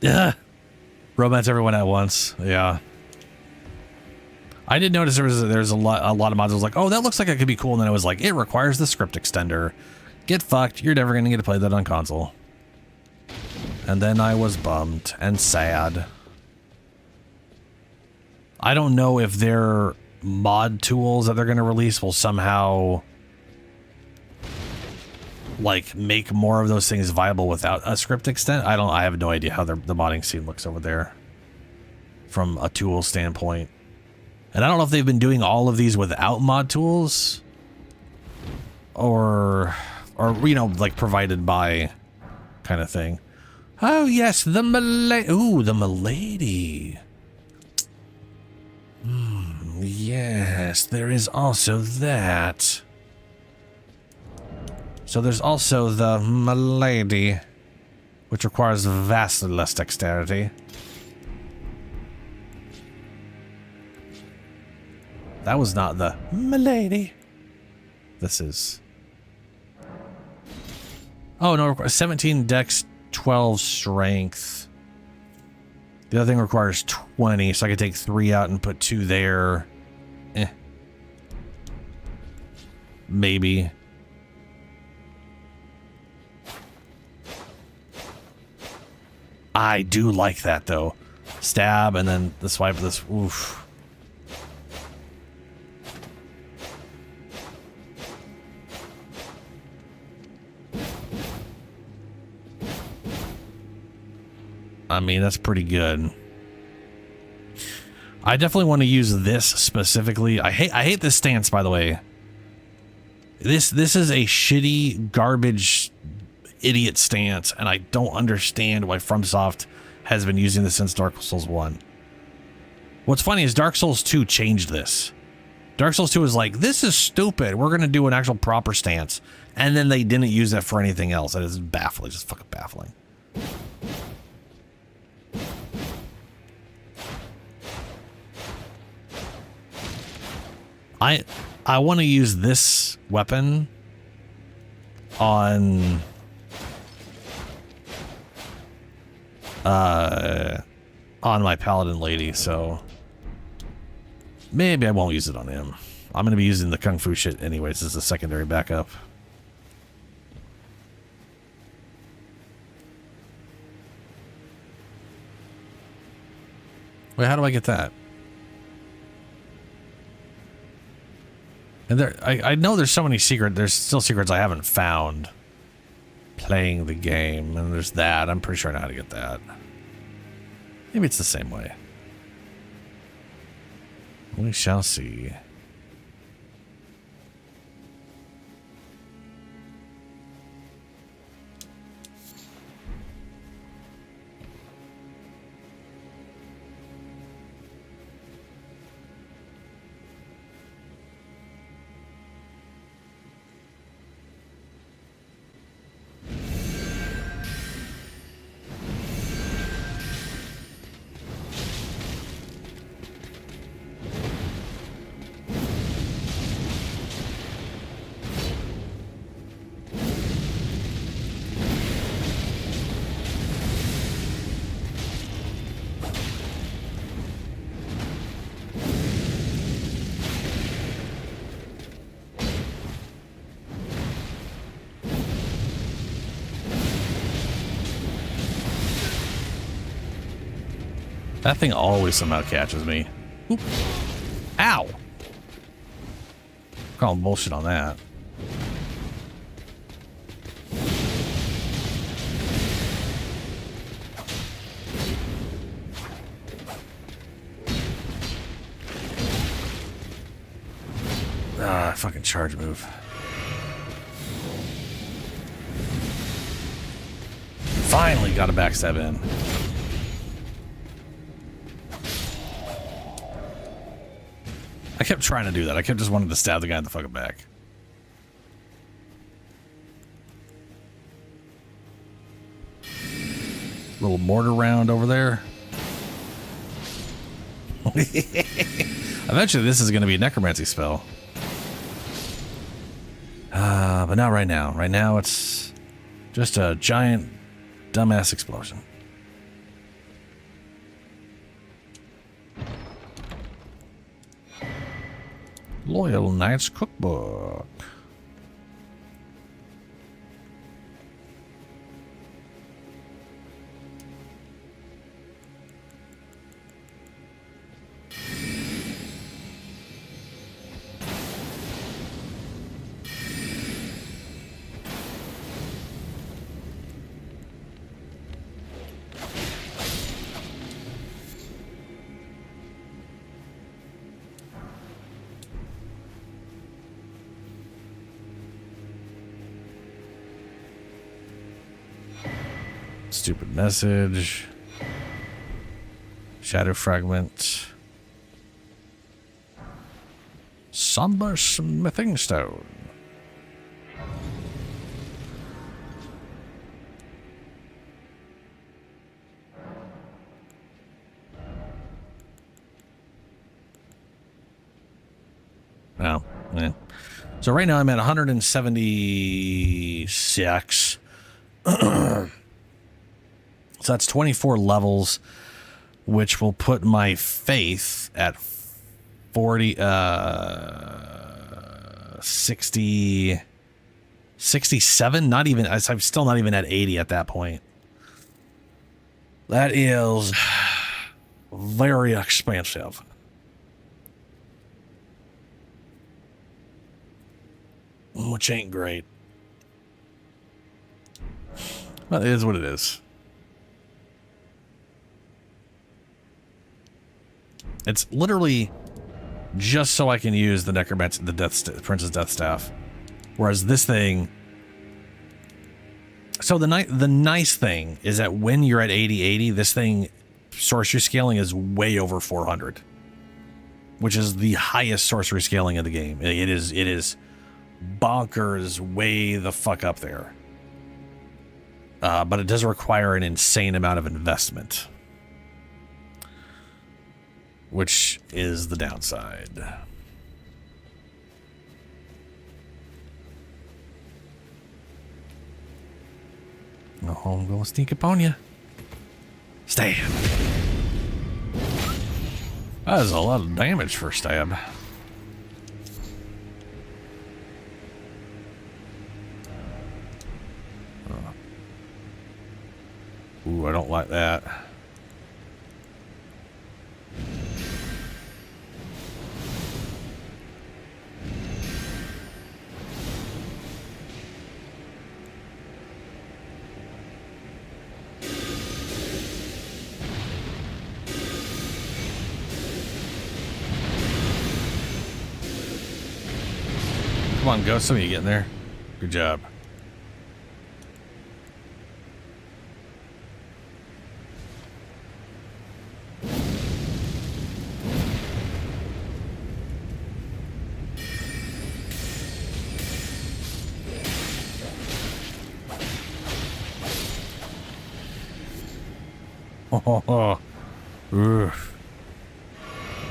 Yeah. Romance everyone at once. Yeah. I did notice there's a lot of mods. I was like, oh, that looks like it could be cool. And then I was like, it requires the script extender. Get fucked. You're never going to get to play that on console. And then I was bummed and sad. I don't know if their mod tools that they're going to release will somehow like make more of those things viable without a script extent. I have no idea how the modding scene looks over there from a tool standpoint. And I don't know if they've been doing all of these without mod tools or you know, like provided by kind of thing. Oh yes, the Milady. Ooh, the Milady. Yes, there is also that. So there's also the Milady, which requires vastly less dexterity. That was not the Milady. This is... Oh, no, 17 dex, 12 strength. The other thing requires 20, so I could take 3 out and put 2 there. Maybe. I do like that, though. Stab, and then the swipe of this. Oof. I mean, that's pretty good. I definitely want to use this specifically. I hate this stance, by the way. This is a shitty, garbage, idiot stance, and I don't understand why FromSoft has been using this since Dark Souls 1. What's funny is Dark Souls 2 changed this. Dark Souls 2 is like, this is stupid. We're going to do an actual proper stance. And then they didn't use that for anything else. That is baffling. Just fucking baffling. I want to use this weapon on my paladin lady, so maybe I won't use it on him. I'm going to be using the kung fu shit anyways as a secondary backup. Wait, how do I get that? And there, I know there's so many there's still secrets I haven't found playing the game, and there's that. I'm pretty sure I know how to get that. Maybe it's the same way. We shall see. That thing always somehow catches me. Oop. Ow! Calling bullshit on that. Ah, fucking charge move. Finally got a backstab in. I kept trying to do that. I kept just wanting to stab the guy in the fucking back. Little mortar round over there. Eventually this is going to be a necromancy spell. But not right now. Right now it's just a giant dumbass explosion. Loyal Knights Cookbook. Stupid message. Shadow fragment. Somber smithing stone. Oh, yeah. So right now I'm at 176. So that's 24 levels, which will put my faith at 67. Not even, I'm still not even at 80 at that point. That is very expensive. Which ain't great. But it is what it is. It's literally just so I can use the Necromancer, the Prince's Death Staff. Whereas this thing... So the nice thing is that when you're at 80-80, this thing, sorcery scaling is way over 400. Which is the highest sorcery scaling of the game. It is bonkers way the fuck up there. But it does require an insane amount of investment. Which is the downside. No, I'm gonna sneak up on you. Stab. That is a lot of damage for a stab. Ooh, I don't like that. Come on, Ghost. Some of you getting there. Good job. Oh, oof.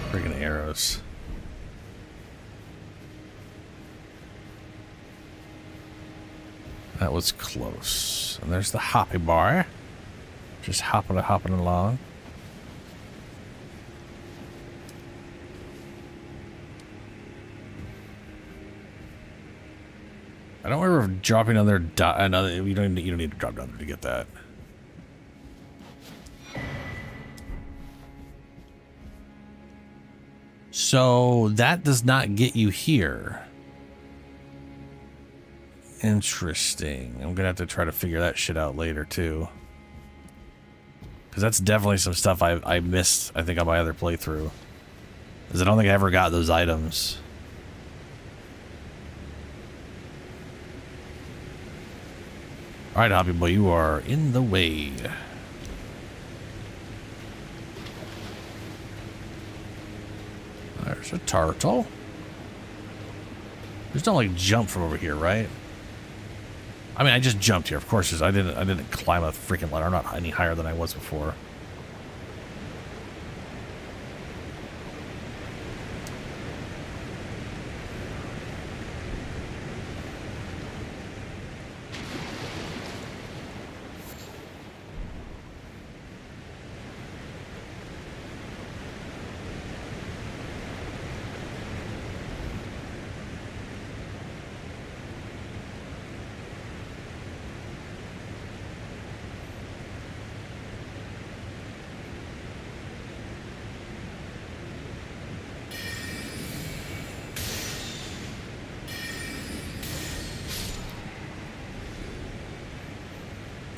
Freaking arrows. That was close. And there's the hoppy bar. Just hopping along. I don't remember dropping another you don't need to drop down there to get that. So that does not get you here. Interesting. I'm gonna have to try to figure that shit out later too. Because that's definitely some stuff I missed, I think, on my other playthrough. Because I don't think I ever got those items. Alright, Hoppy Boy, you are in the way. There's a turtle. There's no like jump from over here, right? I mean, I just jumped here. Of course, I didn't climb a freaking ladder. I'm not any higher than I was before.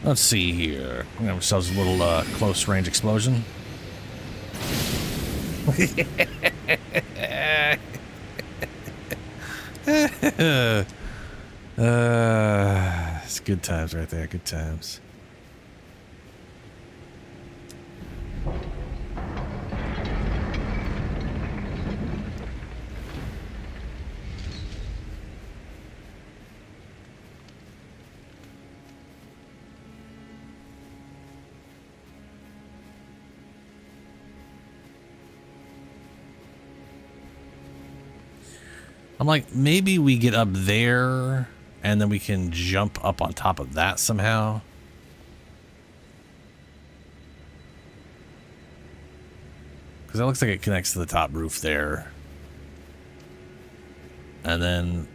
Let's see here. We have ourselves a little close range explosion. It's good times right there. Good times. I'm like, maybe we get up there and then we can jump up on top of that somehow. Because that looks like it connects to the top roof there. And then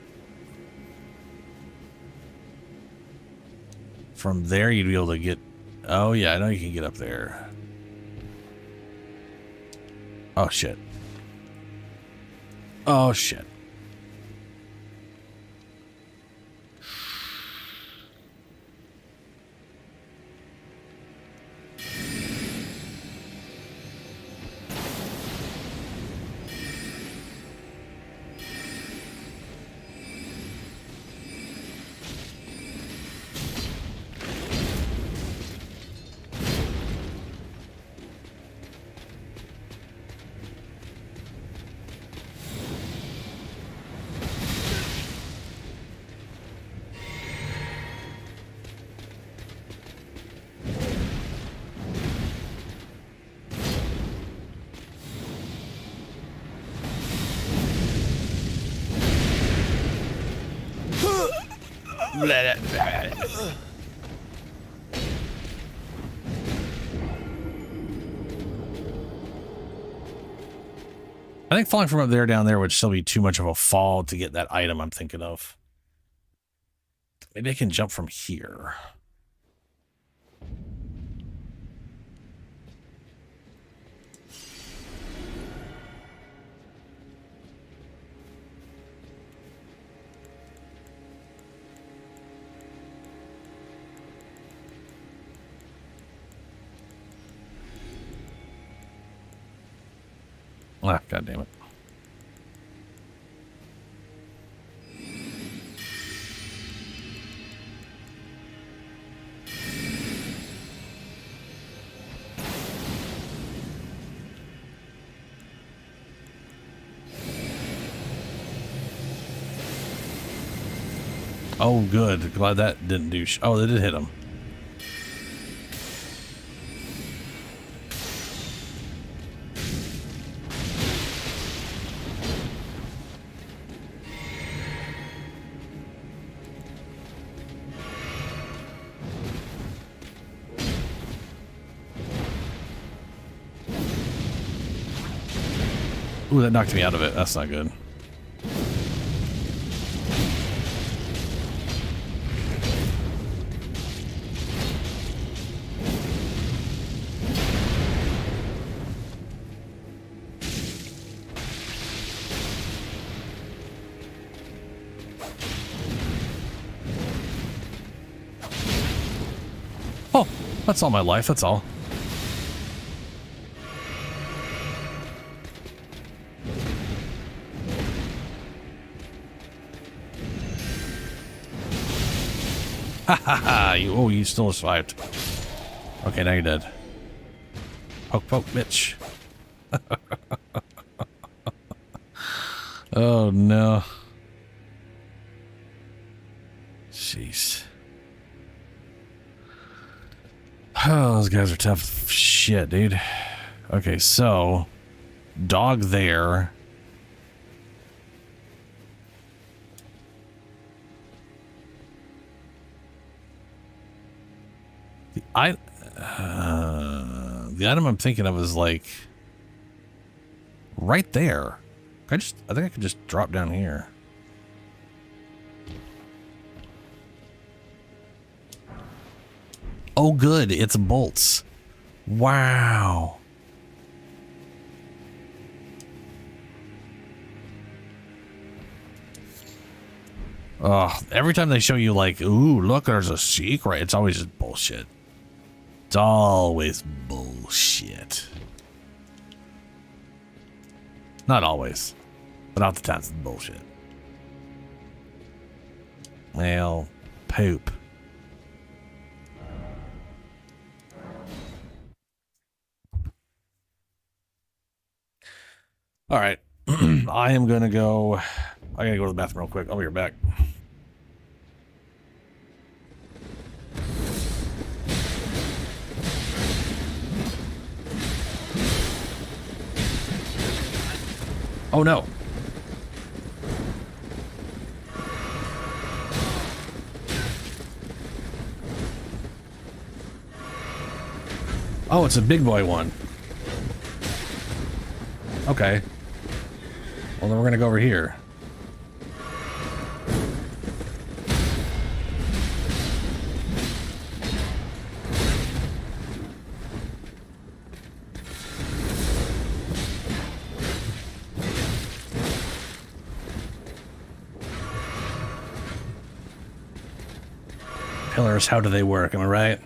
from there you'd be able to get... Oh yeah, I know you can get up there. Oh shit. Oh shit. I think falling from up there down there would still be too much of a fall to get that item I'm thinking of. Maybe I can jump from here. Ah, God damn it. Oh, good. Glad that didn't do oh, they did hit him. Ooh, that knocked me out of it. That's not good. Oh, that's all my life. That's all. Ha ha ha! You still survived. Okay, now you're dead. Poke, poke, bitch. Oh no. Jeez. Oh, those guys are tough shit, dude. Okay, so dog there. The item I'm thinking of is like right there. I think I could just drop down here. Oh, good. It's bolts. Wow. Oh, every time they show you like, ooh, look, there's a secret. It's always just bullshit. It's always bullshit. Not always, but half the time it's bullshit. Well, poop. All right. I am going to go. I got to go to the bathroom real quick. I'll be right back. Oh no. Oh, it's a big boy one. Okay. Well, then we're gonna go over here. Pillars, how do they work? Am I right?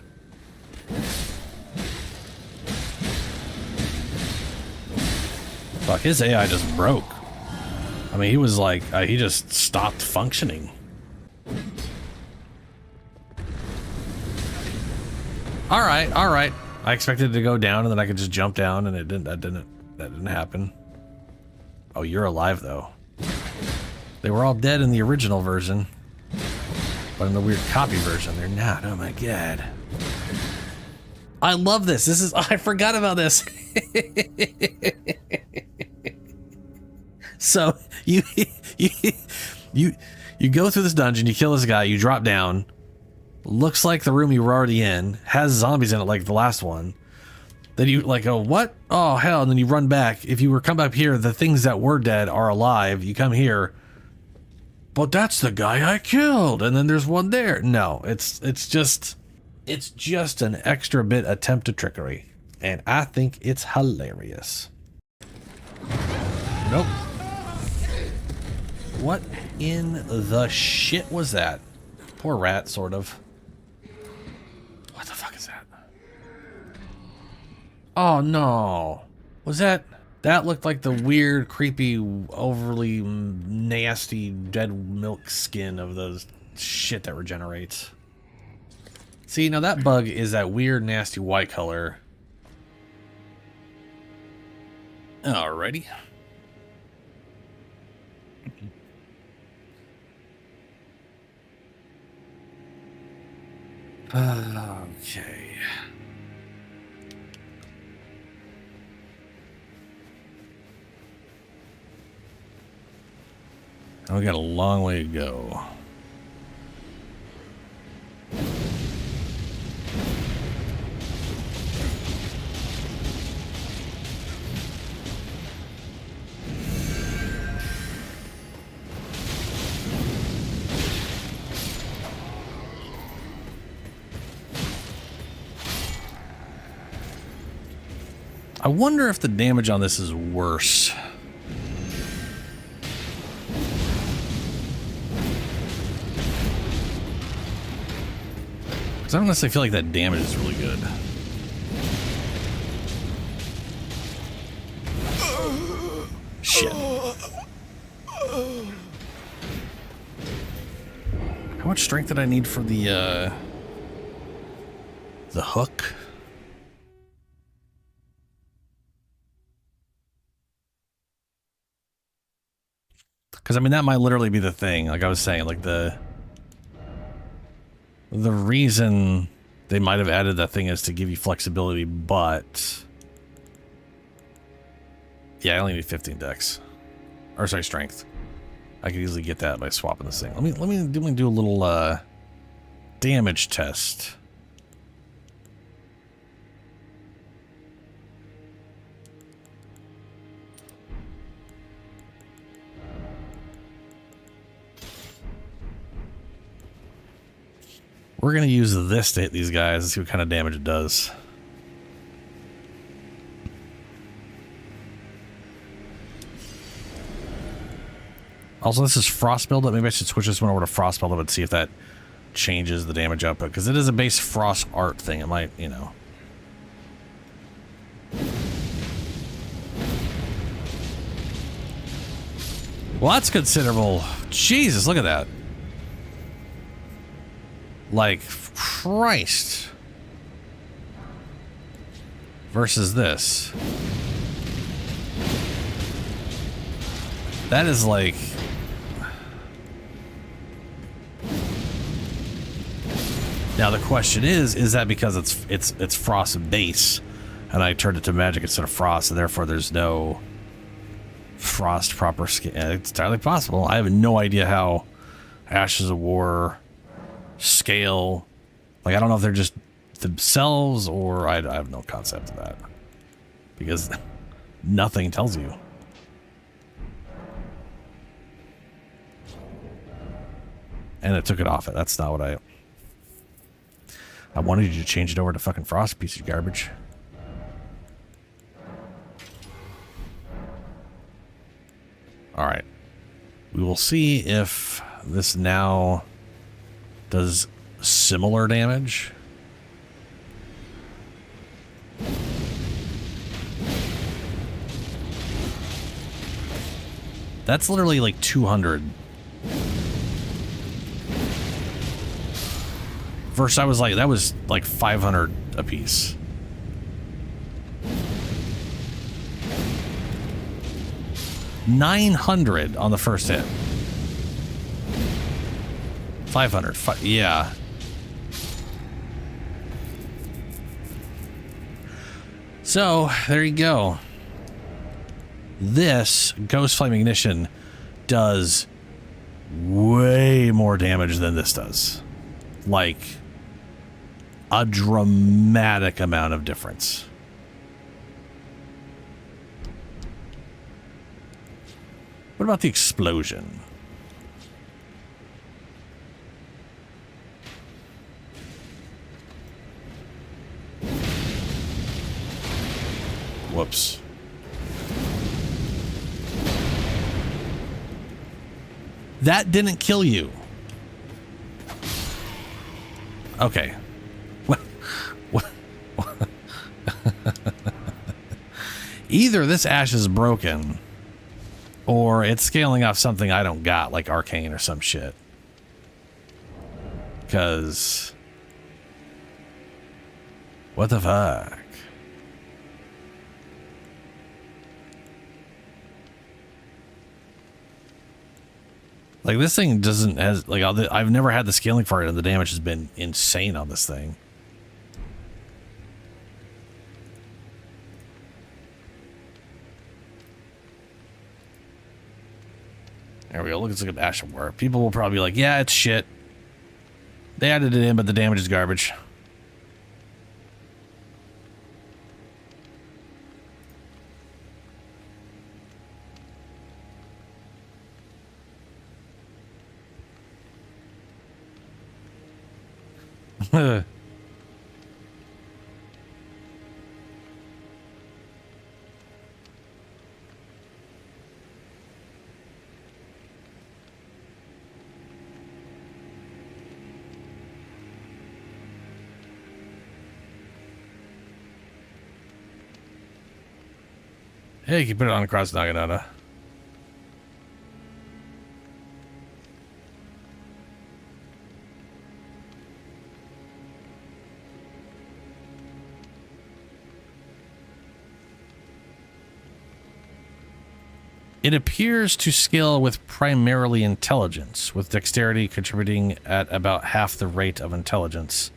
Fuck, his AI just broke. I mean, he was like, he just stopped functioning. All right, all right. I expected it to go down and then I could just jump down, and it didn't. That didn't happen. Oh, you're alive though. They were all dead in the original version, but in the weird copy version, they're not. Oh my god. I love this. This is. I forgot about this. So you You go through this dungeon, you kill this guy, you drop down. Looks like the room you were already in. Has zombies in it like the last one. Then you like go, what? Oh, hell. And then you run back. If you were come back here, the things that were dead are alive. You come here. But that's the guy I killed. And then there's one there. No, it's just an extra bit attempt at trickery. And I think it's hilarious. Nope. What in the shit was that? Poor rat, sort of. What the fuck is that? Oh no. Was that... That looked like the weird, creepy, overly nasty dead milk skin of those shit that regenerates. See, now that bug is that weird, nasty white color. Alrighty. Okay. We got a long way to go. I wonder if the damage on this is worse. I don't necessarily feel like that damage is really good. Shit. How much strength did I need for the hook? Because, I mean, that might literally be the thing. Like I was saying, like the reason they might have added that thing is to give you flexibility, but yeah, I only need 15 dex, or sorry, strength. I could easily get that by swapping this thing. Let me do a little damage test. We're going to use this to hit these guys and see what kind of damage it does. Also, this is frost buildup. Maybe I should switch this one over to frost buildup and see if that changes the damage output. Because it is a base frost art thing. It might, you know. Well, that's considerable. Jesus, look at that. Like, Christ. Versus this. That is like... Now the question is that because it's frost base and I turned it to magic instead of frost and therefore there's no frost proper skin? It's entirely possible. I have no idea how Ashes of War scale. Like, I don't know if they're just themselves or I have no concept of that because nothing tells you. And it took it off it. That's not what I wanted you to change it over to fucking frost, piece of garbage. All right. We will see if this now does similar damage. That's literally like 200. First, I was like, that was like 500 a piece. $900 on the first hit. 500. Yeah. So, there you go. This Ghost Flame Ignition does way more damage than this does. Like, a dramatic amount of difference. What about the explosion? Whoops. That didn't kill you. Okay. Either this ash is broken, or it's scaling off something I don't got, like arcane or some shit. Because... what the fuck? Like, this thing doesn't has like I've never had the scaling for it, and the damage has been insane on this thing. There we go. Look at Ash of War. People will probably be like, "Yeah, it's shit. They added it in, but the damage is garbage." Hey, you can put it on across Naginata. It appears to scale with primarily intelligence, with dexterity contributing at about half the rate of intelligence.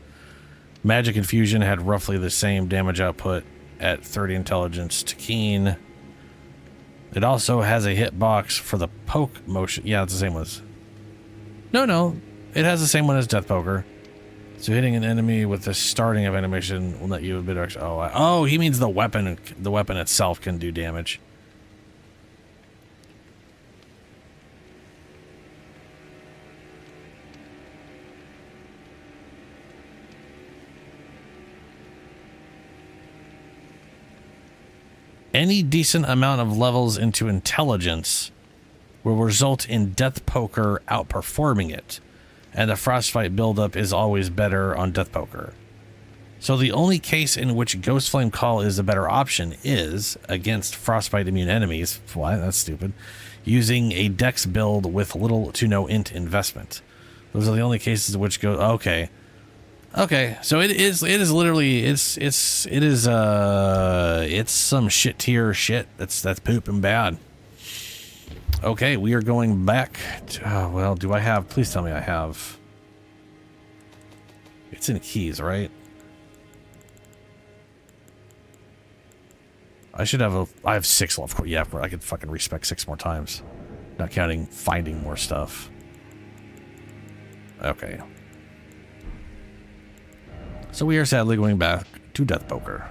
Magic Infusion had roughly the same damage output at 30 intelligence to Keen. It also has a hitbox for the poke motion. Yeah, it's the same one. No. It has the same one as Death Poker. So hitting an enemy with the starting of animation will let you a bit extra. Oh, he means the weapon. The weapon itself can do damage. Any decent amount of levels into intelligence will result in Death Poker outperforming it, and the Frostfight buildup is always better on Death Poker. So the only case in which Ghost Flame Call is a better option is against Frostbite immune enemies. Why? That's stupid. Using a Dex build with little to no int investment. Those are the only cases in which go. Okay, so it is literally it's some shit tier shit that's pooping bad. Okay, we are going back to, well, do I have, please tell me I have, it's in keys, right? I should have I have 6 left. Yeah, I could fucking respec 6 more times, not counting finding more stuff. Okay. So we are sadly going back to Death Poker,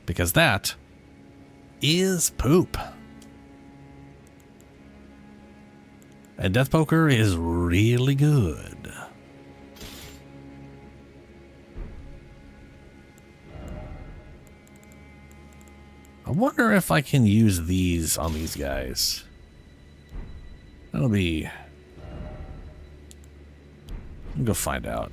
because that is poop. And Death Poker is really good. I wonder if I can use these on these guys. That'll be... I'll go find out.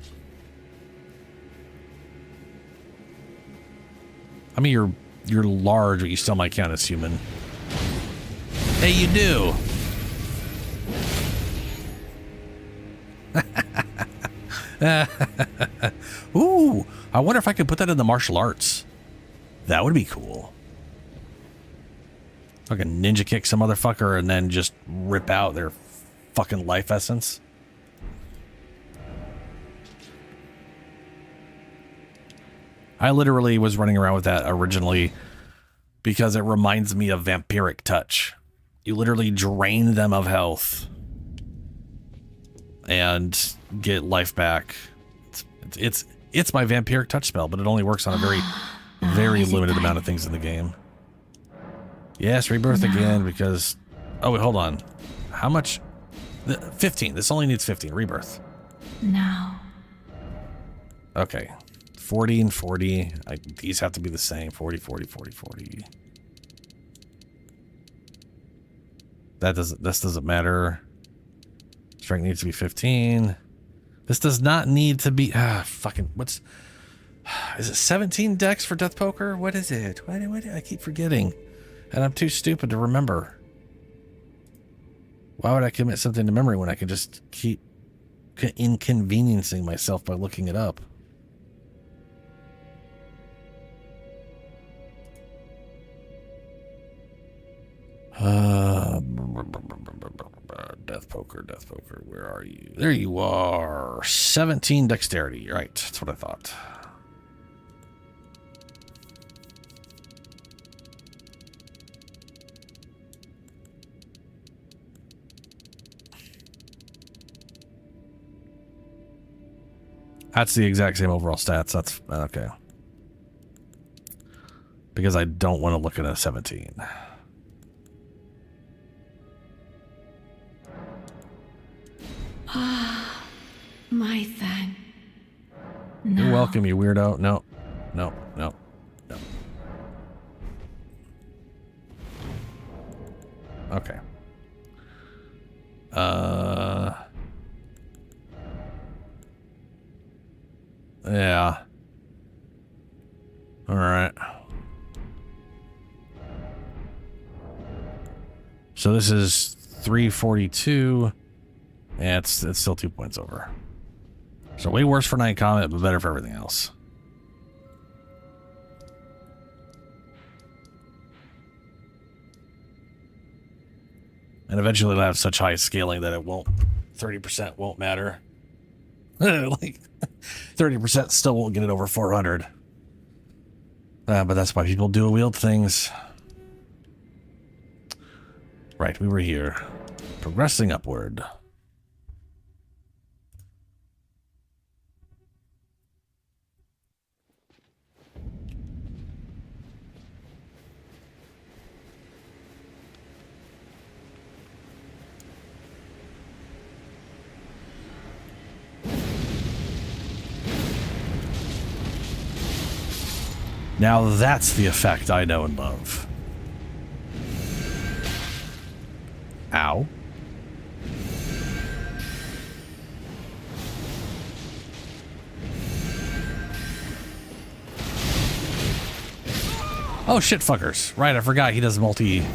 I mean, you're large, but you still might count as human. Hey, you do. Ooh, I wonder if I could put that in the martial arts. That would be cool. I can ninja kick some motherfucker and then just rip out their fucking life essence. I literally was running around with that originally because it reminds me of Vampiric Touch. You literally drain them of health and get life back. It's my vampiric touch spell, but it only works on a very limited amount of things in the game. Yes, rebirth again because... Oh, wait, hold on. How much? 15. This only needs 15. Rebirth. Now. Okay. 40 and 40. These have to be the same. 40, 40, 40, 40. This doesn't matter. Strength needs to be 15. This does not need to be... fucking... What's... Is it 17 dex for Death Poker? What is it? What I keep forgetting. And I'm too stupid to remember. Why would I commit something to memory when I can just keep inconveniencing myself by looking it up? Death Poker, where are you? There you are. 17 dexterity. Right, that's what I thought. That's the exact same overall stats. That's okay. Because I don't want to look at a 17. Ah, my thing. No. You're welcome, you weirdo. No, no, no, no. Okay. Yeah. All right. So this is 342. Yeah, it's still 2 points over. So way worse for Night Comet, but better for everything else. And eventually it'll have such high scaling that it won't, 30% won't matter. Like 30% still won't get it over 400. But that's why people dual wield things. Right, we were here. Progressing upward. Now that's the effect I know and love. Ow. Oh shit, fuckers. Right, I forgot he does multi...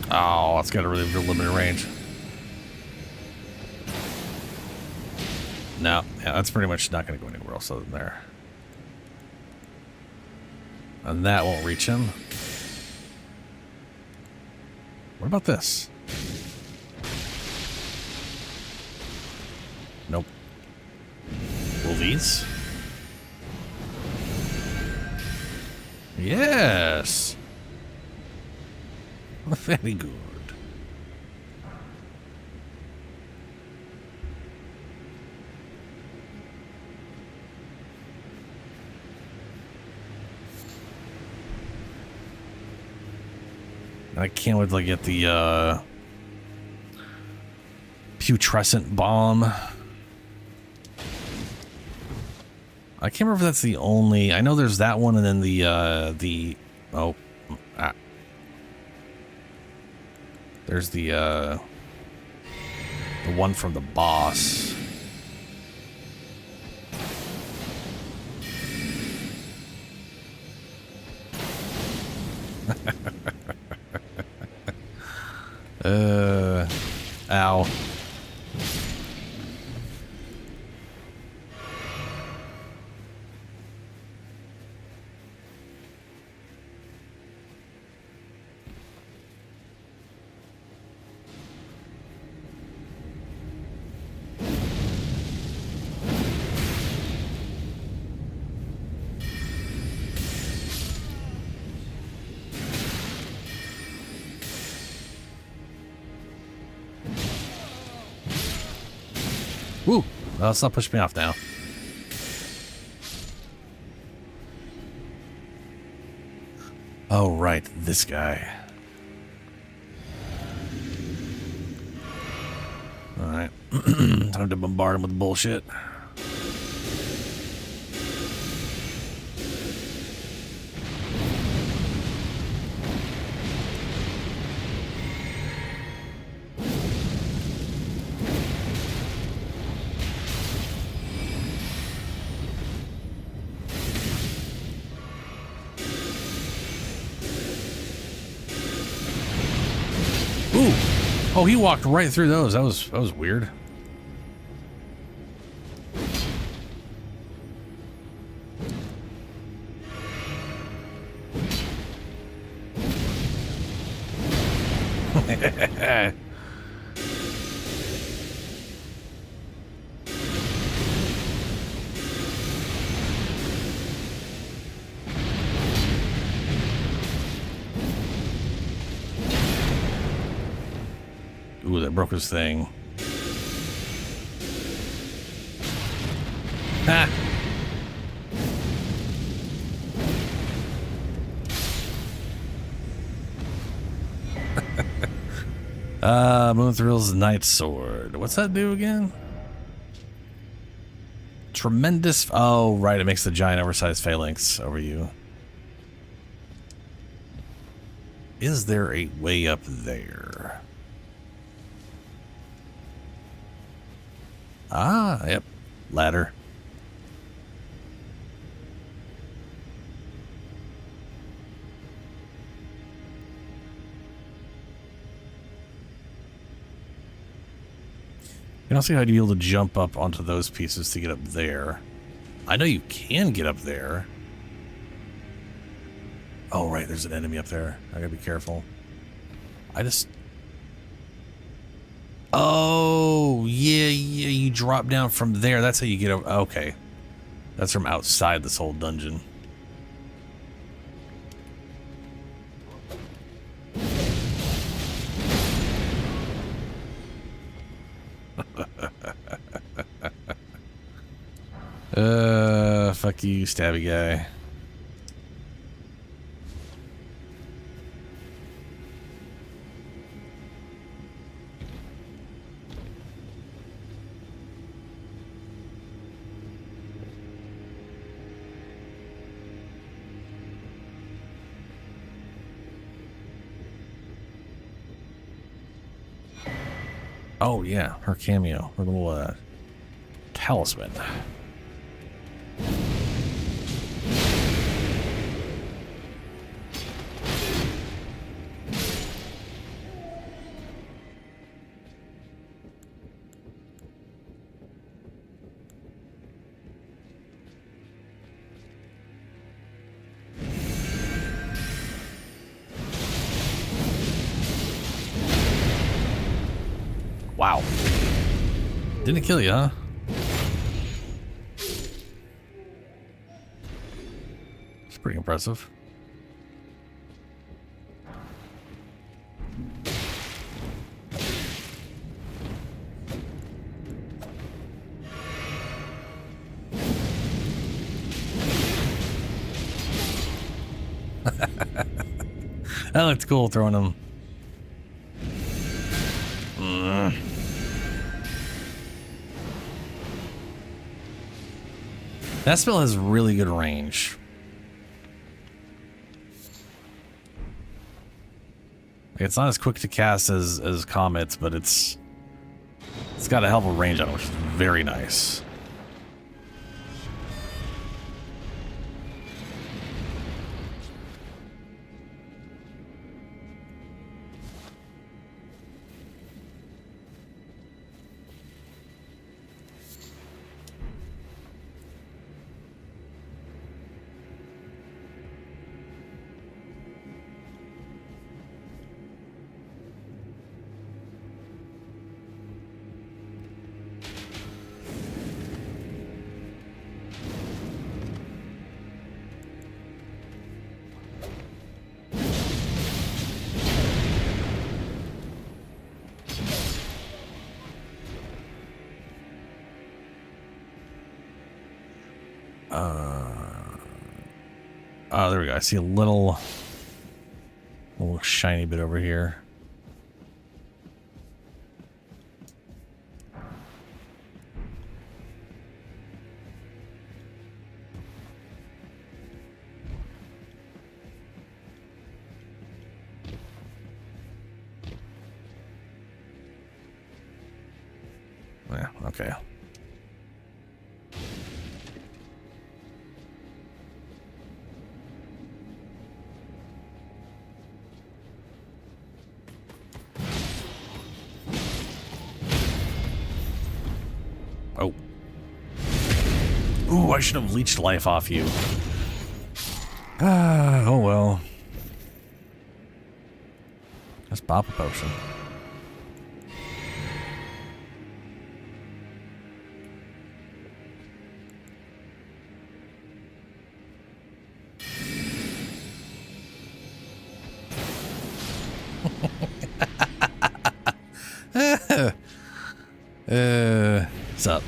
Oh, it's got a really good limited range. No, yeah, that's pretty much not going to go anywhere else other than there. And that won't reach him. What about this? Nope. Will these? Yes. Very good. I can't wait to get the putrescent bomb. I can't remember if that's the only. I know there's that one, and then the There's the one from the boss. Ow. Woo! Well, let's not push me off now. Oh, right. This guy. Alright. Time to bombard him with bullshit. Ooh! Oh, he walked right through those. That was weird. Ooh, that broke his thing. Ha! Moonthril's Night Sword. What's that do again? Tremendous. Oh, right. It makes the giant oversized phalanx over you. Is there a way up there? Ah, yep. Ladder. I don't see how you'd be able to jump up onto those pieces to get up there. I know you can get up there. Oh, right. There's an enemy up there. I gotta be careful. Oh, yeah, you drop down from there. That's how you get over. Okay. That's from outside this whole dungeon. Fuck you, stabby guy. Oh, yeah, her cameo, her little talisman. Wow. Didn't kill you, huh? It's pretty impressive. That looks cool, throwing them. That spell has really good range. It's not as quick to cast as Comets, but it's got a hell of a range on it, which is very nice. Oh, there we go. I see a little shiny bit over here. Yeah, okay. Oh. Ooh, I should have leeched life off you. Ah, oh well. Just pop a potion. What's up?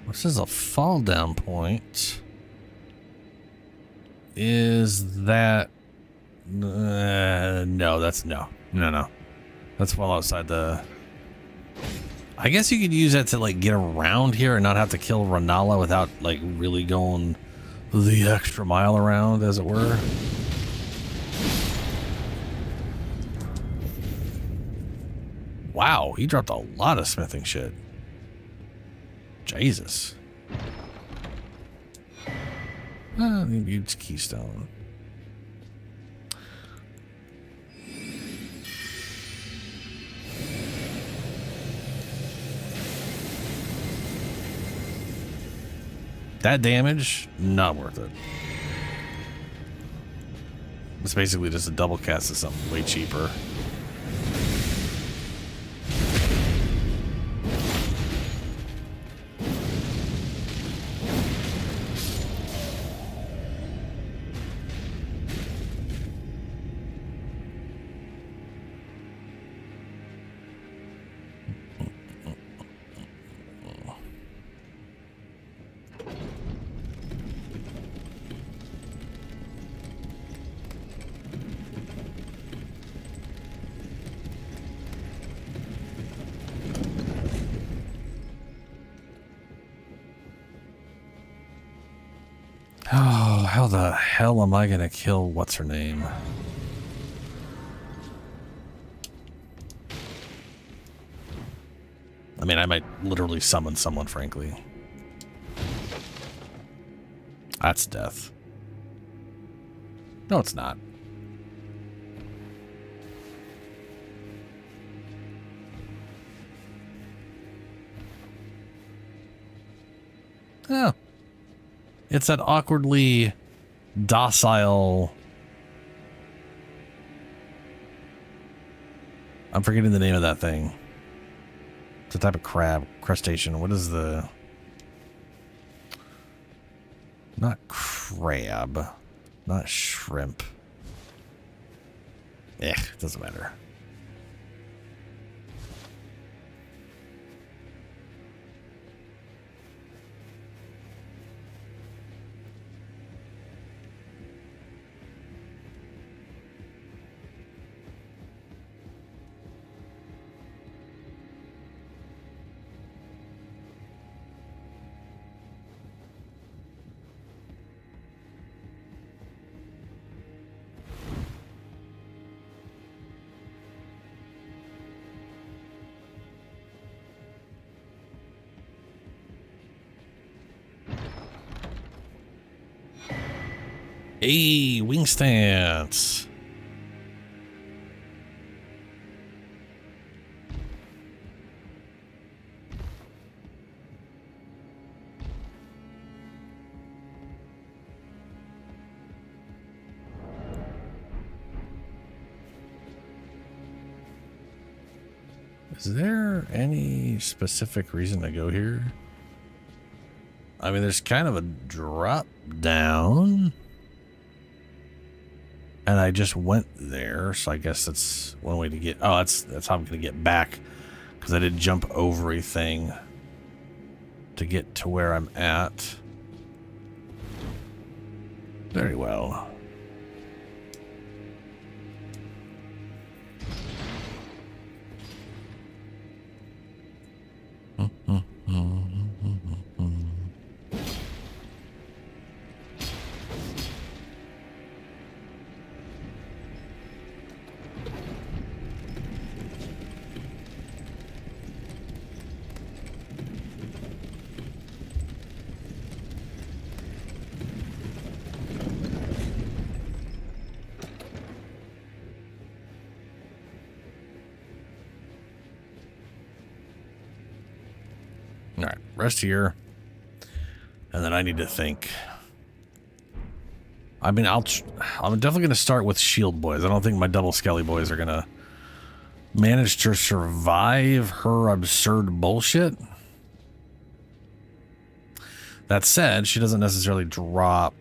This is a fall down point. Is that... no, that's no. No. That's well outside the... I guess you could use that to like get around here and not have to kill Renala without like really going the extra mile around, as it were. Wow, he dropped a lot of smithing shit. Jesus. Huge keystone. That damage, not worth it. It's basically just a double cast of something way cheaper. Oh, how the hell am I gonna kill what's her name? I mean, I might literally summon someone, frankly. That's death. No, it's not. Oh. It's that awkwardly docile... I'm forgetting the name of that thing. It's a type of crab, crustacean. What is the... Not crab. Not shrimp. Doesn't matter. Hey, wing stance. Is there any specific reason to go here? I mean, there's kind of a drop down. And I just went there, so I guess that's one way to get... Oh, that's how I'm going to get back. Because I did jump over a thing to get to where I'm at. Very well. Alright, rest here. And then I need to think. I mean, I'm definitely going to start with shield boys. I don't think my double skelly boys are going to manage to survive her absurd bullshit. That said, she doesn't necessarily drop...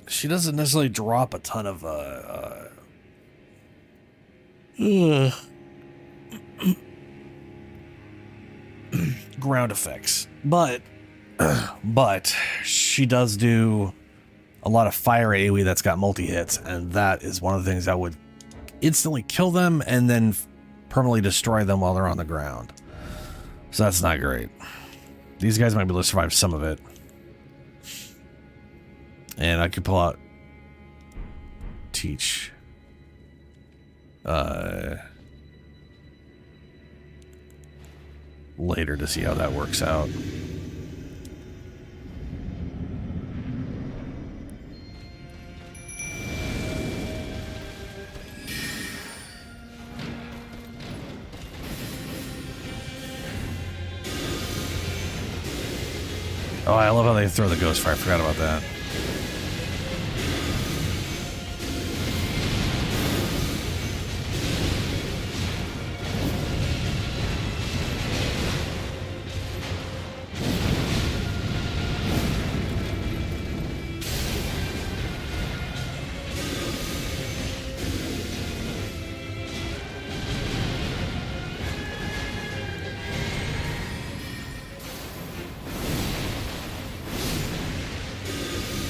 She doesn't necessarily drop a ton of, ground effects, but she does do a lot of fire AoE that's got multi-hits, and that is one of the things that would instantly kill them and then permanently destroy them while they're on the ground. So that's not great. These guys might be able to survive some of it. And I could pull out Teach. Later to see how that works out. Oh, I love how they throw the ghost fire. I forgot about that.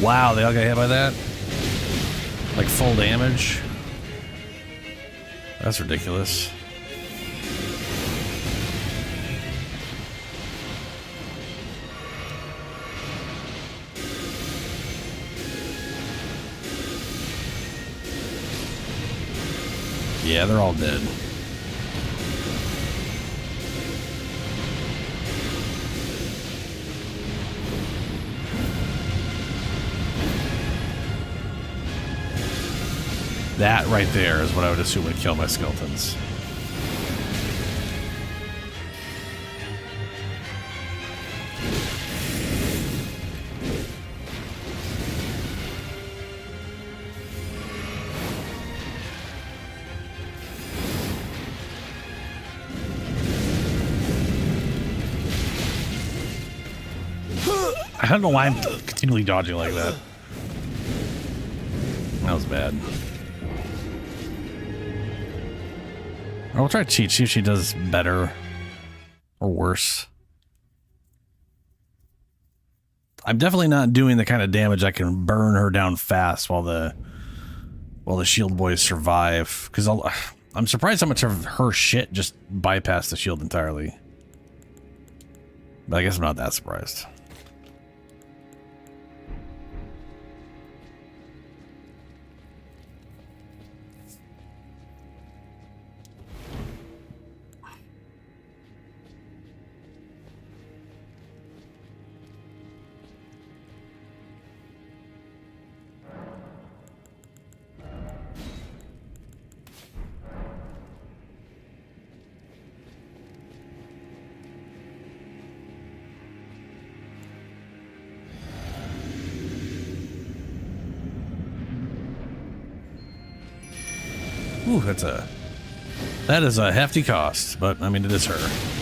Wow, they all got hit by that? Like full damage? That's ridiculous. Yeah, they're all dead. That right there is what I would assume would kill my skeletons. I don't know why I'm continually dodging like that. That was bad. I'll try to cheat, see if she does better or worse. I'm definitely not doing the kind of damage I can burn her down fast while the shield boys survive. Because I'm surprised how much of her shit just bypassed the shield entirely. But I guess I'm not that surprised. Ooh, that is a hefty cost, but I mean, it is her.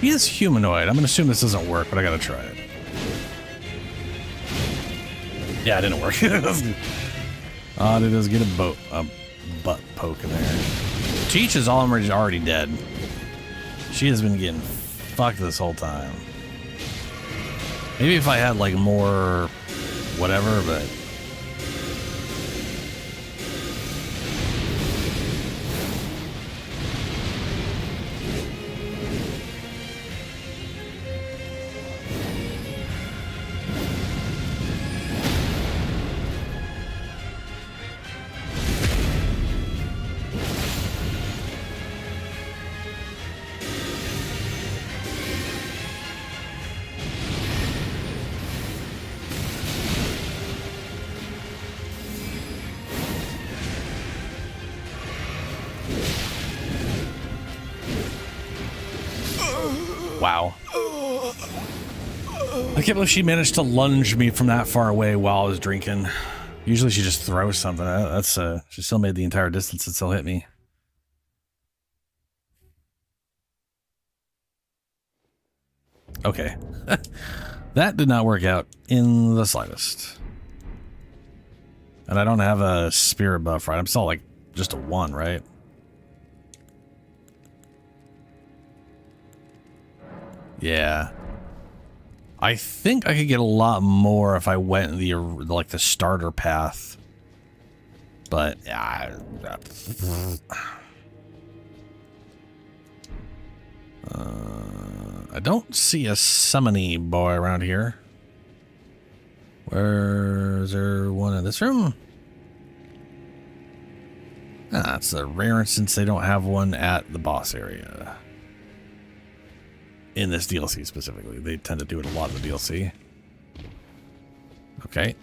He is humanoid. I'm going to assume this doesn't work, but I got to try it. Yeah, it didn't work. Odd, it does get a butt poke in there. Teach is already dead. She has been getting fucked this whole time. Maybe if I had like more whatever, but... Wow. I can't believe she managed to lunge me from that far away while I was drinking. Usually she just throws something. She still made the entire distance and still hit me. Okay. That did not work out in the slightest. And I don't have a spirit buff, right? I'm still like just a 1, right? Yeah. I think I could get a lot more if I went the starter path. But I don't see a summony boy around here. Where is there one in this room? Ah, it's a rare instance they don't have one at the boss area. In this DLC specifically. They tend to do it a lot of the DLC. Okay.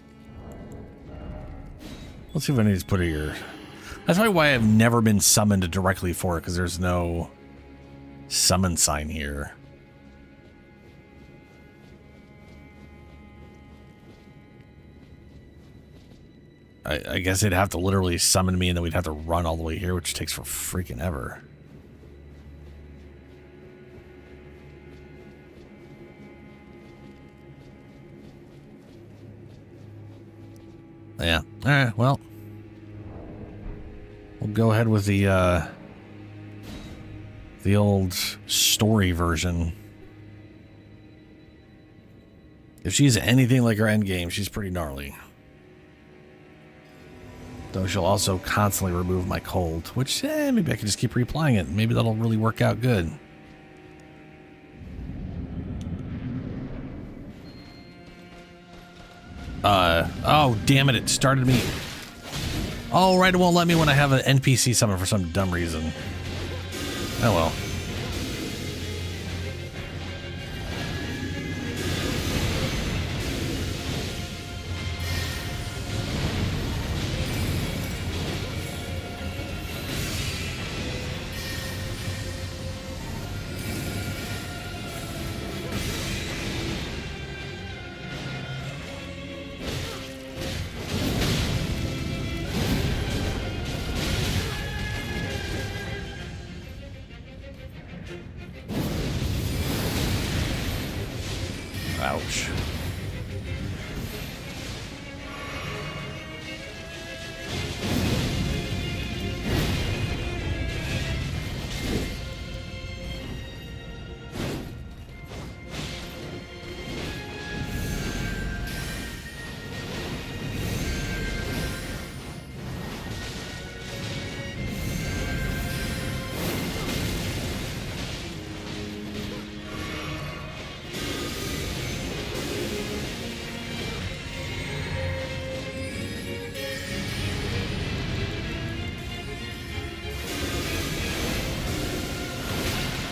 Let's see if I need to put it here. That's probably why I've never been summoned directly for it, because there's no summon sign here. I guess they'd have to literally summon me and then we'd have to run all the way here, which takes for freaking ever. Yeah. All right. Well, we'll go ahead with the old story version. If she's anything like her end game, she's pretty gnarly. Though she'll also constantly remove my cold, which maybe I can just keep replaying it. Maybe that'll really work out good. Oh, damn it. It started me. Oh, right, it won't let me when I have an NPC summon for some dumb reason. Oh well. Ouch.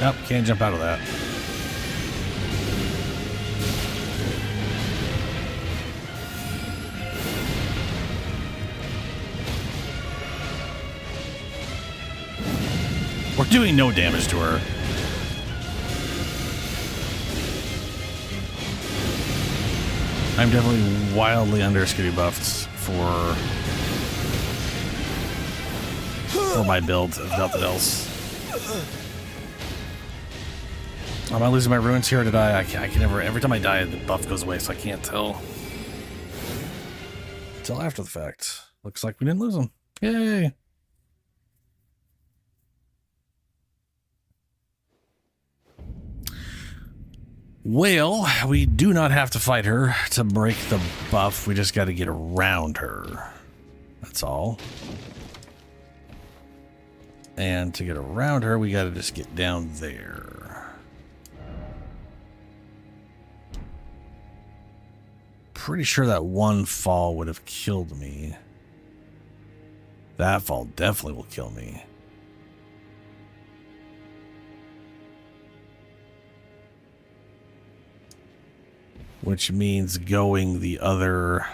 Nope, can't jump out of that. We're doing no damage to her. I'm definitely wildly under skitty buffed for my build, if nothing else. Am I losing my ruins here or did I can never, every time I die the buff goes away, so I can't tell. Until after the fact. Looks like we didn't lose them. Yay! Well, we do not have to fight her to break the buff. We just got to get around her. That's all. And to get around her, we got to just get down there. Pretty sure that one fall would have killed me. That fall definitely will kill me. Which means going the other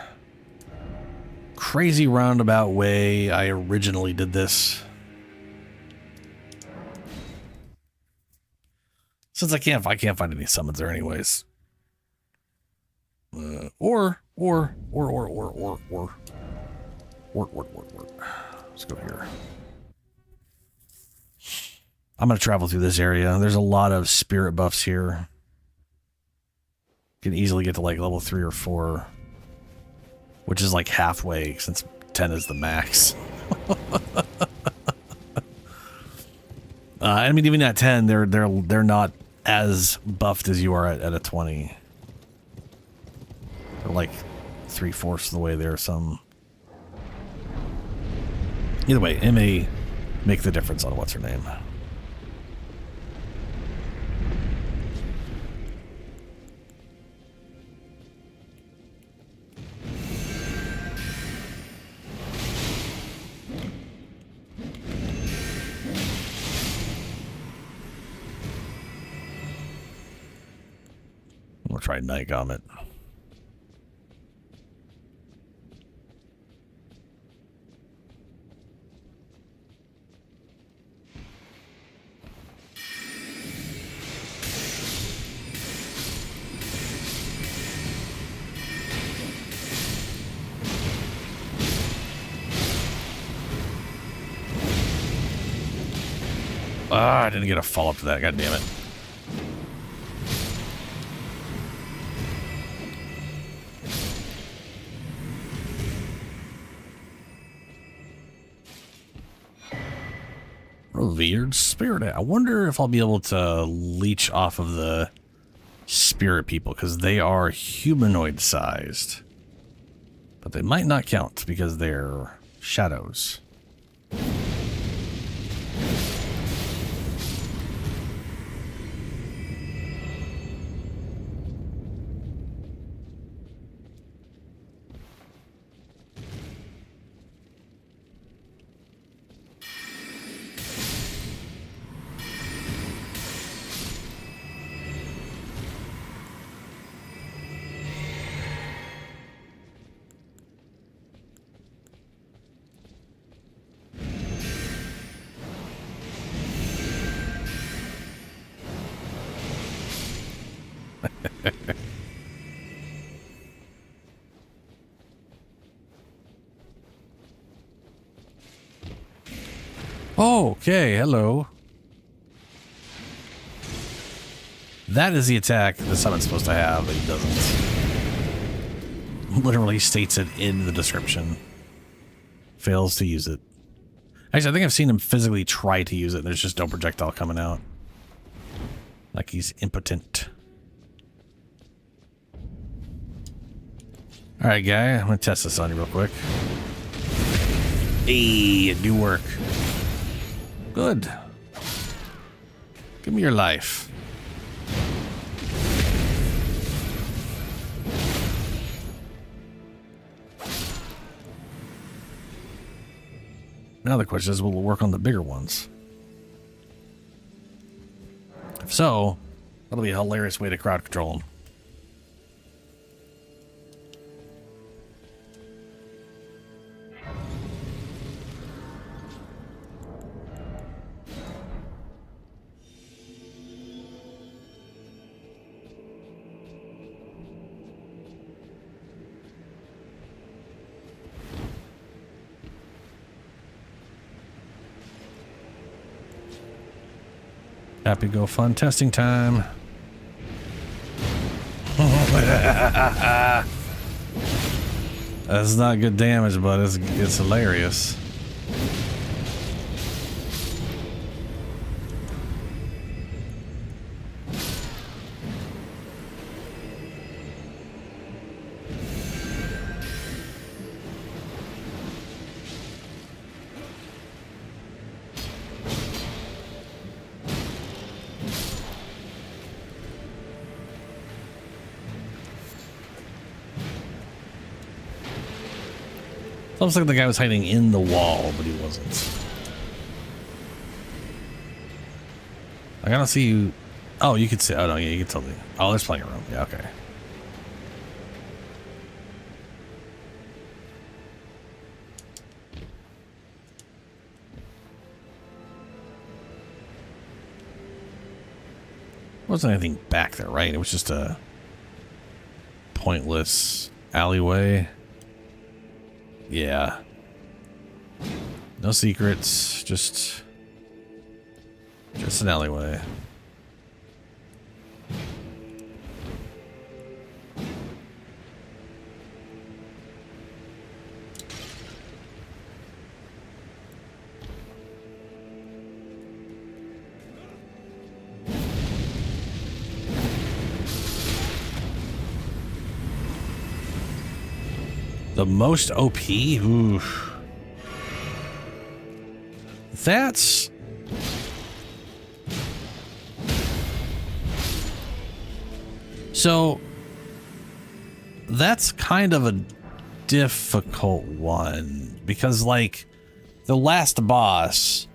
crazy roundabout way I originally did this. Since I can't find any summons there anyways. Or. Let's go here. I'm going to travel through this area. There's a lot of spirit buffs here. Can easily get to like level 3 or 4. Which is like halfway since 10 is the max. I mean, even at 10, they're not as buffed as you are at a 20. They're like 3/4 of the way there. Some. Either way, it may make the difference on what's her name. We'll try Night Comet. Ah, I didn't get a follow-up to that. God damn it. Revered spirit. I wonder if I'll be able to leech off of the spirit people, because they are humanoid sized. But they might not count because they're shadows. Oh, okay, hello. That is the attack the summon's supposed to have, but it doesn't. Literally states it in the description. Fails to use it. Actually, I think I've seen him physically try to use it, and there's just no projectile coming out. Like he's impotent. Alright, guy, I'm gonna test this on you real quick. Hey, it do work. Good. Give me your life. Now the question is, will it work on the bigger ones? If so, that'll be a hilarious way to crowd control them. Happy Go Fun testing time. That's not good damage, but it's hilarious. Looks like the guy was hiding in the wall, but he wasn't. I gotta see you. Oh, you could see. Oh, no, yeah, you can totally. Oh, there's plenty of room. Yeah, okay. Wasn't anything back there, right? It was just a pointless alleyway. Yeah. No secrets, just an alleyway. The most OP? Oof. That's... So, that's kind of a difficult one. Because, like, the last boss...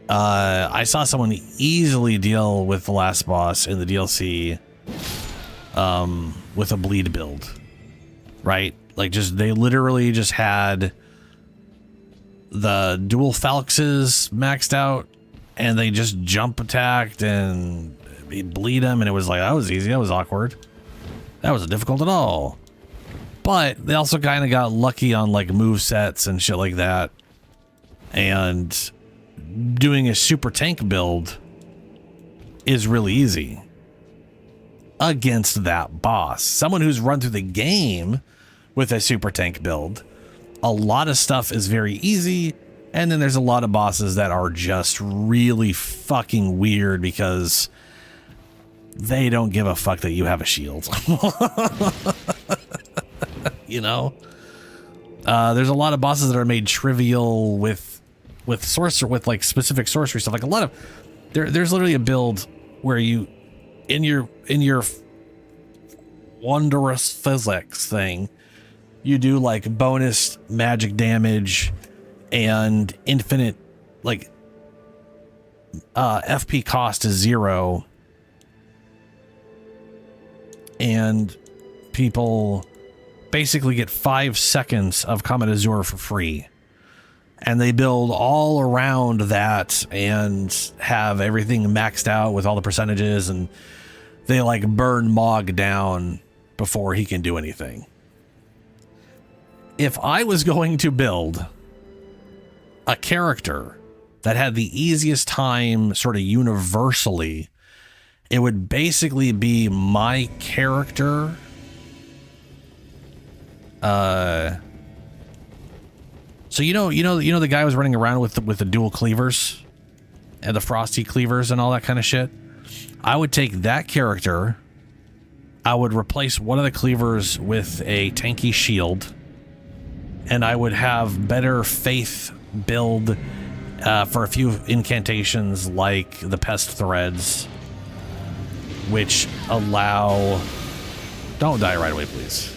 I saw someone easily deal with the last boss in the DLC with a bleed build. Right? Like, just, they literally just had the dual Falxes maxed out, and they just jump attacked and bleed him, and it was like, that was easy, that was awkward. That wasn't difficult at all. But they also kind of got lucky on, like, move sets and shit like that. And doing a super tank build is really easy against that boss. Someone who's run through the game with a super tank build, a lot of stuff is very easy, and then there's a lot of bosses that are just really fucking weird because they don't give a fuck that you have a shield. You know? There's a lot of bosses that are made trivial with sorcerer, with like specific sorcery stuff. Like a lot of there's literally a build where you in your wondrous physics thing, you do like bonus magic damage and infinite, like, FP cost is 0. And people basically get 5 seconds of Comet Azure for free. And they build all around that and have everything maxed out with all the percentages and they like burn Mog down before he can do anything. If I was going to build a character that had the easiest time sort of universally, it would basically be my character. So you know the guy was running around with the dual cleavers and the frosty cleavers and all that kind of shit. I would take that character. I would replace one of the cleavers with a tanky shield, and I would have better faith build for a few incantations like the pest threads, which allow... Don't die right away, please.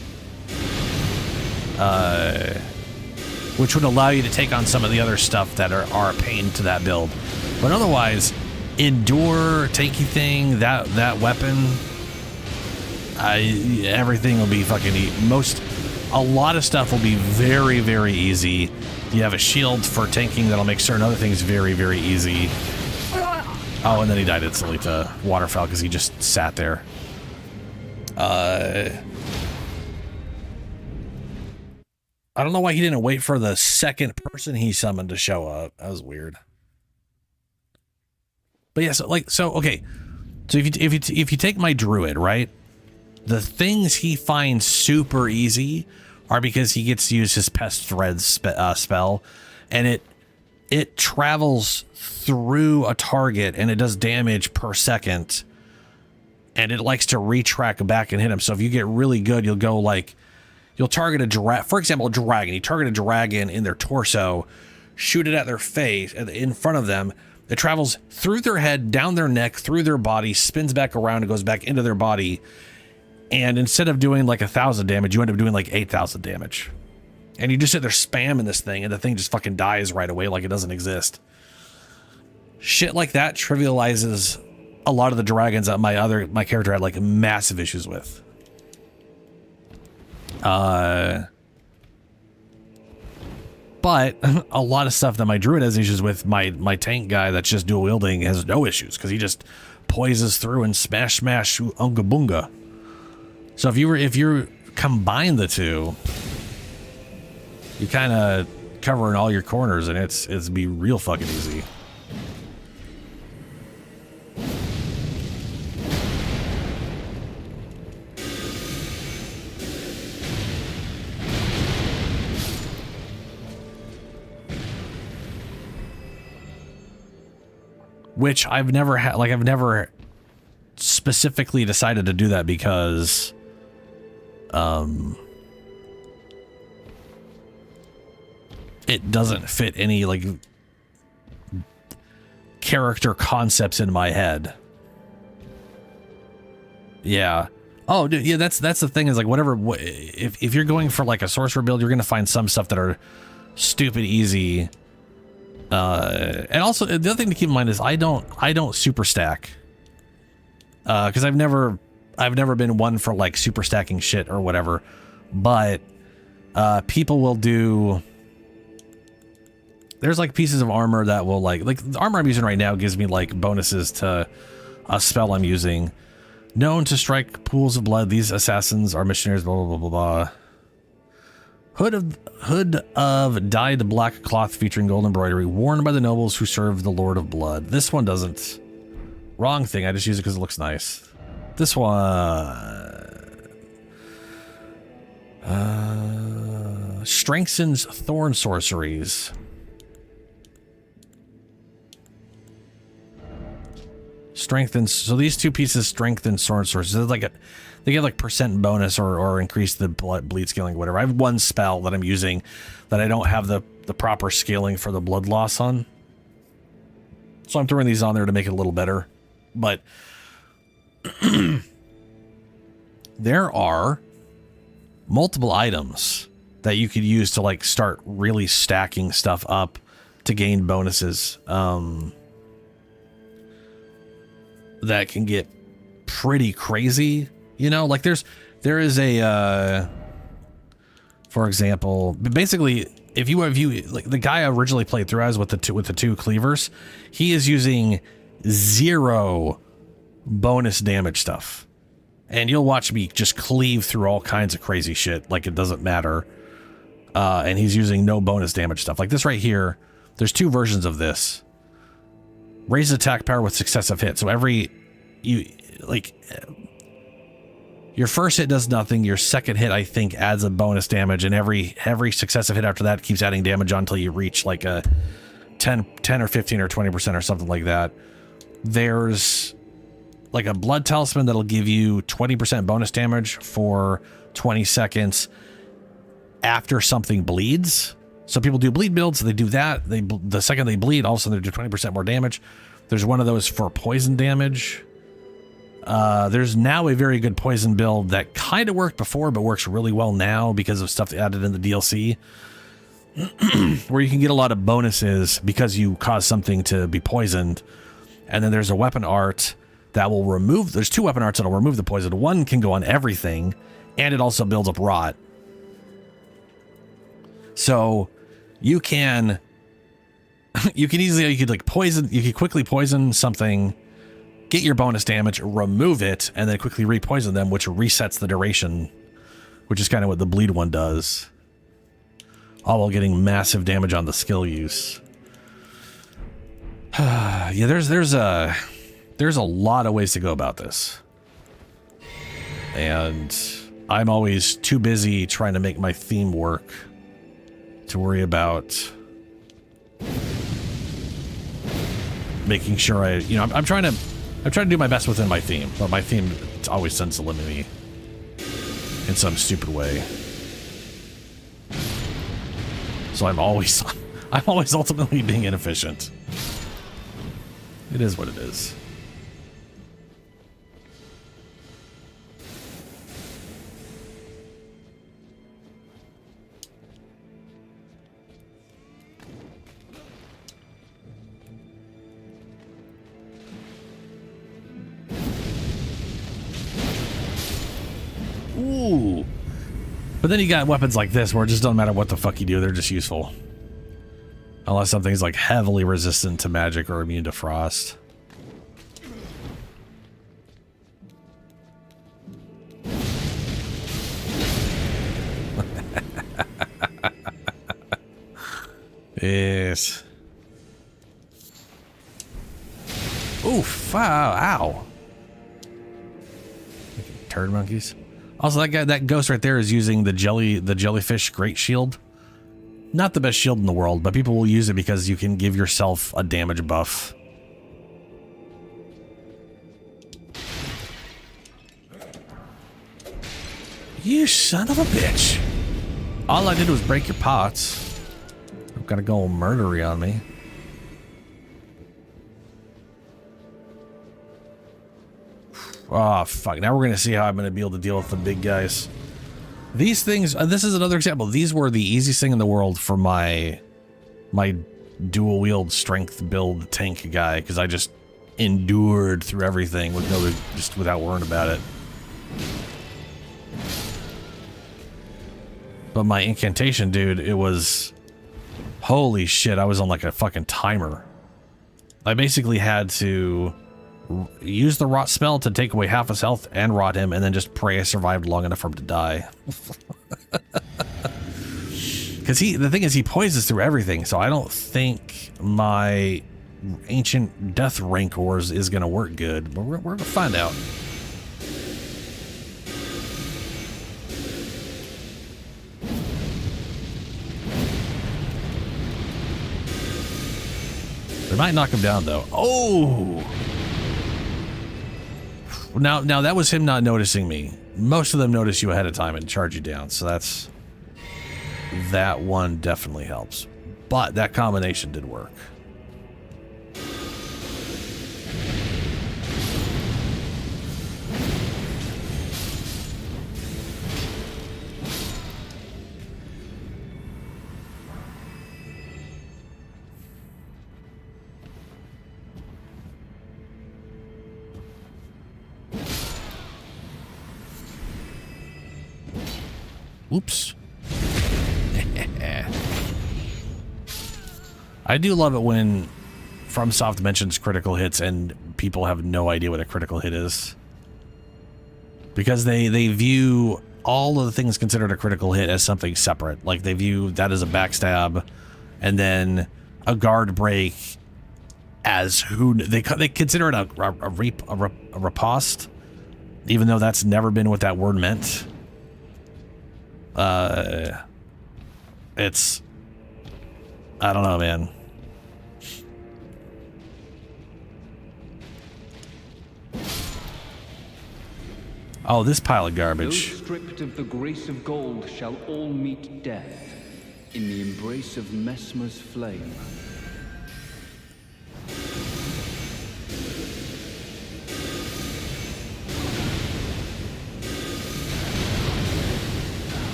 Which would allow you to take on some of the other stuff that are a pain to that build. But otherwise, endure, tanky thing, that weapon, everything will be fucking a lot of stuff will be very, very easy. You have a shield for tanking that'll make certain other things very, very easy. Oh, and then he died instantly to waterfowl because he just sat there. I don't know why he didn't wait for the second person he summoned to show up. That was weird. But yeah, okay. So if you take my druid, right? The things he finds super easy are because he gets to use his pest threads spell, and it travels through a target and it does damage per second, and it likes to retrack back and hit him. So if you get really good, you'll go like, you'll target for example, a dragon. You target a dragon in their torso, shoot it at their face, in front of them. It travels through their head, down their neck, through their body, spins back around and goes back into their body. And instead of doing like 1,000 damage, you end up doing like 8,000 damage. And you just sit there spamming this thing, and the thing just fucking dies right away like it doesn't exist. Shit like that trivializes a lot of the dragons that my character had like massive issues with. But a lot of stuff that my druid has issues with, my tank guy that's just dual wielding has no issues because he just poises through and smash unga boonga. So if you combine the two, you kind of covering all your corners, and it's be real fucking easy. Which I've never had, like I've never specifically decided to do that because it doesn't fit any like character concepts in my head. Yeah. Oh, dude, yeah, that's the thing is like whatever, if you're going for like a sorcerer build, you're going to find some stuff that are stupid easy. And also the other thing to keep in mind is I don't super stack. Cause I've never been one for like super stacking shit or whatever, but, people will do, there's like pieces of armor that will like the armor I'm using right now gives me like bonuses to a spell I'm using. Known to strike pools of blood, these assassins are missionaries, blah, blah, blah, blah, blah. Hood of dyed black cloth featuring gold embroidery, worn by the nobles who serve the Lord of Blood. This one doesn't. Wrong thing, I just use it because it looks nice. This one... strengthens thorn sorceries. Strengthens, so these two pieces strengthen sword sorceries. So like they get like percent bonus or increase the bleed scaling, whatever. I have one spell that I'm using that I don't have the proper scaling for the blood loss on. So I'm throwing these on there to make it a little better. But there are multiple items that you could use to like start really stacking stuff up to gain bonuses. That can get pretty crazy, you know, like there is a for example, basically if you like the guy I originally played through as with the two cleavers, he is using 0 bonus damage stuff. And you'll watch me just cleave through all kinds of crazy shit like it doesn't matter. And he's using no bonus damage stuff. Like this right here, there's two versions of this. Raise attack power with successive hits. So your first hit does nothing. Your second hit, I think, adds a bonus damage, and every successive hit after that keeps adding damage on until you reach like a 10 or 15 or 20% or something like that. There's like a blood talisman that'll give you 20% bonus damage for 20 seconds after something bleeds. So people do bleed builds, they do that. The second they bleed, all of a sudden they do 20% more damage. There's one of those for poison damage. There's now a very good poison build that kind of worked before, but works really well now because of stuff added in the DLC, where you can get a lot of bonuses because you cause something to be poisoned. And then there's a weapon art that will remove, there's two weapon arts that'll remove the poison. One can go on everything, and it also builds up rot. So you can easily, you could quickly poison something, get your bonus damage, remove it, and then quickly repoison them, which resets the duration, which is kind of what the bleed one does. All while getting massive damage on the skill use. Yeah, there's a lot of ways to go about this. And I'm always too busy trying to make my theme work to worry about making sure I'm trying to do my best within my theme, but my theme always tends to limit me in some stupid way. So I'm always ultimately being inefficient. It is what it is. Ooh. But then you got weapons like this where it just doesn't matter what the fuck you do, they're just useful. Unless something's like heavily resistant to magic or immune to frost. Yes. Oof, ow. Turd monkeys. Also, that ghost right there is using the jellyfish great shield. Not the best shield in the world, but people will use it because you can give yourself a damage buff. You son of a bitch. All I did was break your pots. I've got to go murdery on me. Oh, fuck. Now we're going to see how I'm going to be able to deal with the big guys. These things, this is another example. These were the easiest thing in the world for my dual wield strength build tank guy, because I just endured through everything with just without worrying about it. But my incantation, dude, it was, holy shit, I was on like a fucking timer. I basically had to use the rot spell to take away half his health and rot him, and then just pray I survived long enough for him to die. Because the thing is, he poisons through everything, so I don't think my ancient death rancors is going to work good, but we're going to find out. They might knock him down, though. Oh! Now that was him not noticing me. Most of them notice you ahead of time and charge you down, so that one definitely helps. But that combination did work. Oops. I do love it when FromSoft mentions critical hits and people have no idea what a critical hit is. Because they view all of the things considered a critical hit as something separate. Like they view that as a backstab, and then a guard break as who they consider it a riposte, even though that's never been what that word meant. It's, I don't know, man. Oh, this pile of garbage. Those stripped of the grace of gold shall all meet death in the embrace of Mesmer's flame.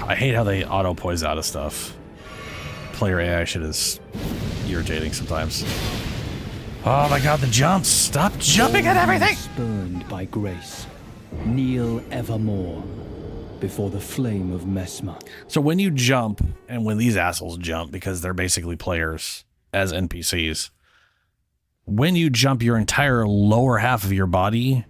I hate how they auto-poise out of stuff. Player AI shit is irritating sometimes. Oh my god, the jumps! Stop jumping at everything! Spurned by grace, kneel evermore before the flame of Mesmer. So when you jump, and when these assholes jump, because they're basically players as NPCs, when you jump, your entire lower half of your body,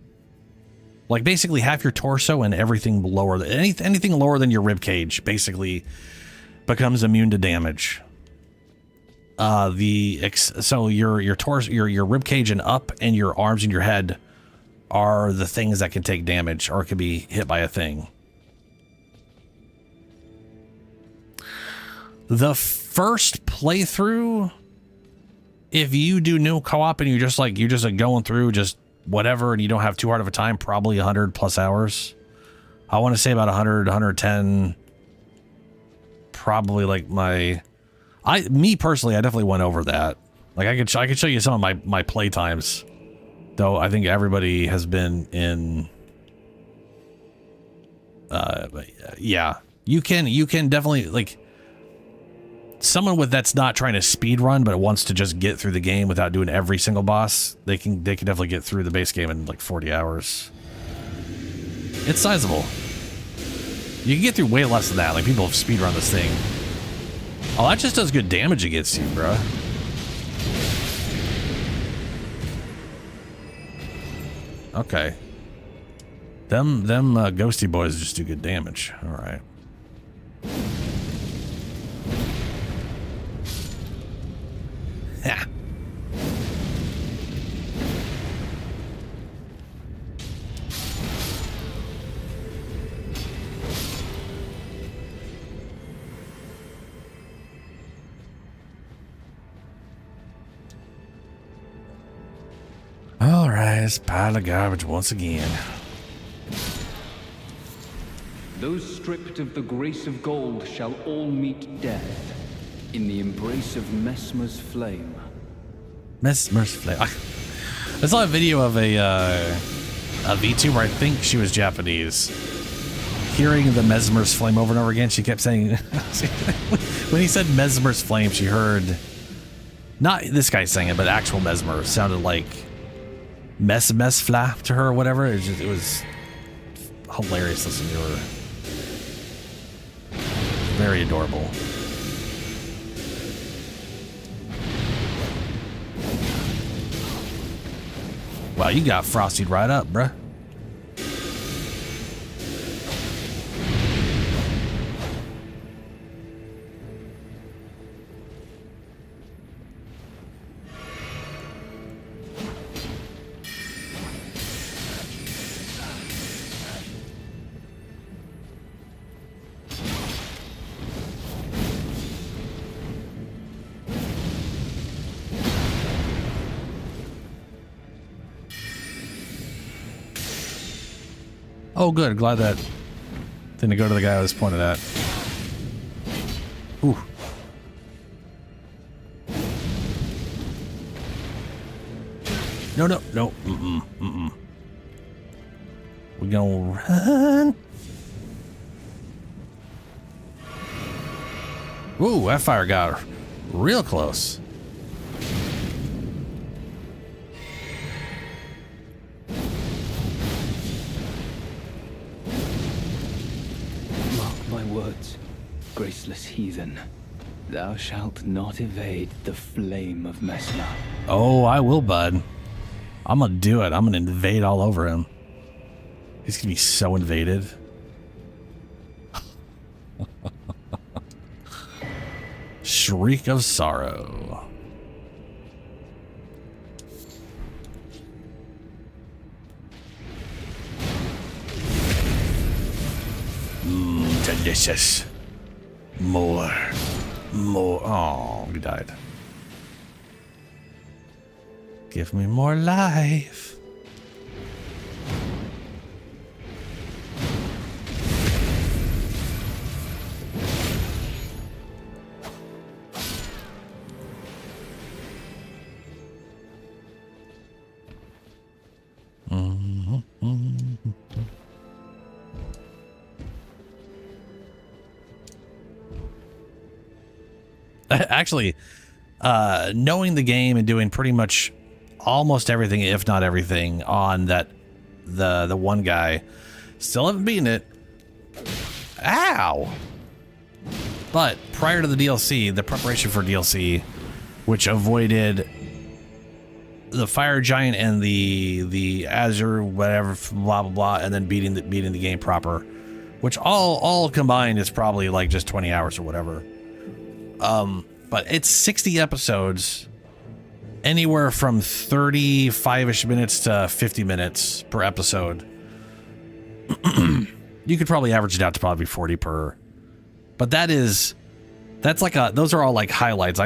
like basically half your torso and everything lower, anything lower than your rib cage, basically becomes immune to damage. So your torso, your rib cage and up, and your arms and your head are the things that can take damage or can be hit by a thing. The first playthrough, if you do new co-op and you're just going through just whatever and you don't have too hard of a time, probably 100 plus hours. I want to say about 100, 110. Probably like me personally, I definitely went over that. Like I could show you some of my play times, though. I think everybody has been in. Yeah, you can definitely, like, someone that's not trying to speed run but wants to just get through the game without doing every single boss. They can definitely get through the base game in like 40 hours. It's sizable. You can get through way less than that. Like, people have speed run this thing. Oh, that just does good damage against you, bruh. Okay. Them ghosty boys just do good damage. All right. Yeah. All right, it's a pile of garbage once again. Those stripped of the grace of gold shall all meet death in the embrace of Mesmer's flame. Mesmer's flame. I saw a video of a VTuber, I think she was Japanese, hearing the Mesmer's flame over and over again. She kept saying, when he said Mesmer's flame, she heard, not this guy saying it, but actual Mesmer sounded like Mesfla to her or whatever. It was hilarious listening to her. Very adorable. Wow, you got frosted right up, bruh. Oh, good. Glad that didn't go to the guy I was pointed at. Ooh. No. We gonna run. Ooh, that fire got real close. Mark my words, graceless heathen. Thou shalt not evade the flame of Messmer. Oh, I will, bud. I'm gonna do it. I'm gonna invade all over him. He's gonna be so invaded. Shriek of sorrow. Delicious. More. Oh, we died. Give me more life. Actually, knowing the game and doing pretty much almost everything, if not everything, on that the one guy, still haven't beaten it. Ow! But prior to the DLC, the preparation for DLC, which avoided the fire giant and the Azure whatever blah blah blah, and then beating the game proper, which all combined is probably like just 20 hours or whatever. But it's 60 episodes, anywhere from 35-ish minutes to 50 minutes per episode. You could probably average it out to probably 40 per. But that's like those are all like highlights.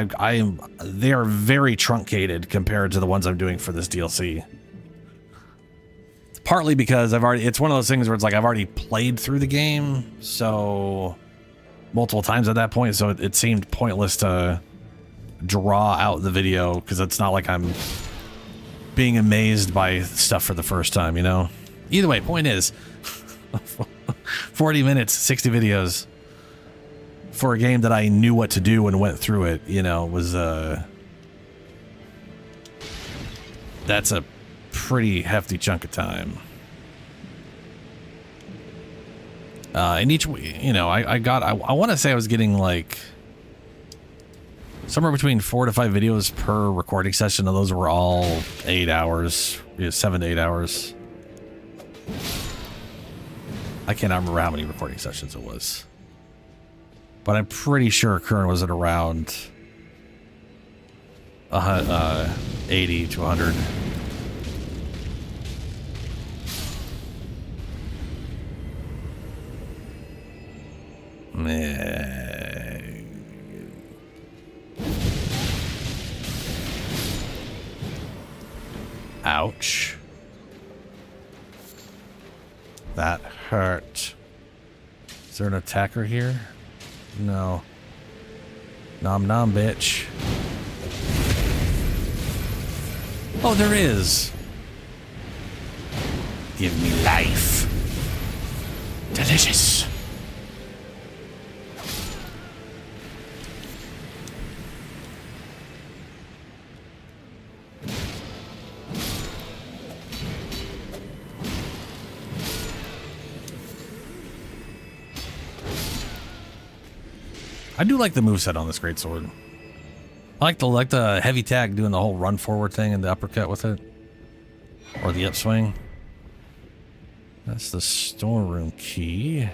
They are very truncated compared to the ones I'm doing for this DLC. Partly because it's one of those things where it's like I've already played through the game, so multiple times at that point, so it seemed pointless to draw out the video because it's not like I'm being amazed by stuff for the first time, you know? Either way, point is 40 minutes, 60 videos for a game that I knew what to do and went through it, you know, was that's a pretty hefty chunk of time. And each, you know, I want to say I was getting like somewhere between 4 to 5 videos per recording session, and those were all 8 hours, 7 to 8 hours. I cannot remember how many recording sessions it was, but I'm pretty sure Kern was at around 80 to 100. Ouch. That hurt. Is there an attacker here? No. Nom nom, bitch. Oh, there is. Give me life. Delicious. I do like the moveset on this greatsword. I like the heavy tag doing the whole run forward thing and the uppercut with it. Or the upswing. That's the storeroom key.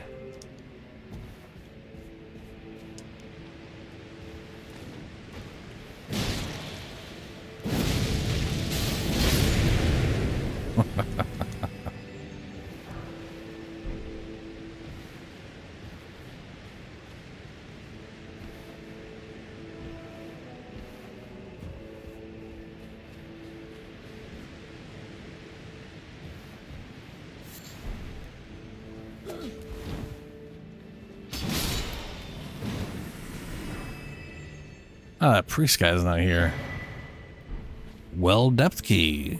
That priest guy's not here. Well, depth key.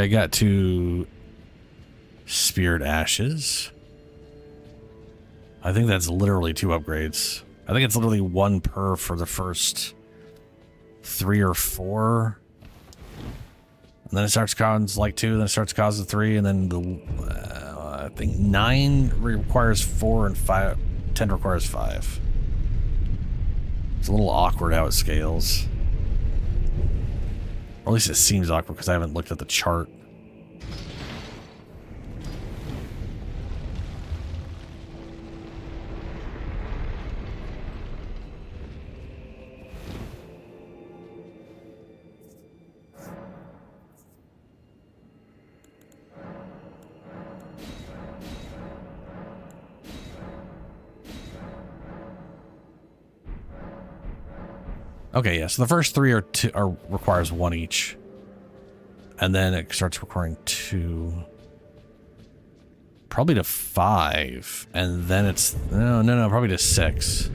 I got 2 Spirit Ashes. I think that's literally 2 upgrades. I think it's literally 1 per for the first 3 or 4. And then it starts causing like 2, then it starts causing 3, and then I think 9 requires 4 and 5. 10 requires 5. It's a little awkward how it scales. Or at least it seems awkward because I haven't looked at the chart. Okay, yeah, so the first 3 are requires 1 each. And then it starts requiring 2. Probably to 5. And then it's... No, probably to 6.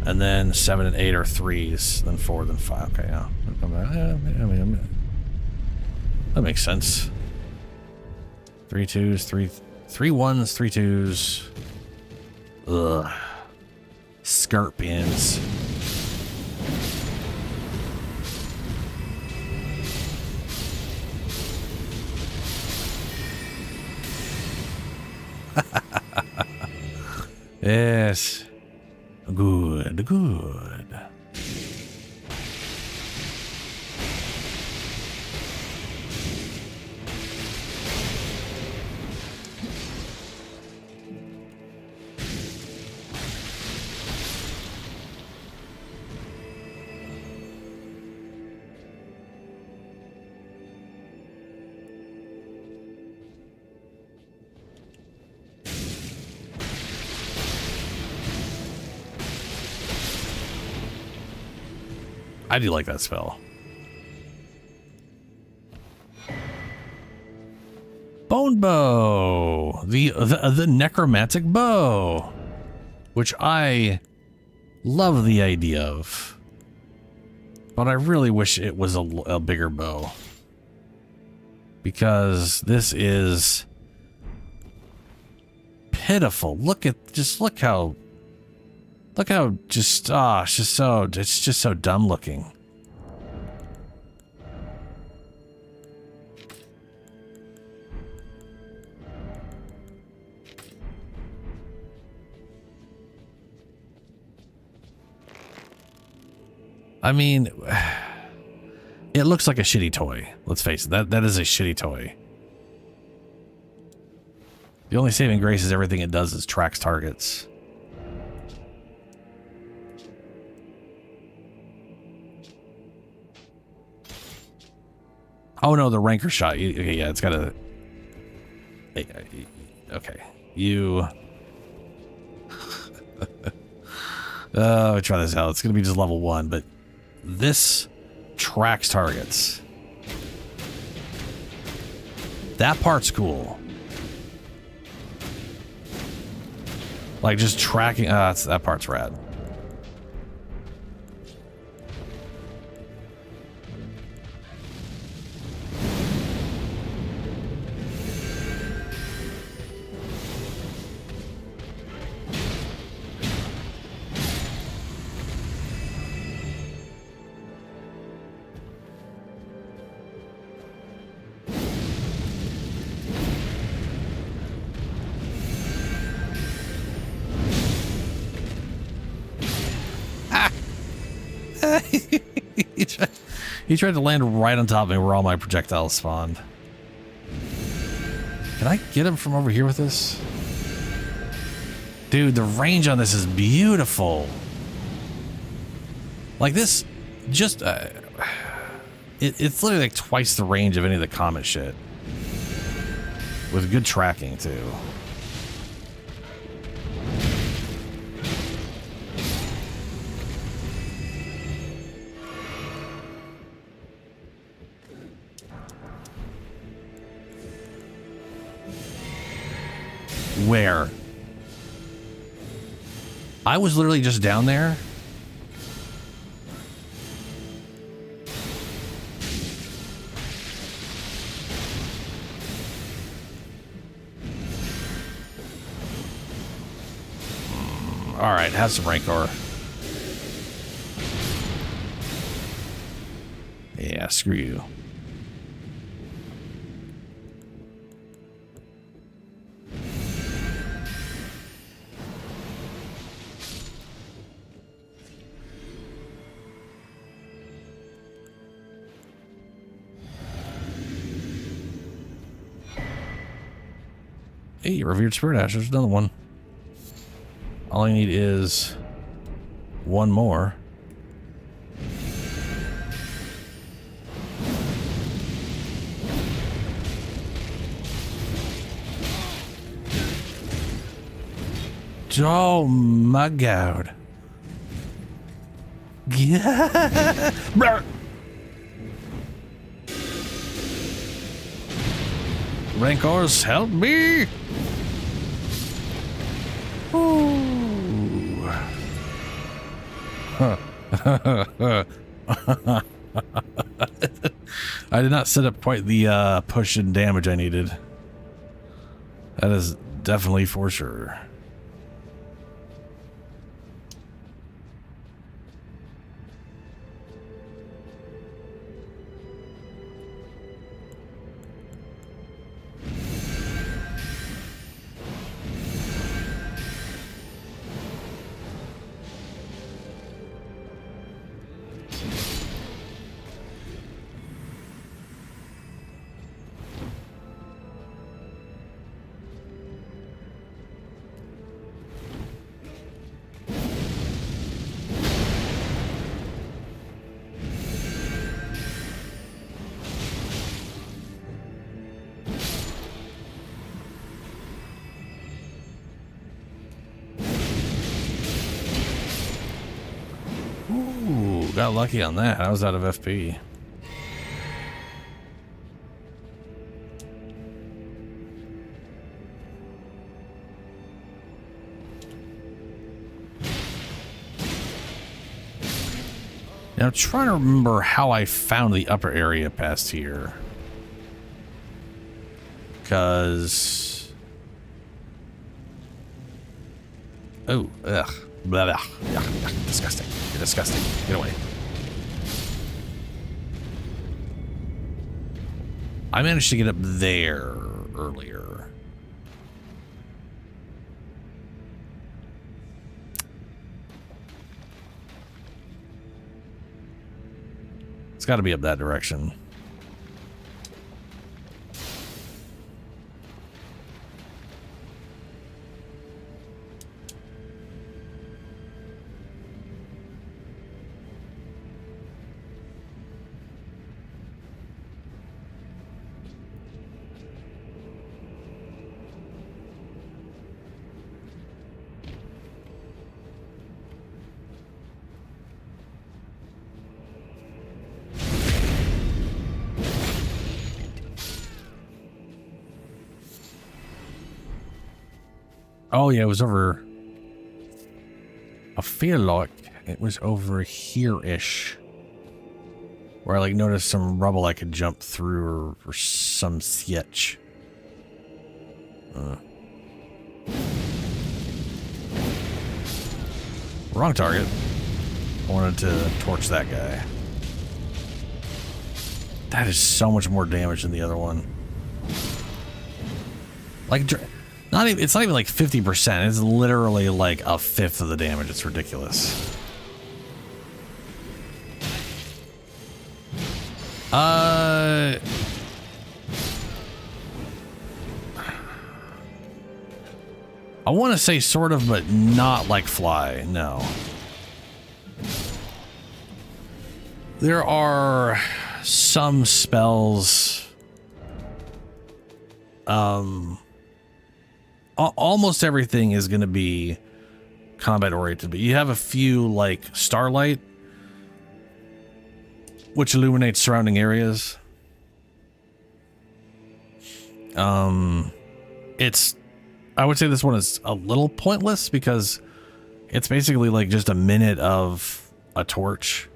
And then 7 and 8 are 3s. Then 4, then 5. Okay, yeah. That makes sense. 3 2s, 3 1s, 3 2s. Ugh. Scorpions. Yes. Good, good. I do like that spell. Bone bow, the necromantic bow, which I love the idea of, but I really wish it was a bigger bow, because this is pitiful. Look how just it's just so dumb looking. I mean, it looks like a shitty toy. Let's face it, that is a shitty toy. The only saving grace is everything it does is tracks targets. Oh no, the ranker shot. Okay, yeah, it's got a... Okay, you... Let me try this out. It's going to be just level 1, but this tracks targets. That part's cool. Like just tracking... that part's rad. He tried to land right on top of me where all my projectiles spawned. Can I get him from over here with this? Dude, the range on this is beautiful. Like this, just... it's literally like twice the range of any of the Comet shit. With good tracking, too. Where? I was literally just down there. Alright, have some Rancor. Yeah, screw you. Hey, revered spirit ash. There's another one. All I need is one more. Oh my god. Yeah. Rancors, help me! Ooh. I did not set up quite the push and damage I needed. That is definitely for sure. Ooh, got lucky on that. I was out of FP. Now I'm trying to remember how I found the upper area past here. Because... oh, ugh. Blah, blah. Yuck, disgusting. You're disgusting. Get away. I managed to get up there earlier. It's got to be up that direction. Oh yeah, it was over. I feel like it was over here-ish. Where I like noticed some rubble I could jump through or some sketch. Wrong target. I wanted to torch that guy. That is so much more damage than the other one. Like, not even, it's not even like 50%. It's literally like a fifth of the damage. It's ridiculous. I want to say sort of, but not like fly. No. There are some spells. Almost everything is going to be combat oriented, but you have a few like starlight, which illuminates surrounding areas. I would say this one is a little pointless because it's basically like just a minute of a torch.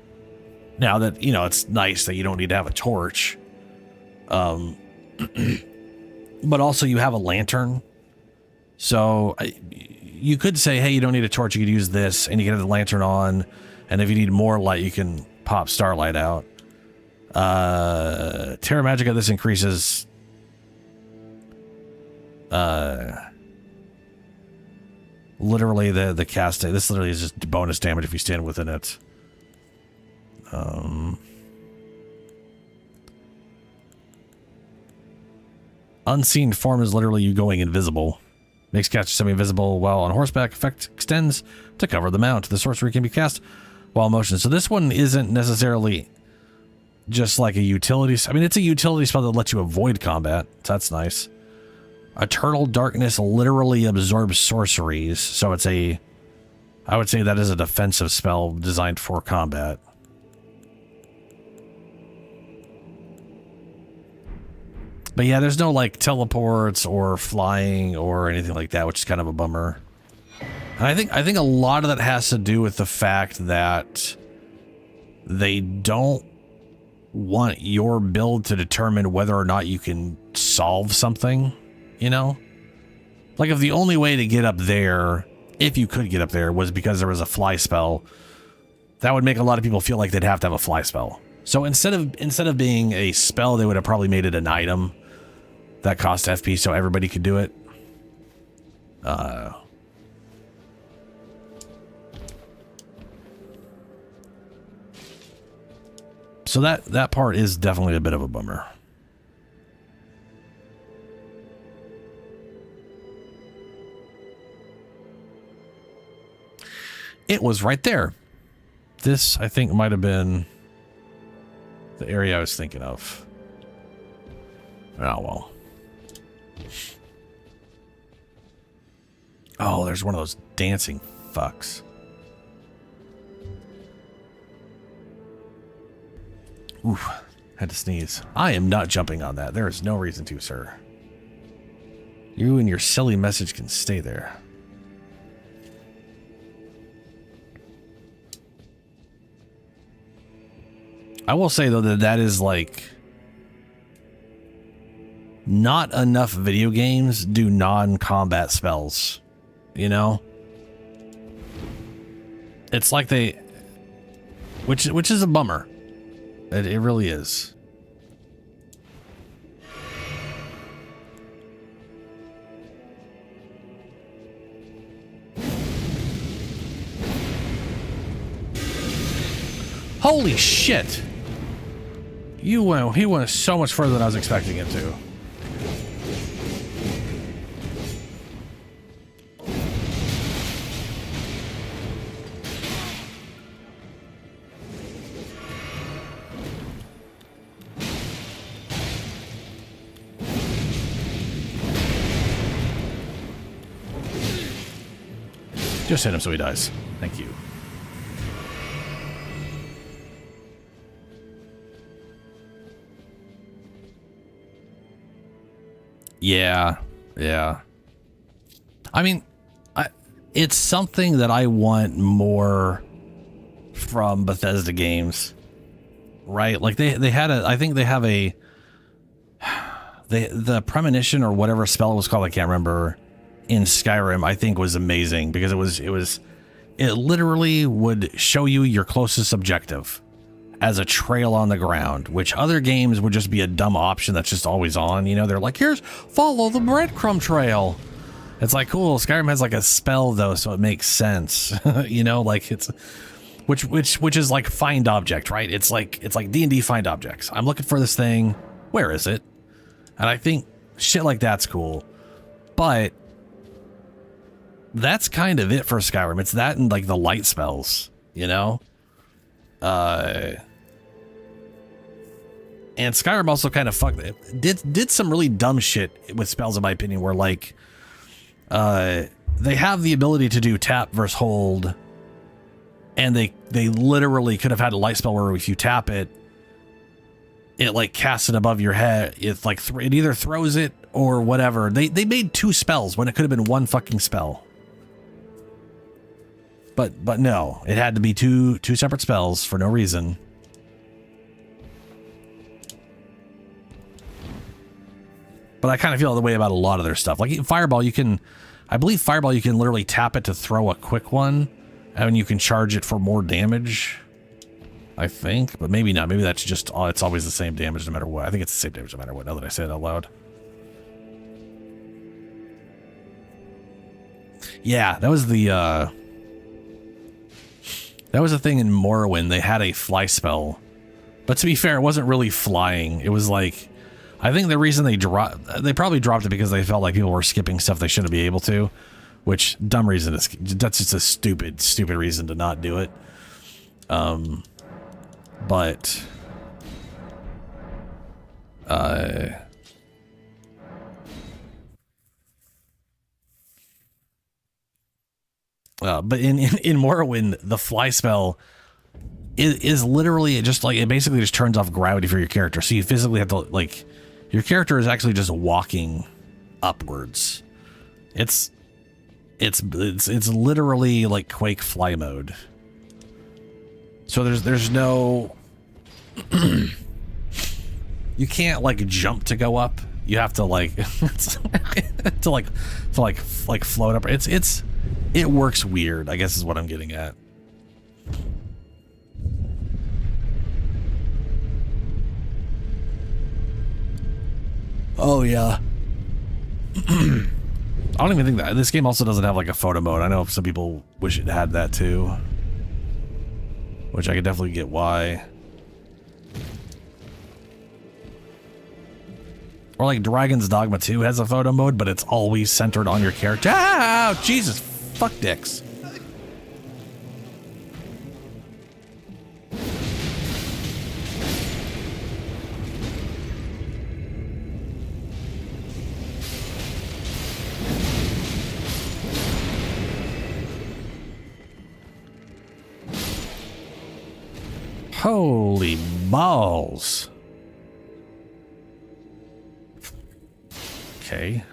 Now that, you know, it's nice that you don't need to have a torch. But also you have a lantern. So you could say, hey, you don't need a torch, you could use this, and you can have the lantern on, and if you need more light, you can pop starlight out. Terra Magica, this increases literally the casting. This literally is just bonus damage if you stand within it. Unseen form is literally you going invisible. Makes cast semi-invisible while on horseback. Effect extends to cover the mount. The sorcery can be cast while in motion. So this one isn't necessarily just like a utility. I mean, it's a utility spell that lets you avoid combat. So that's nice. Eternal Darkness literally absorbs sorceries. So it's a... I would say that is a defensive spell designed for combat. But yeah, there's no like teleports or flying or anything like that, which is kind of a bummer. And I think a lot of that has to do with the fact that they don't want your build to determine whether or not you can solve something, you know? Like if the only way to get up there, if you could get up there, was because there was a fly spell, that would make a lot of people feel like they'd have to have a fly spell. So instead of being a spell, they would have probably made it an item that cost FP so everybody could do it. So that part is definitely a bit of a bummer. It was right there. This, I think, might have been the area I was thinking of. Oh, well. Oh, there's one of those dancing fucks. Oof, had to sneeze. I am not jumping on that. There is no reason to, sir. You and your silly message can stay there. I will say, though, that is like... not enough video games do non-combat spells. You know? It's like they... Which is a bummer. It really is. Holy shit! He went so much further than I was expecting him to. Just hit him so he dies. Thank you. Yeah. I mean, it's something that I want more from Bethesda games, right? Like they had a, I think they have a, the premonition or whatever spell it was called, I can't remember, in Skyrim, I think was amazing because it literally would show you your closest objective as a trail on the ground, which other games would just be a dumb option that's just always on. You know, they're like, here's follow the breadcrumb trail. It's like, cool. Skyrim has like a spell though, so it makes sense. You know, like it's, which is like find object, right? It's like D&D find objects. I'm looking for this thing. Where is it? And I think shit like that's cool, but that's kind of it for Skyrim. It's that and like the light spells, you know? And Skyrim also kind of did some really dumb shit with spells, in my opinion, where like, they have the ability to do tap versus hold, and they literally could have had a light spell where if you tap it, it like casts it above your head. It's like it either throws it or whatever. They made two spells when it could have been one fucking spell. But no, it had to be two separate spells for no reason. But I kind of feel the way about a lot of their stuff. Like Fireball, you can, I believe Fireball, you can literally tap it to throw a quick one, and you can charge it for more damage. I think, but maybe not. Maybe that's just, it's always the same damage no matter what. I think it's the same damage no matter what, now that I say it out loud. Yeah, that was the thing in Morrowind. They had a fly spell. But to be fair, it wasn't really flying. It was like, I think the reason they probably dropped it because they felt like people were skipping stuff they shouldn't be able to, which dumb reason is, that's just a stupid reason to not do it. But in Morrowind, the fly spell is literally just like, it basically just turns off gravity for your character. So you physically have to, like, your character is actually just walking upwards. It's literally like Quake fly mode. So there's no you can't like jump to go up. You have to like to float up. It works weird, I guess is what I'm getting at. Oh yeah. I don't even think that this game also doesn't have like a photo mode. I know some people wish it had that too, which I could definitely get why. Or like Dragon's Dogma 2 has a photo mode, but it's always centered on your character. Ah, Jesus, fuck dicks. Holy balls. Okay.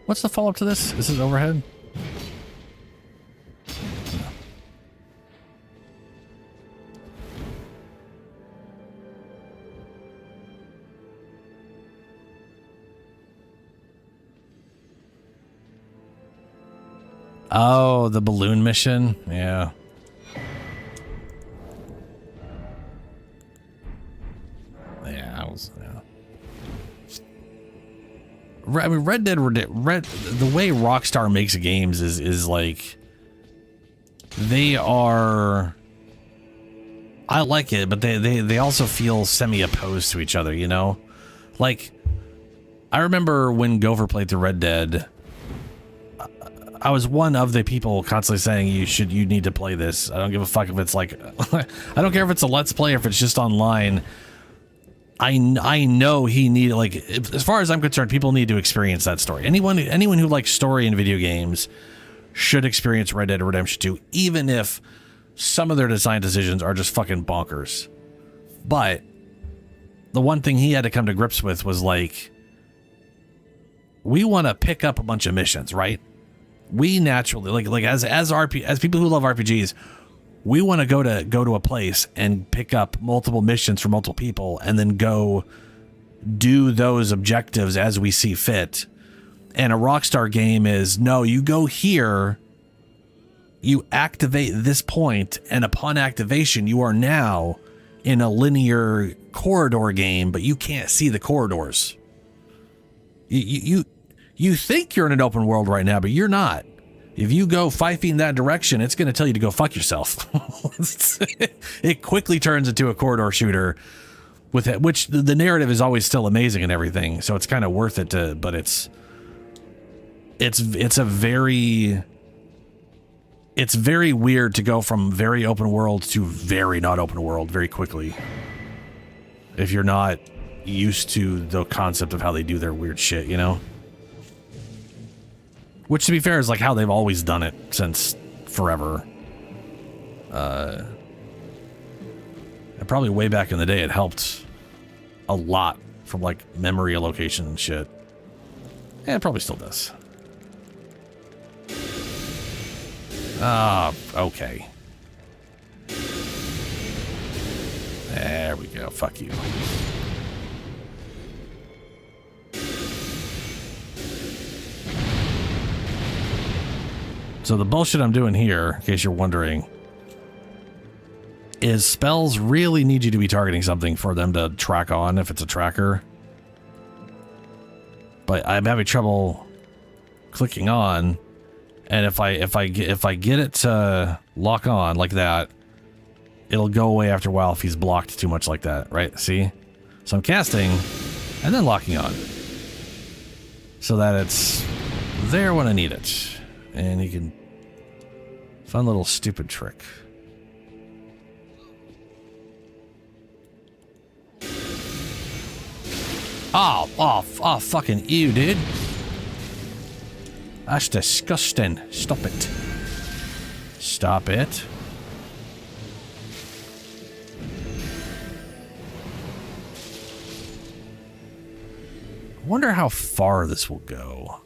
What's the follow-up to this? Is this overhead? Oh, the balloon mission? Yeah. Yeah, I mean, Red Dead, the way Rockstar makes games is like, they are, I like it, but they also feel semi-opposed to each other, you know? Like, I remember when Gopher played through Red Dead, I was one of the people constantly saying you need to play this. I don't give a fuck if it's like I don't care if it's a let's play or if it's just online. I know he needed, like, as far as I'm concerned, people need to experience that story. Anyone who likes story in video games should experience Red Dead Redemption 2, even if some of their design decisions are just fucking bonkers. But the one thing he had to come to grips with was like, we want to pick up a bunch of missions, right? We naturally like as people who love RPGs, we want to go to a place and pick up multiple missions for multiple people and then go do those objectives as we see fit. And a Rockstar game is, no, you go here, you activate this point, and upon activation you are now in a linear corridor game, but you can't see the corridors. You think you're in an open world right now, but you're not. If you go 5 feet in that direction, it's going to tell you to go fuck yourself. It quickly turns into a corridor shooter, with it, which the narrative is always still amazing and everything, so it's kind of worth it to. But it's very weird to go from very open world to very not open world very quickly, if you're not used to the concept of how they do their weird shit, you know? Which, to be fair, is like how they've always done it since forever. And probably way back in the day, it helped a lot from like memory allocation and shit. Yeah, it probably still does. Ah, okay. There we go. Fuck you. So the bullshit I'm doing here, in case you're wondering, is spells really need you to be targeting something for them to track on if it's a tracker. But I'm having trouble clicking on, and if I get it to lock on like that, it'll go away after a while if he's blocked too much like that, right? See? So I'm casting and then locking on so that it's there when I need it. And he can... Fun little stupid trick. Oh, fucking ew, dude. That's disgusting. Stop it. Stop it. I wonder how far this will go.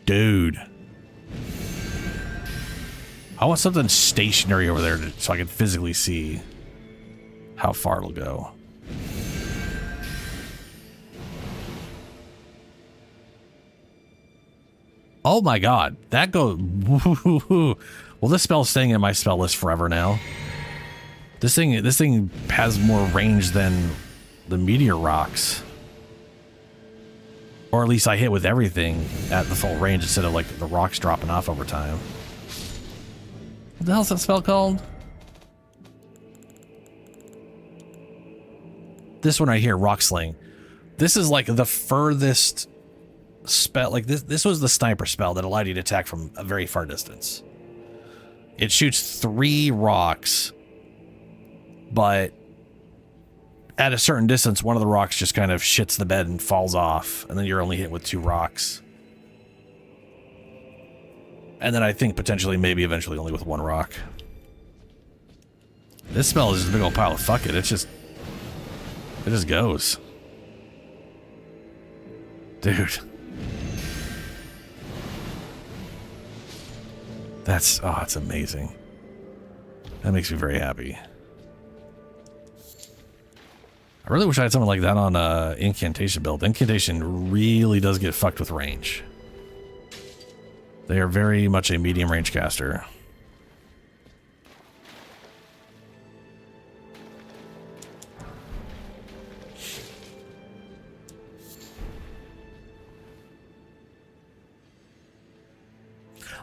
Dude. I want something stationary over there so I can physically see how far it'll go. Oh my god. That goes... Well, this spell's staying in my spell list forever now. This thing has more range than the meteor rocks. Or at least I hit with everything at the full range instead of like the rocks dropping off over time. What the hell's that spell called? This one right here, Rock Sling. This is like the furthest spell. Like this was the sniper spell that allowed you to attack from a very far distance. It shoots 3 rocks, but at a certain distance, one of the rocks just kind of shits the bed and falls off, and then you're only hit with 2 rocks. And then I think potentially, maybe eventually only with 1 rock. This spell is just a big old pile of fuck it. It just goes. Dude. That's, oh, it's amazing. That makes me very happy. I really wish I had something like that on Incantation build. Incantation really does get fucked with range. They are very much a medium range caster.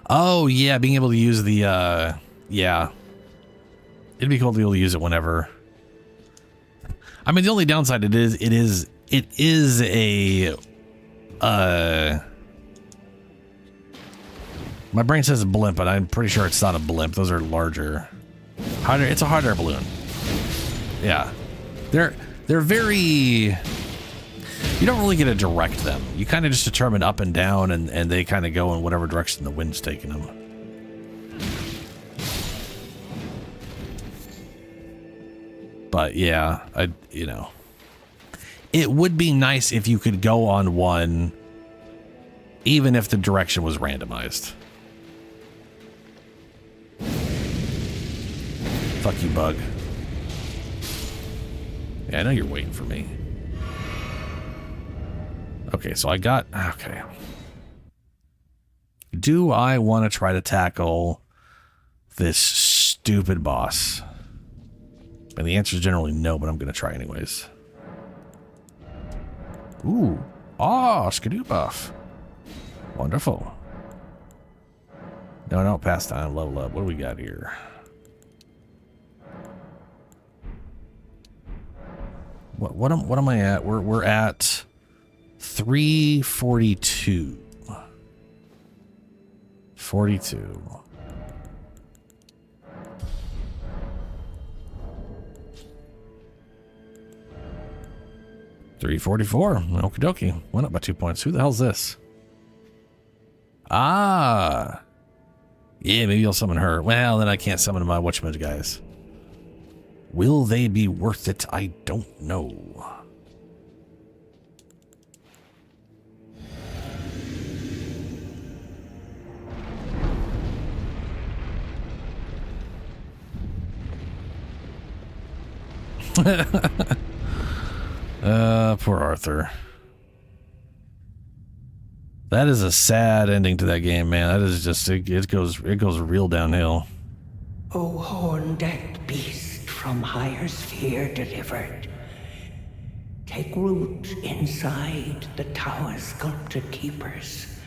Oh, yeah, being able to use the, yeah. It'd be cool to be able to use it whenever. I mean, the only downside it is a, my brain says a blimp, but I'm pretty sure it's not a blimp. Those are larger. It's a hot air balloon. Yeah. They're very... You don't really get to direct them. You kind of just determine up and down, and they kind of go in whatever direction the wind's taking them. But yeah, you know, it would be nice if you could go on one, even if the direction was randomized. Fuck you, bug. Yeah, I know you're waiting for me. Okay, so I got... Okay. Do I want to try to tackle this stupid boss? And the answer is generally no, but I'm going to try anyways. Ooh. Ah, skidoo buff. Wonderful. No, past time. Level up. What do we got here? What am I at? We're at 342. 42. $344. Okie dokie. Went up by 2 points. Who the hell's this? Ah. Yeah, maybe I'll summon her. Well, then I can't summon my whatchamajig guys. Will they be worth it? I don't know. Poor Arthur. That is a sad ending to that game, man. That is just it goes real downhill. O horn-decked beast from higher sphere delivered, take root inside the tower's sculpted keepers,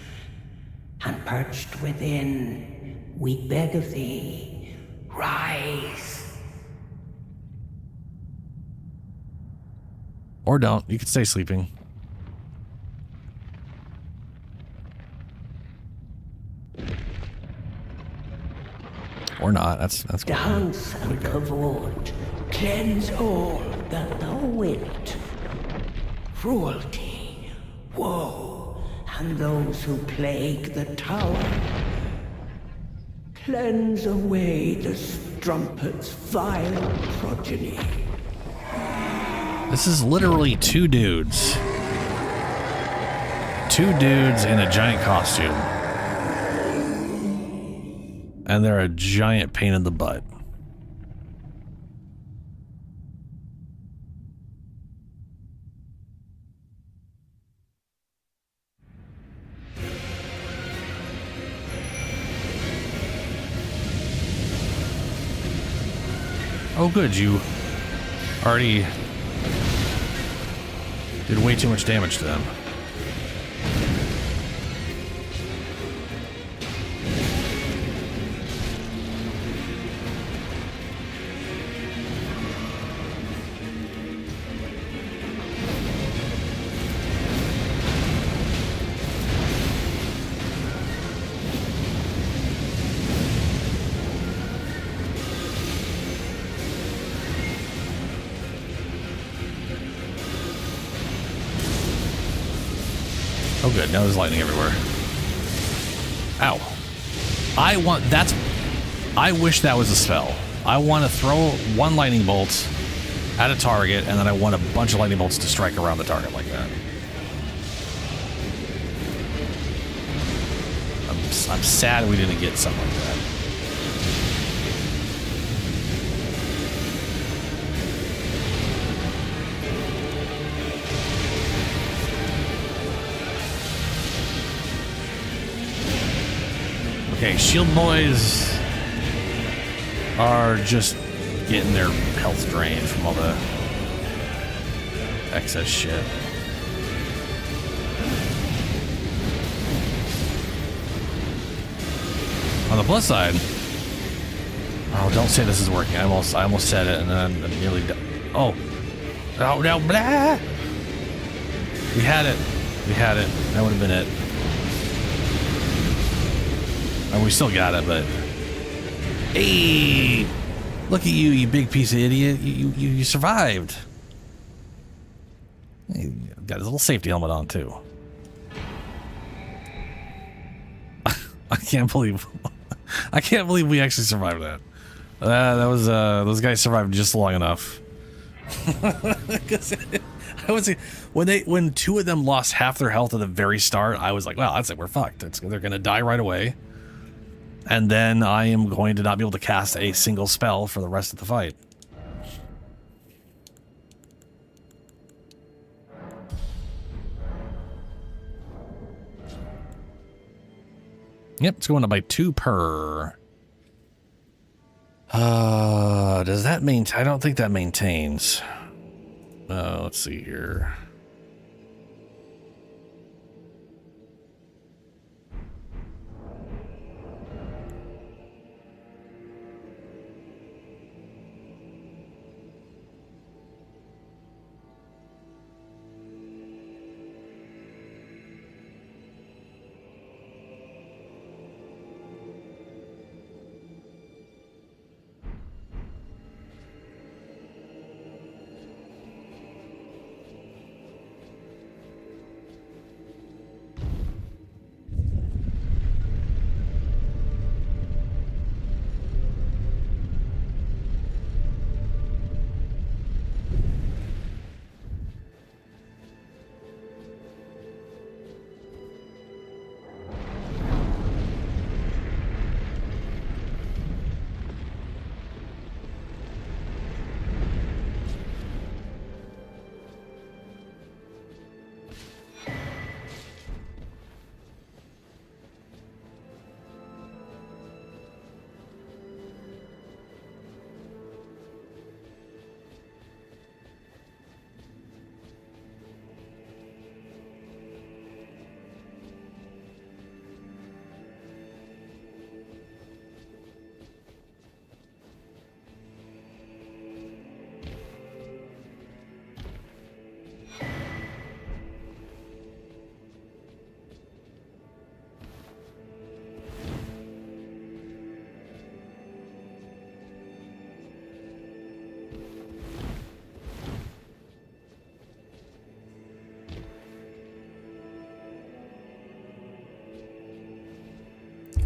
and perched within, we beg of thee, rise. Or don't. You can stay sleeping. Or not. That's cool. Dance and kavod, cleanse all that thou wilt. Cruelty, woe, and those who plague the tower. Cleanse away the strumpet's vile progeny. This is literally two dudes. Two dudes in a giant costume. And they're a giant pain in the butt. Oh good, you already did way too much damage to them. Oh good, now there's lightning everywhere. Ow. I wish that was a spell. I want to throw one lightning bolt at a target, and then I want a bunch of lightning bolts to strike around the target like that. I'm sad we didn't get something like that. Okay, shield boys are just getting their health drained from all the excess shit. On the plus side, oh, don't say this is working. I almost said it, and then I'm nearly done. Oh, no, blah! We had it. We had it. That would have been it. Oh, we still got it, but hey, look at you, you big piece of idiot! You survived. Hey, got his little safety helmet on too. I can't believe we actually survived that. That was those guys survived just long enough. When two of them lost half their health at the very start, I was like, well, that's it, we're fucked. They're gonna die right away. And then I am going to not be able to cast a single spell for the rest of the fight. Yep, it's going up by 2 per. Does that maintain? I don't think that maintains. Let's see here.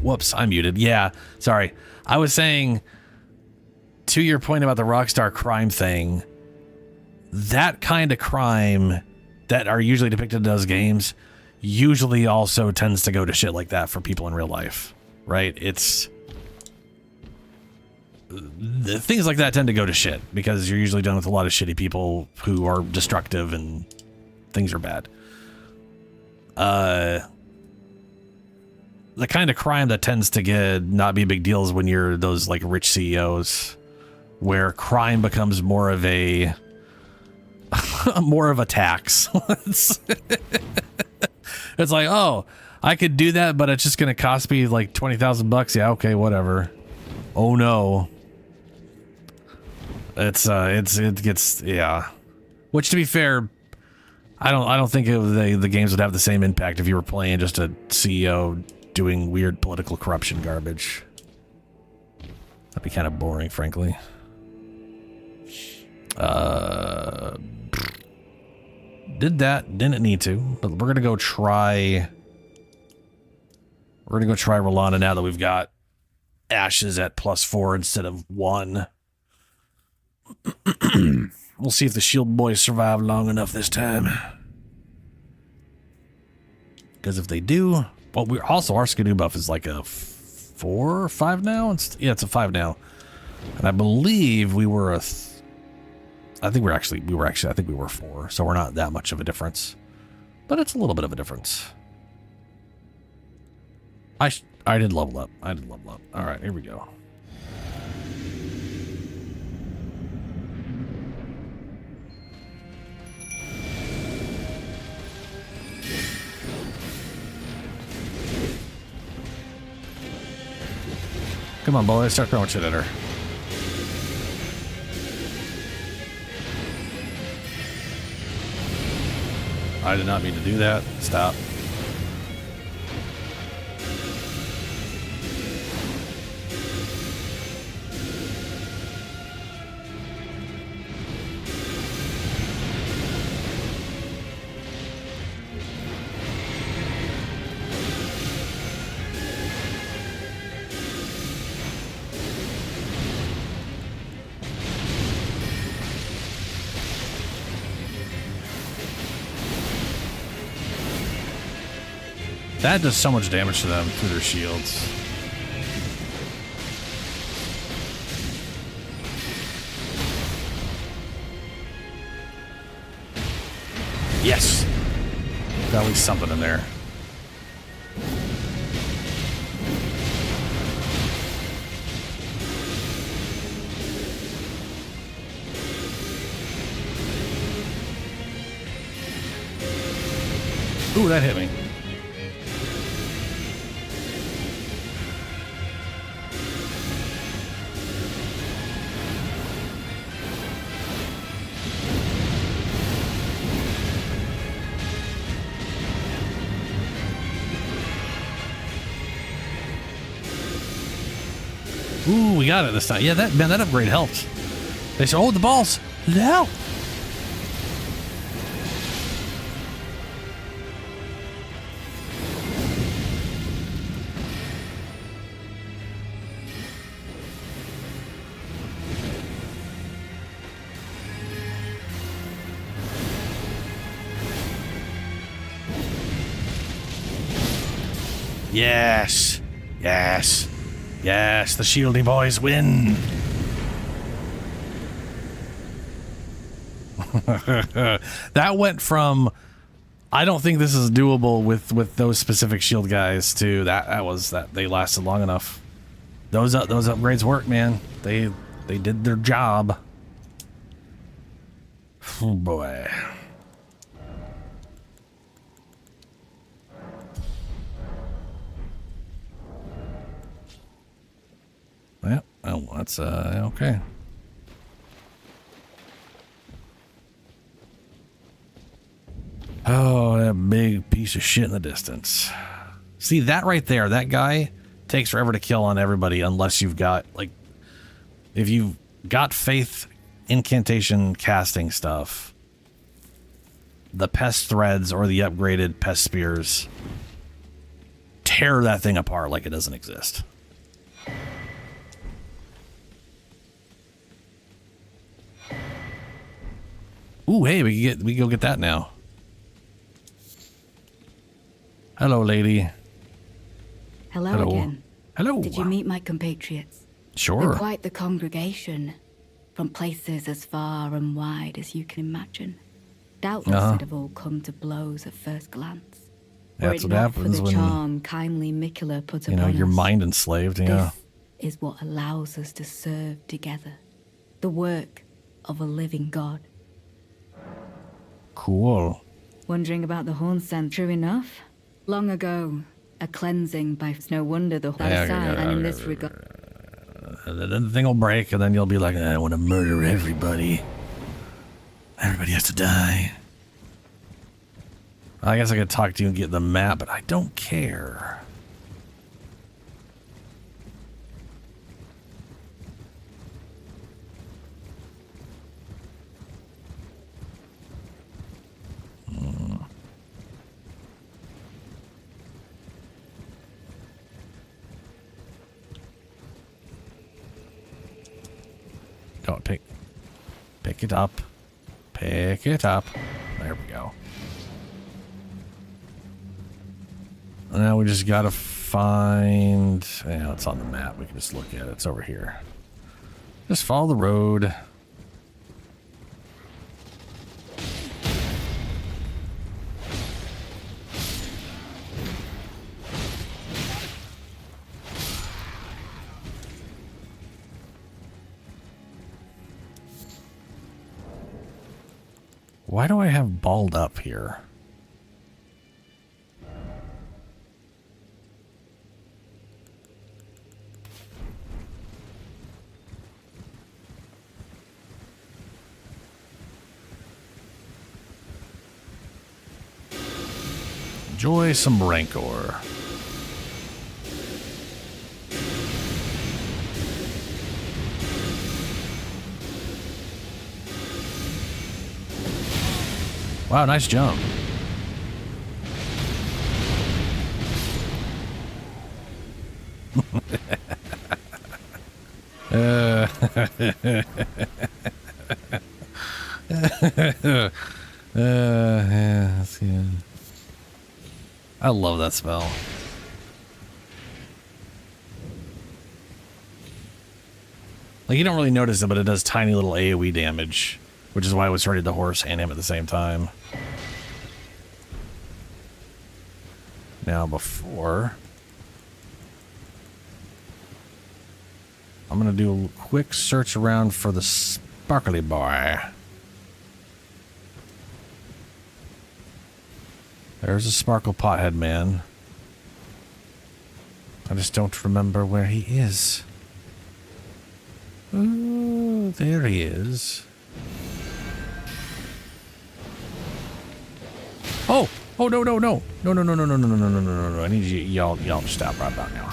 Whoops, I'm muted. Yeah, sorry. I was saying, to your point about the Rockstar crime thing, that kind of crime that are usually depicted in those games usually also tends to go to shit like that for people in real life, right? It's... things like that tend to go to shit because you're usually dealing with a lot of shitty people who are destructive and things are bad. The kind of crime that tends to not be a big deal is when you're those like rich CEOs where crime becomes more of a tax. It's like, oh, I could do that, but it's just going to cost me like $20,000. Yeah, okay, whatever. Oh no. It gets, yeah. Which, to be fair, I don't think the games would have the same impact if you were playing just a CEO doing weird political corruption garbage. That'd be kind of boring, frankly. Did that, didn't need to, but we're gonna go try Rolanda now that we've got ashes at +4 instead of 1. We'll see if the shield boys survive long enough this time. Because if they do, well, our skidoo buff is like a 4 or 5 now. It's a 5 now, and I believe we were I think we were 4, so we're not that much of a difference, but it's a little bit of a difference. I did level up. All right, here we go. Come on, boys, start throwing shit at her. I did not mean to do that. Stop. That does so much damage to them through their shields. Yes! Got at least something in there. Ooh, that hit me. Ooh, we got it this time. Yeah, that upgrade helped. They said, oh, the balls. No. Yes. Yes. Yes, the Shieldy boys win. That went from I don't think this is doable with those specific shield guys to that they lasted long enough. Those upgrades work, man. They did their job. Oh boy. Yeah, oh, that's okay. Oh, that big piece of shit in the distance. See that right there? That guy takes forever to kill on everybody unless you've got, like, if you've got faith incantation casting stuff, the pest threads or the upgraded pest spears tear that thing apart like it doesn't exist. Ooh, hey, we can go get that now. Hello, lady. Hello again. Hello. Did you meet my compatriots? Sure. They're quite the congregation, from places as far and wide as you can imagine. Doubtless they'd have all come to blows at first glance. That's Were it what not happens for the when charm kindly Miquella put you know upon your us, mind enslaved. Yeah. This is what allows us to serve together. The work of a living God. Cool. Wondering about the horn scent, true enough. Long ago, a cleansing by no wonder the side, and in this regard. And then the thing will break, and then you'll be like, I want to murder everybody. Everybody has to die. I guess I could talk to you and get the map, but I don't care. Oh, pick it up. Pick it up. There we go. Now we just gotta find... Yeah, it's on the map. We can just look at it. It's over here. Just follow the road. Why do I have balled up here? Enjoy some Rancor. Wow, nice jump. Yeah. I love that spell. Like, you don't really notice it, but it does tiny little AoE damage, which is why I was started the horse and him at the same time. Now, before... I'm going to do a quick search around for the sparkly boy. There's a sparkle pothead man. I just don't remember where he is. Oh, there he is. Oh! Oh, no, no, no. No, no, no, no, no, no, no, no, no, no, no. I need y'all to stop right about now.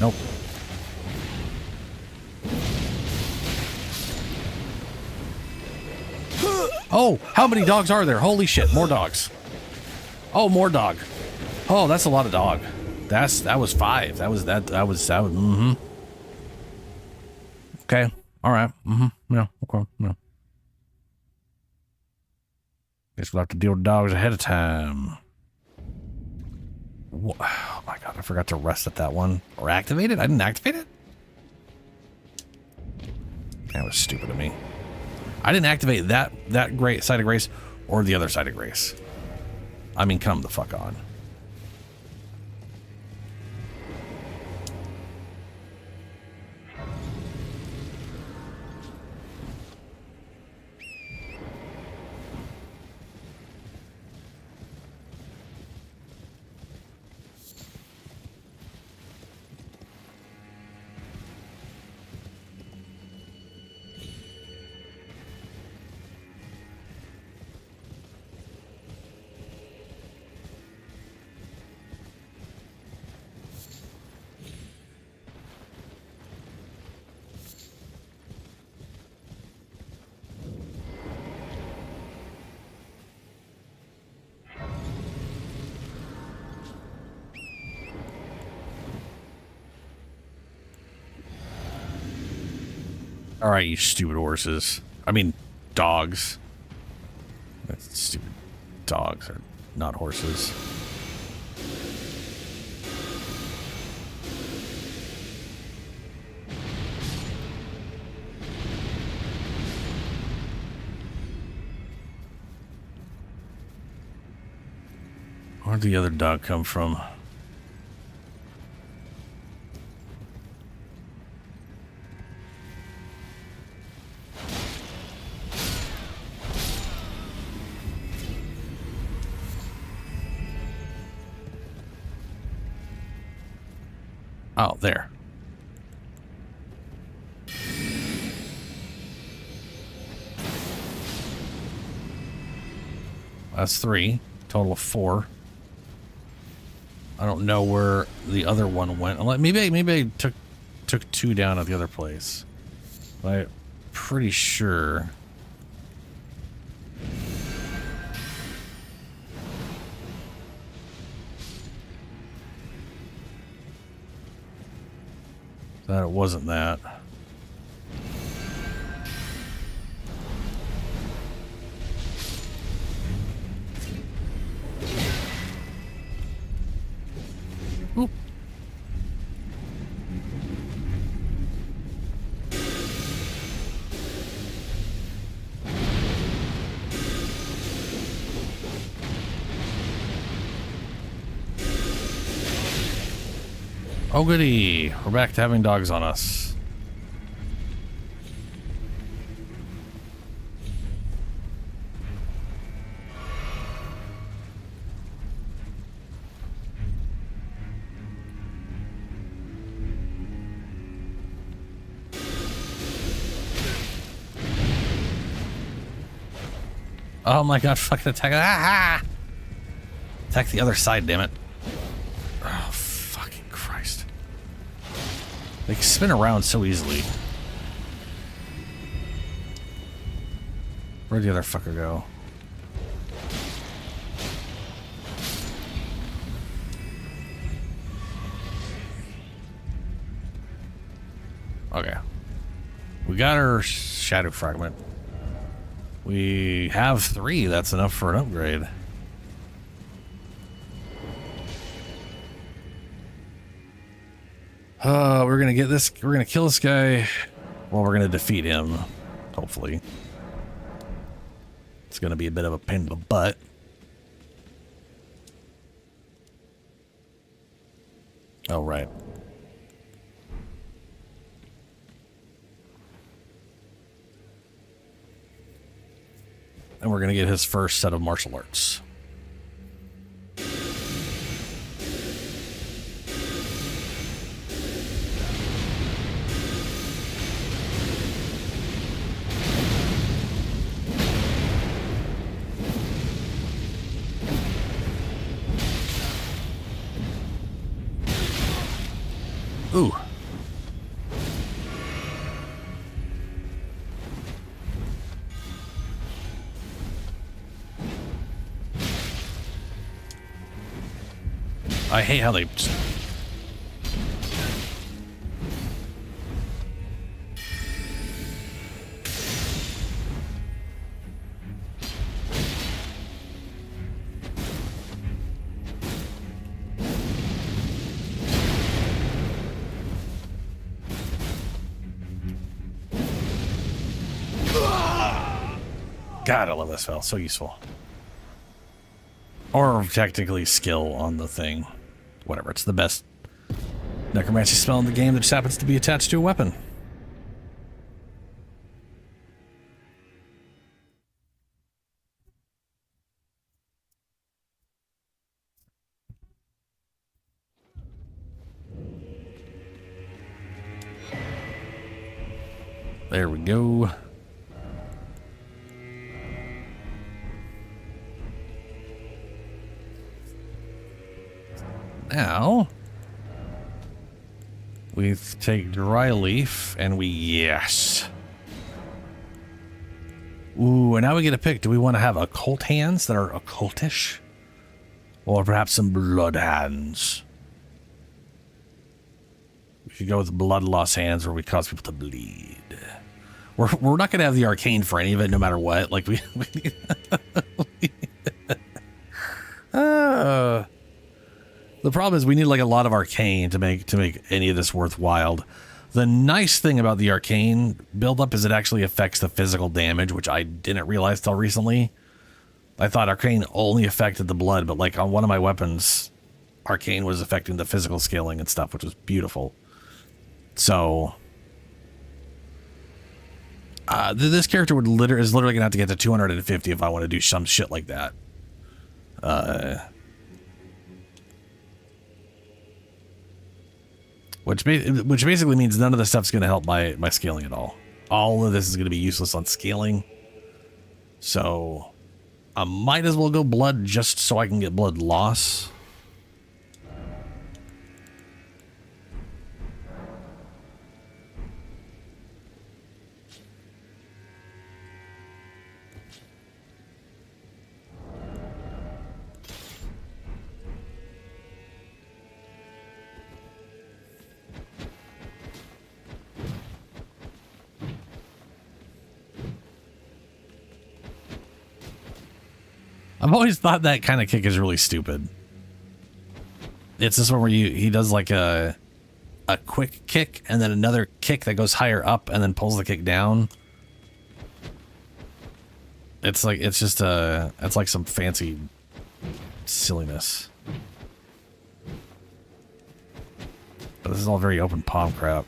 Nope. Oh, how many dogs are there? Holy shit, more dogs. Oh, more dog. Oh, that's a lot of dog. That was 5. That was mm-hmm. Okay. All right. Mm-hmm. Yeah. Okay. Yeah. Guess we'll have to deal with dogs ahead of time. Oh my god, I forgot to rest at that one. Or activate it? I didn't activate it? That was stupid of me. I didn't activate that great side of grace or the other side of grace. I mean, come the fuck on. All right, you stupid horses. I mean, dogs. That's stupid. Dogs are not horses. Where'd the other dog come from? Oh, there. That's 3. Total of 4. I don't know where the other one went. Maybe I took 2 down at the other place. I'm pretty sure. That it wasn't that. Oop. Oh goody, we're back to having dogs on us. Oh my god, fucking attack. Ah! Attack the other side, damn it. Oh, fucking Christ. They can spin around so easily. Where'd the other fucker go? Okay. We got our shadow fragment. We have 3. That's enough for an upgrade. We're gonna get this. We're gonna kill this guy. Well, we're gonna defeat him. Hopefully. It's gonna be a bit of a pain in the butt. Oh, right. And we're gonna get his first set of martial arts. Ooh. I hate how they... God, I love this spell. So useful. Or technically skill on the thing. Whatever. It's the best necromancy spell in the game that just happens to be attached to a weapon. There we go. Now, we take dry leaf and we, yes. Ooh, and now we get a pick. Do we want to have occult hands that are occultish? Or perhaps some blood hands? We could go with blood loss hands where we cause people to bleed. we're not gonna have the arcane for any of it, no matter what. Like we the problem is we need like a lot of arcane to make any of this worthwhile. The nice thing about the arcane buildup is it actually affects the physical damage, which I didn't realize till recently. I thought arcane only affected the blood, but like on one of my weapons, arcane was affecting the physical scaling and stuff, which was beautiful. So this character is literally gonna have to get to 250 if I want to do some shit like that. Which basically means none of the stuff's going to help my scaling at all. All of this is going to be useless on scaling. So I might as well go blood just so I can get blood loss. I've always thought that kind of kick is really stupid. It's this one where he does like a quick kick and then another kick that goes higher up and then pulls the kick down. It's like it's like some fancy silliness. But this is all very open palm crap.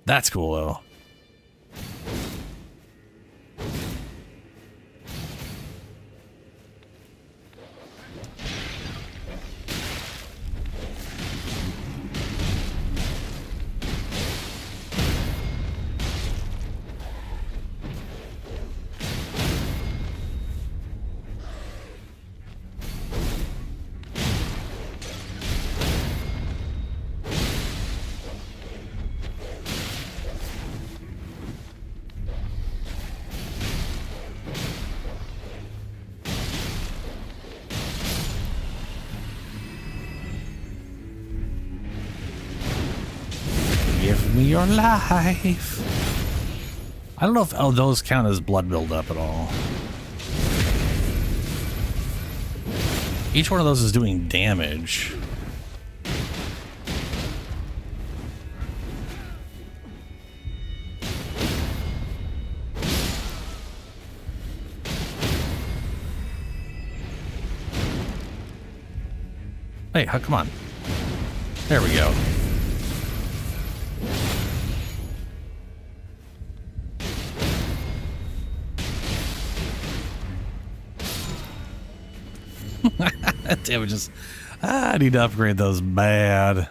That's cool though. Give me your life. I don't know if those count as blood buildup at all. Each one of those is doing damage. Hey, come on. There we go. Damn it, I need to upgrade those bad.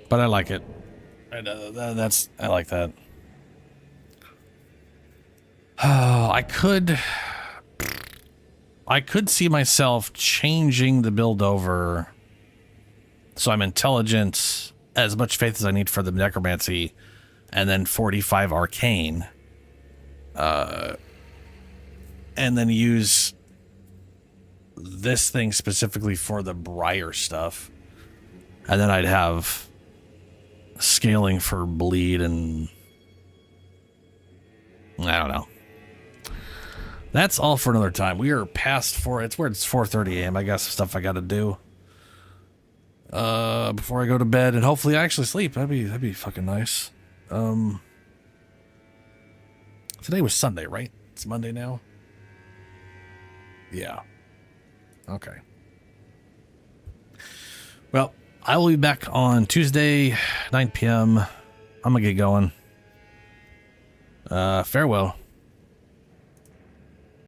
But I like it. I like that. Oh, I could see myself changing the build over so I'm intelligent, as much faith as I need for the necromancy, and then 45 arcane. And then use this thing specifically for the briar stuff. And then I'd have scaling for bleed and I don't know. That's all for another time. We are past it's 4:30 a.m. I got some stuff I got to do before I go to bed, and hopefully I actually sleep. That'd be fucking nice. Today was Sunday, right? It's Monday now. Yeah. Okay. Well, I will be back on Tuesday, 9 p.m. I'm gonna get going. Farewell.